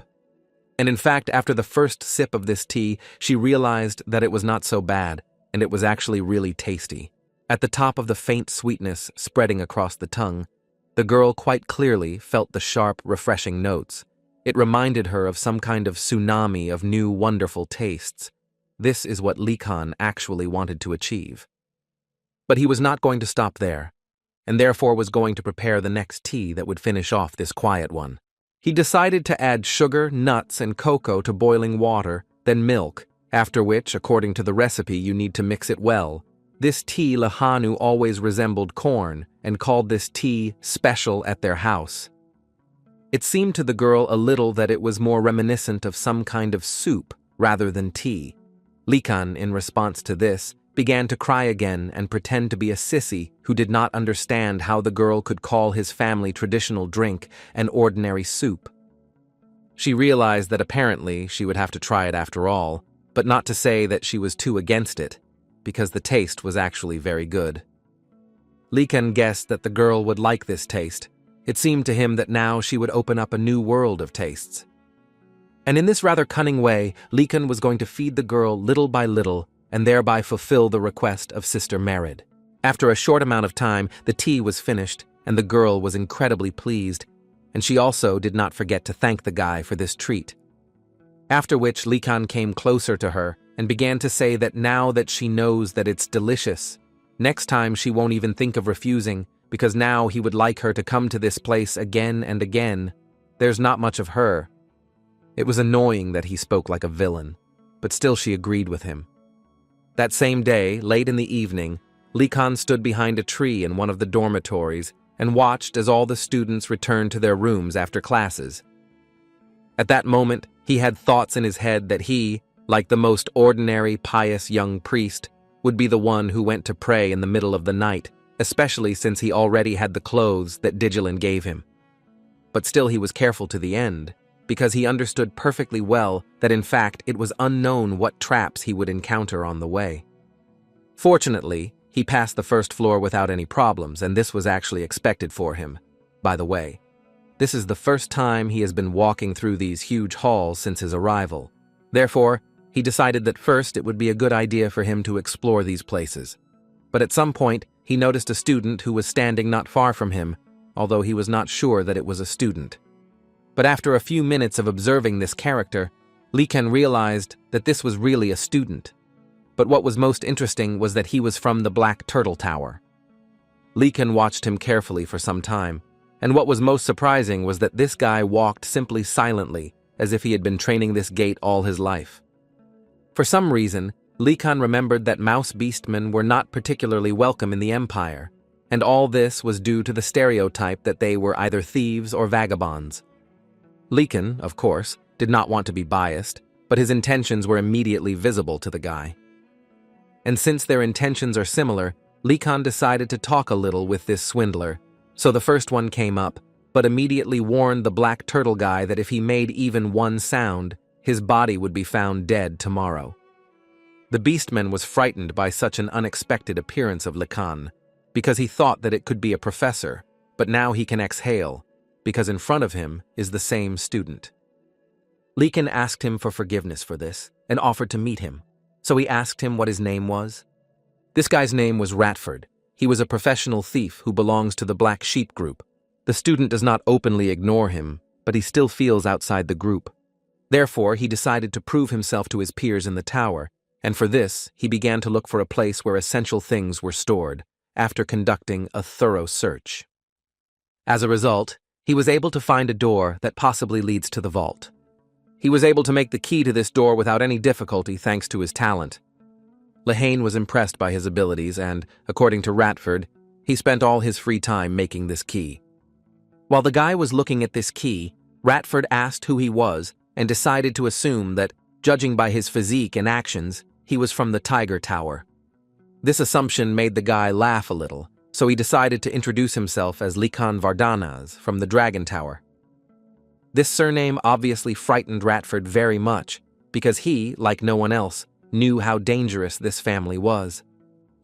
And in fact, after the first sip of this tea, she realized that it was not so bad, and it was actually really tasty. At the top of the faint sweetness spreading across the tongue, the girl quite clearly felt the sharp, refreshing notes. It reminded her of some kind of tsunami of new, wonderful tastes. This is what Likan actually wanted to achieve. But he was not going to stop there, and therefore was going to prepare the next tea that would finish off this quiet one. He decided to add sugar, nuts, and cocoa to boiling water, then milk, after which, according to the recipe, you need to mix it well. This tea Lihanu always resembled corn, and called this tea special at their house. It seemed to the girl a little that it was more reminiscent of some kind of soup rather than tea. Likan, in response to this, began to cry again and pretend to be a sissy who did not understand how the girl could call his family traditional drink an ordinary soup. She realized that apparently she would have to try it after all, but not to say that she was too against it, because the taste was actually very good. Likan guessed that the girl would like this taste. It seemed to him that now she would open up a new world of tastes. And in this rather cunning way, Likan was going to feed the girl little by little and thereby fulfill the request of Sister Merid. After a short amount of time, the tea was finished, and the girl was incredibly pleased, and she also did not forget to thank the guy for this treat. After which Likan came closer to her and began to say that now that she knows that it's delicious, next time she won't even think of refusing, because now he would like her to come to this place again and again. There's not much of her. It was annoying that he spoke like a villain, but still she agreed with him. That same day, late in the evening, Likan stood behind a tree in one of the dormitories and watched as all the students returned to their rooms after classes. At that moment, he had thoughts in his head that he, like the most ordinary, pious young priest, would be the one who went to pray in the middle of the night, especially since he already had the clothes that Digilin gave him. But still he was careful to the end, because he understood perfectly well that in fact it was unknown what traps he would encounter on the way. Fortunately, he passed the first floor without any problems, and this was actually expected for him. By the way, this is the first time he has been walking through these huge halls since his arrival. Therefore, he decided that first it would be a good idea for him to explore these places. But at some point, he noticed a student who was standing not far from him, although he was not sure that it was a student. But after a few minutes of observing this character, Likan realized that this was really a student. But what was most interesting was that he was from the Black Turtle Tower. Likan watched him carefully for some time, and what was most surprising was that this guy walked simply silently, as if he had been training this gait all his life. For some reason, Likan remembered that mouse beastmen were not particularly welcome in the Empire, and all this was due to the stereotype that they were either thieves or vagabonds. Likan, of course, did not want to be biased, but his intentions were immediately visible to the guy. And since their intentions are similar, Likan decided to talk a little with this swindler, so the first one came up, but immediately warned the Black Turtle guy that if he made even one sound, his body would be found dead tomorrow. The beastman was frightened by such an unexpected appearance of Likan, because he thought that it could be a professor, but now he can exhale, because in front of him is the same student. Likan asked him for forgiveness for this, and offered to meet him, so he asked him what his name was. This guy's name was Ratford. He was a professional thief who belongs to the Black Sheep group. The student does not openly ignore him, but he still feels outside the group. Therefore, he decided to prove himself to his peers in the tower, and for this, he began to look for a place where essential things were stored, after conducting a thorough search. As a result, he was able to find a door that possibly leads to the vault. He was able to make the key to this door without any difficulty thanks to his talent. Lehane was impressed by his abilities and, according to Ratford, he spent all his free time making this key. While the guy was looking at this key, Ratford asked who he was and decided to assume that, judging by his physique and actions, he was from the Tiger Tower. This assumption made the guy laugh a little, so he decided to introduce himself as Likan Vardanaz from the Dragon Tower. This surname obviously frightened Ratford very much, because he, like no one else, knew how dangerous this family was.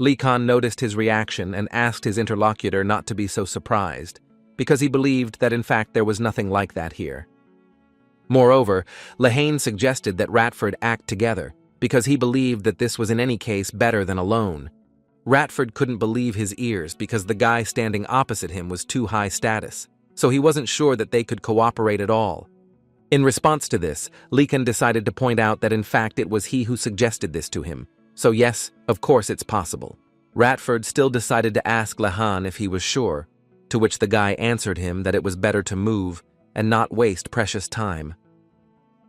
Likan noticed his reaction and asked his interlocutor not to be so surprised, because he believed that in fact there was nothing like that here. Moreover, Lehane suggested that Ratford act together, because he believed that this was in any case better than alone. Ratford couldn't believe his ears because the guy standing opposite him was too high status, so he wasn't sure that they could cooperate at all. In response to this, Likan decided to point out that in fact it was he who suggested this to him, so yes, of course it's possible. Ratford still decided to ask Lehane if he was sure, to which the guy answered him that it was better to move and not waste precious time.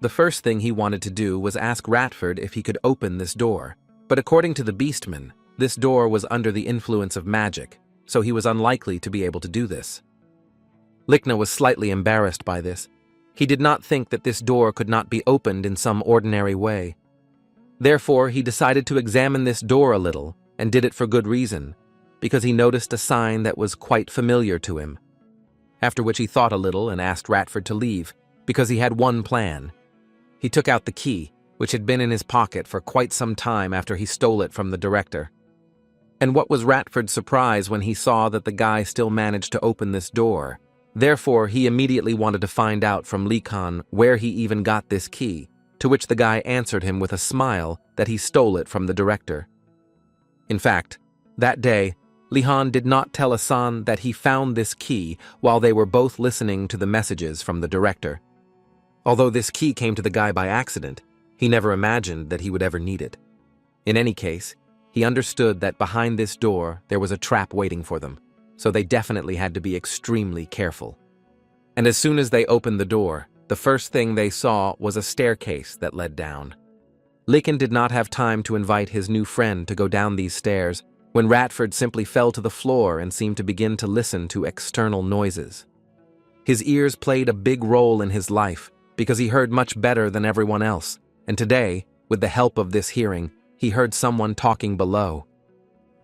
The first thing he wanted to do was ask Ratford if he could open this door, but according to the Beastman, this door was under the influence of magic, so he was unlikely to be able to do this. Lickna was slightly embarrassed by this. He did not think that this door could not be opened in some ordinary way. Therefore, he decided to examine this door a little, and did it for good reason, because he noticed a sign that was quite familiar to him. After which he thought a little and asked Ratford to leave, because he had one plan. He took out the key, which had been in his pocket for quite some time after he stole it from the director. And what was Ratford's surprise when he saw that the guy still managed to open this door? Therefore, he immediately wanted to find out from Lee Khan where he even got this key, to which the guy answered him with a smile that he stole it from the director. In fact, that day, Lee Han did not tell Asan that he found this key while they were both listening to the messages from the director. Although this key came to the guy by accident, he never imagined that he would ever need it. In any case, he understood that behind this door there was a trap waiting for them, so they definitely had to be extremely careful. And as soon as they opened the door, the first thing they saw was a staircase that led down. Lycan did not have time to invite his new friend to go down these stairs when Ratford simply fell to the floor and seemed to begin to listen to external noises. His ears played a big role in his life because he heard much better than everyone else, and today, with the help of this hearing, he heard someone talking below.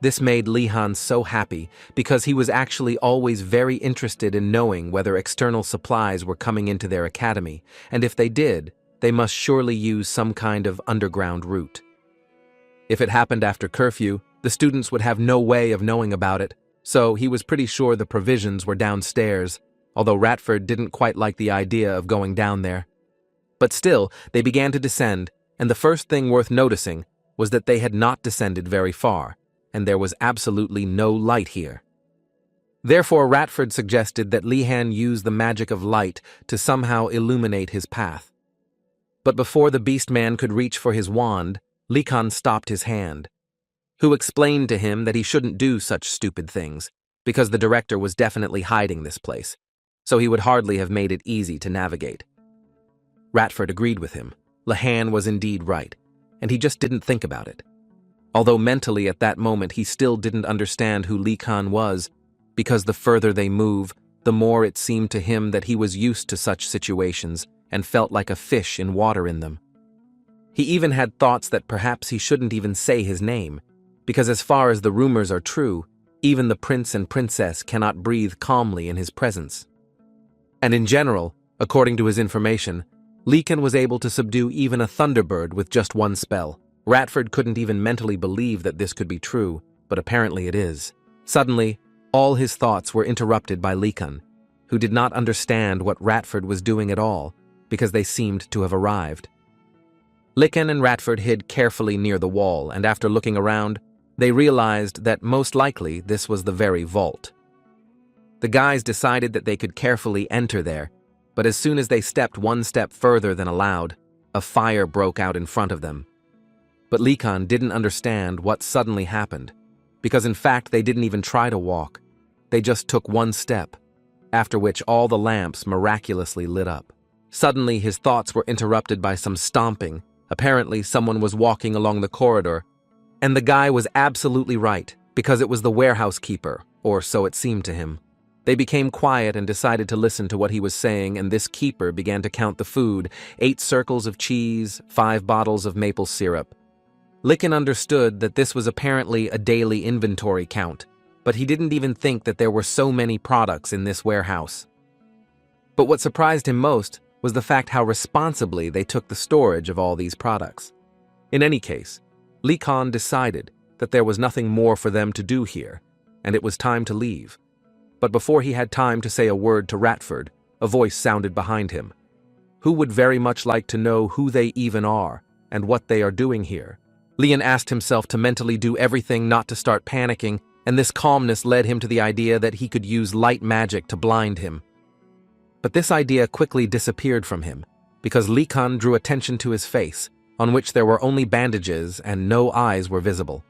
This made Lee Han so happy because he was actually always very interested in knowing whether external supplies were coming into their academy, and if they did, they must surely use some kind of underground route. If it happened after curfew, the students would have no way of knowing about it, so he was pretty sure the provisions were downstairs, although Ratford didn't quite like the idea of going down there. But still, they began to descend, and the first thing worth noticing was that they had not descended very far, and there was absolutely no light here. Therefore, Ratford suggested that Lee Han use the magic of light to somehow illuminate his path. But before the beast man could reach for his wand, Lee Khan stopped his hand, who explained to him that he shouldn't do such stupid things, because the director was definitely hiding this place, so he would hardly have made it easy to navigate. Ratford agreed with him. Lee Han was indeed right, and he just didn't think about it. Although mentally at that moment he still didn't understand who Lee Khan was, because the further they move, the more it seemed to him that he was used to such situations and felt like a fish in water in them. He even had thoughts that perhaps he shouldn't even say his name, because as far as the rumors are true, even the prince and princess cannot breathe calmly in his presence. And in general, according to his information, Lee Khan was able to subdue even a thunderbird with just one spell. Ratford couldn't even mentally believe that this could be true, but apparently it is. Suddenly, all his thoughts were interrupted by Lee Khan, who did not understand what Ratford was doing at all, because they seemed to have arrived. Lee Khan and Ratford hid carefully near the wall, and after looking around, they realized that most likely this was the very vault. The guys decided that they could carefully enter there, but as soon as they stepped one step further than allowed, a fire broke out in front of them. But Lee Khan didn't understand what suddenly happened, because in fact they didn't even try to walk. They just took one step, after which all the lamps miraculously lit up. Suddenly his thoughts were interrupted by some stomping. Apparently someone was walking along the corridor, and the guy was absolutely right, because it was the warehouse keeper, or so it seemed to him. They became quiet and decided to listen to what he was saying, and this keeper began to count the food: 8 circles of cheese, 5 bottles of maple syrup. Lycan understood that this was apparently a daily inventory count, but he didn't even think that there were so many products in this warehouse. But what surprised him most was the fact how responsibly they took the storage of all these products. In any case, Lee Khan decided that there was nothing more for them to do here, and it was time to leave. But before he had time to say a word to Ratford, a voice sounded behind him. Who would very much like to know who they even are and what they are doing here? Leon asked himself to mentally do everything not to start panicking, and this calmness led him to the idea that he could use light magic to blind him. But this idea quickly disappeared from him, because Lee Khan drew attention to his face, on which there were only bandages and no eyes were visible.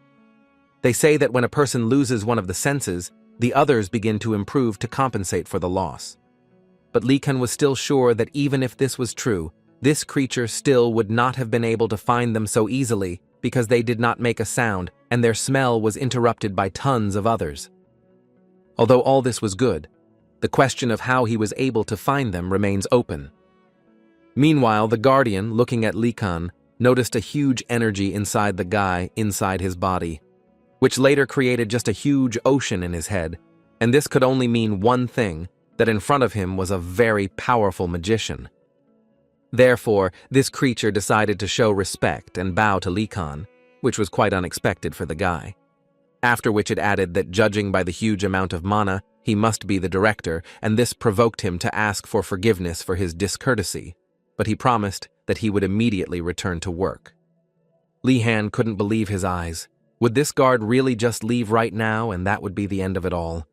They say that when a person loses one of the senses, the others begin to improve to compensate for the loss. But Lee Khan was still sure that even if this was true, this creature still would not have been able to find them so easily because they did not make a sound and their smell was interrupted by tons of others. Although all this was good, the question of how he was able to find them remains open. Meanwhile, the Guardian, looking at Lee Khan, noticed a huge energy inside the guy, inside his body, which later created just a huge ocean in his head, and this could only mean one thing, that in front of him was a very powerful magician. Therefore, this creature decided to show respect and bow to Lee Khan, which was quite unexpected for the guy. After which it added that judging by the huge amount of mana, he must be the director, and this provoked him to ask for forgiveness for his discourtesy, but he promised that he would immediately return to work. Lee Han couldn't believe his eyes. Would this guard really just leave right now, and that would be the end of it all?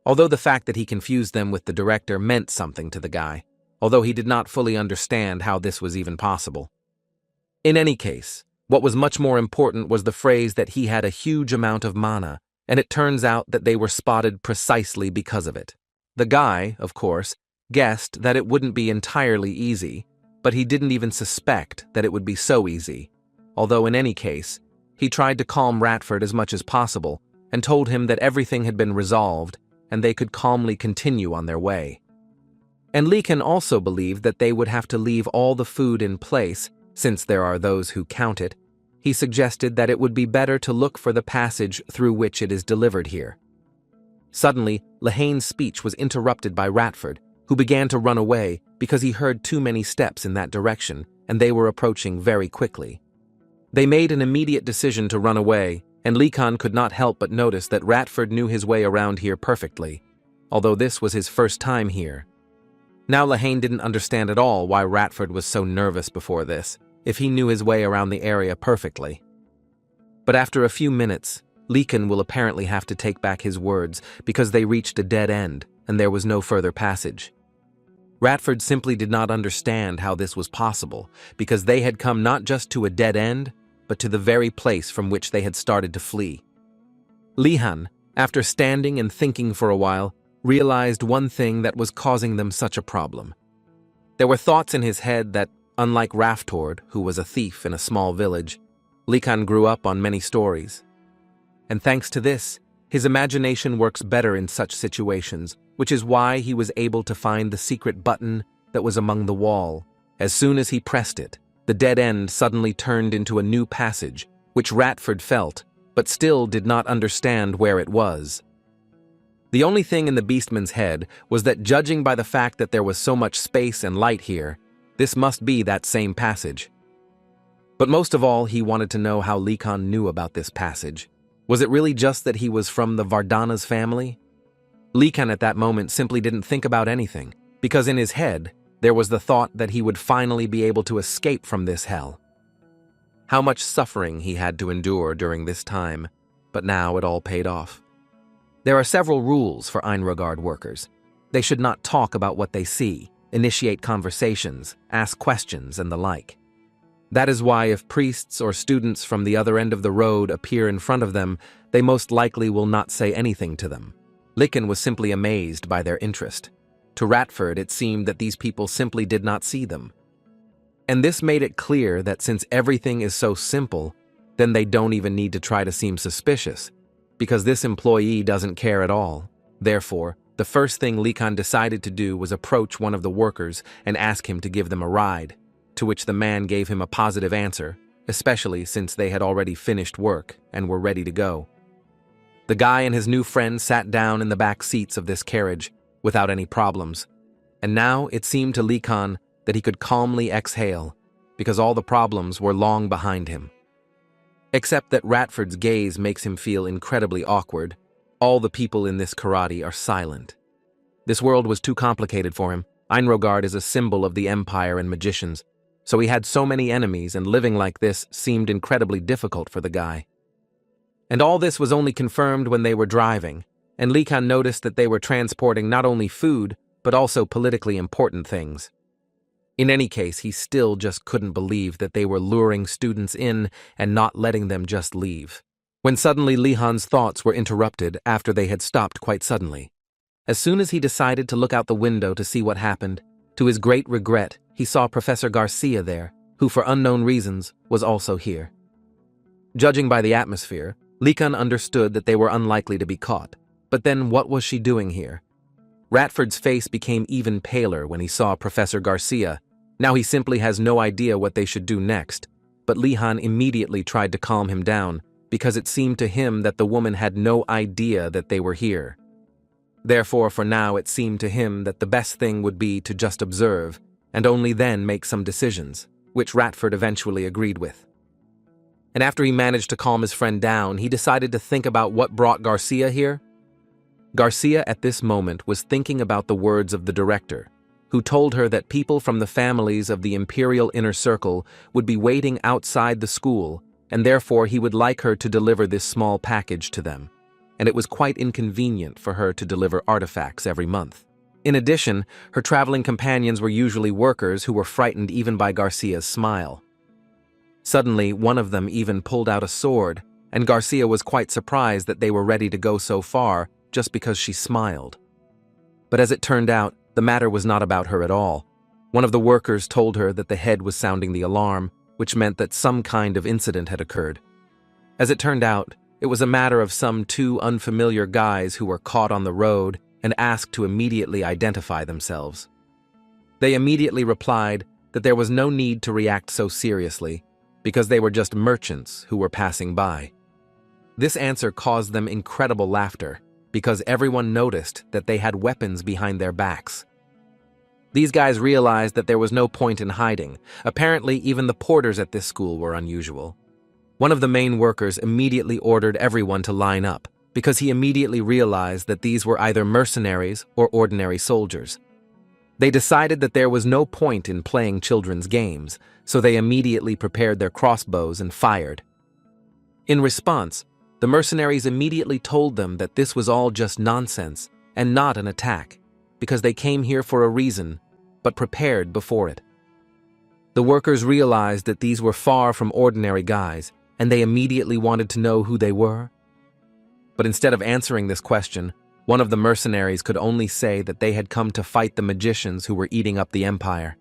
Although the fact that he confused them with the director meant something to the guy, although he did not fully understand how this was even possible. In any case, what was much more important was the phrase that he had a huge amount of mana, and it turns out that they were spotted precisely because of it. The guy, of course, guessed that it wouldn't be entirely easy, but he didn't even suspect that it would be so easy, although in any case, he tried to calm Ratford as much as possible and told him that everything had been resolved and they could calmly continue on their way. And Lee Khan also believed that they would have to leave all the food in place, since there are those who count it. He suggested that it would be better to look for the passage through which it is delivered here. Suddenly, Lehane's speech was interrupted by Ratford, who began to run away because he heard too many steps in that direction, and they were approaching very quickly. They made an immediate decision to run away, and Lee Khan could not help but notice that Ratford knew his way around here perfectly, although this was his first time here. Now Lehane didn't understand at all why Ratford was so nervous before this, if he knew his way around the area perfectly. But after a few minutes, Lee Khan will apparently have to take back his words because they reached a dead end and there was no further passage. Ratford simply did not understand how this was possible because they had come not just to a dead end, but to the very place from which they had started to flee. Lee Han, after standing and thinking for a while, realized one thing that was causing them such a problem. There were thoughts in his head that, unlike Raftord, who was a thief in a small village, Lee Khan grew up on many stories. And thanks to this, his imagination works better in such situations, which is why he was able to find the secret button that was among the wall. As soon as he pressed it, the dead end suddenly turned into a new passage, which Ratford felt, but still did not understand where it was. The only thing in the beastman's head was that judging by the fact that there was so much space and light here, this must be that same passage. But most of all, he wanted to know how Lee Khan knew about this passage. Was it really just that he was from the Vardana's family? Lee Khan at that moment simply didn't think about anything, because in his head, there was the thought that he would finally be able to escape from this hell. How much suffering he had to endure during this time, but now it all paid off. There are several rules for Einrogard workers. They should not talk about what they see, initiate conversations, ask questions, and the like. That is why if priests or students from the other end of the road appear in front of them, they most likely will not say anything to them. Lycan was simply amazed by their interest. To Ratford, it seemed that these people simply did not see them. And this made it clear that since everything is so simple, then they don't even need to try to seem suspicious, because this employee doesn't care at all. Therefore, the first thing Lee Khan decided to do was approach one of the workers and ask him to give them a ride, to which the man gave him a positive answer, especially since they had already finished work and were ready to go. The guy and his new friend sat down in the back seats of this carriage without any problems, and now it seemed to Lee Khan that he could calmly exhale, because all the problems were long behind him. Except that Ratford's gaze makes him feel incredibly awkward. All the people in this karate are silent. This world was too complicated for him. Einrogard is a symbol of the Empire and magicians, so he had so many enemies, and living like this seemed incredibly difficult for the guy. And all this was only confirmed when they were driving, and Lee Khan noticed that they were transporting not only food, but also politically important things. In any case, he still just couldn't believe that they were luring students in and not letting them just leave. When suddenly Lee Han's thoughts were interrupted after they had stopped quite suddenly. As soon as he decided to look out the window to see what happened, to his great regret, he saw Professor Garcia there, who for unknown reasons was also here. Judging by the atmosphere, Lee Khan understood that they were unlikely to be caught. But then what was she doing here? Ratford's face became even paler when he saw Professor Garcia. Now he simply has no idea what they should do next, but Lee Han immediately tried to calm him down because it seemed to him that the woman had no idea that they were here. Therefore, for now it seemed to him that the best thing would be to just observe and only then make some decisions, which Ratford eventually agreed with. And after he managed to calm his friend down, he decided to think about what brought Garcia here. Garcia at this moment was thinking about the words of the director, who told her that people from the families of the Imperial Inner Circle would be waiting outside the school, and therefore he would like her to deliver this small package to them, and it was quite inconvenient for her to deliver artifacts every month. In addition, her traveling companions were usually workers who were frightened even by Garcia's smile. Suddenly, one of them even pulled out a sword, and Garcia was quite surprised that they were ready to go so far just because she smiled. But as it turned out, the matter was not about her at all. One of the workers told her that the head was sounding the alarm, which meant that some kind of incident had occurred. As it turned out, it was a matter of some two unfamiliar guys who were caught on the road and asked to immediately identify themselves. They immediately replied that there was no need to react so seriously, because they were just merchants who were passing by. This answer caused them incredible laughter, because everyone noticed that they had weapons behind their backs. These guys realized that there was no point in hiding. Apparently, even the porters at this school were unusual. One of the main workers immediately ordered everyone to line up, because he immediately realized that these were either mercenaries or ordinary soldiers. They decided that there was no point in playing children's games, so they immediately prepared their crossbows and fired. In response, the mercenaries immediately told them that this was all just nonsense and not an attack, because they came here for a reason, but prepared before it. The workers realized that these were far from ordinary guys, and they immediately wanted to know who they were. But instead of answering this question, one of the mercenaries could only say that they had come to fight the magicians who were eating up the empire.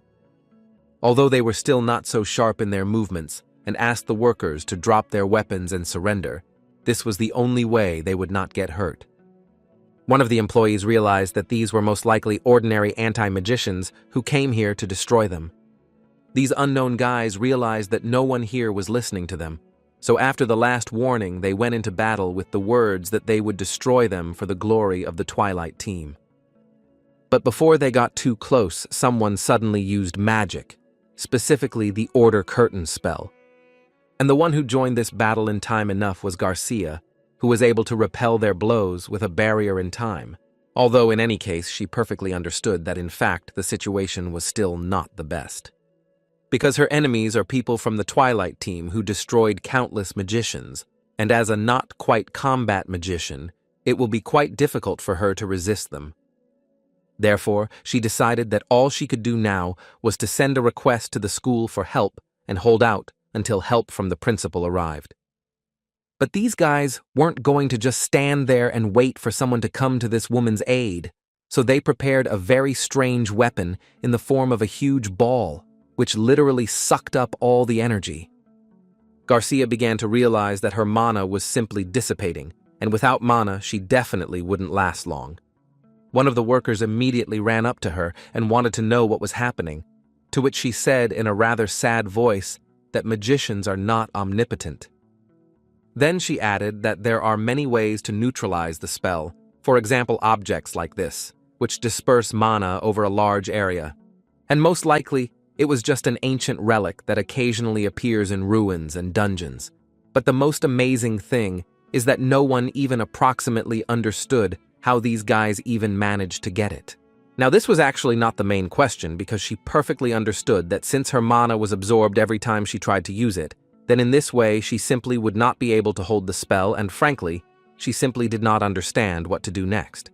Although they were still not so sharp in their movements and asked the workers to drop their weapons and surrender, this was the only way they would not get hurt. One of the employees realized that these were most likely ordinary anti-magicians who came here to destroy them. These unknown guys realized that no one here was listening to them, so after the last warning, they went into battle with the words that they would destroy them for the glory of the Twilight team. But before they got too close, someone suddenly used magic, specifically the Order Curtain spell. And the one who joined this battle in time enough was Garcia, who was able to repel their blows with a barrier in time, although in any case she perfectly understood that in fact the situation was still not the best. Because her enemies are people from the Twilight team who destroyed countless magicians, and as a not-quite-combat magician, it will be quite difficult for her to resist them. Therefore, she decided that all she could do now was to send a request to the school for help and hold out until help from the principal arrived. But these guys weren't going to just stand there and wait for someone to come to this woman's aid, so they prepared a very strange weapon in the form of a huge ball, which literally sucked up all the energy. Garcia began to realize that her mana was simply dissipating, and without mana, she definitely wouldn't last long. One of the workers immediately ran up to her and wanted to know what was happening, to which she said in a rather sad voice that magicians are not omnipotent. Then she added that there are many ways to neutralize the spell, for example objects like this, which disperse mana over a large area, and most likely it was just an ancient relic that occasionally appears in ruins and dungeons. But the most amazing thing is that no one even approximately understood how these guys even managed to get it. Now this was actually not the main question, because she perfectly understood that since her mana was absorbed every time she tried to use it, then in this way she simply would not be able to hold the spell, and frankly, she simply did not understand what to do next.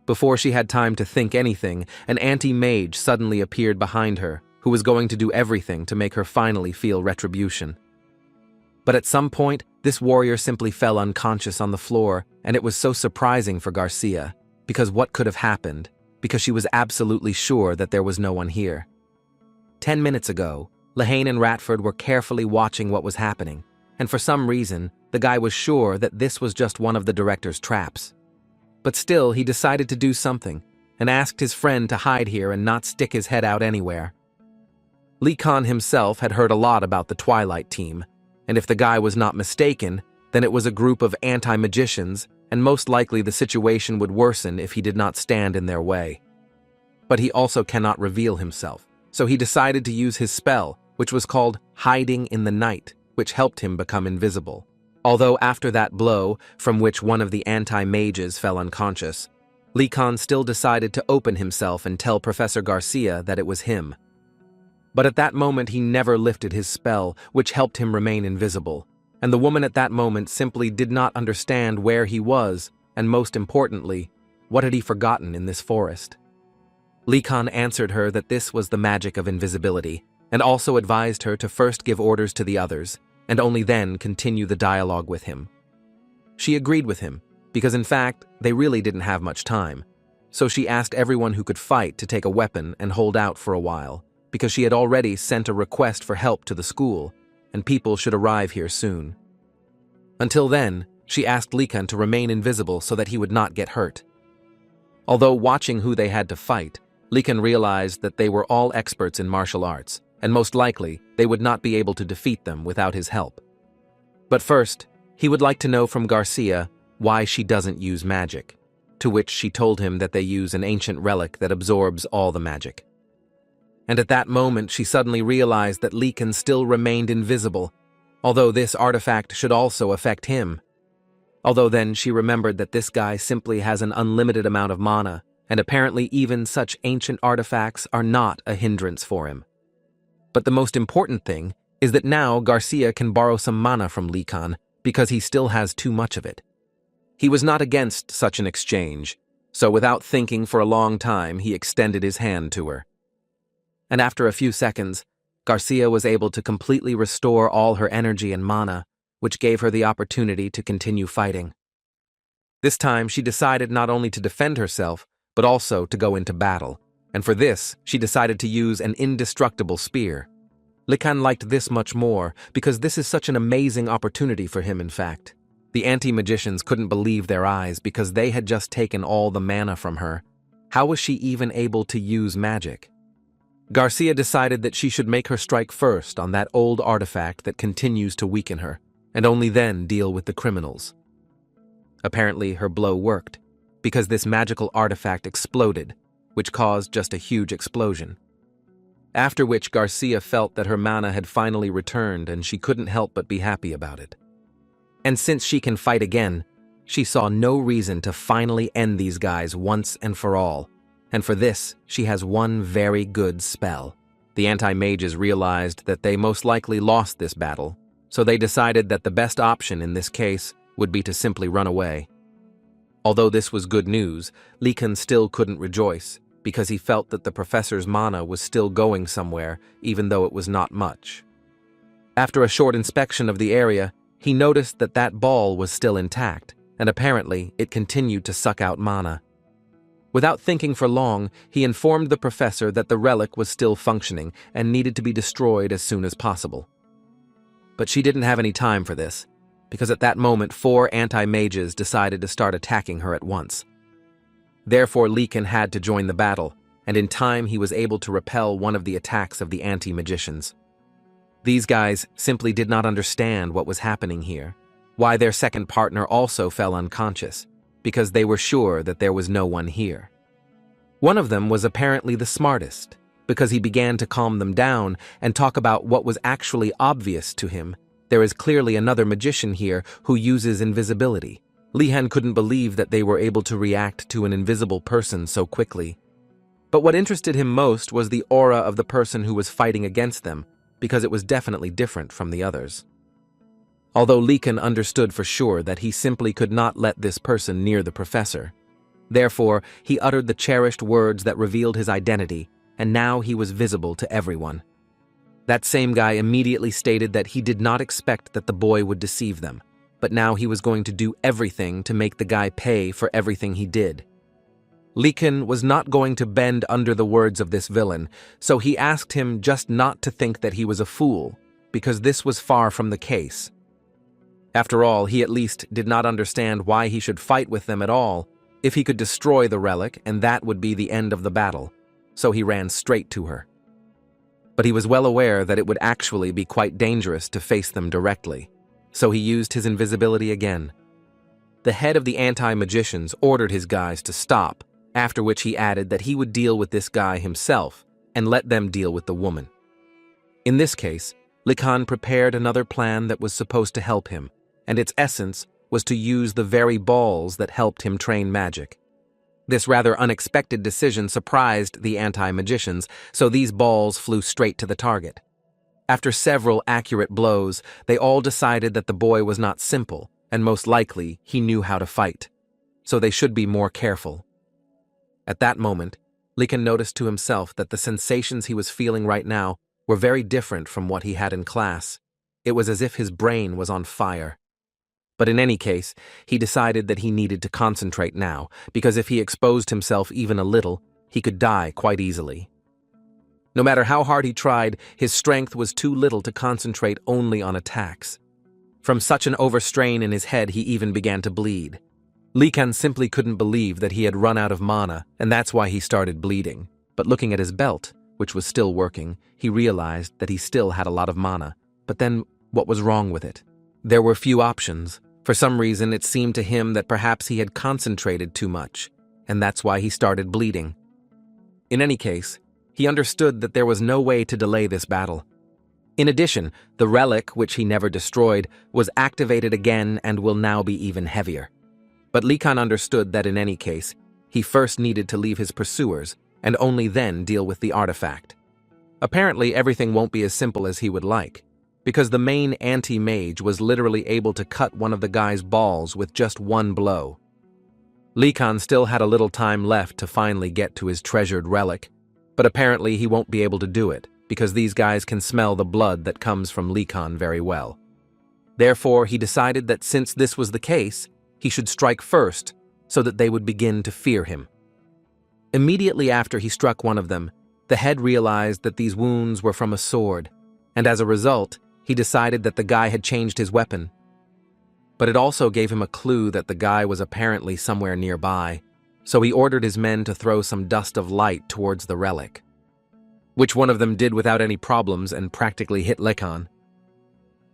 Before she had time to think anything, an anti-mage suddenly appeared behind her, who was going to do everything to make her finally feel retribution. But at some point, this warrior simply fell unconscious on the floor, and it was so surprising for Garcia, because what could have happened? Because she was absolutely sure that there was no one here. 10 minutes ago, Lehane and Ratford were carefully watching what was happening, and for some reason, the guy was sure that this was just one of the director's traps. But still, he decided to do something, and asked his friend to hide here and not stick his head out anywhere. Lee Khan himself had heard a lot about the Twilight team, and if the guy was not mistaken, then it was a group of anti-magicians, and most likely the situation would worsen if he did not stand in their way. But he also cannot reveal himself, So he decided to use his spell, which was called Hiding in the Night, which helped him become invisible. Although after that blow, from which one of the anti-mages fell unconscious, Likan still decided to open himself and tell Professor Garcia that it was him. But at that moment he never lifted his spell, which helped him remain invisible, and the woman at that moment simply did not understand where he was, and most importantly, what had he forgotten in this forest. Likan answered her that this was the magic of invisibility, and also advised her to first give orders to the others, and only then continue the dialogue with him. She agreed with him, because in fact, they really didn't have much time, so she asked everyone who could fight to take a weapon and hold out for a while, because she had already sent a request for help to the school, and people should arrive here soon. Until then, she asked Likan to remain invisible so that he would not get hurt. Although watching who they had to fight, Likan realized that they were all experts in martial arts, and most likely, they would not be able to defeat them without his help. But first, he would like to know from Garcia why she doesn't use magic, to which she told him that they use an ancient relic that absorbs all the magic. And at that moment, she suddenly realized that Likan still remained invisible, although this artifact should also affect him. Although then she remembered that this guy simply has an unlimited amount of mana, and apparently even such ancient artifacts are not a hindrance for him. But the most important thing is that now Garcia can borrow some mana from Likan because he still has too much of it. He was not against such an exchange, so without thinking for a long time, he extended his hand to her. And after a few seconds, Garcia was able to completely restore all her energy and mana, which gave her the opportunity to continue fighting. This time, she decided not only to defend herself, but also to go into battle, and for this, she decided to use an indestructible spear. Likan liked this much more, because this is such an amazing opportunity for him, in fact. The anti-magicians couldn't believe their eyes because they had just taken all the mana from her. How was she even able to use magic? Garcia decided that she should make her strike first on that old artifact that continues to weaken her, and only then deal with the criminals. Apparently, her blow worked, because this magical artifact exploded, which caused just a huge explosion. After which Garcia felt that her mana had finally returned and she couldn't help but be happy about it. And since she can fight again, she saw no reason to finally end these guys once and for all. And for this, she has one very good spell. The anti-mages realized that they most likely lost this battle, so they decided that the best option in this case would be to simply run away. Although this was good news, Likan still couldn't rejoice, because he felt that the professor's mana was still going somewhere, even though it was not much. After a short inspection of the area, he noticed that that ball was still intact, and apparently it continued to suck out mana. Without thinking for long, he informed the professor that the relic was still functioning and needed to be destroyed as soon as possible. But she didn't have any time for this, because at that moment 4 anti-mages decided to start attacking her at once. Therefore, Likan had to join the battle, and in time he was able to repel one of the attacks of the anti-magicians. These guys simply did not understand what was happening here, why their second partner also fell unconscious, because they were sure that there was no one here. One of them was apparently the smartest, because he began to calm them down and talk about what was actually obvious to him. There is clearly another magician here who uses invisibility. Lihan couldn't believe that they were able to react to an invisible person so quickly. But what interested him most was the aura of the person who was fighting against them, because it was definitely different from the others. Although Likan understood for sure that he simply could not let this person near the professor. Therefore, he uttered the cherished words that revealed his identity, and now he was visible to everyone. That same guy immediately stated that he did not expect that the boy would deceive them, but now he was going to do everything to make the guy pay for everything he did. Likan was not going to bend under the words of this villain, so he asked him just not to think that he was a fool, because this was far from the case. After all, he at least did not understand why he should fight with them at all, if he could destroy the relic, and that would be the end of the battle, so he ran straight to her. But he was well aware that it would actually be quite dangerous to face them directly, so he used his invisibility again. The head of the anti-magicians ordered his guys to stop, after which he added that he would deal with this guy himself, and let them deal with the woman. In this case, Likan prepared another plan that was supposed to help him, and its essence was to use the very balls that helped him train magic. This rather unexpected decision surprised the anti-magicians, so these balls flew straight to the target. After several accurate blows, they all decided that the boy was not simple, and most likely he knew how to fight. So they should be more careful. At that moment, Likan noticed to himself that the sensations he was feeling right now were very different from what he had in class. It was as if his brain was on fire. But in any case, he decided that he needed to concentrate now, because if he exposed himself even a little, he could die quite easily. No matter how hard he tried, his strength was too little to concentrate only on attacks. From such an overstrain in his head, he even began to bleed. Likan simply couldn't believe that he had run out of mana, and that's why he started bleeding. But looking at his belt, which was still working, he realized that he still had a lot of mana. But then, what was wrong with it? There were few options. For some reason, it seemed to him that perhaps he had concentrated too much, and that's why he started bleeding. In any case, he understood that there was no way to delay this battle. In addition, the relic, which he never destroyed, was activated again and will now be even heavier. But Likan understood that in any case, he first needed to leave his pursuers, and only then deal with the artifact. Apparently, everything won't be as simple as he would like, because the main anti-mage was literally able to cut one of the guy's balls with just one blow. Likan still had a little time left to finally get to his treasured relic, but apparently he won't be able to do it, because these guys can smell the blood that comes from Likan very well. Therefore, he decided that since this was the case, he should strike first, so that they would begin to fear him. Immediately after he struck one of them, the head realized that these wounds were from a sword, and as a result, he decided that the guy had changed his weapon. But it also gave him a clue that the guy was apparently somewhere nearby, so he ordered his men to throw some dust of light towards the relic, which one of them did without any problems and practically hit Likan.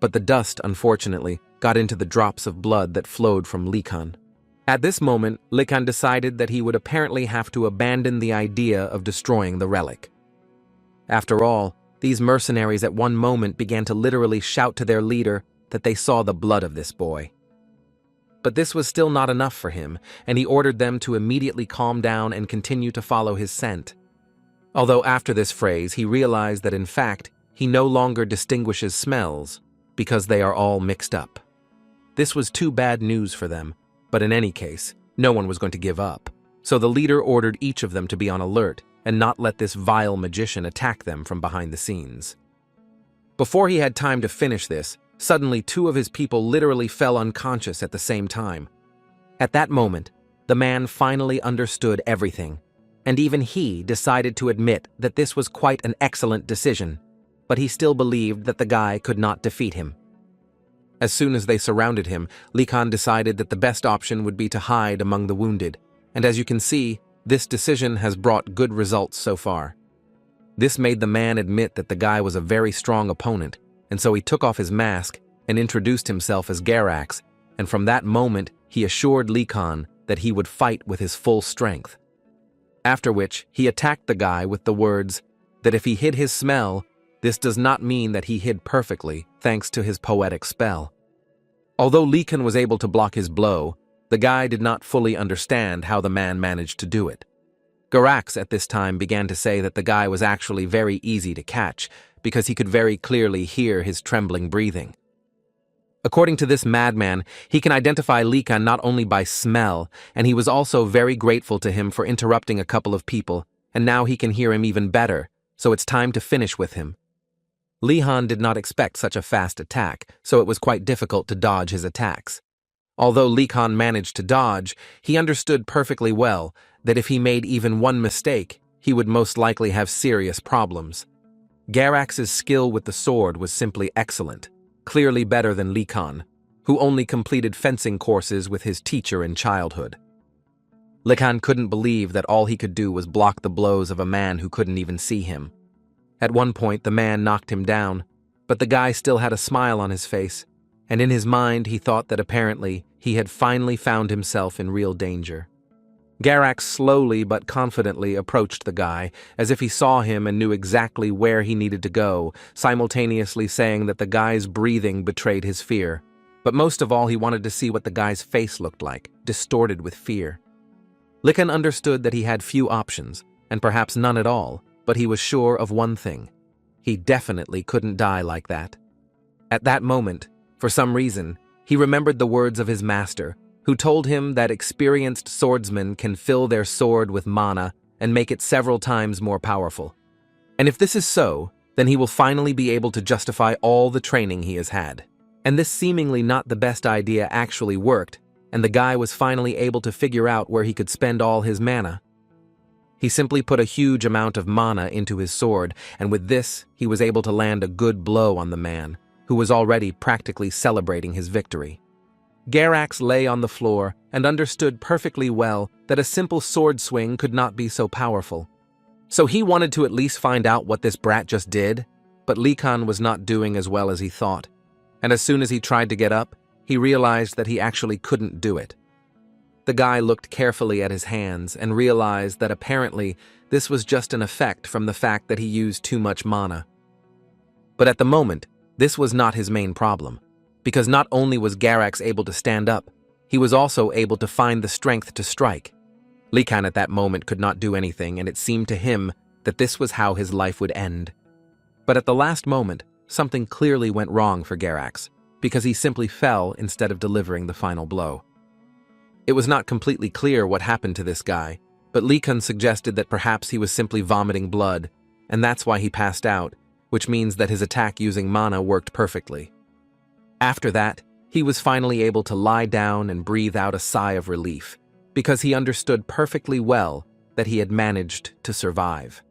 But the dust, unfortunately, got into the drops of blood that flowed from Likan. At this moment, Likan decided that he would apparently have to abandon the idea of destroying the relic. After all, these mercenaries at one moment began to literally shout to their leader that they saw the blood of this boy. But this was still not enough for him, and he ordered them to immediately calm down and continue to follow his scent. Although after this phrase, he realized that in fact, he no longer distinguishes smells, because they are all mixed up. This was too bad news for them, but in any case, no one was going to give up. So the leader ordered each of them to be on alert and not let this vile magician attack them from behind the scenes. Before he had time to finish this, suddenly two of his people literally fell unconscious at the same time. At that moment, the man finally understood everything, and even he decided to admit that this was quite an excellent decision, but he still believed that the guy could not defeat him. As soon as they surrounded him, Likan decided that the best option would be to hide among the wounded, and as you can see, this decision has brought good results so far. This made the man admit that the guy was a very strong opponent, and so he took off his mask and introduced himself as Garax, and from that moment he assured Likan that he would fight with his full strength. After which, he attacked the guy with the words that if he hid his smell, this does not mean that he hid perfectly thanks to his poetic spell. Although Likan was able to block his blow, the guy did not fully understand how the man managed to do it. Garax at this time began to say that the guy was actually very easy to catch because he could very clearly hear his trembling breathing. According to this madman, he can identify Likan not only by smell, and he was also very grateful to him for interrupting a couple of people, and now he can hear him even better, so it's time to finish with him. Lihan did not expect such a fast attack, so it was quite difficult to dodge his attacks. Although Likan managed to dodge, he understood perfectly well that if he made even one mistake, he would most likely have serious problems. Garax's skill with the sword was simply excellent, clearly better than Likan, who only completed fencing courses with his teacher in childhood. Likan couldn't believe that all he could do was block the blows of a man who couldn't even see him. At one point, the man knocked him down, but the guy still had a smile on his face, and in his mind he thought that apparently he had finally found himself in real danger. Garax slowly but confidently approached the guy, as if he saw him and knew exactly where he needed to go, simultaneously saying that the guy's breathing betrayed his fear. But most of all, he wanted to see what the guy's face looked like, distorted with fear. Likan understood that he had few options, and perhaps none at all, but he was sure of one thing. He definitely couldn't die like that. At that moment, for some reason, he remembered the words of his master, who told him that experienced swordsmen can fill their sword with mana and make it several times more powerful. And if this is so, then he will finally be able to justify all the training he has had. And this seemingly not the best idea actually worked, and the guy was finally able to figure out where he could spend all his mana. He simply put a huge amount of mana into his sword, and with this, he was able to land a good blow on the man, who was already practically celebrating his victory. Garax lay on the floor and understood perfectly well that a simple sword swing could not be so powerful. So he wanted to at least find out what this brat just did, but Likan was not doing as well as he thought, and as soon as he tried to get up, he realized that he actually couldn't do it. The guy looked carefully at his hands and realized that apparently this was just an effect from the fact that he used too much mana. But at the moment, this was not his main problem, because not only was Garax able to stand up, he was also able to find the strength to strike. Likan at that moment could not do anything, and it seemed to him that this was how his life would end. But at the last moment, something clearly went wrong for Garax, because he simply fell instead of delivering the final blow. It was not completely clear what happened to this guy, but Likan suggested that perhaps he was simply vomiting blood, and that's why he passed out, which means that his attack using mana worked perfectly. After that, he was finally able to lie down and breathe out a sigh of relief, because he understood perfectly well that he had managed to survive.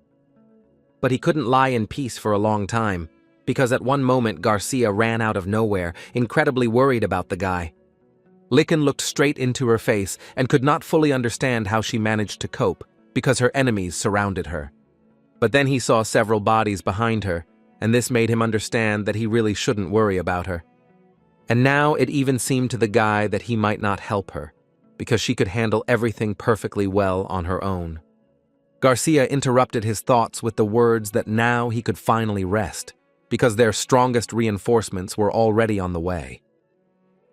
But he couldn't lie in peace for a long time, because at one moment Garcia ran out of nowhere, incredibly worried about the guy. Likan looked straight into her face and could not fully understand how she managed to cope, because her enemies surrounded her. But then he saw several bodies behind her, and this made him understand that he really shouldn't worry about her. And now it even seemed to the guy that he might not help her, because she could handle everything perfectly well on her own. Garcia interrupted his thoughts with the words that now he could finally rest, because their strongest reinforcements were already on the way.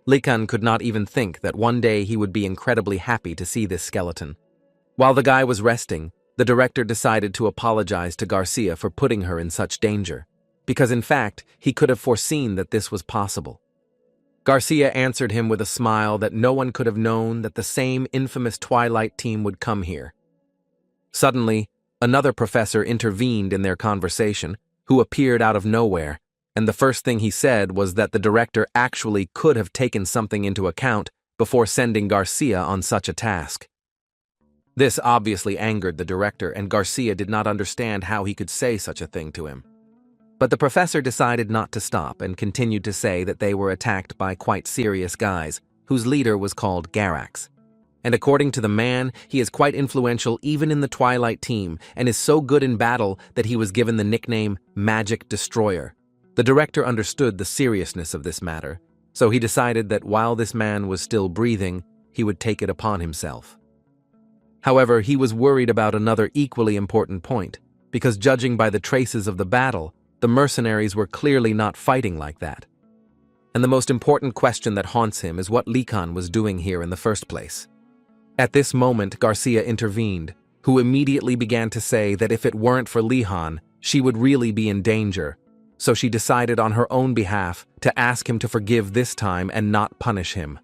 Likan could not even think that one day he would be incredibly happy to see this skeleton. While the guy was resting, the director decided to apologize to Garcia for putting her in such danger, because in fact, he could have foreseen that this was possible. Garcia answered him with a smile that no one could have known that the same infamous Twilight team would come here. Suddenly, another professor intervened in their conversation, who appeared out of nowhere, and the first thing he said was that the director actually could have taken something into account before sending Garcia on such a task. This obviously angered the director, and Garcia did not understand how he could say such a thing to him. But the professor decided not to stop and continued to say that they were attacked by quite serious guys, whose leader was called Garax. And according to the man, he is quite influential even in the Twilight team and is so good in battle that he was given the nickname Magic Destroyer. The director understood the seriousness of this matter, so he decided that while this man was still breathing, he would take it upon himself. However, he was worried about another equally important point, because judging by the traces of the battle, the mercenaries were clearly not fighting like that. And the most important question that haunts him is what Likan was doing here in the first place. At this moment, Garcia intervened, who immediately began to say that if it weren't for Lihan, she would really be in danger, so she decided on her own behalf to ask him to forgive this time and not punish him.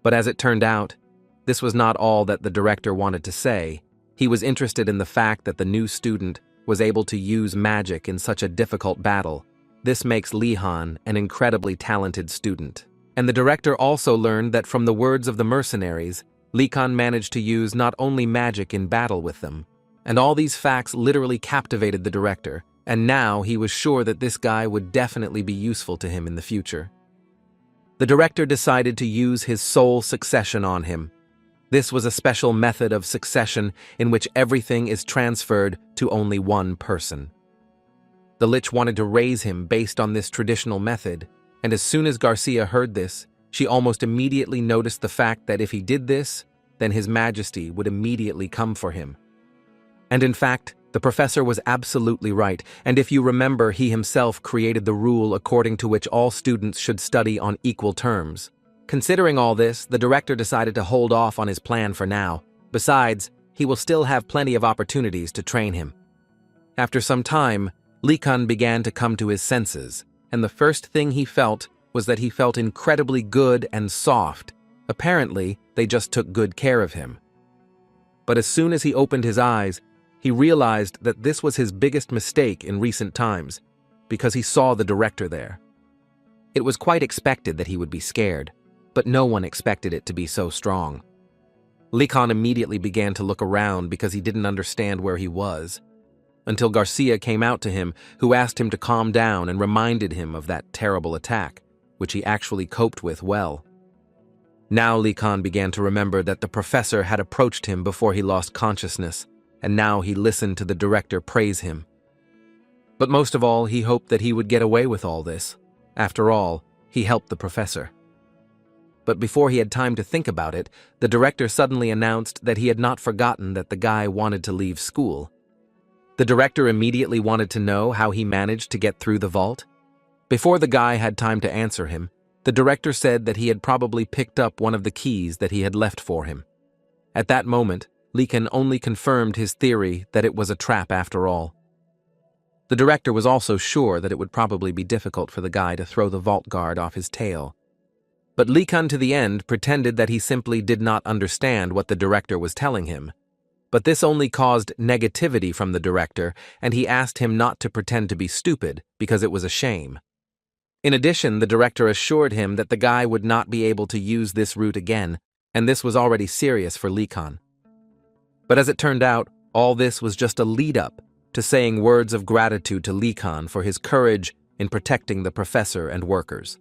But as it turned out, this was not all that the director wanted to say. He was interested in the fact that the new student was able to use magic in such a difficult battle. This makes Lihan an incredibly talented student. And the director also learned that from the words of the mercenaries, Likan managed to use not only magic in battle with them. And all these facts literally captivated the director, and now he was sure that this guy would definitely be useful to him in the future. The director decided to use his soul succession on him. This was a special method of succession in which everything is transferred to only one person. The Lich wanted to raise him based on this traditional method, and as soon as Garcia heard this, she almost immediately noticed the fact that if he did this, then His Majesty would immediately come for him. And in fact, the professor was absolutely right, and if you remember, he himself created the rule according to which all students should study on equal terms. Considering all this, the director decided to hold off on his plan for now. Besides, he will still have plenty of opportunities to train him. After some time, Lee-kun began to come to his senses, and the first thing he felt was that he felt incredibly good and soft. Apparently, they just took good care of him. But as soon as he opened his eyes, he realized that this was his biggest mistake in recent times, because he saw the director there. It was quite expected that he would be scared, but no one expected it to be so strong. Lee-kun immediately began to look around because he didn't understand where he was, until Garcia came out to him, who asked him to calm down and reminded him of that terrible attack, which he actually coped with well. Now Lee-kun began to remember that the professor had approached him before he lost consciousness, and now he listened to the director praise him. But most of all, he hoped that he would get away with all this. After all, he helped the professor. But before he had time to think about it, the director suddenly announced that he had not forgotten that the guy wanted to leave school. The director immediately wanted to know how he managed to get through the vault. Before the guy had time to answer him, the director said that he had probably picked up one of the keys that he had left for him. At that moment, Lee-kun only confirmed his theory that it was a trap after all. The director was also sure that it would probably be difficult for the guy to throw the vault guard off his tail. But Lee-kun to the end pretended that he simply did not understand what the director was telling him. But this only caused negativity from the director, and he asked him not to pretend to be stupid because it was a shame. In addition, the director assured him that the guy would not be able to use this route again, and this was already serious for Lee-kun. But as it turned out, all this was just a lead-up to saying words of gratitude to Lee-kun for his courage in protecting the professor and workers.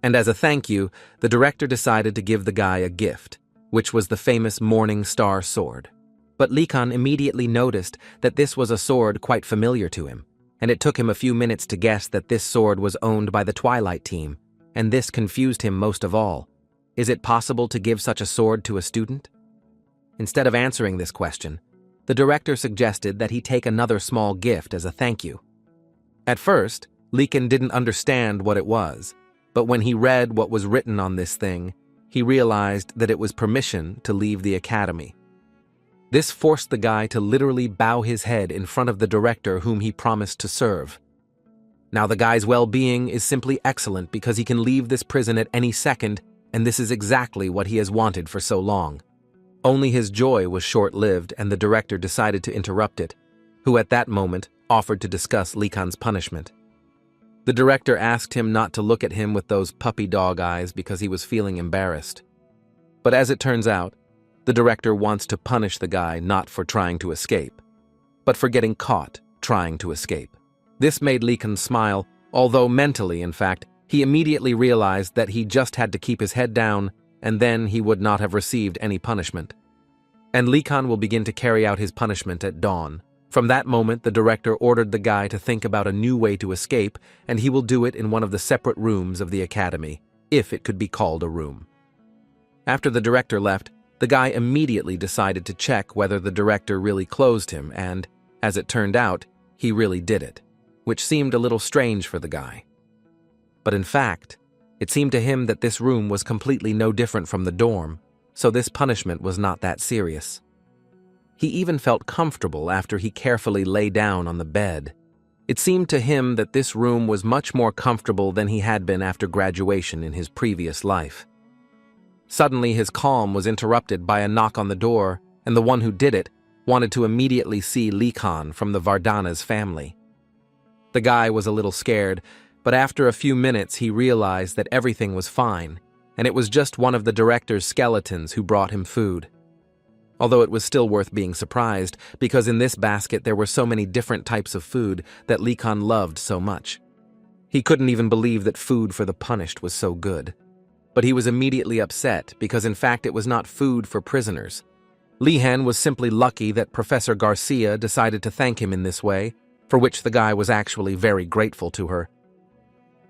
And as a thank you, the director decided to give the guy a gift, which was the famous Morning Star sword. But Lee-kun immediately noticed that this was a sword quite familiar to him, and it took him a few minutes to guess that this sword was owned by the Twilight team, and this confused him most of all. Is it possible to give such a sword to a student? Instead of answering this question, the director suggested that he take another small gift as a thank you. At first, Lee-kun didn't understand what it was, but when he read what was written on this thing, he realized that it was permission to leave the academy. This forced the guy to literally bow his head in front of the director whom he promised to serve. Now the guy's well-being is simply excellent because he can leave this prison at any second, and this is exactly what he has wanted for so long. Only his joy was short-lived, and the director decided to interrupt it, who at that moment offered to discuss Lee-kun's punishment. The director asked him not to look at him with those puppy dog eyes because he was feeling embarrassed. But as it turns out, the director wants to punish the guy not for trying to escape, but for getting caught trying to escape. This made Lee-kun smile, although mentally, in fact, he immediately realized that he just had to keep his head down, and then he would not have received any punishment. And Lee-kun will begin to carry out his punishment at dawn. From that moment, the director ordered the guy to think about a new way to escape, and he will do it in one of the separate rooms of the academy, if it could be called a room. After the director left, the guy immediately decided to check whether the director really closed him, and, as it turned out, he really did it, which seemed a little strange for the guy. But in fact, it seemed to him that this room was completely no different from the dorm, so this punishment was not that serious. He even felt comfortable after he carefully lay down on the bed. It seemed to him that this room was much more comfortable than he had been after graduation in his previous life. Suddenly, his calm was interrupted by a knock on the door, and the one who did it wanted to immediately see Lee-kun from the Vardana's family. The guy was a little scared, but after a few minutes he realized that everything was fine, and it was just one of the director's skeletons who brought him food. Although it was still worth being surprised, because in this basket there were so many different types of food that Lee-kun loved so much. He couldn't even believe that food for the punished was so good. But he was immediately upset because in fact it was not food for prisoners. Lee-han was simply lucky that Professor Garcia decided to thank him in this way, for which the guy was actually very grateful to her.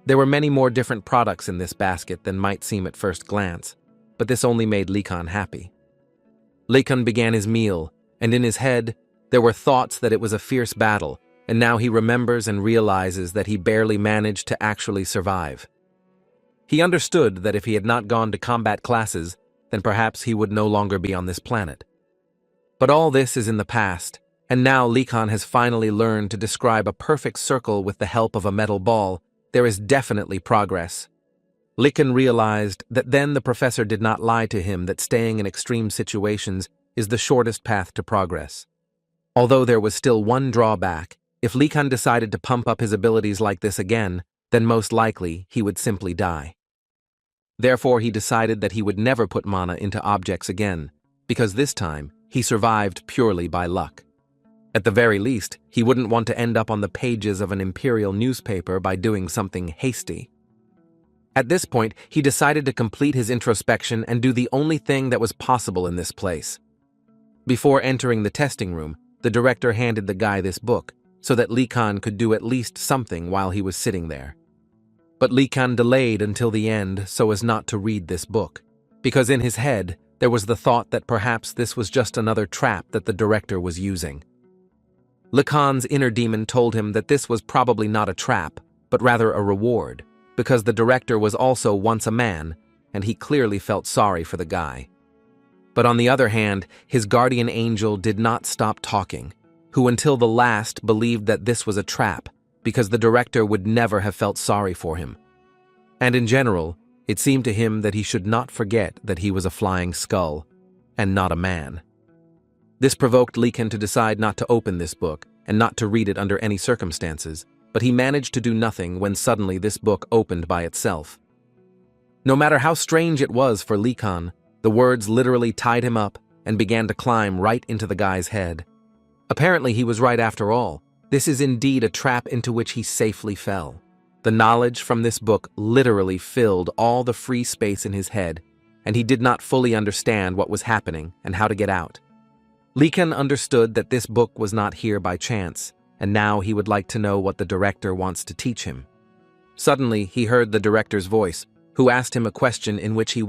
There were many more different products in this basket than might seem at first glance, but this only made Lee-kun happy. Lee-kun began his meal, and in his head, there were thoughts that it was a fierce battle, and now he remembers and realizes that he barely managed to actually survive. He understood that if he had not gone to combat classes, then perhaps he would no longer be on this planet. But all this is in the past, and now Lee-kun has finally learned to describe a perfect circle with the help of a metal ball. There is definitely progress. Lee-kun realized that then the professor did not lie to him that staying in extreme situations is the shortest path to progress. Although there was still one drawback, if Lee-kun decided to pump up his abilities like this again, then most likely he would simply die. Therefore, he decided that he would never put mana into objects again, because this time he survived purely by luck. At the very least, he wouldn't want to end up on the pages of an imperial newspaper by doing something hasty. At this point, he decided to complete his introspection and do the only thing that was possible in this place. Before entering the testing room, the director handed the guy this book, so that Lee-kun could do at least something while he was sitting there. But Lee-kun delayed until the end so as not to read this book, because in his head there was the thought that perhaps this was just another trap that the director was using. Lee-kun's inner demon told him that this was probably not a trap, but rather a reward, because the director was also once a man, and he clearly felt sorry for the guy. But on the other hand, his guardian angel did not stop talking, who until the last believed that this was a trap, because the director would never have felt sorry for him. And in general, it seemed to him that he should not forget that he was a flying skull, and not a man. This provoked Lee-kun to decide not to open this book, and not to read it under any circumstances, but he managed to do nothing when suddenly this book opened by itself. No matter how strange it was for Lee-kun, the words literally tied him up and began to climb right into the guy's head. Apparently he was right after all. This is indeed a trap into which he safely fell. The knowledge from this book literally filled all the free space in his head, and he did not fully understand what was happening and how to get out. Lee-kun understood that this book was not here by chance, and now he would like to know what the director wants to teach him. Suddenly, he heard the director's voice, who asked him a question in which he